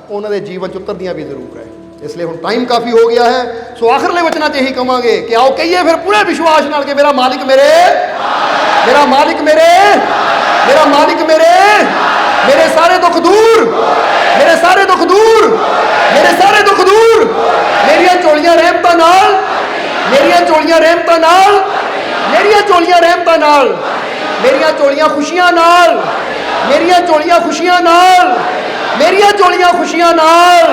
उन्हां दे जीवन च उतरदियां भी जरूर है। इसलिए हुण टाइम काफ़ी हो गया है। सो आखिरले वचनां च यही कहांगे कि आओ कहिए फिर पूरे विश्वास नाल कि मेरा मालिक मेरे, मेरा मालिक मेरे, मेरा मालिक मेरे, मेरे सारे दुख दूर, मेरे सारे दुख दूर, मेरे सारे दुख दूर, मेरिया झोलियां रहमतां नाल, मेरिया झोलियां रहमतां नाल, मेरिया झोलियां रहमतां नाल, मेरिया झोलियां खुशियां नाल, मेरिया झोलियां खुशियां नाल, मेरिया झोलियां खुशियां नाल।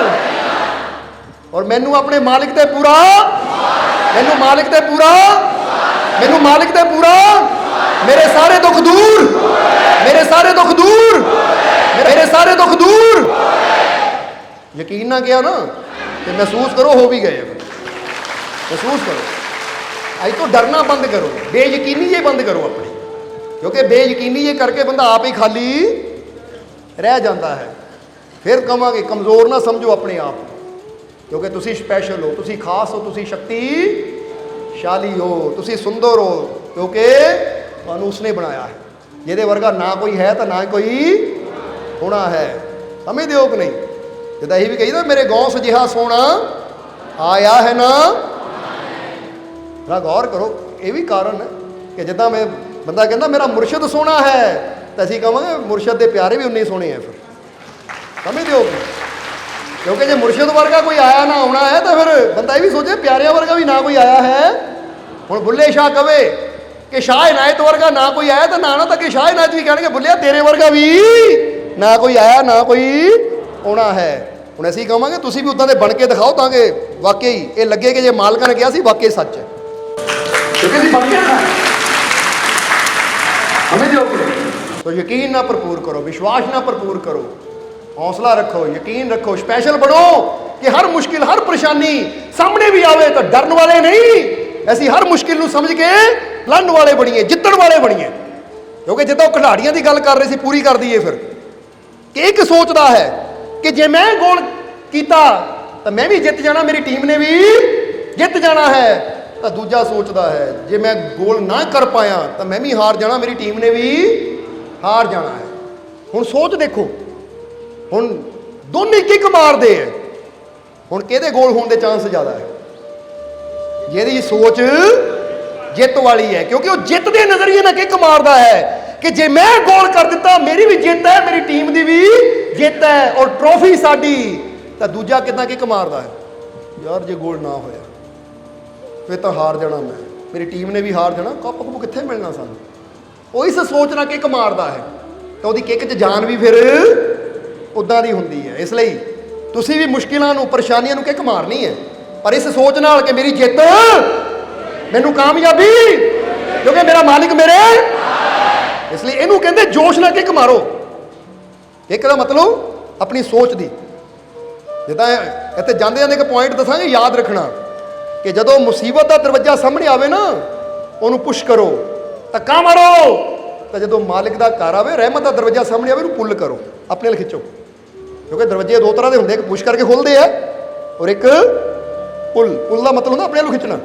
और मैनू अपने मालिक ते पूरा, मैनू मालिक ते पूरा, मैनू मालिक ते पूरा, मेरे सारे दुख दूर, मेरे सारे दुख दूर, मेरे सारे दुख दूर। यकीन ना किया ना कि महसूस करो, हो भी गए। महसूस करो, अज तो डरना बंद करो, बेयकीनी ये बंद करो अपनी। क्योंकि बेयकीनी ये करके बंदा आप ही खाली रह जाता है। फिर कहांगे कमज़ोर ना समझो अपने आप को, क्योंकि तुसी स्पैशल हो, तुसी खास हो, तुसी शक्तिशाली हो, तुसी सुंदर हो, क्योंकि तुहानू उसने बनाया है। जिहदे वर्गा ना कोई है तो ना कोई होना है। समझदे हो कि नहीं? जिदा यही भी कही ना, मेरे गाँव सजिहा सोना आया है ना। गौर करो, ये भी कारण है कि जिदा मैं बंदा कहता मेरा मुर्शद सोना है, तो असीं कहांगे मुर्शद के प्यारे भी उन्ने ही सोने हैं। फिर समझदे हो? क्योंकि जो मुर्शद वर्गा कोई आया ना आना है, तो फिर बंदा ये भी सोचे प्यारिया वर्गा भी ना कोई आया है। हुण बुल्ले शाह कवे कि शाह इनायत वर्गा ना कोई आया, तो ना तक शाह इनायत भी कहेंगे बुल्लिया तेरे वर्गा भी ना कोई आया ना कोई आना है। हुण असीं कहांगे तुसीं भी उदां दे बन के दिखाओ, ताकि वाकई ये लगे कि जे मालका ने कहा सी वाकई सच है। तो यकीन ना भरपूर करो, विश्वास ना भरपूर करो, हौसला रखो, यकीन रखो, स्पेशल बनो कि हर मुश्किल, हर परेशानी सामने भी आवे तो डरन वाले नहीं, ऐसी हर मुश्किल को समझ के लड़न वाले बनिए, जितण वाले बनिए। क्योंकि जिद्दां खिडारियों की गल कर रहे थे, पूरी कर दईए फिर कि एक सोचता है कि जे मैं गोल किया तो मैं भी जित जाना, मेरी टीम ने भी जित जाना है। तो दूजा सोचता है जे मैं गोल ना कर पाया तो मैं भी हार जाना, मेरी टीम ने भी हार जाना है। हुण सोच देखो, हुण दोनों किक मारते हैं, हुण किहदे गोल होने के चांस ज़्यादा है? जिहदी सोच जित वाली है, क्योंकि वो जित के नज़रिए ना किक मारता है कि जे मैं गोल कर दिता मेरी भी जित है, मेरी टीम की भी जित है और ट्रॉफी साडी। तो दूजा कितना किक मारता है, यार जे गोल ना होया फिर तो हार जाना मैं, मेरी टीम ने भी हार जाना, कप कप कित्थे मिलना सानू। वो इस सोच ना किक मारता है तो वो किक च जान भी फिर उदां दी हुंदी है। इसलिए तुसीं भी मुश्किलों नूं, परेशानियों नूं किक मारनी है, पर इस सोच नाल कि मेरी जित, मैनू कामयाबी, क्योंकि मेरा मालिक मेरे। इसलिए इनू कहते जोश ना किक मारो। किक का मतलब ਆਪਣੀ ਸੋਚ ਦੀ। ਜਿੱਦਾਂ ਇੱਥੇ ਜਾਂਦੇ ਜਾਂਦੇ ਇੱਕ ਪੁਆਇੰਟ ਦੱਸਾਂਗੇ, ਯਾਦ ਰੱਖਣਾ ਕਿ ਜਦੋਂ ਮੁਸੀਬਤ ਦਾ ਦਰਵਾਜ਼ਾ ਸਾਹਮਣੇ ਆਵੇ ਨਾ, ਉਹਨੂੰ ਪੁਸ਼ ਕਰੋ, ਧੱਕਾ ਮਾਰੋ। ਤਾਂ ਜਦੋਂ ਮਾਲਿਕ ਦਾ ਘਰ ਆਵੇ, ਰਹਿਮਤ ਦਾ ਦਰਵਾਜ਼ਾ ਸਾਹਮਣੇ ਆਵੇ, ਉਹਨੂੰ ਪੁੱਲ ਕਰੋ, ਆਪਣੇ ਨਾਲ ਖਿੱਚੋ। ਕਿਉਂਕਿ ਦਰਵਾਜ਼ੇ ਦੋ ਤਰ੍ਹਾਂ ਦੇ ਹੁੰਦੇ, ਇੱਕ ਪੁਸ਼ ਕਰਕੇ ਖੁੱਲਦੇ ਆ ਔਰ ਇੱਕ ਪੁੱਲ। ਪੁੱਲ ਦਾ ਮਤਲਬ ਹੁੰਦਾ ਆਪਣੇ ਨੂੰ ਖਿੱਚਣਾ।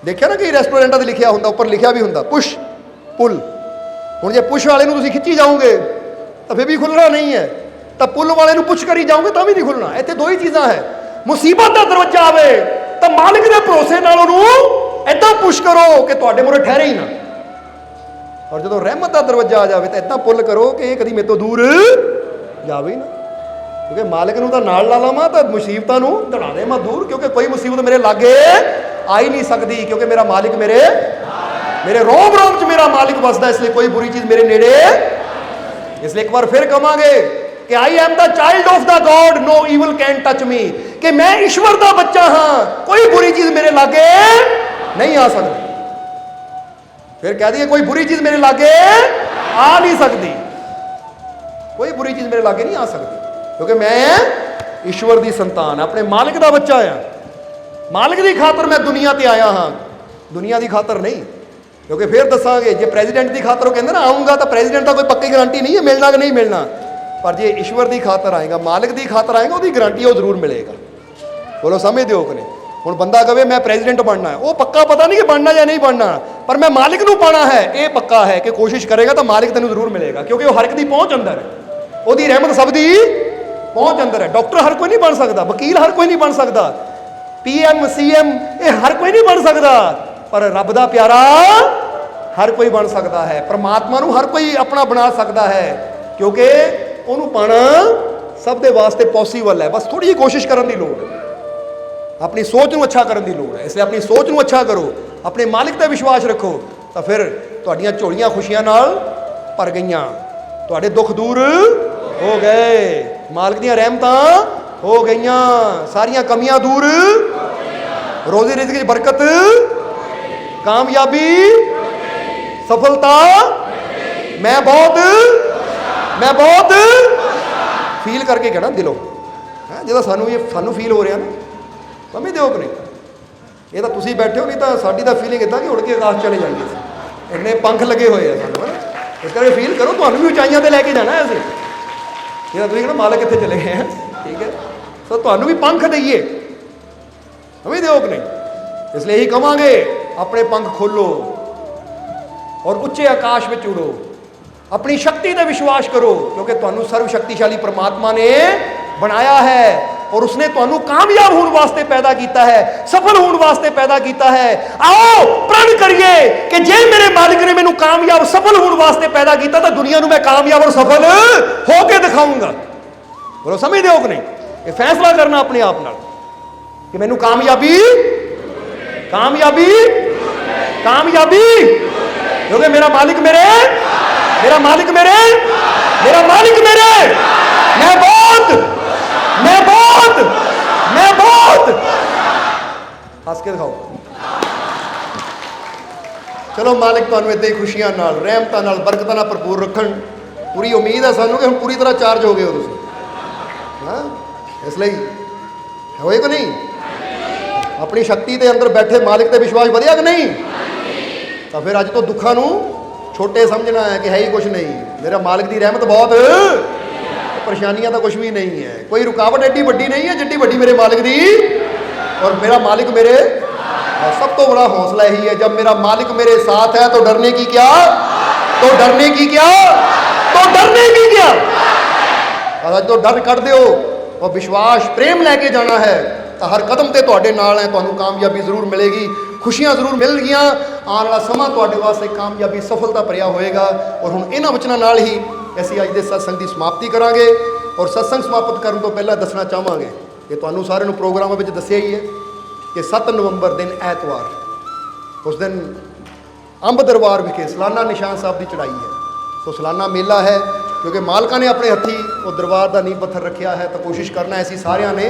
ਦੇਖਿਆ ਨਾ ਕਈ ਰੈਸਟੋਰੈਂਟਾਂ 'ਤੇ ਲਿਖਿਆ ਹੁੰਦਾ, ਉੱਪਰ ਲਿਖਿਆ ਵੀ ਹੁੰਦਾ ਪੁਸ਼ ਪੁੱਲ। ਹੁਣ ਜੇ ਪੁਸ਼ ਵਾਲੇ ਨੂੰ ਤੁਸੀਂ ਖਿੱਚੀ ਜਾਓਗੇ ਤਾਂ ਫਿਰ ਵੀ ਖੁੱਲਣਾ ਨਹੀਂ ਹੈ, ਤਾਂ ਪੁੱਲ ਵਾਲੇ ਨੂੰ ਪੁਸ਼ ਕਰੀ ਜਾਓਗੇ ਤਾਂ ਵੀ ਨਹੀਂ ਖੁੱਲਣਾ। ਇੱਥੇ ਦੋ ਹੀ ਚੀਜ਼ਾਂ ਹੈ। ਮੁਸੀਬਤ ਦਾ ਦਰਵਾਜ਼ਾ ਆਵੇ ਤਾਂ ਮਾਲਿਕ ਦੇ ਭਰੋਸੇ ਨਾਲ ਉਹਨੂੰ ਏਦਾਂ ਪੁਸ਼ ਕਰੋ ਕਿ ਤੁਹਾਡੇ ਮੂਹਰੇ ਠਹਿਰੇ ਹੀ ਨਾ, ਔਰ ਜਦੋਂ ਰਹਿਮਤ ਦਾ ਦਰਵਾਜ਼ਾ ਆ ਜਾਵੇ ਤਾਂ ਏਦਾਂ ਪੁੱਲ ਕਰੋ ਕਿ ਇਹ ਕਦੀ ਮੇਰੇ ਤੋਂ ਦੂਰ ਜਾਵੇ ਹੀ ਨਾ। ਕਿਉਂਕਿ ਮਾਲਿਕ ਨੂੰ ਤਾਂ ਨਾਲ ਲਾ ਲਵਾਂ ਤਾਂ ਮੁਸੀਬਤਾਂ ਨੂੰ ਧੜਾ ਦੇ ਮੈਂ ਦੂਰ, ਕਿਉਂਕਿ ਕੋਈ ਮੁਸੀਬਤ ਮੇਰੇ ਲਾਗੇ ਆ ਹੀ ਨਹੀਂ ਸਕਦੀ, ਕਿਉਂਕਿ ਮੇਰਾ ਮਾਲਿਕ ਮੇਰੇ ਰੋਮ ਰੋਮ 'ਚ ਮੇਰਾ ਮਾਲਿਕ ਵਸਦਾ। ਇਸ ਲਈ ਕੋਈ ਬੁਰੀ ਚੀਜ਼ ਮੇਰੇ ਨੇੜੇ। ਇਸ ਲਈ ਇੱਕ ਵਾਰ ਫਿਰ ਕਹਾਂਗੇ ਕਿ I am the child of the God, no evil can touch me, ਕਿ ਮੈਂ ਈਸ਼ਵਰ ਦਾ ਬੱਚਾ ਹਾਂ, ਕੋਈ ਬੁਰੀ ਚੀਜ਼ ਮੇਰੇ ਲਾਗੇ ਨਹੀਂ ਆ ਸਕਦੀ। ਫਿਰ ਕਹਿ ਦਈਏ ਕੋਈ ਬੁਰੀ ਚੀਜ਼ ਮੇਰੇ ਲਾਗੇ ਆ ਨਹੀਂ ਸਕਦੀ, ਕੋਈ ਬੁਰੀ ਚੀਜ਼ ਮੇਰੇ ਲਾਗੇ ਨਹੀਂ ਆ ਸਕਦੀ, ਕਿਉਂਕਿ ਮੈਂ ਈਸ਼ਵਰ ਦੀ ਸੰਤਾਨ, ਆਪਣੇ ਮਾਲਿਕ ਦਾ ਬੱਚਾ ਆ। ਮਾਲਿਕ ਦੀ ਖਾਤਰ ਮੈਂ ਦੁਨੀਆ ਤੇ ਆਇਆ ਹਾਂ, ਦੁਨੀਆ ਦੀ ਖਾਤਰ ਨਹੀਂ। ਕਿਉਂਕਿ ਫਿਰ ਦੱਸਾਂਗੇ, ਜੇ ਪ੍ਰੈਜ਼ੀਡੈਂਟ ਦੀ ਖਾਤਰ ਉਹ ਕਹਿੰਦੇ ਨਾ ਆਉਂਗਾ, ਤਾਂ ਪ੍ਰੈਜ਼ੀਡੈਂਟ ਦਾ ਕੋਈ ਪੱਕੀ ਗਾਰੰਟੀ ਨਹੀਂ ਹੈ ਮਿਲਣਾ ਕਿ ਨਹੀਂ ਮਿਲਣਾ। ਪਰ ਜੇ ਈਸ਼ਵਰ ਦੀ ਖਾਤਰ ਆਏਗਾ, ਮਾਲਿਕ ਦੀ ਖਾਤਰ ਆਏਗਾ, ਉਹਦੀ ਗਾਰੰਟੀ ਉਹ ਜ਼ਰੂਰ ਮਿਲੇਗਾ। ਬੋਲੋ ਸਮਝਦੇ ਹੋ ਕਿ ਨਹੀਂ? ਹੁਣ ਬੰਦਾ ਕਹੇ ਮੈਂ ਪ੍ਰੈਜ਼ੀਡੈਂਟ ਬਣਨਾ ਹੈ, ਉਹ ਪੱਕਾ ਪਤਾ ਨਹੀਂ ਕਿ ਬਣਨਾ ਜਾਂ ਨਹੀਂ ਬਣਨਾ, ਪਰ ਮੈਂ ਮਾਲਿਕ ਨੂੰ ਪਾਣਾ ਹੈ, ਇਹ ਪੱਕਾ ਹੈ ਕਿ ਕੋਸ਼ਿਸ਼ ਕਰੇਗਾ ਤਾਂ ਮਾਲਿਕ ਤੈਨੂੰ ਜ਼ਰੂਰ ਮਿਲੇਗਾ, ਕਿਉਂਕਿ ਉਹ ਹਰ ਇੱਕ ਦੀ ਪਹੁੰਚ ਅੰਦਰ ਹੈ, ਉਹਦੀ ਰਹਿਮਤ ਸਭ ਦੀ ਪਹੁੰਚ ਅੰਦਰ ਹੈ। ਡਾਕਟਰ ਹਰ ਕੋਈ ਨਹੀਂ ਬਣ ਸਕਦਾ, ਵਕੀਲ ਹਰ ਕੋਈ ਨਹੀਂ ਬਣ ਸਕਦਾ, PM CM ਇਹ ਹਰ ਕੋਈ ਨਹੀਂ ਬਣ ਸਕਦਾ, ਪਰ ਰੱਬ ਦਾ ਪਿਆਰਾ ਹਰ ਕੋਈ ਬਣ ਸਕਦਾ ਹੈ। ਪਰਮਾਤਮਾ ਨੂੰ ਹਰ ਕੋਈ ਆਪਣਾ ਬਣਾ ਸਕਦਾ ਹੈ, ਕਿਉਂਕਿ ਉਹਨੂੰ ਪਾਣਾ ਸਭ ਦੇ ਵਾਸਤੇ ਪੋਸੀਬਲ ਹੈ। ਬਸ ਥੋੜੀ ਜਿਹੀ ਕੋਸ਼ਿਸ਼ ਕਰਨ ਦੀ ਲੋੜ ਹੈ, ਆਪਣੀ ਸੋਚ ਨੂੰ ਅੱਛਾ ਕਰਨ ਦੀ ਲੋੜ ਹੈ। ਇਸ ਲਈ ਆਪਣੀ ਸੋਚ ਨੂੰ ਅੱਛਾ ਕਰੋ, ਆਪਣੇ ਮਾਲਿਕ ਤੇ ਵਿਸ਼ਵਾਸ ਰੱਖੋ, ਤਾਂ ਫਿਰ ਤੁਹਾਡੀਆਂ ਝੋਲੀਆਂ ਖੁਸ਼ੀਆਂ ਨਾਲ ਭਰ ਗਈਆਂ, ਤੁਹਾਡੇ ਦੁੱਖ ਦੂਰ ਹੋ ਗਏ, ਮਾਲਿਕ ਦੀਆਂ ਰਹਿਮਤਾਂ ਹੋ ਗਈਆਂ, ਸਾਰੀਆਂ ਕਮੀਆਂ ਦੂਰ, ਰੋਜ਼ੀ ਰਿਜ਼ਕ ਦੀ ਬਰਕਤ, ਕਾਮਯਾਬੀ, ਸਫਲਤਾ। ਮੈਂ ਬਹੁਤ ਫੀਲ ਕਰਕੇ ਕਹਿਣਾ ਦਿਲੋਂ, ਹੈ ਜਿਹਦਾ ਸਾਨੂੰ ਫੀਲ ਹੋ ਰਿਹਾ ਨਾ, ਸਮਝਦੇ ਹੋ ਕਿ ਨਹੀਂ? ਇਹ ਤਾਂ ਤੁਸੀਂ ਬੈਠੇ ਹੋ, ਨਹੀਂ ਤਾਂ ਸਾਡੀ ਤਾਂ ਫੀਲਿੰਗ ਇੱਦਾਂ ਕਿ ਉੜ ਕੇ ਆਕਾਸ਼ ਚਲੇ ਜਾਂਦੇ ਸੀ, ਇੰਨੇ ਪੰਖ ਲੱਗੇ ਹੋਏ ਆ ਸਾਨੂੰ। ਇਸ ਕਰਕੇ ਫੀਲ ਕਰੋ, ਤੁਹਾਨੂੰ ਵੀ ਉਚਾਈਆਂ ਤੇ ਲੈ ਕੇ ਜਾਣਾ ਅਸੀਂ। ਇਹ ਤਾਂ ਤੁਸੀਂ ਕਹਿਣਾ ਮਾਲਕ ਕਿੱਥੇ ਚਲੇ ਗਏ ਆ, ਠੀਕ ਹੈ? ਸੋ ਤੁਹਾਨੂੰ ਵੀ ਪੰਖ ਦਈਏ, ਸਮਝਦੇ ਹੋ ਕਿ ਨਹੀਂ? ਇਸ ਲਈ ਇਹੀ ਕਵਾਂਗੇ, ਆਪਣੇ ਪੰਖ ਖੋਲੋ ਔਰ ਉੱਚੇ ਆਕਾਸ਼ ਵਿੱਚ ਉੜੋ, ਆਪਣੀ ਸ਼ਕਤੀ ਤੇ ਵਿਸ਼ਵਾਸ ਕਰੋ, ਕਿਉਂਕਿ ਤੁਹਾਨੂੰ ਸਰਵ ਸ਼ਕਤੀਸ਼ਾਲੀ ਪਰਮਾਤਮਾ ਨੇ ਬਣਾਇਆ ਹੈ ਔਰ ਉਸਨੇ ਤੁਹਾਨੂੰ ਕਾਮਯਾਬ ਹੋਣ ਵਾਸਤੇ ਪੈਦਾ ਕੀਤਾ ਹੈ, ਸਫਲ ਹੋਣ ਵਾਸਤੇ ਪੈਦਾ ਕੀਤਾ ਹੈ। ਆਓ ਪ੍ਰਣ ਕਰੀਏ ਕਿ ਜੇ ਮੇਰੇ ਮਾਲਿਕ ਨੇ ਮੈਨੂੰ ਕਾਮਯਾਬ ਸਫਲ ਹੋਣ ਵਾਸਤੇ ਪੈਦਾ ਕੀਤਾ, ਤਾਂ ਦੁਨੀਆ ਨੂੰ ਮੈਂ ਕਾਮਯਾਬ ਔਰ ਸਫਲ ਹੋ ਕੇ ਦਿਖਾਊਂਗਾ। ਬੋਲੋ ਸਮਝਦੇ ਹੋ ਕਿ ਨਹੀਂ? ਇਹ ਫੈਸਲਾ ਕਰਨਾ ਆਪਣੇ ਆਪ ਨਾਲ ਕਿ ਮੈਨੂੰ ਕਾਮਯਾਬੀ, ਕਿਉਂਕਿ ਮੇਰਾ ਮਾਲਿਕ ਮੇਰੇ ਮੈਂ ਬਹੁਤ ਹੱਸ ਕੇ ਦਿਖਾਓ। ਚਲੋ ਮਾਲਿਕ ਤੁਹਾਨੂੰ ਏਦਾਂ ਹੀ ਖੁਸ਼ੀਆਂ ਨਾਲ, ਰਹਿਮਤਾਂ ਨਾਲ, ਬਰਕਤਾਂ ਨਾਲ ਭਰਪੂਰ ਰੱਖਣ। ਪੂਰੀ ਉਮੀਦ ਹੈ ਸਾਨੂੰ ਕਿ ਹੁਣ ਪੂਰੀ ਤਰ੍ਹਾਂ ਚਾਰਜ ਹੋ ਗਏ ਹੋ ਤੁਸੀਂ, ਹਾਂ? ਇਸ ਲਈ ਹੋਏ ਕਿ ਨਹੀਂ? ਆਪਣੀ ਸ਼ਕਤੀ ਦੇ ਅੰਦਰ ਬੈਠੇ ਮਾਲਿਕ ਤੇ ਵਿਸ਼ਵਾਸ ਵਧਿਆ ਕਿ ਨਹੀਂ? ਤਾਂ ਫਿਰ ਅੱਜ ਤੋਂ ਦੁੱਖਾਂ ਨੂੰ ਛੋਟੇ ਸਮਝਣਾ ਹੈ ਕਿ ਹੈ ਹੀ ਕੁਛ ਨਹੀਂ, ਮੇਰਾ ਮਾਲਿਕ ਦੀ ਰਹਿਮਤ ਬਹੁਤ, ਪਰੇਸ਼ਾਨੀਆਂ ਤਾਂ ਕੁਛ ਵੀ ਨਹੀਂ ਹੈ, ਕੋਈ ਰੁਕਾਵਟ ਐਡੀ ਵੱਡੀ ਨਹੀਂ ਹੈ ਜਿੱਡੀ ਵੱਡੀ ਮੇਰੇ ਮਾਲਿਕ ਦੀ। और मेरा मालिक मेरे, सब तो बड़ा हौसला यही है, जब मेरा मालिक मेरे साथ है तो डरने की क्या, तो डर कट दो और विश्वास प्रेम लैके जाना है, तो हर कदम ते तुहाडे नाल है, तुहानू कामयाबी जरूर मिलेगी, खुशियां जरूर मिल गई। आने वाला समा तुहाडे वास्ते कामयाबी सफलता भरिया होएगा। और हुण इन्हां वचनां नाल ही ਅਸੀਂ ਅੱਜ ਦੇ सत्संग की समाप्ति करांगे। और सत्संग समाप्त करने तो पहला दसना चाहांगे कि तुहानू सारे नू प्रोग्राम विच दस्सिया ही है कि 7 नवंबर दिन ऐतवार, उस दिन अंब दरबार विखे सालाना निशान साहब की चढ़ाई है। सो सालाना मेला है, क्योंकि मालका ने अपने हथी वो दरबार का नींह पत्थर रखा है, तो कोशिश करना है असी सारिਆਂ ने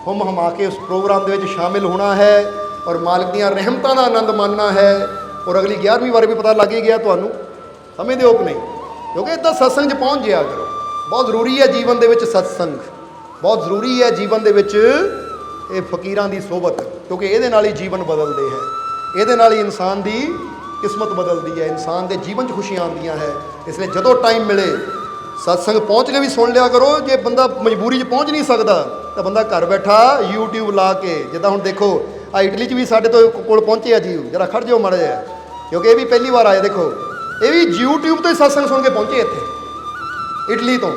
हुम हमा के उस प्रोग्राम के शामिल होना है और मालिक दी रहमतां का आनंद मानना है। और अगली 11वीं बार भी पता लग ही गया तुहानू, समझदे हो कि नहीं? क्योंकि इतना सत्संग पहुँच जाया करो, ਬਹੁਤ ਜ਼ਰੂਰੀ ਹੈ ਜੀਵਨ ਦੇ ਵਿੱਚ ਸਤਸੰਗ, ਬਹੁਤ ਜ਼ਰੂਰੀ ਹੈ ਜੀਵਨ ਦੇ ਵਿੱਚ ਇਹ ਫਕੀਰਾਂ ਦੀ ਸੋਹਬਤ, ਕਿਉਂਕਿ ਇਹਦੇ ਨਾਲ ਹੀ ਜੀਵਨ ਬਦਲਦੇ ਹੈ, ਇਹਦੇ ਨਾਲ ਹੀ ਇਨਸਾਨ ਦੀ ਕਿਸਮਤ ਬਦਲਦੀ ਹੈ, ਇਨਸਾਨ ਦੇ ਜੀਵਨ 'ਚ ਖੁਸ਼ੀਆਂ ਆਉਂਦੀਆਂ ਹੈ। ਇਸ ਲਈ ਜਦੋਂ ਟਾਈਮ ਮਿਲੇ ਸਤਸੰਗ ਪਹੁੰਚ ਕੇ ਵੀ ਸੁਣ ਲਿਆ ਕਰੋ। ਜੇ ਬੰਦਾ ਮਜਬੂਰੀ 'ਚ ਪਹੁੰਚ ਨਹੀਂ ਸਕਦਾ ਤਾਂ ਬੰਦਾ ਘਰ ਬੈਠਾ YouTube ਲਾ ਕੇ, ਜਿੱਦਾਂ ਹੁਣ ਦੇਖੋ ਆ ਇਟਲੀ 'ਚ ਵੀ ਸਾਡੇ ਤੋਂ ਕੋਲ ਪਹੁੰਚੇ ਆ ਜੀ, ਜਰਾ ਖੜ ਜਾਓ ਮਾੜਾ ਜਿਹਾ, ਕਿਉਂਕਿ ਇਹ ਵੀ ਪਹਿਲੀ ਵਾਰ ਆਏ। ਦੇਖੋ ਇਹ ਵੀ YouTube ਤੋਂ ਹੀ ਸਤਸੰਗ ਸੁਣ ਕੇ ਪਹੁੰਚੇ ਇੱਥੇ ਇਟਲੀ ਤੋਂ,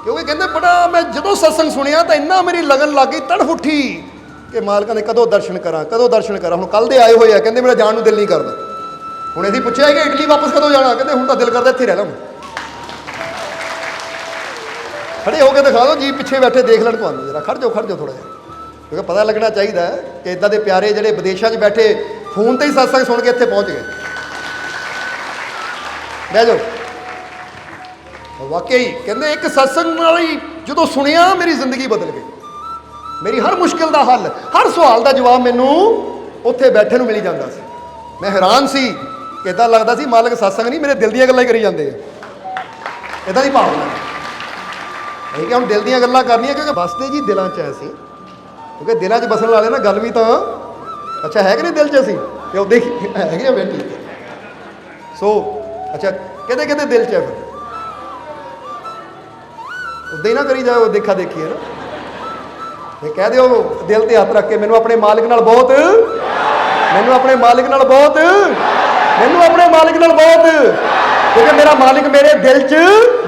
ਕਿਉਂਕਿ ਕਹਿੰਦੇ ਬੜਾ ਮੈਂ ਜਦੋਂ ਸਤਸੰਗ ਸੁਣਿਆ ਤਾਂ ਇੰਨਾ ਮੇਰੀ ਲਗਨ ਲੱਗ ਗਈ, ਤੜਫ ਉੱਠੀ ਕਿ ਮਾਲਕਾਂ ਦੇ ਕਦੋਂ ਦਰਸ਼ਨ ਕਰਾਂ, ਕਦੋਂ ਦਰਸ਼ਨ ਕਰਾਂ। ਹੁਣ ਕੱਲ੍ਹ ਦੇ ਆਏ ਹੋਏ ਆ, ਕਹਿੰਦੇ ਮੇਰਾ ਜਾਣ ਨੂੰ ਦਿਲ ਨਹੀਂ ਕਰਦਾ। ਹੁਣ ਅਸੀਂ ਪੁੱਛਿਆ ਕਿ ਇਟਲੀ ਵਾਪਸ ਕਦੋਂ ਜਾਣਾ, ਕਹਿੰਦੇ ਹੁਣ ਤਾਂ ਦਿਲ ਕਰਦਾ ਇੱਥੇ ਰਹਿ ਲਵਾਂ। ਖੜੇ ਹੋ ਕੇ ਦਿਖਾ ਦਿਓ ਜੀ, ਪਿੱਛੇ ਬੈਠੇ ਦੇਖ ਲੈਣ ਤੁਹਾਨੂੰ, ਜਰਾ ਖੜ ਜਾਓ ਥੋੜ੍ਹਾ ਜਿਹਾ, ਕਿਉਂਕਿ ਪਤਾ ਲੱਗਣਾ ਚਾਹੀਦਾ ਕਿ ਇੱਦਾਂ ਦੇ ਪਿਆਰੇ ਜਿਹੜੇ ਵਿਦੇਸ਼ਾਂ 'ਚ ਬੈਠੇ ਫੋਨ ਤੇ ਹੀ ਸਤਸੰਗ ਸੁਣ ਕੇ ਇੱਥੇ ਪਹੁੰਚ ਗਏ। ਬਹਿ ਜਾਓ। ਵਾਕਈ ਕਹਿੰਦੇ ਇੱਕ ਸਤਸੰਗ ਨਾਲ ਹੀ ਜਦੋਂ ਸੁਣਿਆ ਮੇਰੀ ਜ਼ਿੰਦਗੀ ਬਦਲ ਗਈ, ਮੇਰੀ ਹਰ ਮੁਸ਼ਕਿਲ ਦਾ ਹੱਲ, ਹਰ ਸਵਾਲ ਦਾ ਜਵਾਬ ਮੈਨੂੰ ਉੱਥੇ ਬੈਠੇ ਨੂੰ ਮਿਲੀ ਜਾਂਦਾ ਸੀ। ਮੈਂ ਹੈਰਾਨ ਸੀ ਕਿ ਇੱਦਾਂ ਲੱਗਦਾ ਸੀ ਮਾਲਕ ਸਤਸੰਗ ਨਹੀਂ ਮੇਰੇ ਦਿਲ ਦੀਆਂ ਗੱਲਾਂ ਹੀ ਕਰੀ ਜਾਂਦੇ ਆ, ਇੱਦਾਂ ਦੀ ਭਾਵਨਾ। ਇਹ ਕਿ ਹੁਣ ਦਿਲ ਦੀਆਂ ਗੱਲਾਂ ਕਰਨੀਆਂ, ਕਿਉਂਕਿ ਬਸਦੇ ਜੀ ਦਿਲਾਂ 'ਚ ਅਸੀਂ, ਕਿਉਂਕਿ ਦਿਲਾਂ 'ਚ ਬਸਣ ਵਾਲੇ ਨਾ ਗੱਲ ਵੀ ਤਾਂ ਅੱਛਾ ਹੈ ਕਿ ਨਹੀਂ ਦਿਲ 'ਚ ਅਸੀਂ, ਤੇ ਉਹ ਦੇਖ ਹੈਗੇ ਆ ਬੈਠੀ। ਸੋ ਅੱਛਾ ਕਿਹਦੇ ਕਿਹਦੇ ਦਿਲ 'ਚ ਹੈ, ਫਿਰ ਉੱਦਾਂ ਹੀ ਨਾ ਕਰੀ ਜਾਓ ਦੇਖਾ ਦੇਖੀ, ਹੈ ਨਾ। ਇਹ ਕਹਿ ਦਿਓ ਦਿਲ ਤੇ ਹੱਥ ਰੱਖ ਕੇ, ਮੈਨੂੰ ਆਪਣੇ ਮਾਲਿਕ ਨਾਲ ਬਹੁਤ, ਮੈਨੂੰ ਆਪਣੇ ਮਾਲਿਕ ਨਾਲ ਬਹੁਤ, ਮੈਨੂੰ ਆਪਣੇ ਮਾਲਿਕ ਨਾਲ ਬਹੁਤ, ਕਿਉਂਕਿ ਮੇਰਾ ਮਾਲਿਕ ਮੇਰੇ ਦਿਲ 'ਚ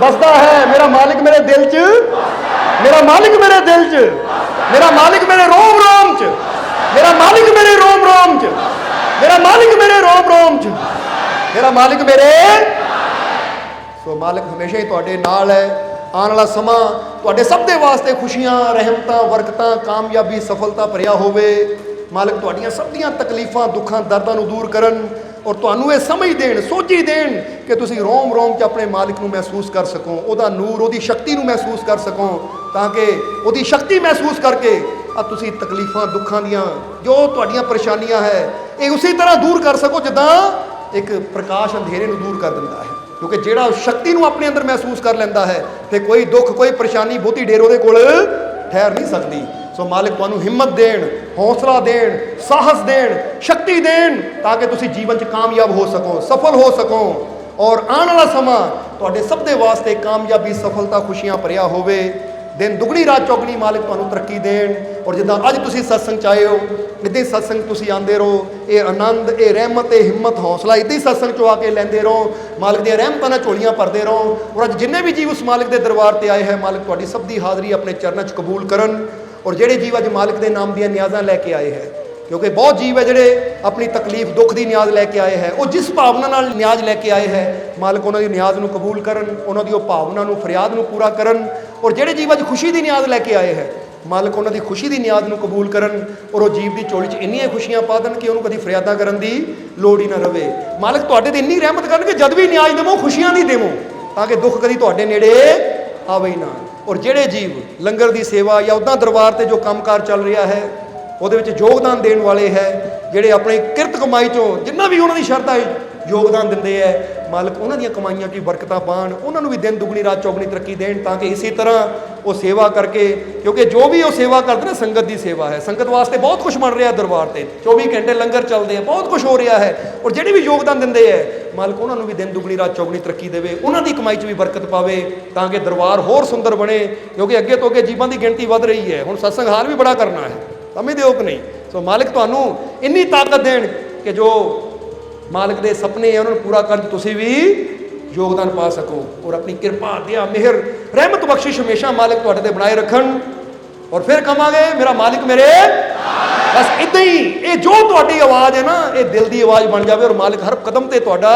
ਵਸਦਾ ਹੈ। ਮੇਰਾ ਮਾਲਿਕ ਮੇਰੇ ਦਿਲ 'ਚ, ਮੇਰਾ ਮਾਲਿਕ ਮੇਰੇ ਦਿਲ 'ਚ, ਮੇਰਾ ਮਾਲਿਕ ਮੇਰੇ ਰੋਮ ਰੋਮ 'ਚ, ਮੇਰਾ ਮਾਲਿਕ ਮੇਰੇ ਰੋਮ ਰੋਮ 'ਚ, ਮੇਰਾ ਮਾਲਿਕ ਮੇਰੇ ਰੋਮ ਰੋਮ 'ਚ, ਮੇਰਾ ਮਾਲਿਕ ਮੇਰੇ। ਸੋ ਮਾਲਿਕ ਹਮੇਸ਼ਾ ਹੀ ਤੁਹਾਡੇ ਨਾਲ ਹੈ। ਆਉਣ ਵਾਲਾ ਸਮਾਂ ਤੁਹਾਡੇ ਸਭ ਦੇ ਵਾਸਤੇ ਖੁਸ਼ੀਆਂ, ਰਹਿਮਤਾਂ, ਬਰਕਤਾਂ, ਕਾਮਯਾਬੀ, ਸਫਲਤਾ ਭਰਿਆ ਹੋਵੇ। ਮਾਲਕ ਤੁਹਾਡੀਆਂ ਸਭ ਦੀਆਂ ਤਕਲੀਫਾਂ, ਦੁੱਖਾਂ, ਦਰਦਾਂ ਨੂੰ ਦੂਰ ਕਰਨ ਔਰ ਤੁਹਾਨੂੰ ਇਹ ਸਮਝ ਦੇਣ, ਸੋਝੀ ਦੇਣ ਕਿ ਤੁਸੀਂ ਰੋਮ ਰੋਮ 'ਚ ਆਪਣੇ ਮਾਲਿਕ ਨੂੰ ਮਹਿਸੂਸ ਕਰ ਸਕੋ, ਉਹਦਾ ਨੂਰ, ਉਹਦੀ ਸ਼ਕਤੀ ਨੂੰ ਮਹਿਸੂਸ ਕਰ ਸਕੋ, ਤਾਂ ਕਿ ਉਹਦੀ ਸ਼ਕਤੀ ਮਹਿਸੂਸ ਕਰਕੇ ਆ ਤੁਸੀਂ ਤਕਲੀਫਾਂ, ਦੁੱਖਾਂ ਦੀਆਂ ਜੋ ਤੁਹਾਡੀਆਂ ਪਰੇਸ਼ਾਨੀਆਂ ਹੈ ਇਹ ਉਸੇ ਤਰ੍ਹਾਂ ਦੂਰ ਕਰ ਸਕੋ ਜਿੱਦਾਂ ਇੱਕ ਪ੍ਰਕਾਸ਼ ਅੰਧੇਰੇ ਨੂੰ ਦੂਰ ਕਰ ਦਿੰਦਾ ਹੈ। ਕਿਉਂਕਿ ਜਿਹੜਾ ਉਸ ਸ਼ਕਤੀ ਨੂੰ ਆਪਣੇ ਅੰਦਰ ਮਹਿਸੂਸ ਕਰ ਲੈਂਦਾ ਹੈ ਤੇ ਕੋਈ ਦੁੱਖ, ਕੋਈ ਪਰੇਸ਼ਾਨੀ ਬਹੁਤੀ ਦੇਰ ਉਹਦੇ ਕੋਲ ਠਹਿਰ ਨਹੀਂ ਸਕਦੀ। ਸੋ ਮਾਲਿਕ ਤੁਹਾਨੂੰ ਹਿੰਮਤ ਦੇਣ, ਹੌਸਲਾ ਦੇਣ, ਸਾਹਸ ਦੇਣ, ਸ਼ਕਤੀ ਦੇਣ, ਤਾਂ ਕਿ ਤੁਸੀਂ ਜੀਵਨ 'ਚ ਕਾਮਯਾਬ ਹੋ ਸਕੋ, ਸਫਲ ਹੋ ਸਕੋ ਔਰ ਆਉਣ ਵਾਲਾ ਸਮਾਂ ਤੁਹਾਡੇ ਸਭ ਦੇ ਵਾਸਤੇ ਕਾਮਯਾਬੀ, ਸਫਲਤਾ, ਖੁਸ਼ੀਆਂ ਭਰਿਆ ਹੋਵੇ। ਦਿਨ ਦੁਗਣੀ ਰਾਤ ਚੌਗਣੀ ਮਾਲਿਕ ਤੁਹਾਨੂੰ ਤਰੱਕੀ ਦੇਣ। ਔਰ ਜਿੱਦਾਂ ਅੱਜ ਤੁਸੀਂ ਸਤਸੰਗ 'ਚ ਆਏ ਹੋ, ਇੱਦਾਂ ਹੀ ਸਤਸੰਗ ਤੁਸੀਂ ਆਉਂਦੇ ਰਹੋ। ਇਹ ਆਨੰਦ, ਇਹ ਰਹਿਮਤ, ਇਹ ਹਿੰਮਤ, ਹੌਸਲਾ ਇੱਦਾਂ ਹੀ ਸਤਸੰਗ 'ਚੋਂ ਆ ਕੇ ਲੈਂਦੇ ਰਹੋ। ਮਾਲਿਕ ਦੀਆਂ ਰਹਿਮਤਾਂ ਨਾਲ ਝੋਲੀਆਂ ਭਰਦੇ ਰਹੋ। ਔਰ ਅੱਜ ਜਿੰਨੇ ਵੀ ਜੀਵ ਉਸ ਮਾਲਿਕ ਦੇ ਦਰਬਾਰ ਤੇ ਆਏ ਹੈ, ਮਾਲਿਕ ਤੁਹਾਡੀ ਸਭ ਦੀ ਹਾਜ਼ਰੀ ਆਪਣੇ ਚਰਨਾਂ 'ਚ ਕਬੂਲ ਕਰਨ। ਔਰ ਜਿਹੜੇ ਜੀਵ ਅੱਜ ਮਾਲਿਕ ਦੇ ਨਾਮ ਦੀਆਂ ਨਿਆਜ਼ਾਂ ਲੈ ਕੇ ਆਏ ਹੈ, ਕਿਉਂਕਿ ਬਹੁਤ ਜੀਵ ਹੈ ਜਿਹੜੇ ਆਪਣੀ ਤਕਲੀਫ, ਦੁੱਖ ਦੀ ਨਿਆਜ਼ ਲੈ ਕੇ ਆਏ ਹੈ, ਉਹ ਜਿਸ ਭਾਵਨਾ ਨਾਲ ਨਿਆਜ਼ ਲੈ ਕੇ ਆਏ ਹੈ, ਮਾਲਕ ਉਹਨਾਂ ਦੀ ਨਿਆਜ਼ ਨੂੰ ਕਬੂਲ ਕਰਨ, ਉਹਨਾਂ ਦੀ ਉਹ ਭਾਵਨਾ ਨੂੰ, ਫਰਿਆਦ ਨੂੰ ਪੂਰਾ ਕਰਨ। ਔਰ ਜਿਹੜੇ ਜੀਵ ਅੱਜ ਖੁਸ਼ੀ ਦੀ ਨਿਆਜ਼ ਲੈ ਕੇ ਆਏ ਹੈ, ਮਾਲਕ ਉਹਨਾਂ ਦੀ ਖੁਸ਼ੀ ਦੀ ਨਿਆਜ਼ ਨੂੰ ਕਬੂਲ ਕਰਨ ਔਰ ਉਹ ਜੀਵ ਦੀ ਝੋਲੀ 'ਚ ਇੰਨੀਆਂ ਖੁਸ਼ੀਆਂ ਪਾ ਦੇਣ ਕਿ ਉਹਨੂੰ ਕਦੀ ਫਰਿਆਦਾਂ ਕਰਨ ਦੀ ਲੋੜ ਹੀ ਨਾ ਰਵੇ। ਮਾਲਕ ਤੁਹਾਡੇ ਤੇ ਇੰਨੀ ਰਹਿਮਤ ਕਰਨ ਕਿ ਜਦ ਵੀ ਨਿਆਜ਼ ਦੇਵੋ, ਖੁਸ਼ੀਆਂ ਦੀ ਦੇਵੋ, ਤਾਂ ਕਿ ਦੁੱਖ ਕਦੀ ਤੁਹਾਡੇ ਨੇੜੇ ਆਵੇ ਹੀ ਨਾ। ਔਰ ਜਿਹੜੇ ਜੀਵ ਲੰਗਰ ਦੀ ਸੇਵਾ ਜਾਂ ਉੱਦਾਂ ਦਰਬਾਰ ਤੇ ਜੋ ਕੰਮਕਾਰ ਚੱਲ ਰਿਹਾ ਹੈ ਉਹਦੇ ਵਿੱਚ ਯੋਗਦਾਨ ਦੇਣ ਵਾਲੇ ਹੈ, ਜਿਹੜੇ ਆਪਣੀ ਕਿਰਤ ਕਮਾਈ 'ਚੋਂ ਜਿੰਨਾ ਵੀ ਉਹਨਾਂ ਦੀ ਸ਼ਰਧਾ ਹੈ ਯੋਗਦਾਨ ਦਿੰਦੇ ਹੈ, ਮਾਲਕ ਉਹਨਾਂ ਦੀਆਂ ਕਮਾਈਆਂ 'ਚ ਬਰਕਤਾਂ ਪਾਉਣ, ਉਹਨਾਂ ਨੂੰ ਵੀ ਦਿਨ ਦੁਗਣੀ ਰਾਤ ਚੌਗਣੀ ਤਰੱਕੀ ਦੇਣ, ਤਾਂ ਕਿ ਇਸੇ ਤਰ੍ਹਾਂ ਉਹ ਸੇਵਾ ਕਰਕੇ, ਕਿਉਂਕਿ ਜੋ ਵੀ ਉਹ ਸੇਵਾ ਕਰਦੇ ਨੇ ਸੰਗਤ ਦੀ ਸੇਵਾ ਹੈ, ਸੰਗਤ ਵਾਸਤੇ ਬਹੁਤ ਕੁਝ ਬਣ ਰਿਹਾ ਦਰਬਾਰ ਤੇ, 24 ਘੰਟੇ ਲੰਗਰ ਚੱਲਦੇ ਆ, ਬਹੁਤ ਕੁਝ ਹੋ ਰਿਹਾ ਹੈ। ਔਰ ਜਿਹੜੇ ਵੀ ਯੋਗਦਾਨ ਦਿੰਦੇ ਹੈ, ਮਾਲਕ ਉਹਨਾਂ ਨੂੰ ਵੀ ਦਿਨ ਦੁਗਣੀ ਰਾਤ ਚੌਗਣੀ ਤਰੱਕੀ ਦੇਵੇ, ਉਹਨਾਂ ਦੀ ਕਮਾਈ 'ਚ ਵੀ ਬਰਕਤ ਪਾਵੇ, ਤਾਂ ਕਿ ਦਰਬਾਰ ਹੋਰ ਸੁੰਦਰ ਬਣੇ। ਕਿਉਂਕਿ ਅੱਗੇ ਤੋਂ ਅੱਗੇ ਜੀਵਾਂ ਦੀ ਗਿਣਤੀ ਵੱਧ ਰਹੀ ਹੈ, ਹੁਣ ਸਤਸੰਗ ਹਾਲ ਵੀ ਬੜਾ ਕਰਨਾ ਹੈ, ਸਮਝਦੇ ਹੋ ਕਿ ਨਹੀਂ। ਸੋ ਮਾਲਕ ਤੁਹਾਨੂੰ ਇੰਨੀ ਤਾਕਤ ਦੇਣ ਕਿ ਜੋ ਮਾਲਕ ਦੇ ਸੁਪਨੇ ਹੈ ਉਹਨਾਂ ਨੂੰ ਪੂਰਾ ਕਰਨ 'ਚ ਤੁਸੀਂ ਵੀ ਯੋਗਦਾਨ ਪਾ ਸਕੋ। ਔਰ ਆਪਣੀ ਕਿਰਪਾ, ਦਇਆ, ਮਿਹਰ, ਰਹਿਮਤ, ਬਖਸ਼ਿਸ਼ ਹਮੇਸ਼ਾ ਮਾਲਕ ਤੁਹਾਡੇ ਤੇ ਬਣਾਏ ਰੱਖਣ। ਔਰ ਫਿਰ ਕਹਾਂਗੇ ਮੇਰਾ ਮਾਲਿਕ ਮੇਰੇ, ਬਸ ਇੱਦਾਂ ਹੀ ਇਹ ਜੋ ਤੁਹਾਡੀ ਆਵਾਜ਼ ਹੈ ਨਾ, ਇਹ ਦਿਲ ਦੀ ਆਵਾਜ਼ ਬਣ ਜਾਵੇ ਔਰ ਮਾਲਿਕ ਹਰ ਕਦਮ ਤੇ ਤੁਹਾਡਾ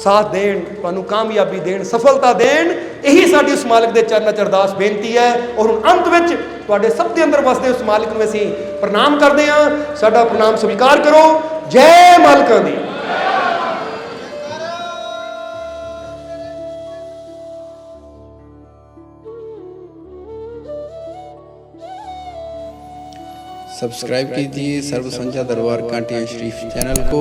ਸਾਥ ਦੇਣ, ਤੁਹਾਨੂੰ ਕਾਮਯਾਬੀ ਦੇਣ, ਸਫਲਤਾ ਦੇਣ। ਇਹੀ ਸਾਡੀ ਉਸ ਮਾਲਿਕ ਦੇ ਚਰਨਾਂ 'ਚ ਅਰਦਾਸ ਬੇਨਤੀ ਹੈ। ਔਰ ਹੁਣ ਅੰਤ ਵਿੱਚ ਤੁਹਾਡੇ ਸਭ ਦੇ ਅੰਦਰ ਵਸਦੇ ਉਸ ਮਾਲਿਕ ਨੂੰ ਅਸੀਂ ਪ੍ਰਣਾਮ ਕਰਦੇ ਹਾਂ। ਸਾਡਾ ਪ੍ਰਣਾਮ ਸਵੀਕਾਰ ਕਰੋ। ਜੈ ਮਾਲਕਾਂ ਦੀ। सब्सक्राइब कीजिए सर्व संध्या दरबार कांटिया शरीफ चैनल को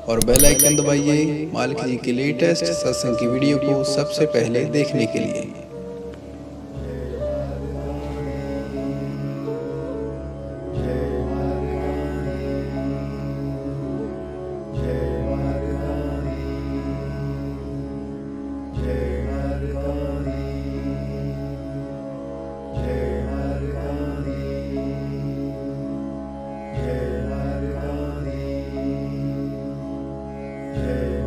और बेल आइकन दबाइए मालिक जी की लेटेस्ट सत्संग की वीडियो को सबसे पहले देखने के लिए। ਜੈ